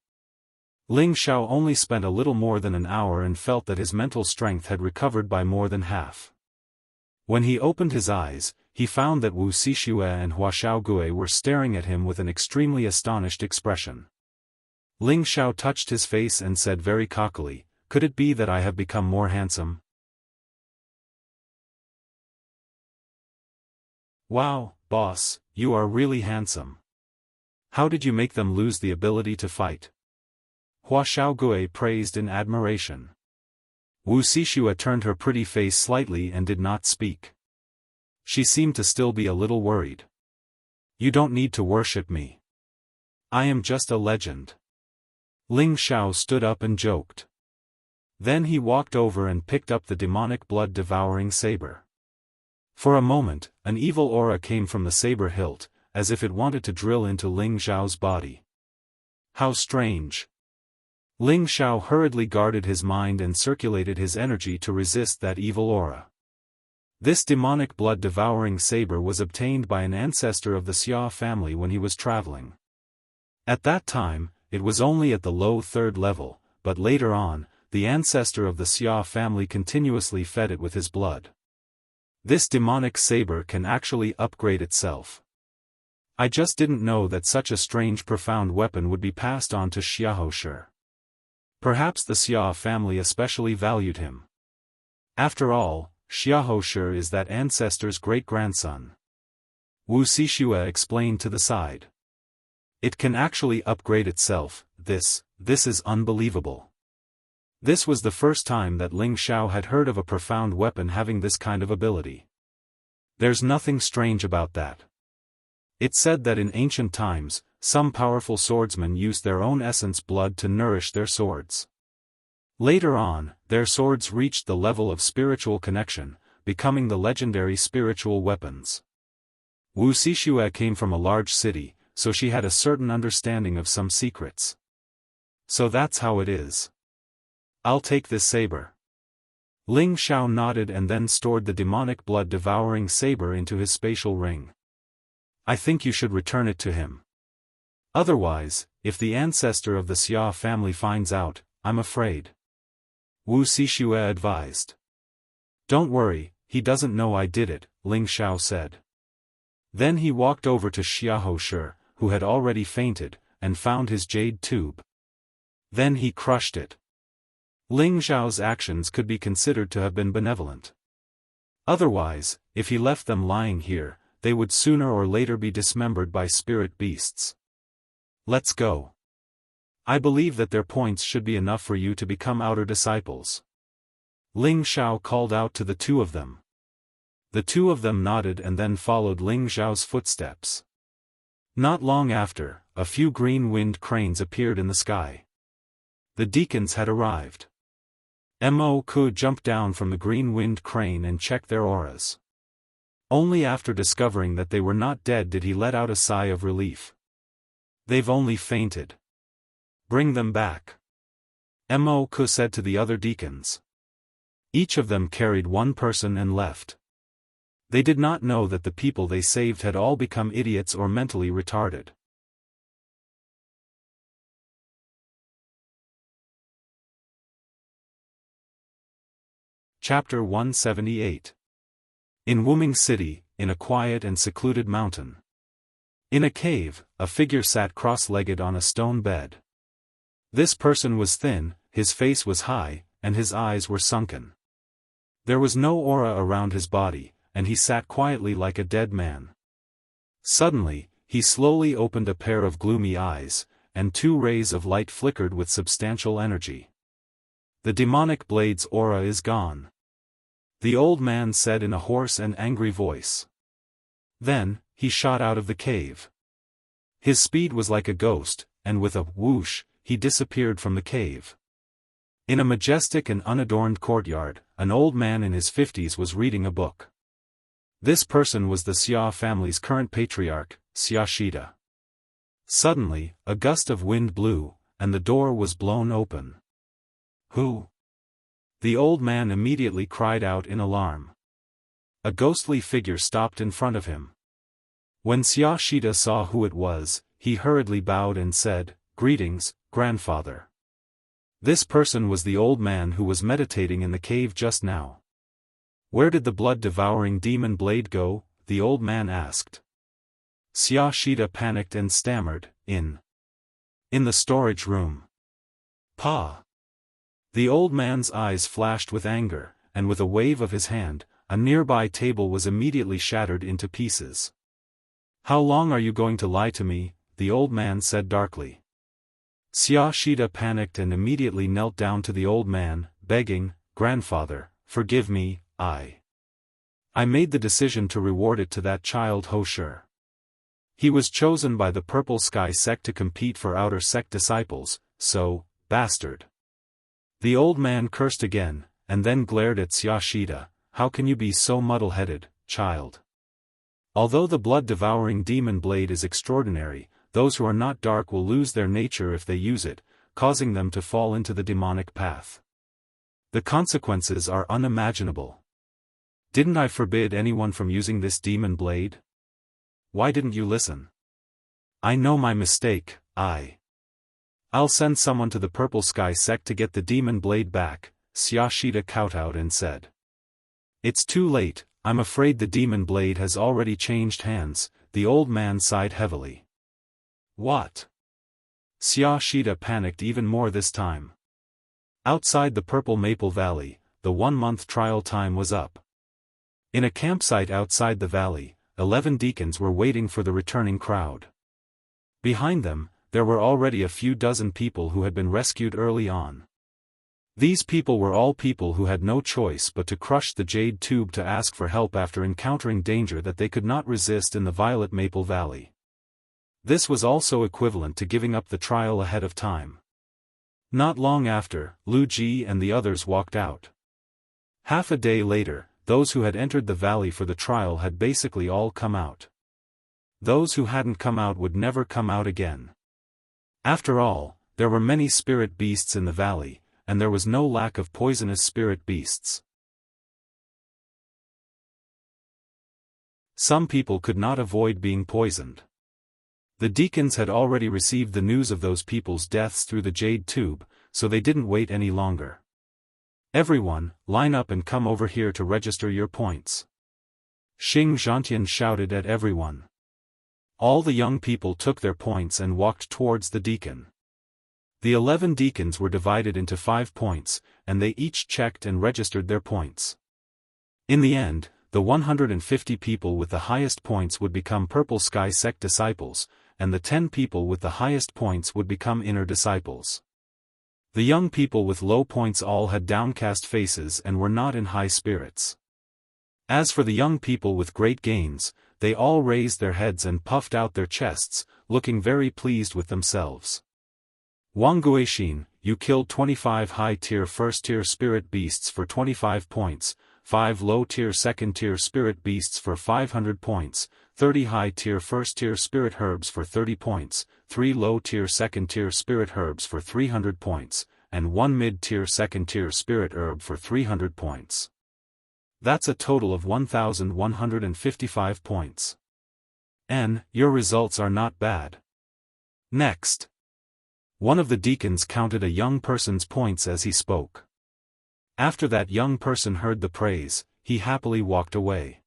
Ling Xiao only spent a little more than an hour and felt that his mental strength had recovered by more than half. When he opened his eyes, he found that Wuxia and Huashaogue were staring at him with an extremely astonished expression. Ling Xiao touched his face and said very cockily, "Could it be that I have become more handsome?" "Wow, boss, you are really handsome. How did you make them lose the ability to fight?" Huashaogue praised in admiration. Wuxia turned her pretty face slightly and did not speak. She seemed to still be a little worried. "You don't need to worship me. I am just a legend." Ling Xiao stood up and joked. Then he walked over and picked up the demonic blood-devouring saber. For a moment, an evil aura came from the saber hilt, as if it wanted to drill into Ling Xiao's body. How strange. Ling Xiao hurriedly guarded his mind and circulated his energy to resist that evil aura. This demonic blood-devouring saber was obtained by an ancestor of the Xia family when he was traveling. At that time, it was only at the low third level, but later on, the ancestor of the Xia family continuously fed it with his blood. This demonic saber can actually upgrade itself. I just didn't know that such a strange profound weapon would be passed on to Xiahou. Perhaps the Xia family especially valued him. After all, Xiahou is that ancestor's great-grandson. Wuxia explained to the side. It can actually upgrade itself. This is unbelievable. This was the first time that Ling Xiao had heard of a profound weapon having this kind of ability. There's nothing strange about that. It said that in ancient times, some powerful swordsmen used their own essence blood to nourish their swords. Later on, their swords reached the level of spiritual connection, becoming the legendary spiritual weapons. Wuxia came from a large city, so she had a certain understanding of some secrets. So that's how it is. I'll take this saber. Ling Xiao nodded and then stored the demonic blood-devouring saber into his spatial ring. I think you should return it to him. Otherwise, if the ancestor of the Xia family finds out, I'm afraid. Wuxia advised. Don't worry, he doesn't know I did it, Ling Xiao said. Then he walked over to Xiahou, who had already fainted, and found his jade tube. Then he crushed it. Ling Zhao's actions could be considered to have been benevolent. Otherwise, if he left them lying here, they would sooner or later be dismembered by spirit beasts. Let's go. I believe that their points should be enough for you to become outer disciples. Ling Zhao called out to the two of them. The two of them nodded and then followed Ling Zhao's footsteps. Not long after, a few green-winged cranes appeared in the sky. The deacons had arrived. Mo Ku jumped down from the green-winged crane and checked their auras. Only after discovering that they were not dead did he let out a sigh of relief. They've only fainted. Bring them back. Mo Ku said to the other deacons. Each of them carried one person and left. They did not know that the people they saved had all become idiots or mentally retarded. Chapter 178. In Wuming City, in a quiet and secluded mountain. In a cave, a figure sat cross-legged on a stone bed. This person was thin, his face was high, and his eyes were sunken. There was no aura around his body, and he sat quietly like a dead man. Suddenly, he slowly opened a pair of gloomy eyes, and two rays of light flickered with substantial energy. The demonic blade's aura is gone. The old man said in a hoarse and angry voice. Then, he shot out of the cave. His speed was like a ghost, and with a whoosh, he disappeared from the cave. In a majestic and unadorned courtyard, an old man in his 50s was reading a book. This person was the Xia family's current patriarch, Xia Shida. Suddenly, a gust of wind blew, and the door was blown open. Who? The old man immediately cried out in alarm. A ghostly figure stopped in front of him. When Xia Shida saw who it was, he hurriedly bowed and said, "Greetings, grandfather." This person was the old man who was meditating in the cave just now. "Where did the blood-devouring demon blade go?" the old man asked. Xia Shida panicked and stammered, In the storage room." "Pa!" The old man's eyes flashed with anger, and with a wave of his hand, a nearby table was immediately shattered into pieces. "How long are you going to lie to me?" the old man said darkly. Xia Shida panicked and immediately knelt down to the old man, begging, "Grandfather, forgive me, I made the decision to reward it to that child Ho Shi. He was chosen by the Purple Sky sect to compete for outer sect disciples, so, bastard." The old man cursed again, and then glared at Xia Shida. "How can you be so muddle-headed, child? Although the blood-devouring demon blade is extraordinary, those who are not dark will lose their nature if they use it, causing them to fall into the demonic path. The consequences are unimaginable. Didn't I forbid anyone from using this demon blade? Why didn't you listen? I know my mistake. I'll send someone to the Purple Sky sect to get the demon blade back," Xia Shida kowtowed and said. "It's too late, I'm afraid the demon blade has already changed hands," the old man sighed heavily. "What?" Xia Shida panicked even more this time. Outside the Purple Maple Valley, the 1-month trial time was up. In a campsite outside the valley, 11 deacons were waiting for the returning crowd. Behind them, there were already a few dozen people who had been rescued early on. These people were all people who had no choice but to crush the jade tube to ask for help after encountering danger that they could not resist in the Violet Maple Valley. This was also equivalent to giving up the trial ahead of time. Not long after, Lu Ji and the others walked out. Half a day later, those who had entered the valley for the trial had basically all come out. Those who hadn't come out would never come out again. After all, there were many spirit beasts in the valley, and there was no lack of poisonous spirit beasts. Some people could not avoid being poisoned. The deacons had already received the news of those people's deaths through the jade tube, so they didn't wait any longer. "Everyone, line up and come over here to register your points." Xing Zhantian shouted at everyone. all the young people took their points and walked towards the deacon. The 11 deacons were divided into 5 points, and they each checked and registered their points. In the end, the 150 people with the highest points would become Purple Sky Sect disciples, and the 10 people with the highest points would become inner disciples. The young people with low points all had downcast faces and were not in high spirits. As for the young people with great gains, they all raised their heads and puffed out their chests, looking very pleased with themselves. Wangguixin, you killed 25 high-tier first-tier spirit beasts for 25 points, 5 low-tier second-tier spirit beasts for 500 points, 30 high-tier first-tier spirit herbs for 30 points, 3 low-tier second-tier spirit herbs for 300 points, and 1 mid-tier second-tier spirit herb for 300 points. That's a total of 1,155 points. Your results are not bad. Next. One of the deacons counted a young person's points as he spoke. After that young person heard the praise, he happily walked away.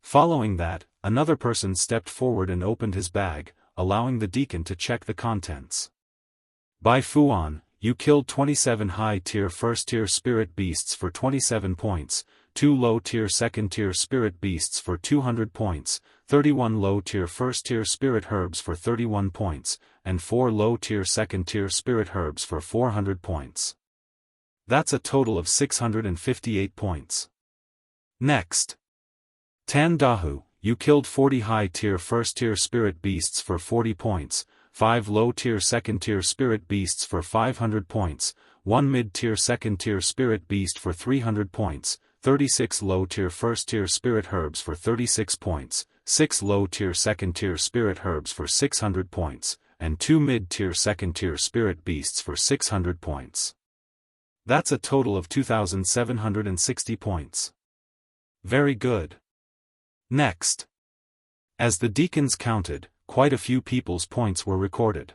Following that, another person stepped forward and opened his bag, allowing the deacon to check the contents. Bai Fuan, you killed 27 high-tier first-tier spirit beasts for 27 points, 2 low-tier second-tier spirit beasts for 200 points, 31 low-tier first-tier spirit herbs for 31 points, and 4 low-tier second-tier spirit herbs for 400 points. That's a total of 658 points. Next. Tan Dahu, you killed 40 high-tier first-tier spirit beasts for 40 points, 5 low-tier second-tier spirit beasts for 500 points, 1 mid-tier second-tier spirit beast for 300 points, 36 low-tier first-tier spirit herbs for 36 points, 6 low-tier second-tier spirit herbs for 600 points, and 2 mid-tier second-tier spirit beasts for 600 points. That's a total of 2,760 points. Very good. Next. As the deacons counted, quite a few people's points were recorded.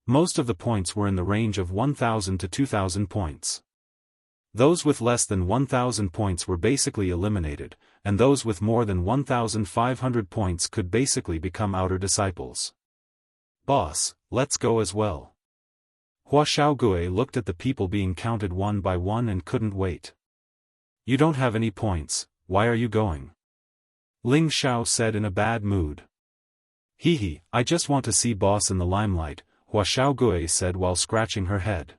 Most of the points were in the range of 1,000 to 2,000 points. Those with less than 1,000 points were basically eliminated, and those with more than 1,500 points could basically become outer disciples. Boss, let's go as well. Hua Xiaogui looked at the people being counted one by one and couldn't wait. You don't have any points, why are you going? Ling Xiao said in a bad mood. Hee, I just want to see boss in the limelight, Hua Xiaogui said while scratching her head.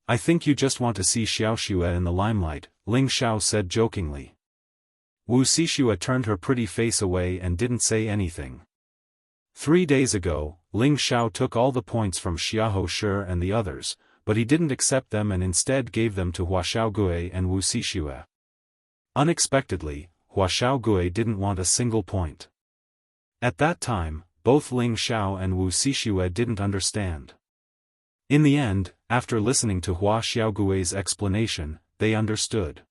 I think you just want to see Xiaoxue in the limelight, Ling Xiao said jokingly. Wu Xixue turned her pretty face away and didn't say anything. 3 days ago, Ling Xiao took all the points from Xiahou Shi and the others, but he didn't accept them and instead gave them to Hua Xiaogui and Wu Xixue. Unexpectedly, Hua Xiaogui didn't want a single point. At that time, both Ling Xiao and Wu Xixue didn't understand. In the end, after listening to Hua Xiaogui's explanation, they understood.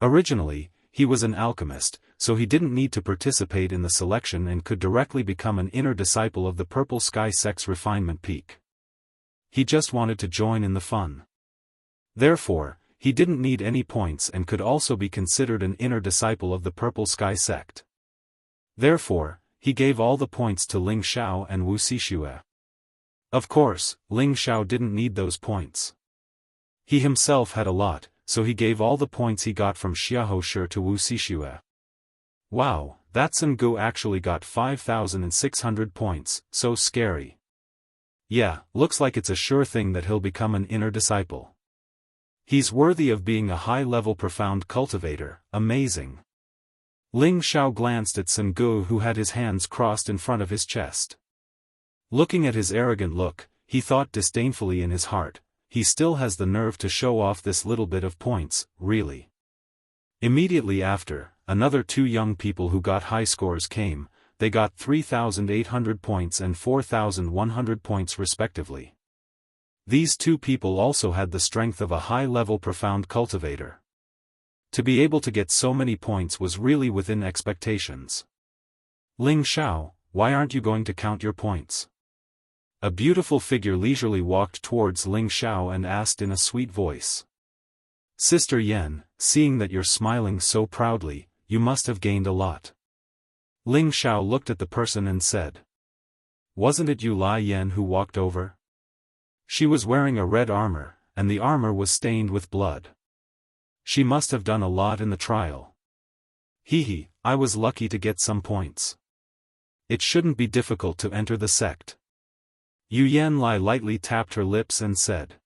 Originally, he was an alchemist, so he didn't need to participate in the selection and could directly become an inner disciple of the Purple Sky Sect's refinement peak. He just wanted to join in the fun. Therefore, he didn't need any points and could also be considered an inner disciple of the Purple Sky Sect. Therefore, he gave all the points to Ling Xiao and Wu Xixue. Of course, Ling Xiao didn't need those points. He himself had a lot, so he gave all the points he got from Xiahou Shi to Wu Xixue. Wow, that Sun Gu actually got 5,600 points, so scary. Yeah, looks like it's a sure thing that he'll become an inner disciple. He's worthy of being a high-level profound cultivator, amazing. Ling Xiao glanced at Sun Gu who had his hands crossed in front of his chest. Looking at his arrogant look, he thought disdainfully in his heart, he still has the nerve to show off this little bit of points, really. Immediately after, another 2 young people who got high scores came, they got 3,800 points and 4,100 points respectively. These 2 people also had the strength of a high-level profound cultivator. To be able to get so many points was really within expectations. Ling Xiao, why aren't you going to count your points? A beautiful figure leisurely walked towards Ling Xiao and asked in a sweet voice. Sister Yan, seeing that you're smiling so proudly, you must have gained a lot. Ling Xiao looked at the person and said. Wasn't it Yulai Yan who walked over? She was wearing a red armor, and the armor was stained with blood. She must have done a lot in the trial. Hehe, I was lucky to get some points. It shouldn't be difficult to enter the sect. Yu Yanlai lightly tapped her lips and said.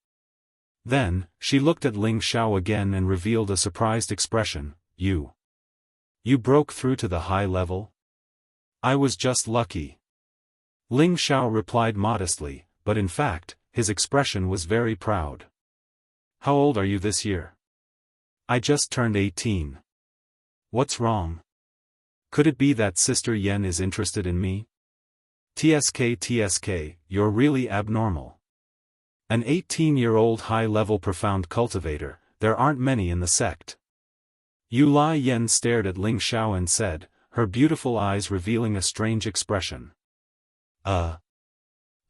Then, she looked at Ling Xiao again and revealed a surprised expression. You broke through to the high level? I was just lucky. Ling Xiao replied modestly, but in fact, his expression was very proud. How old are you this year? I just turned 18. What's wrong? Could it be that Sister Yan is interested in me? TSK, you're really abnormal. An 18-year-old high-level profound cultivator, there aren't many in the sect. Yulai Yan stared at Ling Xiao and said, her beautiful eyes revealing a strange expression.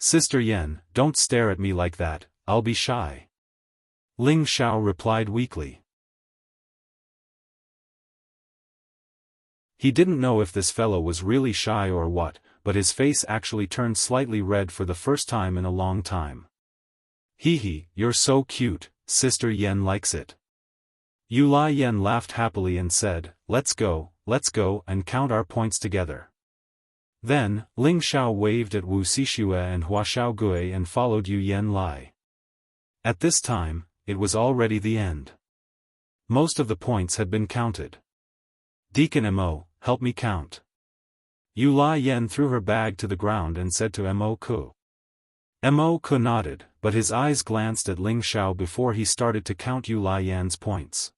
Sister Yan, don't stare at me like that, I'll be shy. Ling Xiao replied weakly. He didn't know if this fellow was really shy or what, but his face actually turned slightly red for the first time in a long time. Hehe, you're so cute, Sister Yan likes it. Yulai Yan laughed happily and said, let's go, and count our points together. Then, Ling Xiao waved at Wu Xixue and Hua Xiaogui and followed Yu Yanlai. At this time, it was already the end. Most of the points had been counted. Deacon Mo, help me count. Yulai Yan threw her bag to the ground and said to Mo Ku. Mo Ku nodded, but his eyes glanced at Ling Xiao before he started to count Yulai Yan's points.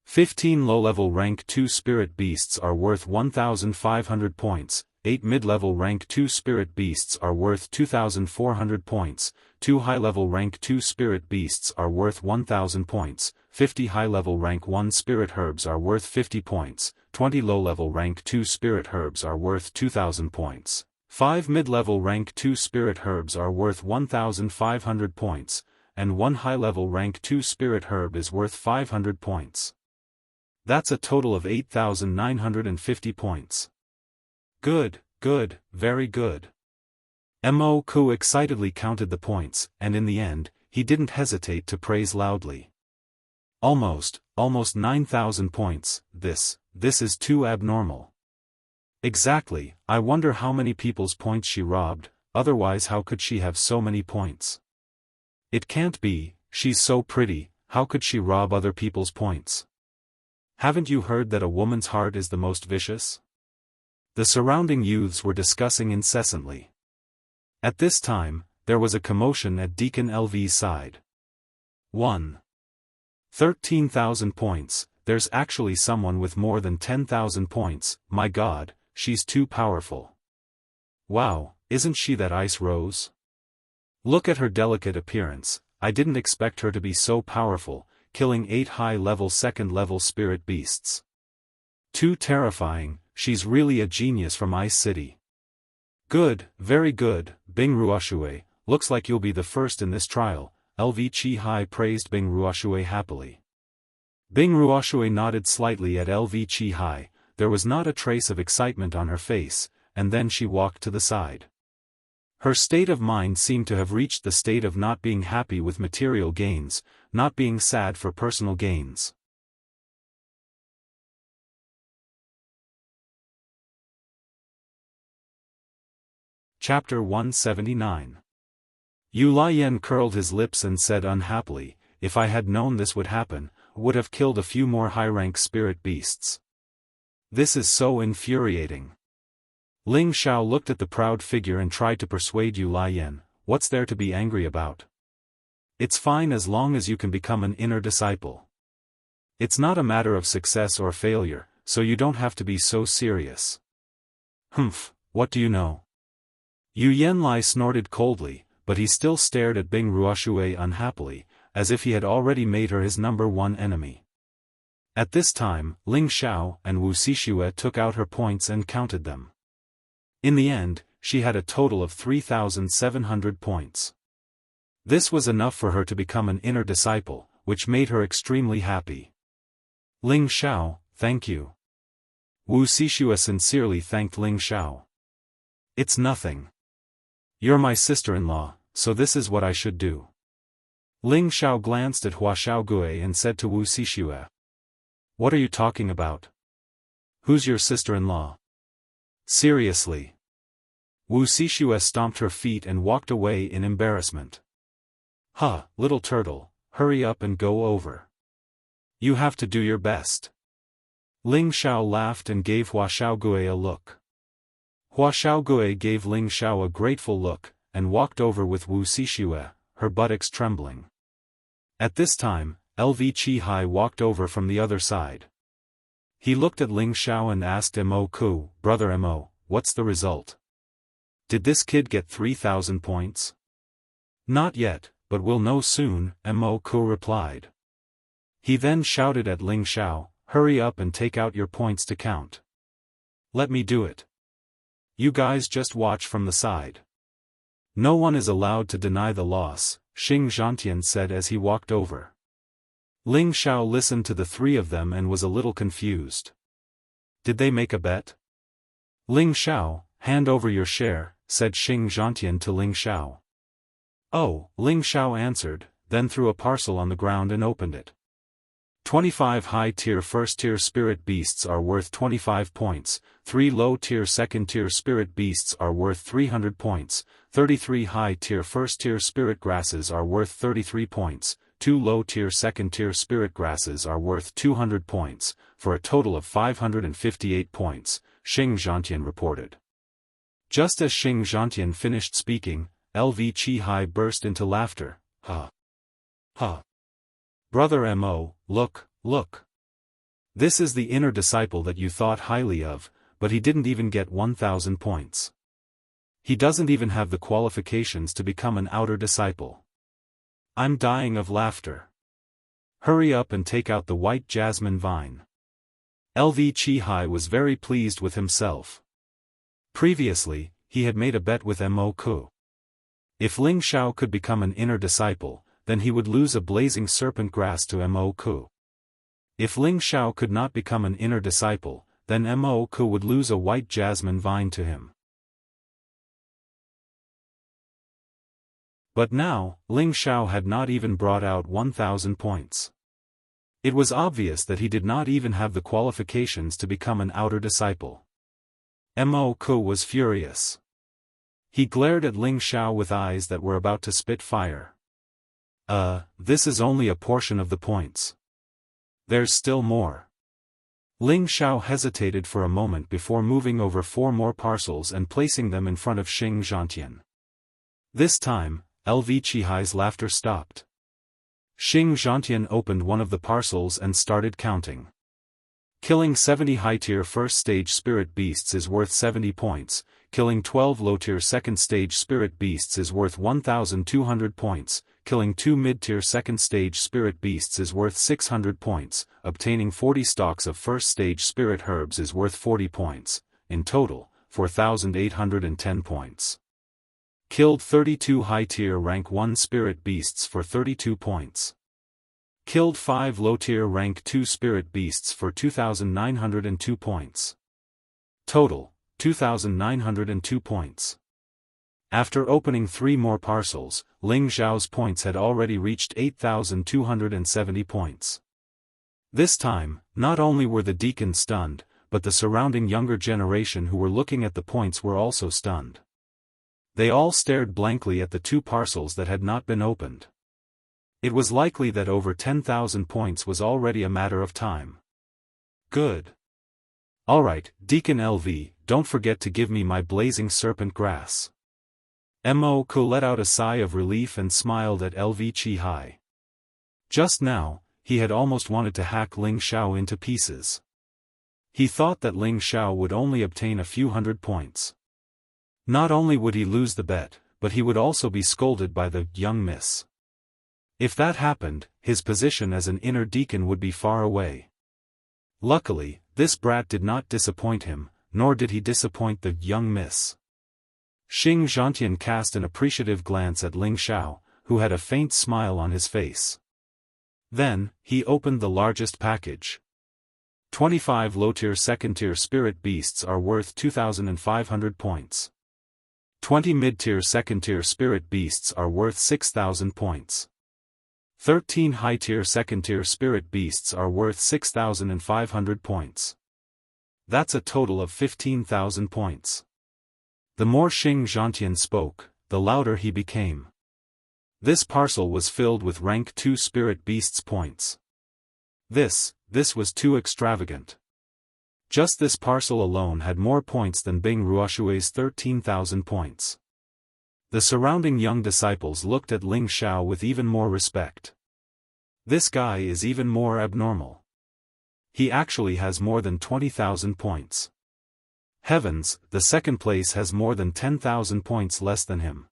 15 low-level rank 2 spirit beasts are worth 1,500 points, 8 mid-level rank 2 spirit beasts are worth 2,400 points, 2 high-level rank 2 spirit beasts are worth 1,000 points, 50 high-level rank 1 spirit herbs are worth 50 points, 20 low-level rank 2 spirit herbs are worth 2,000 points, 5 mid-level rank 2 spirit herbs are worth 1,500 points, and 1 high-level rank 2 spirit herb is worth 500 points. That's a total of 8,950 points. Good, very good. Mo Ku excitedly counted the points, and in the end, he didn't hesitate to praise loudly. Almost 9,000 points, this is too abnormal. Exactly, I wonder how many people's points she robbed, otherwise how could she have so many points? It can't be, she's so pretty, how could she rob other people's points? Haven't you heard that a woman's heart is the most vicious? The surrounding youths were discussing incessantly. At this time, there was a commotion at Deacon LV's side. 13,000 points, there's actually someone with more than 10,000 points, my god, she's too powerful. Wow, isn't she that ice rose? Look at her delicate appearance, I didn't expect her to be so powerful, killing 8 high-level second-level spirit beasts. Too terrifying, she's really a genius from Ice City. Good, very good, Bing Ruoxue, looks like you'll be the first in this trial, LV Chi Hai praised Bing Ruoxue happily. Bing Ruoxue nodded slightly at LV Chi Hai, there was not a trace of excitement on her face, and then she walked to the side. Her state of mind seemed to have reached the state of not being happy with material gains, not being sad for personal gains. Chapter 179. Yulai Yan curled his lips and said unhappily, if I had known this would happen, would have killed a few more high-rank spirit beasts. This is so infuriating. Ling Xiao looked at the proud figure and tried to persuade Yulai Yan, what's there to be angry about? It's fine as long as you can become an inner disciple. It's not a matter of success or failure, so you don't have to be so serious. Humph, what do you know? Yu Yanlai snorted coldly, but he still stared at Bing Ruoxue unhappily, as if he had already made her his number one enemy. At this time, Ling Xiao and Wu Xixue took out her points and counted them. In the end, she had a total of 3,700 points. This was enough for her to become an inner disciple, which made her extremely happy. Ling Xiao, thank you. Wuxia Xianxia sincerely thanked Ling Xiao. It's nothing. You're my sister-in-law, so this is what I should do. Ling Xiao glanced at Hua Xiaogui and said to Wuxia Xianxia. What are you talking about? Who's your sister-in-law? Seriously. Wuxia Xianxia stomped her feet and walked away in embarrassment. Huh, little turtle, hurry up and go over. You have to do your best. Ling Xiao laughed and gave Hua Xiaogui a look. Hua Xiaogui gave Ling Xiao a grateful look, and walked over with Wuxia Xianxia, her buttocks trembling. At this time, LV Qihai walked over from the other side. He looked at Ling Xiao and asked Mo Ku, Brother Mo, what's the result? Did this kid get 3,000 points? Not yet, but we'll know soon, Mo Ku replied. He then shouted at Ling Xiao, hurry up and take out your points to count. Let me do it. You guys just watch from the side. No one is allowed to deny the loss, Xing Zhantian said as he walked over. Ling Xiao listened to the three of them and was a little confused. Did they make a bet? Ling Xiao, hand over your share, said Xing Zhantian to Ling Xiao. Oh, Ling Xiao answered, then threw a parcel on the ground and opened it. 25 high-tier first-tier spirit beasts are worth 25 points, 3 low-tier second-tier spirit beasts are worth 300 points, 33 high-tier first-tier spirit grasses are worth 33 points, 2 low-tier second-tier spirit grasses are worth 200 points, for a total of 558 points, Xing Zhantian reported. Just as Xing Zhantian finished speaking, LV Qihai burst into laughter. Ha! Ha! Brother Mo, look, look. This is the inner disciple that you thought highly of, but he didn't even get 1,000 points. He doesn't even have the qualifications to become an outer disciple. I'm dying of laughter. Hurry up and take out the white jasmine vine. LV Qihai was very pleased with himself. Previously, he had made a bet with Mo Ku. If Ling Xiao could become an inner disciple, then he would lose a blazing serpent grass to Mo Ku. If Ling Xiao could not become an inner disciple, then Mo Ku would lose a white jasmine vine to him. But now, Ling Xiao had not even brought out 1,000 points. It was obvious that he did not even have the qualifications to become an outer disciple. Mo Ku was furious. He glared at Ling Xiao with eyes that were about to spit fire. This is only a portion of the points. There's still more. Ling Xiao hesitated for a moment before moving over 4 more parcels and placing them in front of Xing Zhantian. This time, LV Qihai's laughter stopped. Xing Zhantian opened one of the parcels and started counting. Killing 70 high-tier first-stage spirit beasts is worth 70 points, killing 12 low-tier second-stage spirit beasts is worth 1,200 points, killing 2 mid-tier second-stage spirit beasts is worth 600 points, obtaining 40 stalks of first-stage spirit herbs is worth 40 points, in total, 4,810 points. Killed 32 high-tier rank 1 spirit beasts for 32 points. Killed 5 low-tier rank 2 spirit beasts for 2,902 points. Total, 2,902 points. After opening 3 more parcels, Ling Xiao's points had already reached 8,270 points. This time, not only were the deacons stunned, but the surrounding younger generation who were looking at the points were also stunned. They all stared blankly at the 2 parcels that had not been opened. It was likely that over 10,000 points was already a matter of time. Good. Alright, Deacon LV, don't forget to give me my blazing serpent grass. Mo Ku let out a sigh of relief and smiled at LV Qihai. Just now, he had almost wanted to hack Ling Xiao into pieces. He thought that Ling Xiao would only obtain a few hundred points. Not only would he lose the bet, but he would also be scolded by the young miss. If that happened, his position as an inner deacon would be far away. Luckily, this brat did not disappoint him, nor did he disappoint the young miss. Xing Zhantian cast an appreciative glance at Ling Xiao, who had a faint smile on his face. Then, he opened the largest package. 25 low-tier second-tier spirit beasts are worth 2,500 points. 20 mid-tier second-tier spirit beasts are worth 6,000 points. 13 high-tier second-tier spirit beasts are worth 6,500 points. That's a total of 15,000 points. The more Xing Zhantian spoke, the louder he became. This parcel was filled with rank 2 spirit beasts points. This was too extravagant. Just this parcel alone had more points than Bing Ruoshui's 13,000 points. The surrounding young disciples looked at Ling Xiao with even more respect. This guy is even more abnormal. He actually has more than 20,000 points. Heavens, the second place has more than 10,000 points less than him.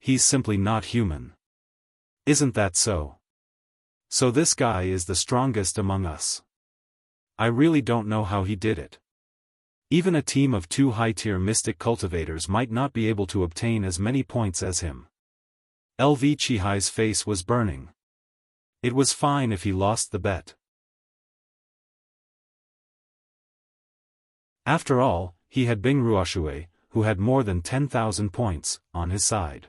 He's simply not human. Isn't that so? So this guy is the strongest among us. I really don't know how he did it. Even a team of 2 high-tier mystic cultivators might not be able to obtain as many points as him. LV Chihai's face was burning. It was fine if he lost the bet. After all, he had Bing Ruoshui, who had more than 10,000 points, on his side.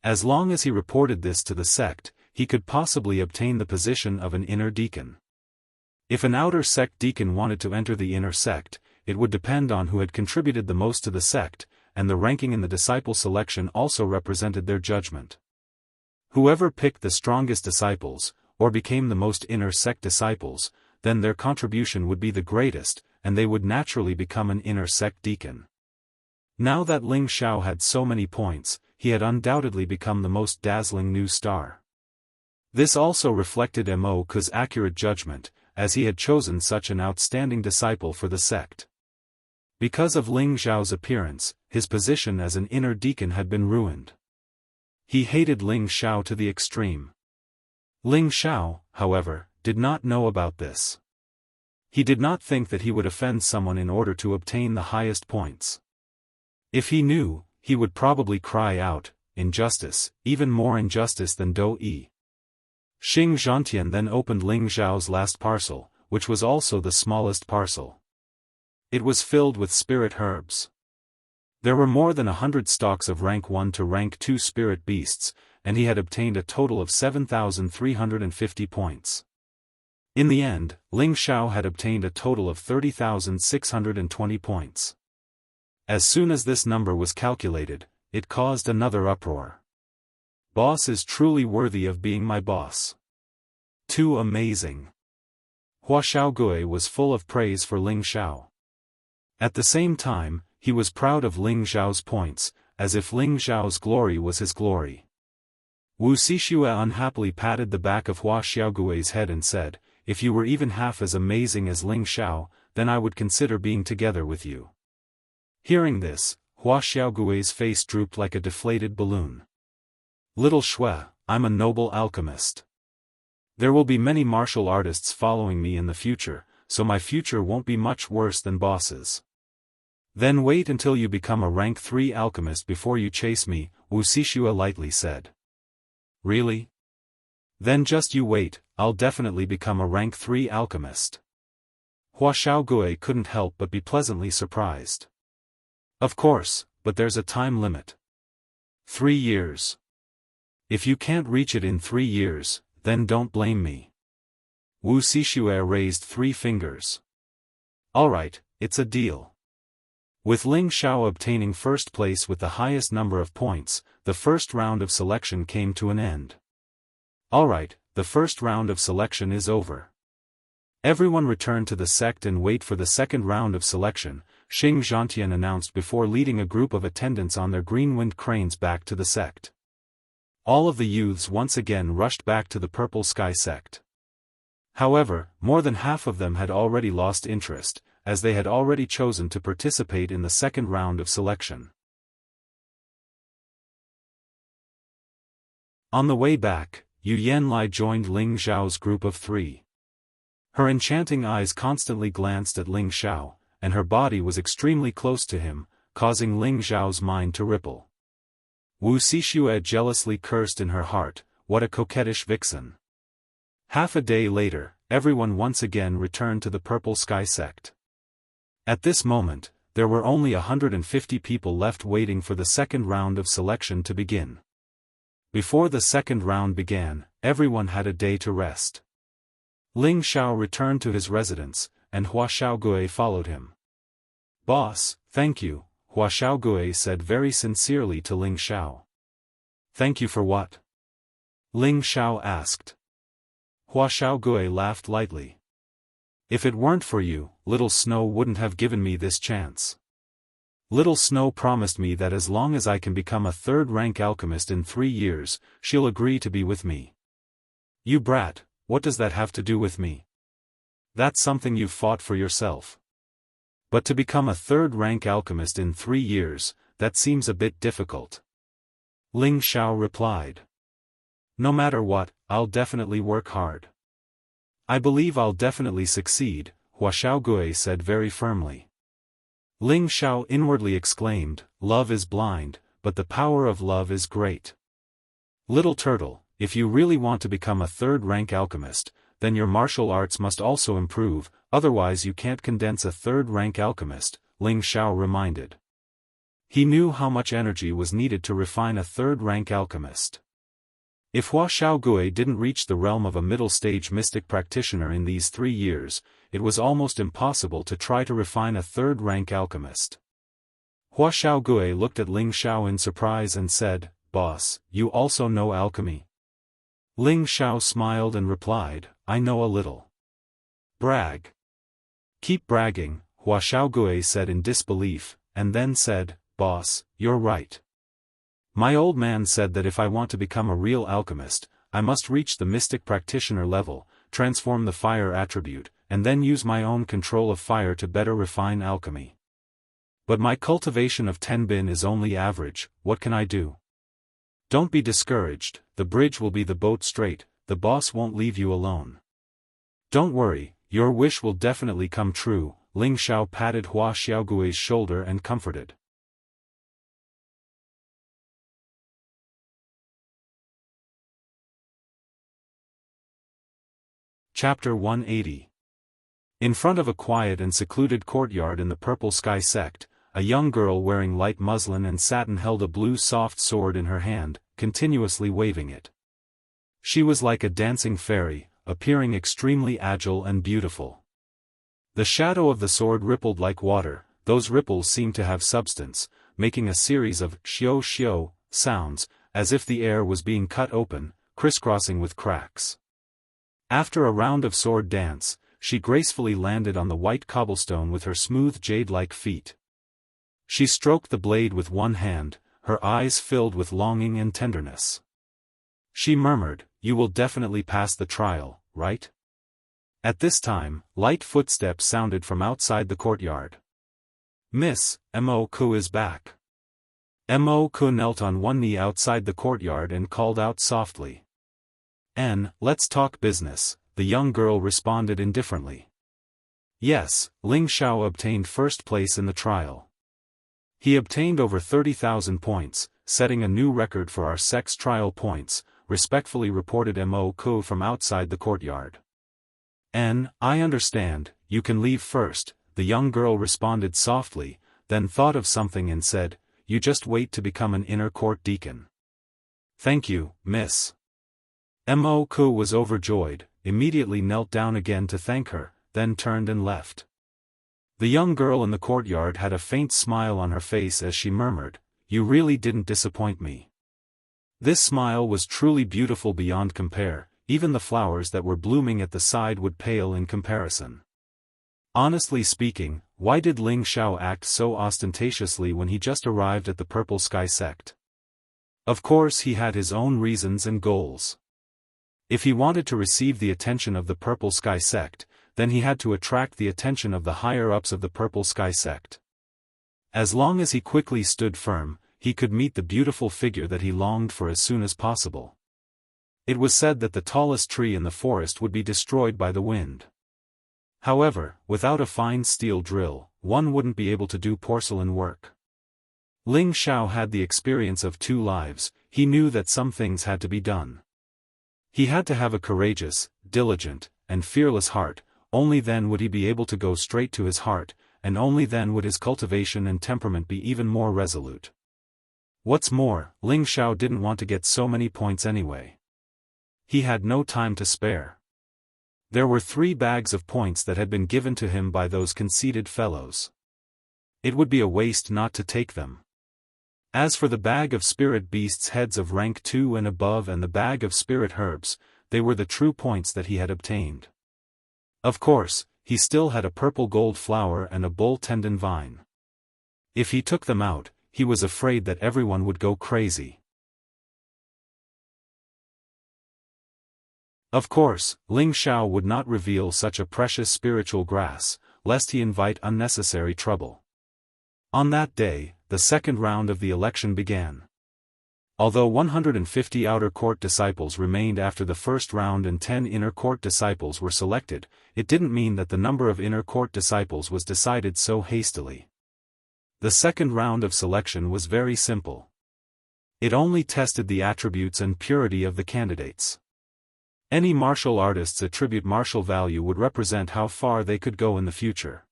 As long as he reported this to the sect, he could possibly obtain the position of an inner deacon. If an outer sect deacon wanted to enter the inner sect, it would depend on who had contributed the most to the sect, and the ranking in the disciple selection also represented their judgment. Whoever picked the strongest disciples, or became the most inner sect disciples, then their contribution would be the greatest, and they would naturally become an inner sect deacon. Now that Ling Xiao had so many points, he had undoubtedly become the most dazzling new star. This also reflected Mo Ku's accurate judgment, as he had chosen such an outstanding disciple for the sect. Because of Ling Xiao's appearance, his position as an inner deacon had been ruined. He hated Ling Xiao to the extreme. Ling Xiao, however, did not know about this. He did not think that he would offend someone in order to obtain the highest points. If he knew, he would probably cry out, "Injustice, even more injustice than Dou-yi." Xing Zhantian then opened Ling Xiao's last parcel, which was also the smallest parcel. It was filled with spirit herbs. There were more than 100 stalks of rank 1 to rank 2 spirit beasts, and he had obtained a total of 7,350 points. In the end, Ling Xiao had obtained a total of 30,620 points. As soon as this number was calculated, it caused another uproar. Boss is truly worthy of being my boss. Too amazing. Hua Xiaogui was full of praise for Ling Xiao. At the same time, he was proud of Ling Xiao's points, as if Ling Xiao's glory was his glory. Wu Xixue unhappily patted the back of Hua Xiaogui's head and said, "If you were even half as amazing as Ling Xiao, then I would consider being together with you." Hearing this, Hua Xiaogui's face drooped like a deflated balloon. "Little Xue, I'm a noble alchemist. There will be many martial artists following me in the future, so my future won't be much worse than boss's. Then wait until you become a rank 3 alchemist before you chase me," Wu Xixue lightly said. "Really? Then just you wait, I'll definitely become a rank 3 alchemist." Hua Xiaogui couldn't help but be pleasantly surprised. "Of course, but there's a time limit. 3 years. If you can't reach it in 3 years, then don't blame me." Wu Xixue raised 3 fingers. "Alright, it's a deal." With Ling Xiao obtaining first place with the highest number of points, the first round of selection came to an end. "Alright, the first round of selection is over. Everyone return to the sect and wait for the second round of selection," Xing Zhantian announced before leading a group of attendants on their green-winged cranes back to the sect. All of the youths once again rushed back to the Purple Sky sect. However, more than half of them had already lost interest, as they had already chosen to participate in the second round of selection. On the way back, Yu Yanlai joined Ling Xiao's group of 3. Her enchanting eyes constantly glanced at Ling Xiao, and her body was extremely close to him, causing Ling Xiao's mind to ripple. Wu Xixue jealously cursed in her heart, "What a coquettish vixen." Half a day later, everyone once again returned to the Purple Sky sect. At this moment, there were only 150 people left waiting for the second round of selection to begin. Before the second round began, everyone had a day to rest. Ling Xiao returned to his residence, and Hua Xiaogui followed him. "Boss, thank you," Hua Xiaogui said very sincerely to Ling Xiao. "Thank you for what?" Ling Xiao asked. Hua Xiaogui laughed lightly. "If it weren't for you, Little Snow wouldn't have given me this chance. Little Snow promised me that as long as I can become a third-rank alchemist in 3 years, she'll agree to be with me." "You brat, what does that have to do with me? That's something you've fought for yourself. But to become a third-rank alchemist in 3 years, that seems a bit difficult." Ling Xiao replied. "No matter what, I'll definitely work hard. I believe I'll definitely succeed," Hua Xiaogui said very firmly. Ling Xiao inwardly exclaimed, "Love is blind, but the power of love is great. Little turtle, if you really want to become a third-rank alchemist, then your martial arts must also improve, otherwise you can't condense a third-rank alchemist," Ling Xiao reminded. He knew how much energy was needed to refine a third-rank alchemist. If Hua Xiaogui didn't reach the realm of a middle-stage mystic practitioner in these 3 years, it was almost impossible to try to refine a third-rank alchemist. Hua Xiaogui looked at Ling Xiao in surprise and said, "Boss, you also know alchemy?" Ling Xiao smiled and replied, "I know a little." "Brag." "Keep bragging," Hua Xiaogui said in disbelief, and then said, "Boss, you're right. My old man said that if I want to become a real alchemist, I must reach the mystic practitioner level, transform the fire attribute, and then use my own control of fire to better refine alchemy. But my cultivation of Tenbin is only average, what can I do? Don't be discouraged, the bridge will be the boat straight, the boss won't leave you alone. Don't worry, your wish will definitely come true." Ling Xiao patted Hua Xiaogui's shoulder and comforted. Chapter 180. In front of a quiet and secluded courtyard in the Purple Sky sect, a young girl wearing light muslin and satin held a blue soft sword in her hand, continuously waving it. She was like a dancing fairy, appearing extremely agile and beautiful. The shadow of the sword rippled like water, those ripples seemed to have substance, making a series of xiao xiao sounds, as if the air was being cut open, crisscrossing with cracks. After a round of sword dance, she gracefully landed on the white cobblestone with her smooth jade-like feet. She stroked the blade with one hand, her eyes filled with longing and tenderness. She murmured, "You will definitely pass the trial, right?" At this time, light footsteps sounded from outside the courtyard. "Miss, Mo Ku is back." Mo Ku knelt on one knee outside the courtyard and called out softly. Let's talk business," the young girl responded indifferently. Yes, Ling Xiao obtained first place in the trial. He obtained over 30,000 points, setting a new record for our sect's trial points, respectfully reported Mo Ku from outside the courtyard. I understand, you can leave first," the young girl responded softly, then thought of something and said, "You just wait to become an inner court deacon." "Thank you, miss." Mo Ku was overjoyed, immediately knelt down again to thank her, then turned and left. The young girl in the courtyard had a faint smile on her face as she murmured, "You really didn't disappoint me." This smile was truly beautiful beyond compare, even the flowers that were blooming at the side would pale in comparison. Honestly speaking, why did Ling Xiao act so ostentatiously when he just arrived at the Purple Sky sect? Of course he had his own reasons and goals. If he wanted to receive the attention of the Purple Sky sect, then he had to attract the attention of the higher-ups of the Purple Sky sect. As long as he quickly stood firm, he could meet the beautiful figure that he longed for as soon as possible. It was said that the tallest tree in the forest would be destroyed by the wind. However, without a fine steel drill, one wouldn't be able to do porcelain work. Ling Xiao had the experience of 2 lives, he knew that some things had to be done. He had to have a courageous, diligent, and fearless heart. Only then would he be able to go straight to his heart, and only then would his cultivation and temperament be even more resolute. What's more, Ling Xiao didn't want to get so many points anyway. He had no time to spare. There were 3 bags of points that had been given to him by those conceited fellows. It would be a waste not to take them. As for the bag of spirit beasts heads of rank 2 and above and the bag of spirit herbs, they were the true points that he had obtained. Of course, he still had a purple gold flower and a bull tendon vine. If he took them out, he was afraid that everyone would go crazy. Of course, Ling Xiao would not reveal such a precious spiritual grass, lest he invite unnecessary trouble. On that day, the second round of the election began. Although 150 outer court disciples remained after the first round and 10 inner court disciples were selected, it didn't mean that the number of inner court disciples was decided so hastily. The second round of selection was very simple. It only tested the attributes and purity of the candidates. Any martial artist's attribute martial value would represent how far they could go in the future.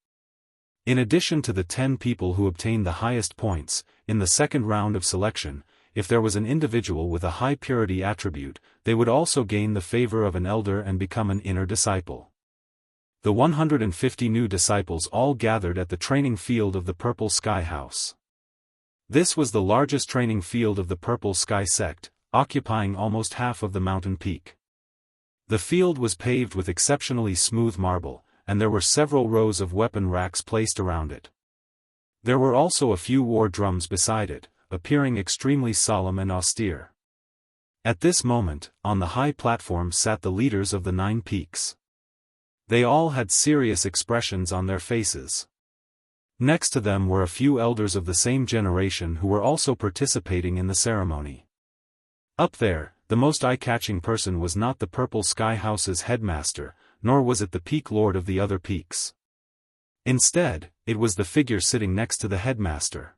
In addition to the 10 people who obtained the highest points, in the second round of selection, if there was an individual with a high purity attribute, they would also gain the favor of an elder and become an inner disciple. The 150 new disciples all gathered at the training field of the Purple Sky House. This was the largest training field of the Purple Sky sect, occupying almost half of the mountain peak. The field was paved with exceptionally smooth marble, and there were several rows of weapon racks placed around it. There were also a few war drums beside it, appearing extremely solemn and austere. At this moment, on the high platform sat the leaders of the 9 peaks. They all had serious expressions on their faces. Next to them were a few elders of the same generation who were also participating in the ceremony. Up there, the most eye-catching person was not the Purple Sky House's headmaster, nor was it the peak lord of the other peaks. Instead, it was the figure sitting next to the headmaster.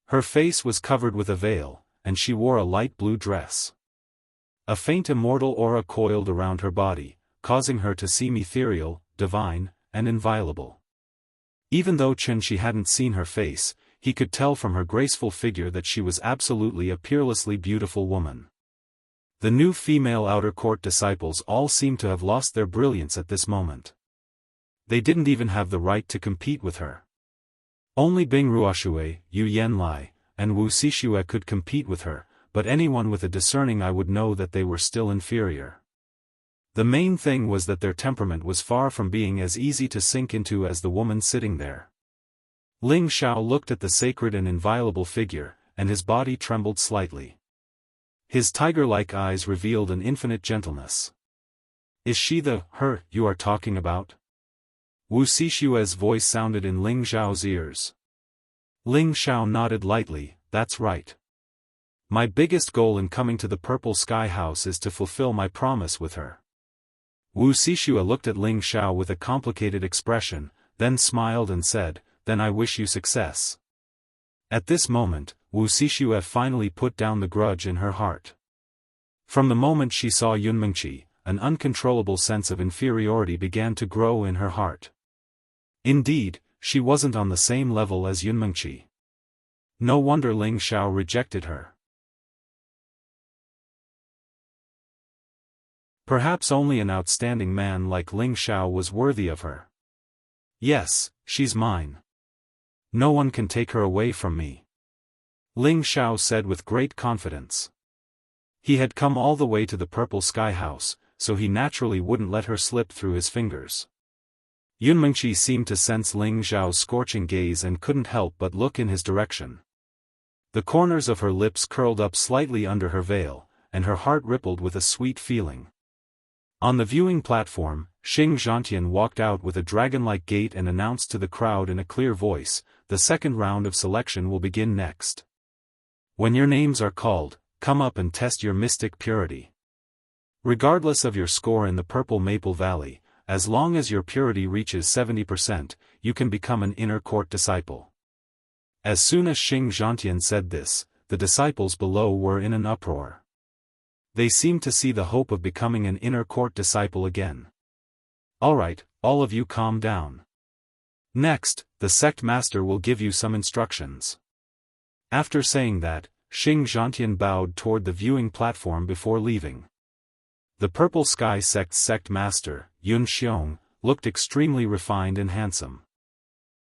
Her face was covered with a veil, and she wore a light blue dress. A faint immortal aura coiled around her body, causing her to seem ethereal, divine, and inviolable. Even though Chen-Shi hadn't seen her face, he could tell from her graceful figure that she was absolutely a peerlessly beautiful woman. The new female outer court disciples all seemed to have lost their brilliance at this moment. They didn't even have the right to compete with her. Only Bing Ruoxue, Yu Yanlai, and Wu Xixue could compete with her, but anyone with a discerning eye would know that they were still inferior. The main thing was that their temperament was far from being as easy to sink into as the woman sitting there. Ling Xiao looked at the sacred and inviolable figure, and his body trembled slightly. His tiger-like eyes revealed an infinite gentleness. Is she her you are talking about? Wu Xixue's voice sounded in Ling Xiao's ears. Ling Xiao nodded lightly, that's right. My biggest goal in coming to the Purple Sky House is to fulfill my promise with her. Wu Xixue looked at Ling Xiao with a complicated expression, then smiled and said, then I wish you success. At this moment, Wu Xixue finally put down the grudge in her heart. From the moment she saw Yunmengqi, an uncontrollable sense of inferiority began to grow in her heart. Indeed, she wasn't on the same level as Yunmengqi. No wonder Ling Xiao rejected her. Perhaps only an outstanding man like Ling Xiao was worthy of her. Yes, she's mine. No one can take her away from me. Ling Xiao said with great confidence. He had come all the way to the Purple Sky House, so he naturally wouldn't let her slip through his fingers. Yunmengqi seemed to sense Ling Xiao's scorching gaze and couldn't help but look in his direction. The corners of her lips curled up slightly under her veil, and her heart rippled with a sweet feeling. On the viewing platform, Xing Zhantian walked out with a dragon-like gait and announced to the crowd in a clear voice, the second round of selection will begin next. When your names are called, come up and test your mystic purity. Regardless of your score in the Purple Maple Valley, as long as your purity reaches 70%, you can become an inner court disciple. As soon as Xing Zhantian said this, the disciples below were in an uproar. They seemed to see the hope of becoming an inner court disciple again. Alright, all of you calm down. Next, the sect master will give you some instructions. After saying that, Xing Zhantian bowed toward the viewing platform before leaving. The Purple Sky Sect's sect master, Yun Xiong, looked extremely refined and handsome.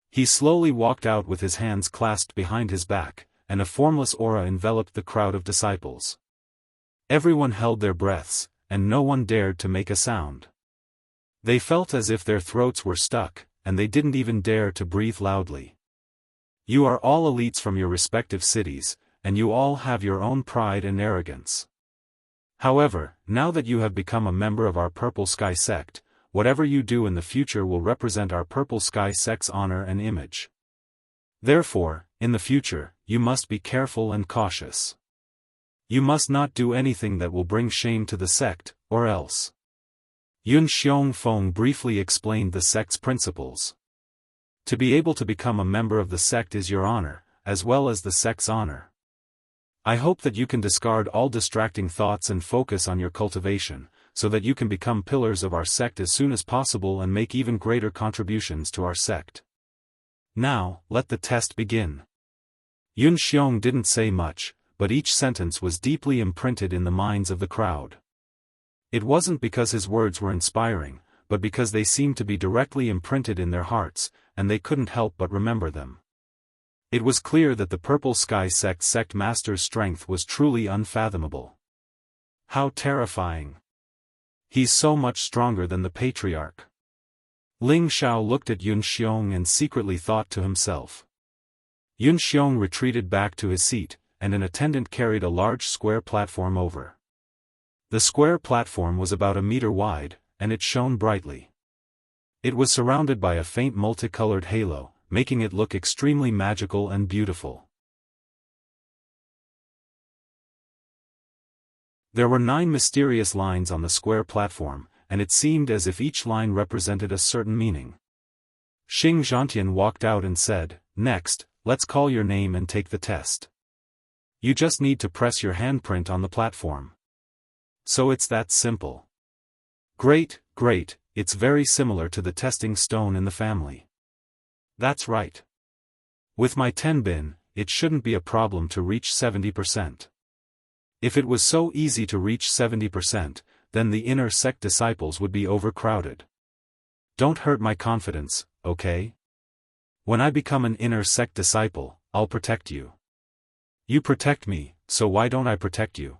He slowly walked out with his hands clasped behind his back, and a formless aura enveloped the crowd of disciples. Everyone held their breaths, and no one dared to make a sound. They felt as if their throats were stuck, and they didn't even dare to breathe loudly. You are all elites from your respective cities, and you all have your own pride and arrogance. However, now that you have become a member of our Purple Sky Sect, whatever you do in the future will represent our Purple Sky Sect's honor and image. Therefore, in the future, you must be careful and cautious. You must not do anything that will bring shame to the sect, or else. Yun Xiongfeng briefly explained the sect's principles. To be able to become a member of the sect is your honor, as well as the sect's honor. I hope that you can discard all distracting thoughts and focus on your cultivation, so that you can become pillars of our sect as soon as possible and make even greater contributions to our sect. Now, let the test begin. Yun Xiong didn't say much, but each sentence was deeply imprinted in the minds of the crowd. It wasn't because his words were inspiring, but because they seemed to be directly imprinted in their hearts, and they couldn't help but remember them. It was clear that the Purple Sky Sect's sect master's strength was truly unfathomable. How terrifying! He's so much stronger than the patriarch. Ling Xiao looked at Yun Xiong and secretly thought to himself. Yun Xiong retreated back to his seat, and an attendant carried a large square platform over. The square platform was about 1 meter wide, and it shone brightly. It was surrounded by a faint multicolored halo, making it look extremely magical and beautiful. There were 9 mysterious lines on the square platform, and it seemed as if each line represented a certain meaning. Xing Zhantian walked out and said, "Next, let's call your name and take the test. You just need to press your handprint on the platform. So it's that simple." Great, great, it's very similar to the testing stone in the family. That's right. With my tenbin, it shouldn't be a problem to reach 70%. If it was so easy to reach 70%, then the inner sect disciples would be overcrowded. Don't hurt my confidence, okay? When I become an inner sect disciple, I'll protect you. You protect me, so why don't I protect you?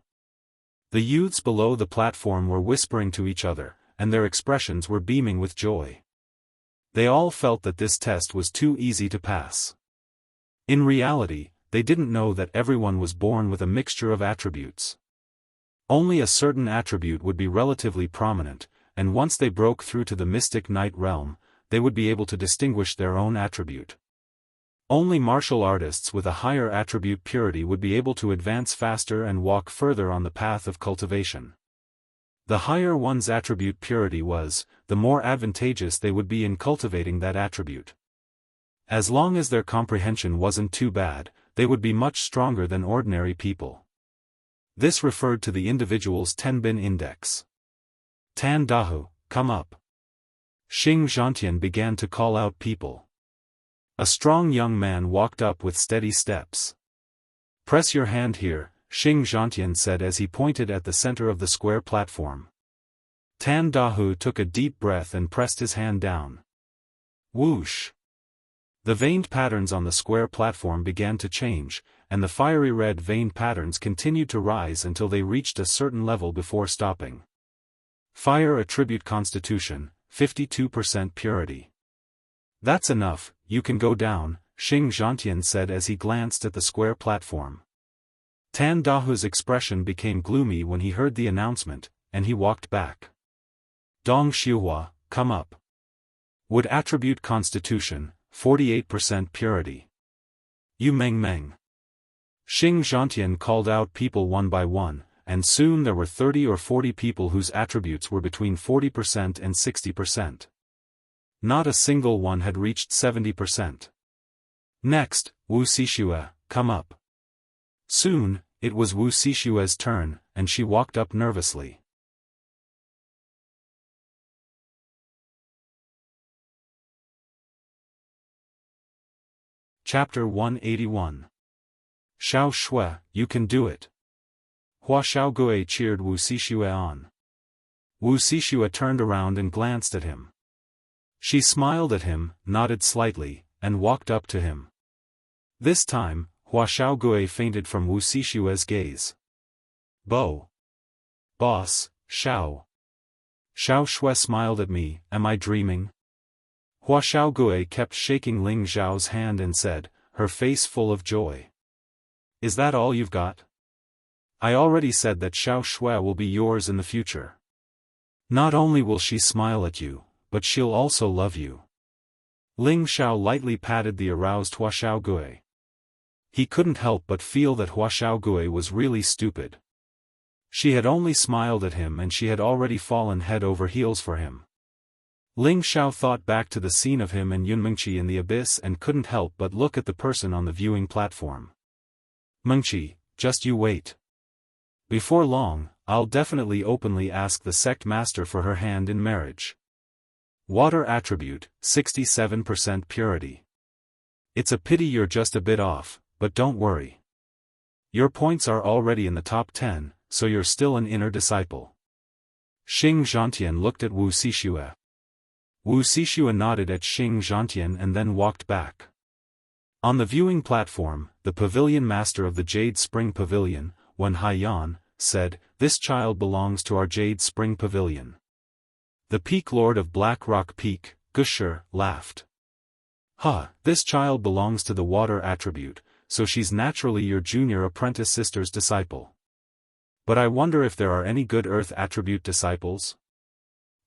The youths below the platform were whispering to each other, and their expressions were beaming with joy. They all felt that this test was too easy to pass. In reality, they didn't know that everyone was born with a mixture of attributes. Only a certain attribute would be relatively prominent, and once they broke through to the mystic night realm, they would be able to distinguish their own attribute. Only martial artists with a higher attribute purity would be able to advance faster and walk further on the path of cultivation. The higher one's attribute purity was, the more advantageous they would be in cultivating that attribute. As long as their comprehension wasn't too bad, they would be much stronger than ordinary people. This referred to the individual's tenbin index. Tan Dahu, come up. Xing Zhantian began to call out people. A strong young man walked up with steady steps. Press your hand here, Xing Zhantian said as he pointed at the center of the square platform. Tan Dahu took a deep breath and pressed his hand down. Whoosh! The veined patterns on the square platform began to change, and the fiery red veined patterns continued to rise until they reached a certain level before stopping. Fire attribute constitution, 52% purity. That's enough, you can go down, Xing Zhantian said as he glanced at the square platform. Tan Dahu's expression became gloomy when he heard the announcement, and he walked back. Dong Xiuhua, come up. Wood attribute constitution, 48% purity. Yu Meng Meng. Xing Zhantian called out people one by one, and soon there were 30 or 40 people whose attributes were between 40% and 60%. Not a single one had reached 70%. Next, Wu Xixue, come up. Soon, It was Wuxia Xianxia's turn, and she walked up nervously. Chapter 181. Xiao Shui, you can do it. Hua Xiaogui cheered Wuxia Xianxia on. Wuxia Xianxia turned around and glanced at him. She smiled at him, nodded slightly, and walked up to him. This time, Hua Xiaogui fainted from Wuxia Xianxia's gaze. Bo. Boss, Xiao. Xiao Shui smiled at me, am I dreaming? Hua Xiaogui kept shaking Ling Zhao's hand and said, her face full of joy. Is that all you've got? I already said that Xiao Shui will be yours in the future. Not only will she smile at you, but she'll also love you. Ling Zhao lightly patted the aroused Hua Xiaogui. He couldn't help but feel that Hua Xiaogui was really stupid. She had only smiled at him and she had already fallen head over heels for him. Ling Zhao thought back to the scene of him and Yun Mengqi in the abyss and couldn't help but look at the person on the viewing platform. Mengqi, just you wait. Before long, I'll definitely openly ask the sect master for her hand in marriage. Water attribute, 67% purity. It's a pity you're just a bit off, but don't worry. Your points are already in the top 10, so you're still an inner disciple. Xing Zhantian looked at Wuxia Xianxia. Wuxia Xianxia nodded at Xing Zhantian and then walked back. On the viewing platform, the pavilion master of the Jade Spring Pavilion, Wen Haiyan, said, this child belongs to our Jade Spring Pavilion. The Peak Lord of Black Rock Peak, Gushi, laughed. This child belongs to the water attribute, so she's naturally your junior apprentice sister's disciple. But I wonder if there are any good earth attribute disciples?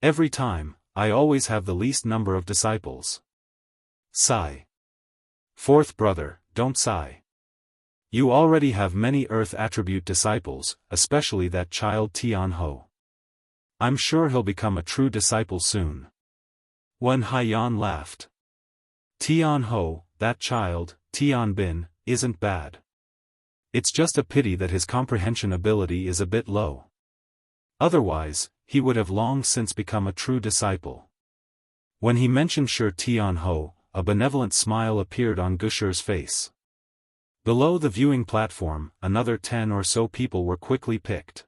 Every time, I always have the least number of disciples. Sigh. Fourth brother, don't sigh. You already have many earth attribute disciples, especially that child Tianho. I'm sure he'll become a true disciple soon. Wen Haiyan laughed. Tianho, that child, Tianbin, isn't bad. It's just a pity that his comprehension ability is a bit low. Otherwise, he would have long since become a true disciple. When he mentioned Shi Tianho, a benevolent smile appeared on Gushi's face. Below the viewing platform, another 10 or so people were quickly picked.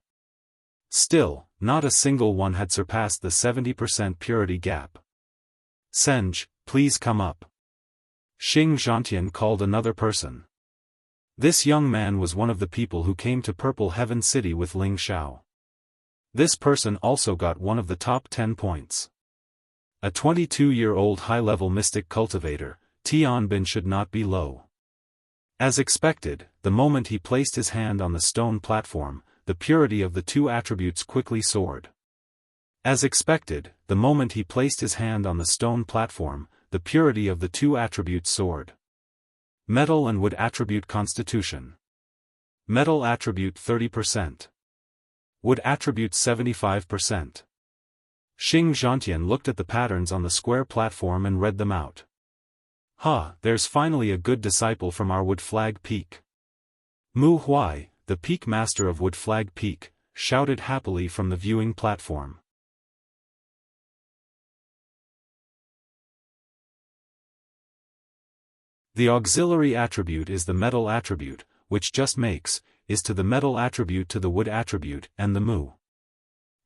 Still, not a single one had surpassed the 70% purity gap. Senj, please come up. Xing Zhantian called another person. This young man was one of the people who came to Purple Heaven City with Ling Zhao. This person also got one of the top 10 points. A 22-year-old high-level mystic cultivator, Tianbin should not be low. As expected, the moment he placed his hand on the stone platform, the purity of the two attributes quickly soared. As expected, the moment he placed his hand on the stone platform, the purity of the two attributes soared. Metal and wood attribute constitution. Metal attribute 30%. Wood attribute 75%. Xing Zhantian looked at the patterns on the square platform and read them out. There's finally a good disciple from our Wood Flag Peak. Mu Huai, the peak master of Wood Flag Peak, shouted happily from the viewing platform. The auxiliary attribute is the metal attribute, which just makes, is to the metal attribute to the wood attribute, and the Mu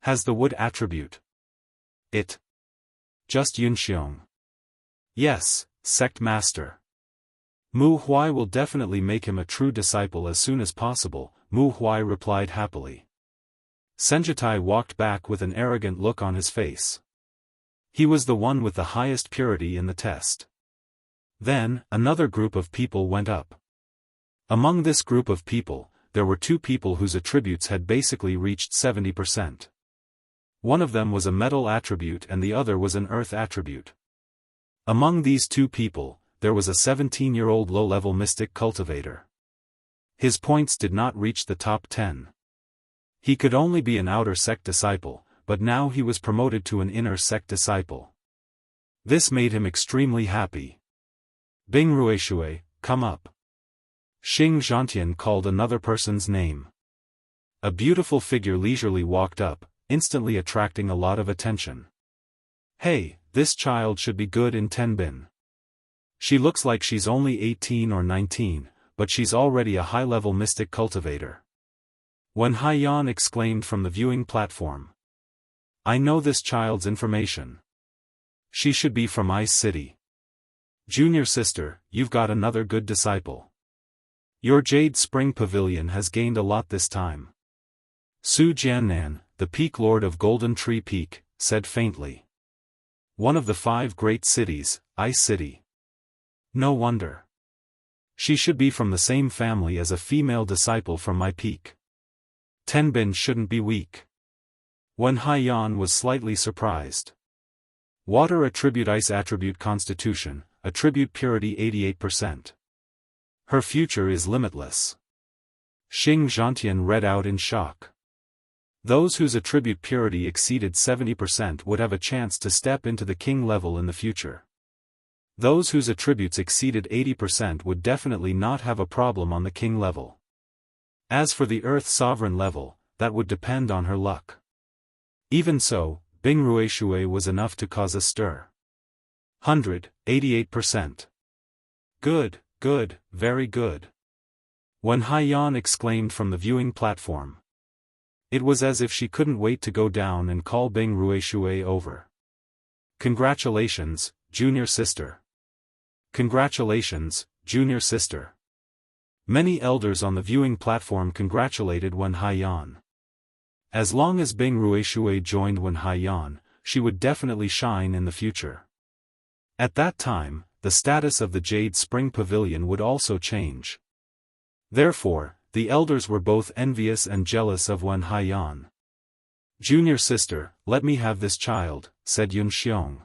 has the wood attribute. It. Just Yunxiong. Yes, sect master. Mu Huai will definitely make him a true disciple as soon as possible, Mu Huai replied happily. Senjitai walked back with an arrogant look on his face. He was the one with the highest purity in the test. Then, another group of people went up. Among this group of people, there were two people whose attributes had basically reached 70%. One of them was a metal attribute and the other was an earth attribute. Among these two people, there was a 17-year-old low-level mystic cultivator. His points did not reach the top 10. He could only be an outer sect disciple, but now he was promoted to an inner sect disciple. This made him extremely happy. Bing Ruishui, come up. Xing Zhantian called another person's name. A beautiful figure leisurely walked up, instantly attracting a lot of attention. Hey, this child should be good in Tenbin. She looks like she's only 18 or 19, but she's already a high-level mystic cultivator. Wen Haiyan exclaimed from the viewing platform. I know this child's information. She should be from Ice City. Junior sister, you've got another good disciple. Your Jade Spring Pavilion has gained a lot this time. Su Jiannan, the Peak Lord of Golden Tree Peak, said faintly. One of the 5 great cities, Ice City. No wonder. She should be from the same family as a female disciple from my peak. Tenbin shouldn't be weak. Wen Haiyan was slightly surprised. Water attribute, ice attribute, constitution, attribute purity 88%. Her future is limitless. Xing Zhantian read out in shock. Those whose attribute purity exceeded 70% would have a chance to step into the king level in the future. Those whose attributes exceeded 80% would definitely not have a problem on the king level. As for the Earth Sovereign level, that would depend on her luck. Even so, Bing Ruishui was enough to cause a stir. 88%. Good, good, very good. Wen Haiyan exclaimed from the viewing platform. It was as if she couldn't wait to go down and call Bing Ruishui over. Congratulations, junior sister. Congratulations, junior sister. Many elders on the viewing platform congratulated Wen Haiyan. As long as Bing Ruishui joined Wen Haiyan, she would definitely shine in the future. At that time, the status of the Jade Spring Pavilion would also change. Therefore, the elders were both envious and jealous of Wen Haiyan. Junior sister, let me have this child, said Yun Xiong.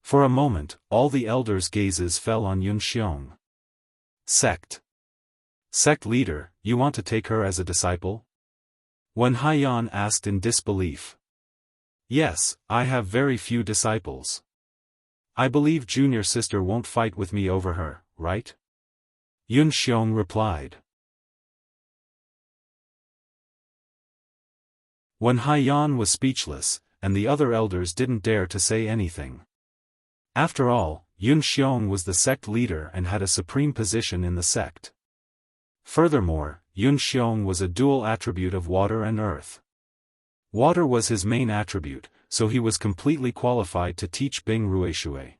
For a moment, all the elders' gazes fell on Yun Xiong. Sect leader, you want to take her as a disciple? Wen Haiyan asked in disbelief. Yes, I have very few disciples. I believe junior sister won't fight with me over her, right? Yun Xiong replied. Wen Haiyan was speechless, and the other elders didn't dare to say anything. After all, Yun Xiong was the sect leader and had a supreme position in the sect. Furthermore, Yun Xiong was a dual attribute of water and earth. Water was his main attribute, so he was completely qualified to teach Bing Ruishui.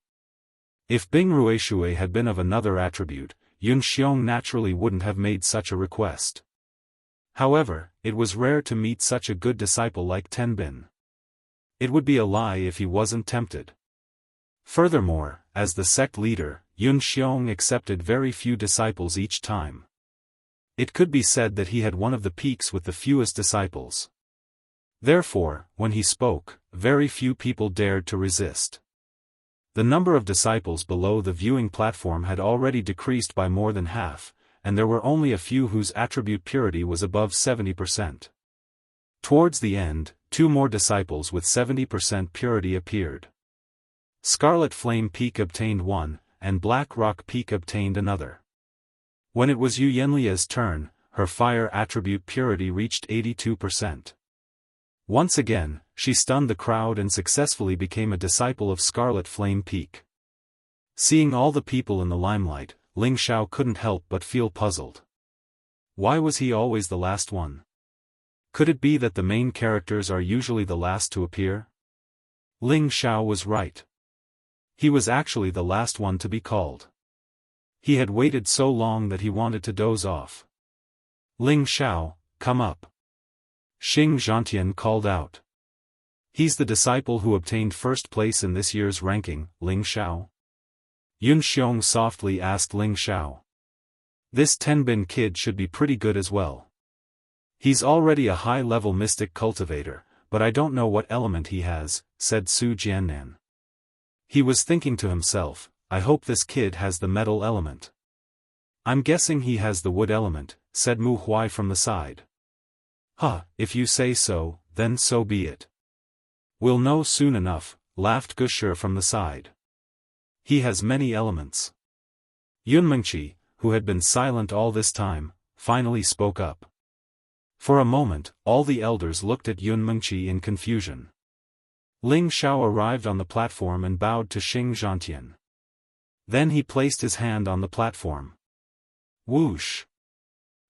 If Bing Ruishui had been of another attribute, Yun Xiong naturally wouldn't have made such a request. However, it was rare to meet such a good disciple like Tenbin. It would be a lie if he wasn't tempted. Furthermore, as the sect leader, Yun Xiong accepted very few disciples each time. It could be said that he had one of the peaks with the fewest disciples. Therefore, when he spoke, very few people dared to resist. The number of disciples below the viewing platform had already decreased by more than half, and there were only a few whose attribute purity was above 70%. Towards the end, 2 more disciples with 70% purity appeared. Scarlet Flame Peak obtained one, and Black Rock Peak obtained another. When it was Yu Yenlia's turn, her fire attribute purity reached 82%. Once again, she stunned the crowd and successfully became a disciple of Scarlet Flame Peak. Seeing all the people in the limelight, Ling Xiao couldn't help but feel puzzled. Why was he always the last one? Could it be that the main characters are usually the last to appear? Ling Xiao was right. He was actually the last one to be called. He had waited so long that he wanted to doze off. Ling Xiao, come up. Xing Zhantian called out. He's the disciple who obtained first place in this year's ranking, Ling Xiao? Yun Xiong softly asked Ling Xiao. This Tenbin kid should be pretty good as well. He's already a high-level mystic cultivator, but I don't know what element he has, said Su Jiannan. He was thinking to himself, I hope this kid has the metal element. I'm guessing he has the wood element, said Mu Huai from the side. Huh, if you say so, then so be it. We'll know soon enough, laughed Gushi from the side. He has many elements. Yun Mengqi, who had been silent all this time, finally spoke up. For a moment, all the elders looked at Yun Mengqi in confusion. Ling Xiao arrived on the platform and bowed to Xing Zhantian. Then he placed his hand on the platform. Whoosh!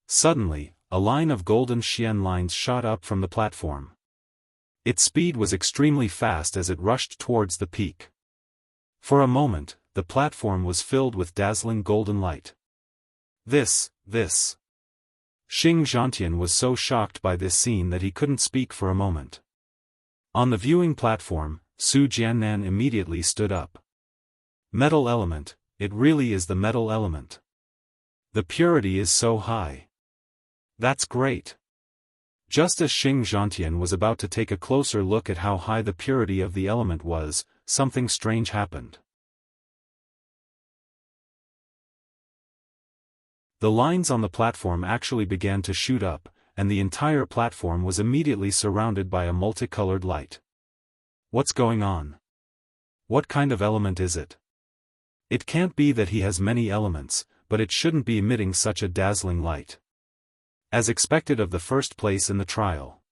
Suddenly, a line of golden xian lines shot up from the platform. Its speed was extremely fast as it rushed towards the peak. For a moment, the platform was filled with dazzling golden light. This. Xing Zhantian was so shocked by this scene that he couldn't speak for a moment. On the viewing platform, Su Jiannan immediately stood up. Metal element, it really is the metal element. The purity is so high. That's great. Just as Xing Zhantian was about to take a closer look at how high the purity of the element was, something strange happened. The lines on the platform actually began to shoot up, and the entire platform was immediately surrounded by a multicolored light. What's going on? What kind of element is it? It can't be that he has many elements, but it shouldn't be emitting such a dazzling light. As expected of the first place in the trial.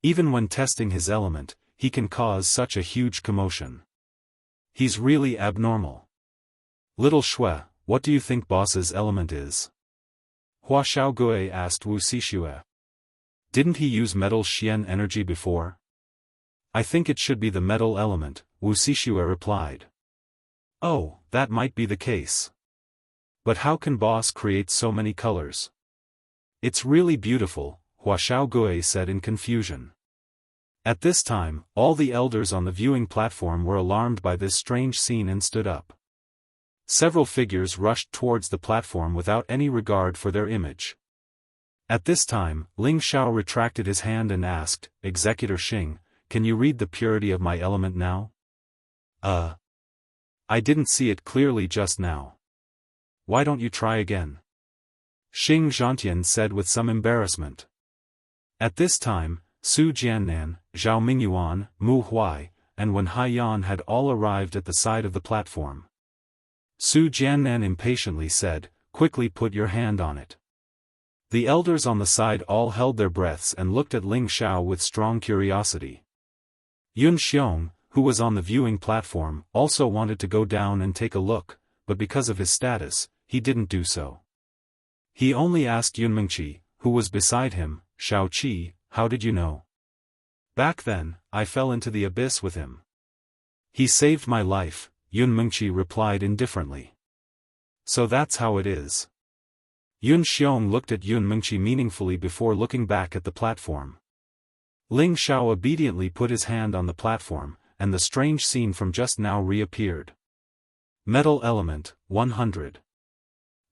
Even when testing his element, he can cause such a huge commotion. He's really abnormal. Little Shui, what do you think boss's element is? Hua Xiaogue asked Wu Xixue. Didn't he use metal xian energy before? I think it should be the metal element, Wu Xixue replied. Oh, that might be the case. But how can boss create so many colors? It's really beautiful, Hua Xiaogue said in confusion. At this time, all the elders on the viewing platform were alarmed by this strange scene and stood up. Several figures rushed towards the platform without any regard for their image. At this time, Ling Xiao retracted his hand and asked, Executor Xing, can you read the purity of my element now? I didn't see it clearly just now. Why don't you try again? Xing Zhantian said with some embarrassment. At this time, Su Jiannan, Zhao Mingyuan, Mu Huai, and Wen Haiyan had all arrived at the side of the platform. Su Jiannan impatiently said, quickly put your hand on it. The elders on the side all held their breaths and looked at Ling Xiao with strong curiosity. Yun Xiong, who was on the viewing platform, also wanted to go down and take a look, but because of his status, he didn't do so. He only asked Yun Mengqi, who was beside him, Shao Qi, how did you know? Back then, I fell into the abyss with him. He saved my life, Yun Mengqi replied indifferently. So that's how it is. Yun Xiong looked at Yun Mengqi meaningfully before looking back at the platform. Ling Xiao obediently put his hand on the platform, and the strange scene from just now reappeared. Metal element, 100.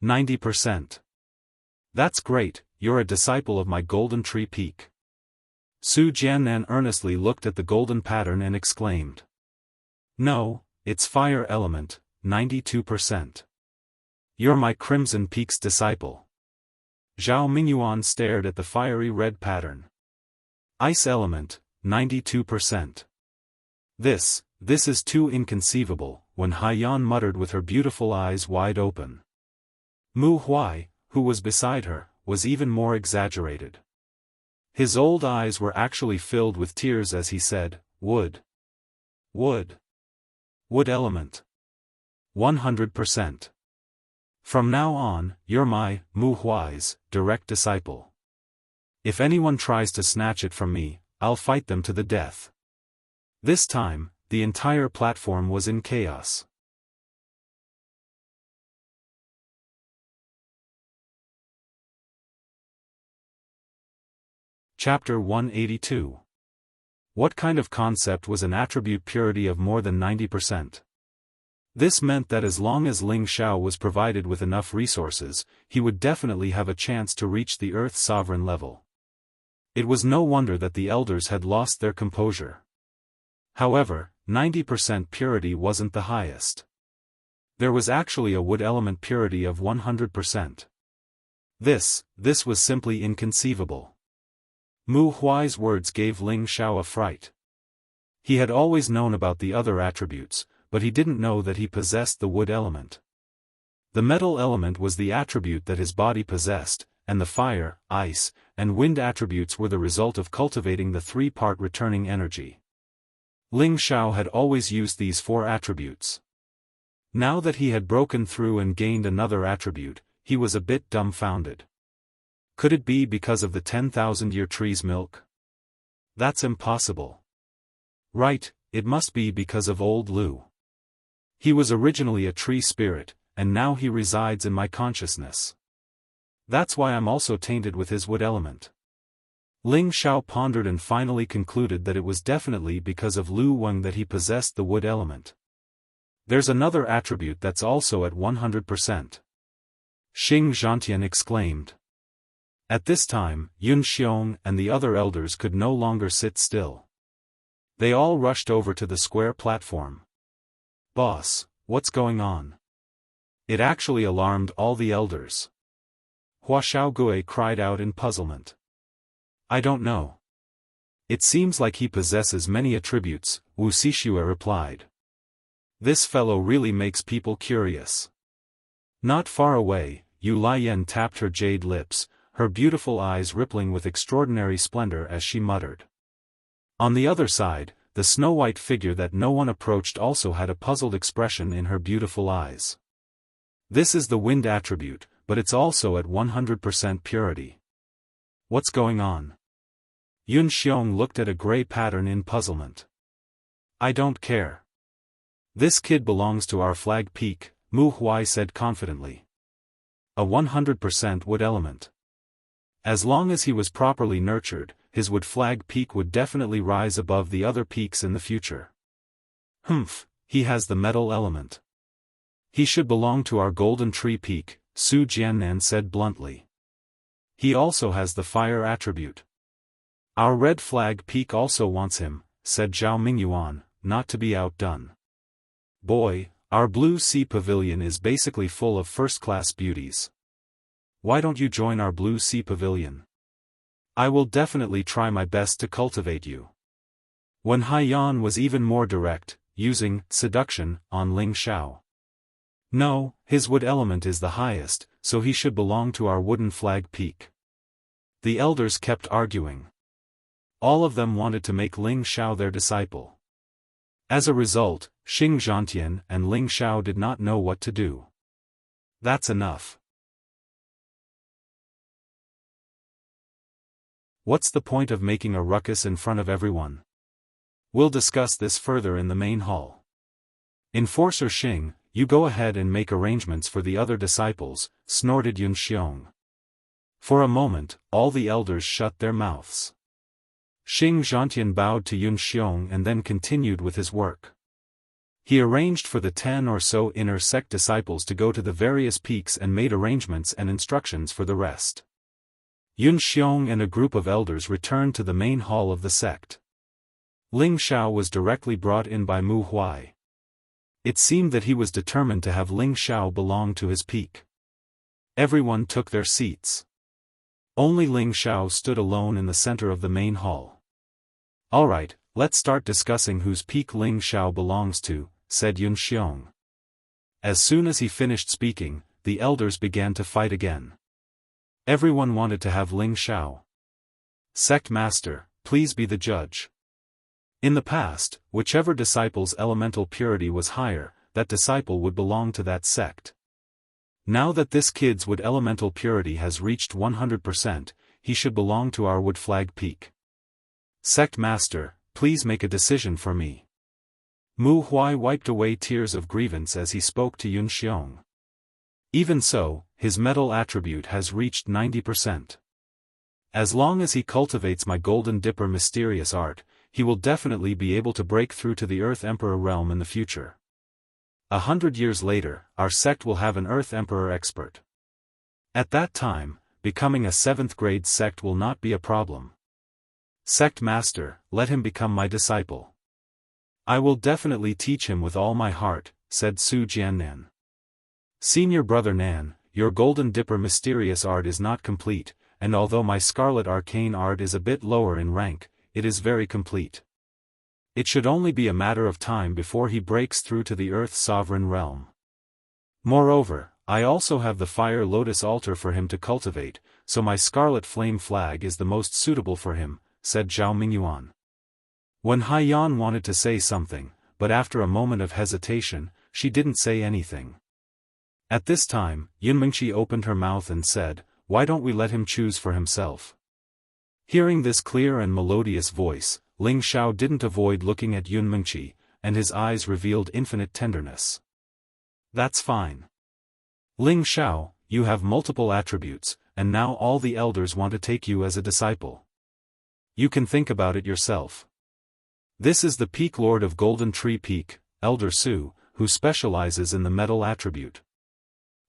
90%. That's great, you're a disciple of my golden tree peak. Su Jiannan earnestly looked at the golden pattern and exclaimed. No, it's fire element, 92%. You're my crimson peak's disciple. Zhao Mingyuan stared at the fiery red pattern. Ice element, 92%. This is too inconceivable, Wen Haiyan muttered with her beautiful eyes wide open. Mu Huai, who was beside her, was even more exaggerated. His old eyes were actually filled with tears as he said, Wood element. 100%. From now on, you're my, Mu Huai's, direct disciple. If anyone tries to snatch it from me, I'll fight them to the death. This time, the entire platform was in chaos. Chapter 182. What kind of concept was an attribute purity of more than 90%? This meant that as long as Ling Xiao was provided with enough resources, he would definitely have a chance to reach the Earth Sovereign level. It was no wonder that the elders had lost their composure. However, 90% purity wasn't the highest. There was actually a wood element purity of 100%. This was simply inconceivable. Mu Huai's words gave Ling Xiao a fright. He had always known about the other attributes, but he didn't know that he possessed the wood element. The metal element was the attribute that his body possessed, and the fire, ice, and wind attributes were the result of cultivating the three-part returning energy. Ling Xiao had always used these four attributes. Now that he had broken through and gained another attribute, he was a bit dumbfounded. Could it be because of the 10,000-year tree's milk? That's impossible. Right, it must be because of old Lu. He was originally a tree spirit, and now he resides in my consciousness. That's why I'm also tainted with his wood element. Ling Xiao pondered and finally concluded that it was definitely because of Lu Wang that he possessed the wood element. There's another attribute that's also at 100%. Xing Zhantian exclaimed. At this time, Yun Xiong and the other elders could no longer sit still. They all rushed over to the square platform. Boss, what's going on? It actually alarmed all the elders. Hua Xiaogue cried out in puzzlement. I don't know. It seems like he possesses many attributes, Wu Xixue replied. This fellow really makes people curious. Not far away, Yu Liyan tapped her jade lips, her beautiful eyes rippling with extraordinary splendor as she muttered. On the other side, the snow-white figure that no one approached also had a puzzled expression in her beautiful eyes. This is the wind attribute, but it's also at 100% purity. What's going on? Yun Xiong looked at a gray pattern in puzzlement. I don't care. This kid belongs to our flag peak, Mu Huai said confidently. A 100% wood element. As long as he was properly nurtured, his wood flag peak would definitely rise above the other peaks in the future. Humph, he has the metal element. He should belong to our golden tree peak, Su Jiannan said bluntly. He also has the fire attribute. Our red flag peak also wants him, said Zhao Mingyuan, not to be outdone. Boy, our blue sea pavilion is basically full of first-class beauties. Why don't you join our blue sea pavilion? I will definitely try my best to cultivate you. Wen Haiyan was even more direct, using seduction on Ling Xiao. No, his wood element is the highest, so he should belong to our wooden flag peak. The elders kept arguing. All of them wanted to make Ling Xiao their disciple. As a result, Xing Zhantian and Ling Xiao did not know what to do. That's enough. What's the point of making a ruckus in front of everyone? We'll discuss this further in the main hall. Enforcer Xing, you go ahead and make arrangements for the other disciples, snorted Yun Xiong. For a moment, all the elders shut their mouths. Xing Zhantian bowed to Yun Xiong and then continued with his work. He arranged for the 10 or so inner sect disciples to go to the various peaks and made arrangements and instructions for the rest. Yun Xiong and a group of elders returned to the main hall of the sect. Ling Xiao was directly brought in by Mu Huai. It seemed that he was determined to have Ling Xiao belong to his peak. Everyone took their seats. Only Ling Xiao stood alone in the center of the main hall. Alright, let's start discussing whose peak Ling Xiao belongs to, said Yun Xiong. As soon as he finished speaking, the elders began to fight again. Everyone wanted to have Ling Xiao. Sect Master, please be the judge. In the past, whichever disciple's elemental purity was higher, that disciple would belong to that sect. Now that this kid's wood elemental purity has reached 100%, he should belong to our wood flag peak. Sect Master, please make a decision for me. Mu Huai wiped away tears of grievance as he spoke to Yun Xiong. Even so, his metal attribute has reached 90%. As long as he cultivates my Golden Dipper mysterious art, he will definitely be able to break through to the Earth Emperor realm in the future. 100 years later, our sect will have an Earth Emperor expert. At that time, becoming a 7th grade sect will not be a problem. Sect Master, let him become my disciple. I will definitely teach him with all my heart, said Su Jiannan. Senior Brother Nan, your Golden Dipper mysterious art is not complete, and although my Scarlet Arcane art is a bit lower in rank, it is very complete. It should only be a matter of time before he breaks through to the Earth's sovereign realm. Moreover, I also have the fire lotus altar for him to cultivate, so my scarlet flame flag is the most suitable for him, said Zhao Mingyuan. When Haiyan wanted to say something, but after a moment of hesitation, she didn't say anything. At this time, Yunmingqi opened her mouth and said, "Why don't we let him choose for himself?" Hearing this clear and melodious voice, Ling Xiao didn't avoid looking at Yunmingqi, and his eyes revealed infinite tenderness. That's fine. Ling Xiao, you have multiple attributes, and now all the elders want to take you as a disciple. You can think about it yourself. This is the Peak Lord of Golden Tree Peak, Elder Su, who specializes in the metal attribute.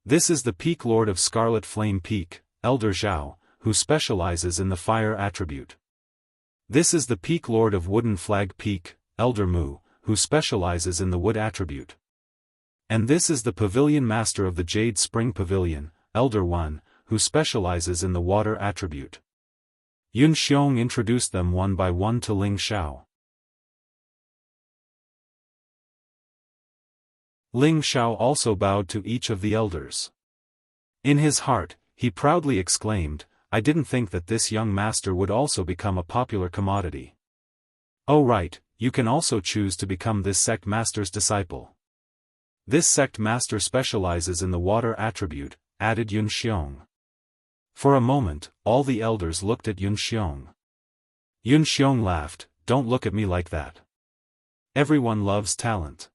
This is the Peak Lord of Scarlet Flame Peak, Elder Zhao, who specializes in the fire attribute. This is the Peak Lord of Wooden Flag Peak, Elder Mu, who specializes in the wood attribute. And this is the Pavilion Master of the Jade Spring Pavilion, Elder Wan, who specializes in the water attribute. Yun Xiong introduced them one by one to Ling Xiao. Ling Xiao also bowed to each of the elders. In his heart, he proudly exclaimed, "I didn't think that this young master would also become a popular commodity." "Oh right, you can also choose to become this sect master's disciple. This sect master specializes in the water attribute," added Yun Xiong. For a moment, all the elders looked at Yun Xiong. Yun Xiong laughed, "Don't look at me like that. Everyone loves talent.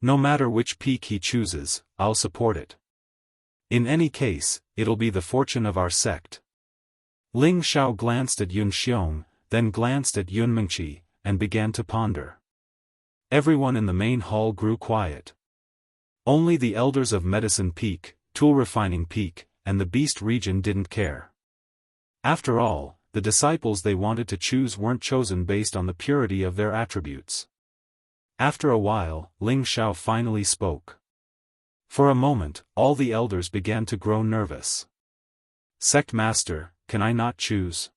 No matter which peak he chooses, I'll support it. In any case, it'll be the fortune of our sect." Ling Xiao glanced at Yun Xiong, then glanced at Yunmingqi, and began to ponder. Everyone in the main hall grew quiet. Only the elders of Medicine Peak, Tool Refining Peak, and the Beast region didn't care. After all, the disciples they wanted to choose weren't chosen based on the purity of their attributes. After a while, Ling Xiao finally spoke. For a moment, all the elders began to grow nervous. "Sect Master, can I not choose?"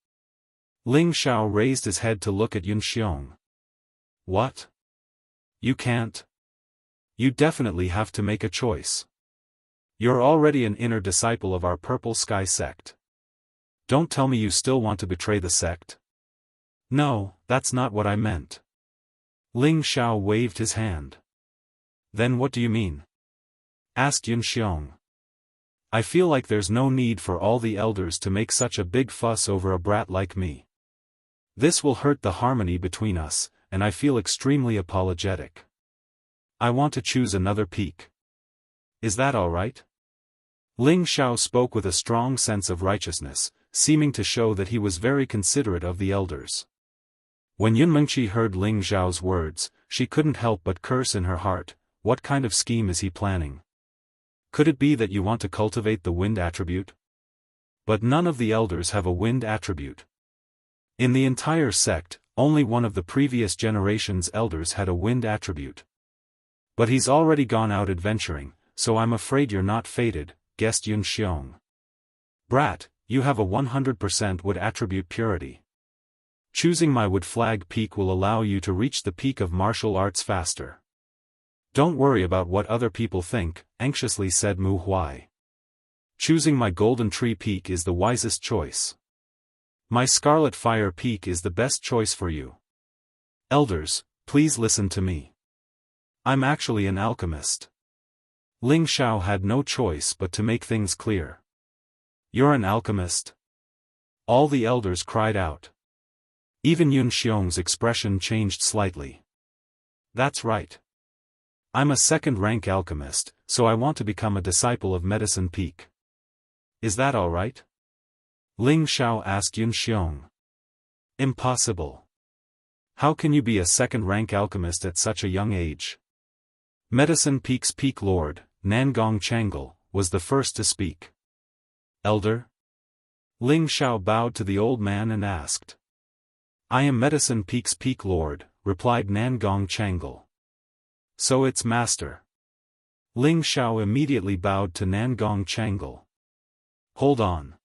Ling Xiao raised his head to look at Yun Xiong. "What? You can't? You definitely have to make a choice. You're already an inner disciple of our Purple Sky sect. Don't tell me you still want to betray the sect." "No, that's not what I meant." Ling Xiao waved his hand. "Then what do you mean?" asked Yun Xiong. "I feel like there's no need for all the elders to make such a big fuss over a brat like me. This will hurt the harmony between us, and I feel extremely apologetic. I want to choose another peak. Is that all right?" Ling Xiao spoke with a strong sense of righteousness, seeming to show that he was very considerate of the elders. When Yunmingqi heard Ling Xiao's words, she couldn't help but curse in her heart. What kind of scheme is he planning? Could it be that you want to cultivate the wind attribute? But none of the elders have a wind attribute. In the entire sect, only one of the previous generation's elders had a wind attribute. But he's already gone out adventuring, so I'm afraid you're not fated, guessed Yun Xiong. "Brat, you have a 100% wood attribute purity. Choosing my wood flag peak will allow you to reach the peak of martial arts faster. Don't worry about what other people think," anxiously said Mu Huai. "Choosing my golden tree peak is the wisest choice. My scarlet fire peak is the best choice for you. Elders, please listen to me. I'm actually an alchemist." Ling Xiao had no choice but to make things clear. "You're an alchemist?" All the elders cried out. Even Yun Xiong's expression changed slightly. "That's right. I'm a second-rank alchemist, so I want to become a disciple of Medicine Peak. Is that all right?" Ling Xiao asked Yun Xiong. "Impossible. How can you be a second-rank alchemist at such a young age?" Medicine Peak's Peak Lord, Nangong Changle, was the first to speak. "Elder?" Ling Xiao bowed to the old man and asked. "I am Medicine Peak's Peak Lord," replied Nangong Changle. "So it's Master." Ling Xiao immediately bowed to Nangong Changle. "Hold on.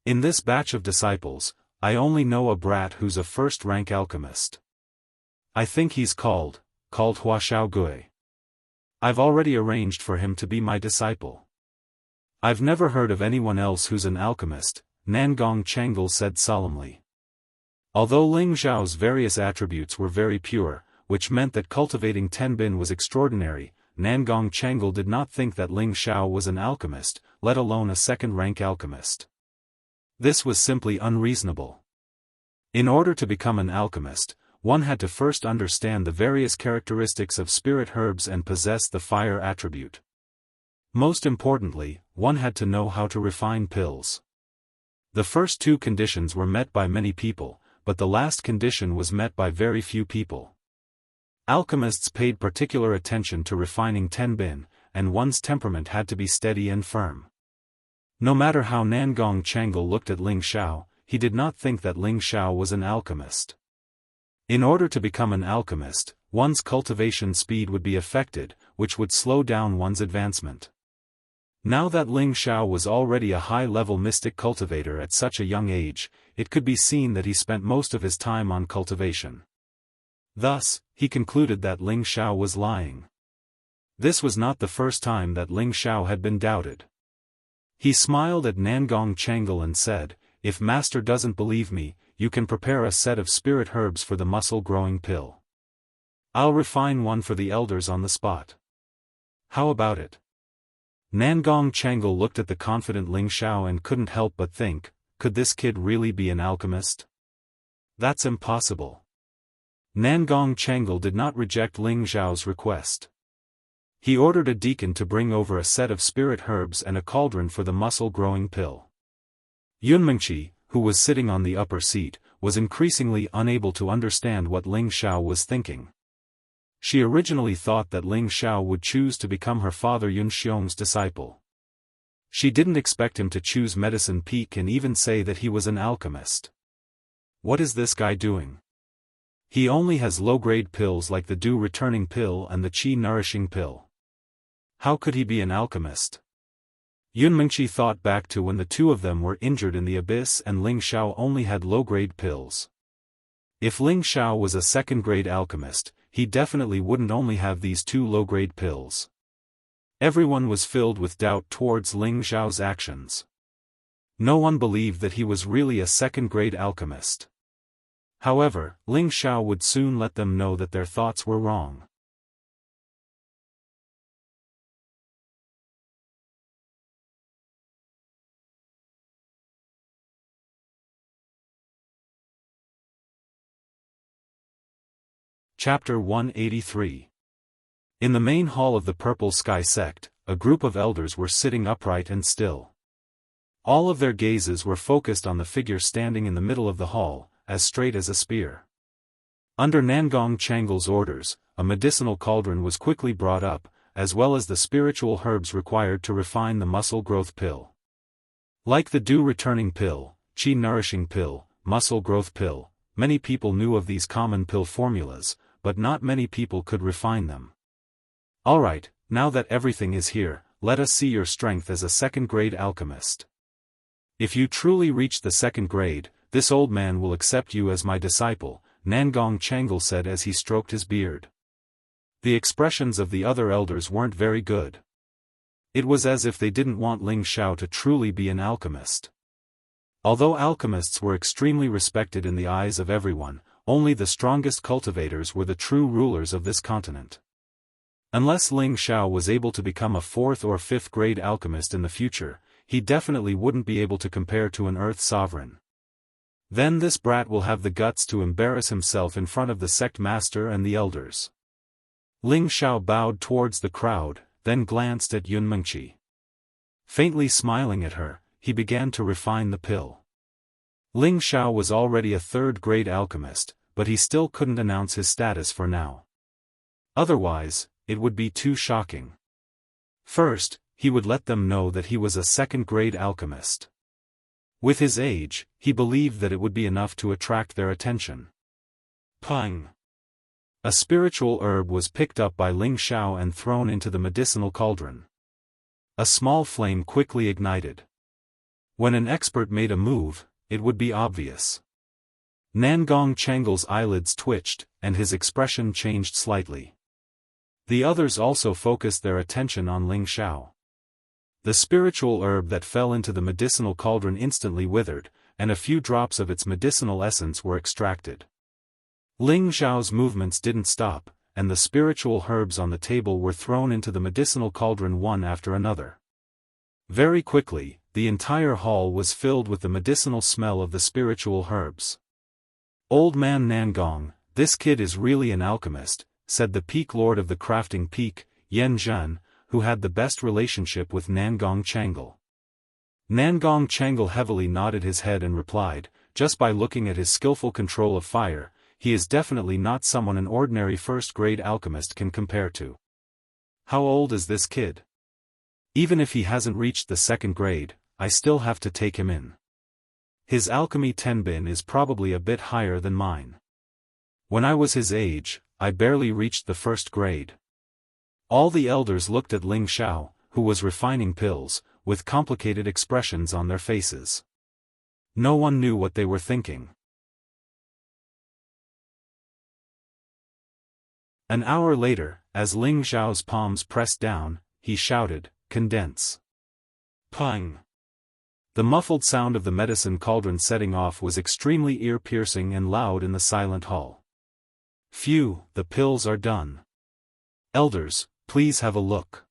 In this batch of disciples, I only know a brat who's a first-rank alchemist. I think he's called called Huaxiao Gui. I've already arranged for him to be my disciple. I've never heard of anyone else who's an alchemist, Nangong Changle said solemnly. Although Ling Zhao's various attributes were very pure, which meant that cultivating Tenbin was extraordinary, Nangong Changle did not think that Ling Zhao was an alchemist, let alone a second-rank alchemist. This was simply unreasonable. In order to become an alchemist, one had to first understand the various characteristics of spirit herbs and possess the fire attribute. Most importantly, one had to know how to refine pills. The first two conditions were met by many people, but the last condition was met by very few people. Alchemists paid particular attention to refining Tenbin, and one's temperament had to be steady and firm. No matter how Nangong Changle looked at Ling Zhao, he did not think that Ling Zhao was an alchemist. In order to become an alchemist, one's cultivation speed would be affected, which would slow down one's advancement. Now that Ling Zhao was already a high-level mystic cultivator at such a young age, it could be seen that he spent most of his time on cultivation. Thus, he concluded that Ling Zhao was lying. This was not the first time that Ling Zhao had been doubted. He smiled at Nangong Changle and said, "If Master doesn't believe me, you can prepare a set of spirit herbs for the muscle-growing pill. I'll refine one for the elders on the spot. How about it?" Nangong Changle looked at the confident Ling Zhao and couldn't help but think, could this kid really be an alchemist? That's impossible. Nangong Changle did not reject Ling Zhao's request. He ordered a deacon to bring over a set of spirit herbs and a cauldron for the muscle-growing pill. Yunmengqi, who was sitting on the upper seat, was increasingly unable to understand what Ling Zhao was thinking. She originally thought that Ling Zhao would choose to become her father Yun Xiong's disciple. She didn't expect him to choose Medicine Peak and even say that he was an alchemist. What is this guy doing? He only has low-grade pills like the Dew Returning Pill and the Qi Nourishing Pill. How could he be an alchemist? Yunmengqi thought back to when the two of them were injured in the abyss and Ling Zhao only had low-grade pills. If Ling Zhao was a second-grade alchemist, he definitely wouldn't only have these two low-grade pills. Everyone was filled with doubt towards Ling Zhao's actions. No one believed that he was really a second-grade alchemist. However, Ling Zhao would soon let them know that their thoughts were wrong. Chapter 183. In the main hall of the Purple Sky sect, a group of elders were sitting upright and still. All of their gazes were focused on the figure standing in the middle of the hall, as straight as a spear. Under Nangong Changle's orders, a medicinal cauldron was quickly brought up, as well as the spiritual herbs required to refine the muscle growth pill. Like the Dew Returning Pill, Qi Nourishing Pill, Muscle Growth Pill, many people knew of these common pill formulas, but not many people could refine them. Alright, now that everything is here, let us see your strength as a second-grade alchemist. If you truly reach the second grade, this old man will accept you as my disciple, Nangong Changle said as he stroked his beard. The expressions of the other elders weren't very good. It was as if they didn't want Ling Zhao to truly be an alchemist. Although alchemists were extremely respected in the eyes of everyone, only the strongest cultivators were the true rulers of this continent. Unless Ling Zhao was able to become a 4th or 5th grade alchemist in the future, he definitely wouldn't be able to compare to an Earth sovereign. Then this brat will have the guts to embarrass himself in front of the sect master and the elders. Ling Zhao bowed towards the crowd, then glanced at Yunmengqi. Faintly smiling at her, he began to refine the pill. Ling Zhao was already a 3rd grade alchemist, but he still couldn't announce his status for now. Otherwise, it would be too shocking. First, he would let them know that he was a 2nd grade alchemist. With his age, he believed that it would be enough to attract their attention. Pang! A spiritual herb was picked up by Ling Zhao and thrown into the medicinal cauldron. A small flame quickly ignited. When an expert made a move, it would be obvious. Nangong Changle's eyelids twitched, and his expression changed slightly. The others also focused their attention on Ling Xiao. The spiritual herb that fell into the medicinal cauldron instantly withered, and a few drops of its medicinal essence were extracted. Ling Xiao's movements didn't stop, and the spiritual herbs on the table were thrown into the medicinal cauldron one after another. Very quickly, the entire hall was filled with the medicinal smell of the spiritual herbs. "Old man Nangong, this kid is really an alchemist," said the peak lord of the crafting peak, Yan Zhan, who had the best relationship with Nangong Changle. Nangong Changle heavily nodded his head and replied, "Just by looking at his skillful control of fire, he is definitely not someone an ordinary first-grade alchemist can compare to." "How old is this kid? Even if he hasn't reached the second grade, I still have to take him in. His alchemy tenbin is probably a bit higher than mine. When I was his age, I barely reached the first grade." All the elders looked at Ling Xiao, who was refining pills, with complicated expressions on their faces. No one knew what they were thinking. An hour later, as Ling Xiao's palms pressed down, he shouted, "Condense." Pang! The muffled sound of the medicine cauldron setting off was extremely ear-piercing and loud in the silent hall. "Phew, the pills are done. Elders, please have a look."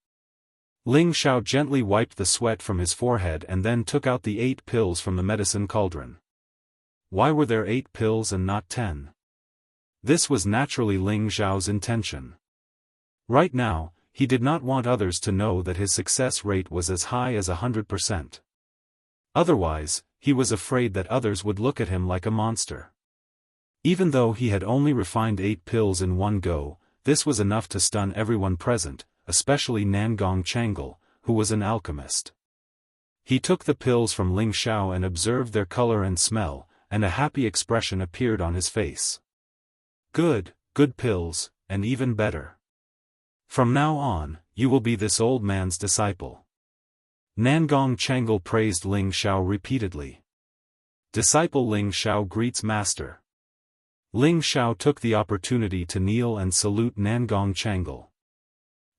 Ling Xiao gently wiped the sweat from his forehead and then took out the 8 pills from the medicine cauldron. Why were there 8 pills and not 10? This was naturally Ling Xiao's intention. Right now, he did not want others to know that his success rate was as high as 100%. Otherwise, he was afraid that others would look at him like a monster. Even though he had only refined 8 pills in one go, this was enough to stun everyone present, especially Nangong Changle, who was an alchemist. He took the pills from Ling Xiao and observed their color and smell, and a happy expression appeared on his face. Good pills, and even better. From now on, you will be this old man's disciple." Nangong Changle praised Ling Xiao repeatedly. Disciple Ling Xiao greets master. Ling Xiao took the opportunity to kneel and salute Nangong Changle.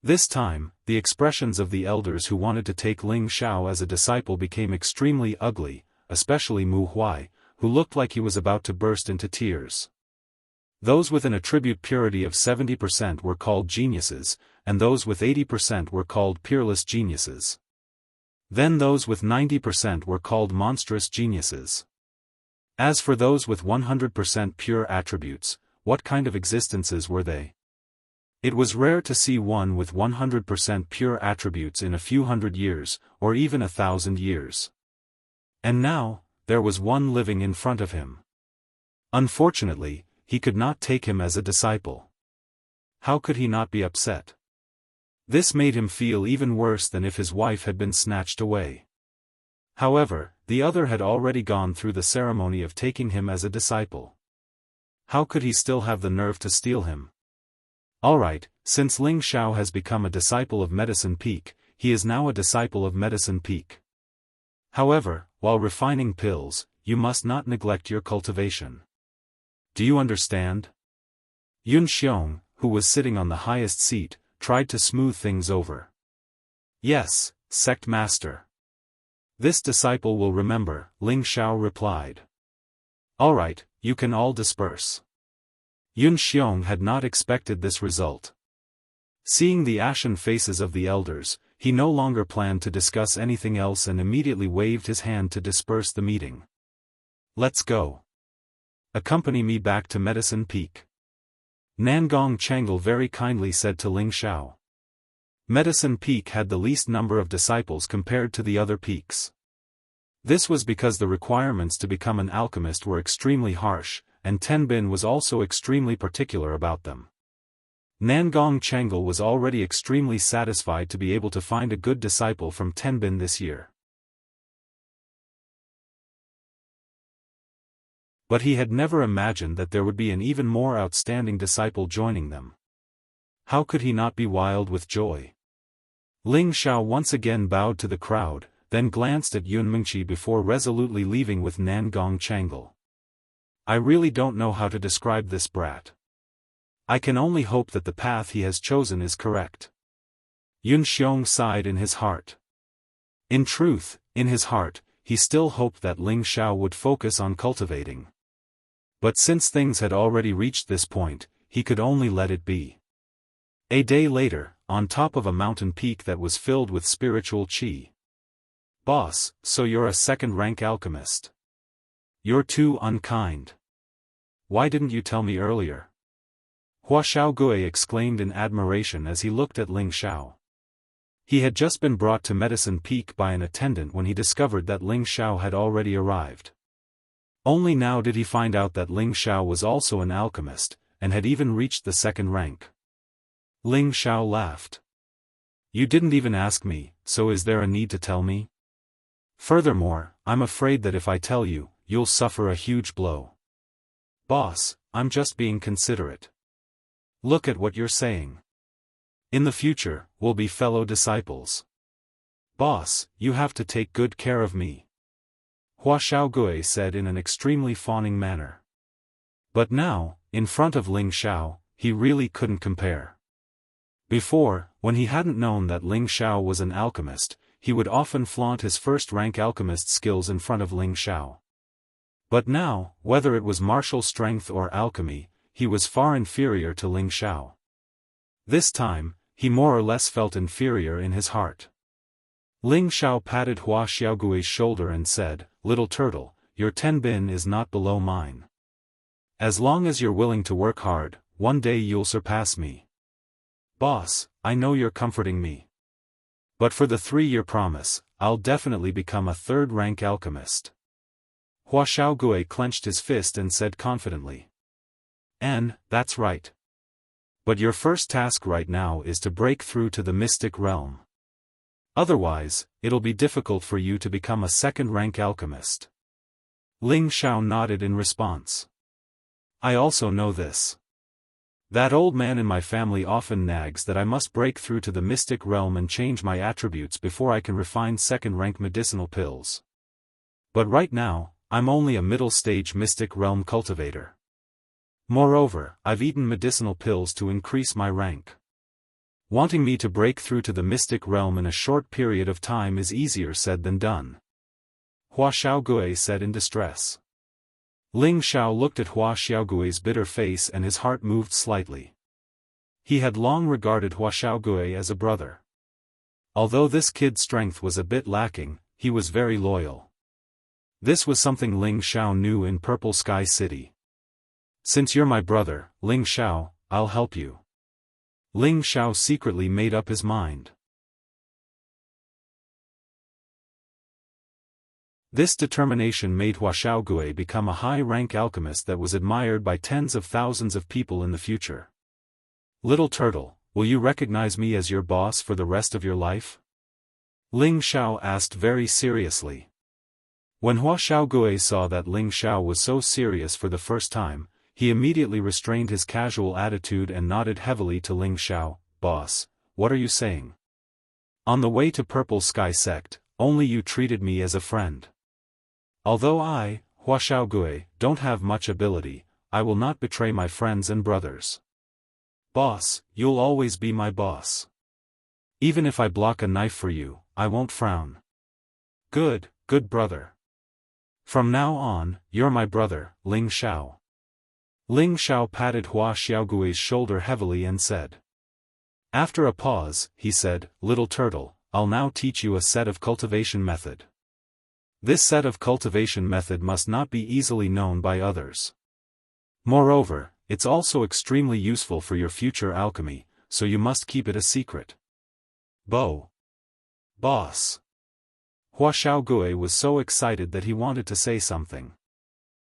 This time, the expressions of the elders who wanted to take Ling Xiao as a disciple became extremely ugly, especially Mu Huai, who looked like he was about to burst into tears. Those with an attribute purity of 70% were called geniuses, and those with 80% were called peerless geniuses. Then those with 90% were called monstrous geniuses. As for those with 100% pure attributes, what kind of existences were they? It was rare to see one with 100% pure attributes in a few hundred years, or even 1,000 years. And now, there was one living in front of him. Unfortunately, he could not take him as a disciple. How could he not be upset? This made him feel even worse than if his wife had been snatched away. However, the other had already gone through the ceremony of taking him as a disciple. How could he still have the nerve to steal him? Alright, since Ling Xiao has become a disciple of Medicine Peak, he is now a disciple of Medicine Peak. However, while refining pills, you must not neglect your cultivation. Do you understand? Yun Xiong, who was sitting on the highest seat, tried to smooth things over. Yes, sect master. This disciple will remember, Ling Xiao replied. Alright, you can all disperse. Yun Xiong had not expected this result. Seeing the ashen faces of the elders, he no longer planned to discuss anything else and immediately waved his hand to disperse the meeting. Let's go. Accompany me back to Medicine Peak. Nangong Changle very kindly said to Ling Xiao. Medicine Peak had the least number of disciples compared to the other peaks. This was because the requirements to become an alchemist were extremely harsh, and Tenbin was also extremely particular about them. Nangong Changle was already extremely satisfied to be able to find a good disciple from Tenbin this year. But he had never imagined that there would be an even more outstanding disciple joining them. How could he not be wild with joy? Ling Xiao once again bowed to the crowd, then glanced at Yun Mingqi before resolutely leaving with Nangong Changle. I really don't know how to describe this brat. I can only hope that the path he has chosen is correct. Yun Xiong sighed in his heart. In truth, in his heart, he still hoped that Ling Xiao would focus on cultivating. But since things had already reached this point, he could only let it be. A day later, on top of a mountain peak that was filled with spiritual qi. Boss, so you're a second-rank alchemist. You're too unkind. Why didn't you tell me earlier? Hua Xiaogui exclaimed in admiration as he looked at Ling Xiao. He had just been brought to Medicine Peak by an attendant when he discovered that Ling Xiao had already arrived. Only now did he find out that Ling Xiao was also an alchemist, and had even reached the second rank. Ling Xiao laughed. You didn't even ask me, so is there a need to tell me? Furthermore, I'm afraid that if I tell you, you'll suffer a huge blow. Boss, I'm just being considerate. Look at what you're saying. In the future, we'll be fellow disciples. Boss, you have to take good care of me. Hua Xiaogui said in an extremely fawning manner. But now, in front of Ling Xiao, he really couldn't compare. Before, when he hadn't known that Ling Xiao was an alchemist, he would often flaunt his first-rank alchemist skills in front of Ling Xiao. But now, whether it was martial strength or alchemy, he was far inferior to Ling Xiao. This time, he more or less felt inferior in his heart. Ling Xiao patted Hua Xiaogui's shoulder and said, Little turtle, your tenbin is not below mine. As long as you're willing to work hard, one day you'll surpass me. Boss, I know you're comforting me. But for the 3-year promise, I'll definitely become a third-rank alchemist. Hua Xiaogui clenched his fist and said confidently. That's right. But your first task right now is to break through to the mystic realm. Otherwise, it'll be difficult for you to become a second-rank alchemist. Ling Xiao nodded in response. I also know this. That old man in my family often nags that I must break through to the mystic realm and change my attributes before I can refine second-rank medicinal pills. But right now, I'm only a middle-stage mystic realm cultivator. Moreover, I've eaten medicinal pills to increase my rank. Wanting me to break through to the mystic realm in a short period of time is easier said than done. Hua Xiaogui said in distress. Ling Xiao looked at Hua Xiaogui's bitter face and his heart moved slightly. He had long regarded Hua Xiaogui as a brother. Although this kid's strength was a bit lacking, he was very loyal. This was something Ling Xiao knew in Purple Sky City. Since you're my brother, Ling Xiao, I'll help you. Ling Xiao secretly made up his mind. This determination made Hua Xiaogui become a high-rank alchemist that was admired by tens of thousands of people in the future. Little turtle, will you recognize me as your boss for the rest of your life? Ling Xiao asked very seriously. When Hua Xiaogui saw that Ling Xiao was so serious for the first time, he immediately restrained his casual attitude and nodded heavily to Ling Xiao. Boss, what are you saying? On the way to Purple Sky Sect, only you treated me as a friend. Although I, Hua Xiaogui, don't have much ability, I will not betray my friends and brothers. Boss, you'll always be my boss. Even if I block a knife for you, I won't frown. Good brother. From now on, you're my brother, Ling Xiao. Ling Xiao patted Hua Xiaogui's shoulder heavily and said. After a pause, he said, Little turtle, I'll now teach you a set of cultivation method. This set of cultivation method must not be easily known by others. Moreover, it's also extremely useful for your future alchemy, so you must keep it a secret. Boss. Hua Xiaogui was so excited that he wanted to say something.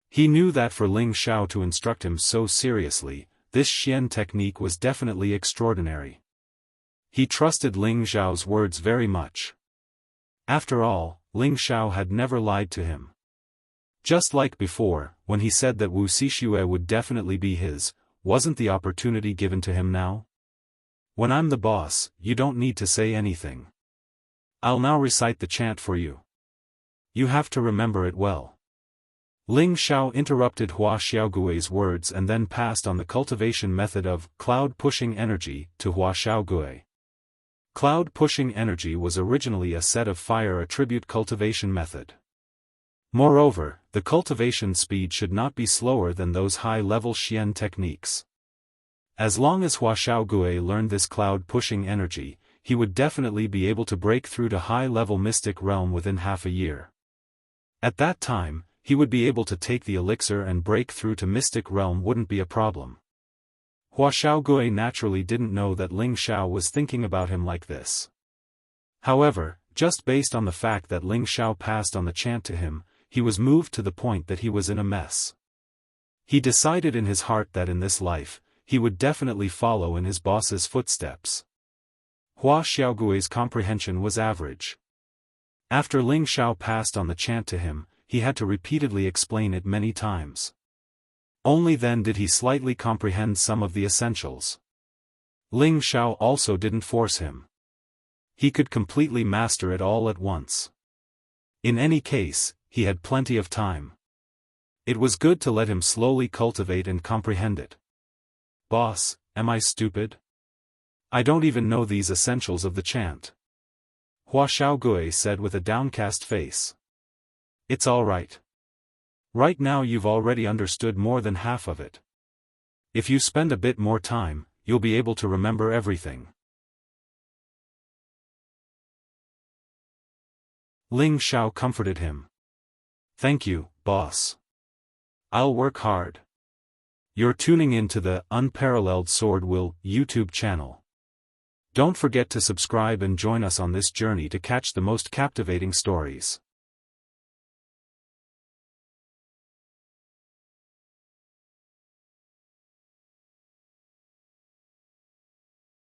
He knew that for Ling Xiao to instruct him so seriously, this Xian technique was definitely extraordinary. He trusted Ling Xiao's words very much. After all, Ling Xiao had never lied to him. Just like before, when he said that Wu Xixue would definitely be his, wasn't the opportunity given to him now? When I'm the boss, you don't need to say anything. I'll now recite the chant for you. You have to remember it well. Ling Xiao interrupted Hua Xiaogui's words and then passed on the cultivation method of cloud-pushing energy to Hua Xiaogui. Cloud-pushing energy was originally a set of fire attribute cultivation method. Moreover, the cultivation speed should not be slower than those high-level Xian techniques. As long as Hua Xiaogui learned this cloud-pushing energy, he would definitely be able to break through to high-level mystic realm within half a year. At that time, he would be able to take the elixir and break through to mystic realm wouldn't be a problem. Hua Xiaogui naturally didn't know that Ling Xiao was thinking about him like this. However, just based on the fact that Ling Xiao passed on the chant to him, he was moved to the point that he was in a mess. He decided in his heart that in this life, he would definitely follow in his boss's footsteps. Hua Xiaogui's comprehension was average. After Ling Xiao passed on the chant to him, he had to repeatedly explain it many times. Only then did he slightly comprehend some of the essentials. Ling Xiao also didn't force him. He could completely master it all at once. In any case, he had plenty of time. It was good to let him slowly cultivate and comprehend it. Boss, am I stupid? I don't even know these essentials of the chant. Hua Xiaogui said with a downcast face. It's all right. Right now you've already understood more than half of it. If you spend a bit more time, you'll be able to remember everything. Ling Xiao comforted him. Thank you, boss. I'll work hard. You're tuning in to the Unparalleled SwordWill YouTube channel. Don't forget to subscribe and join us on this journey to catch the most captivating stories.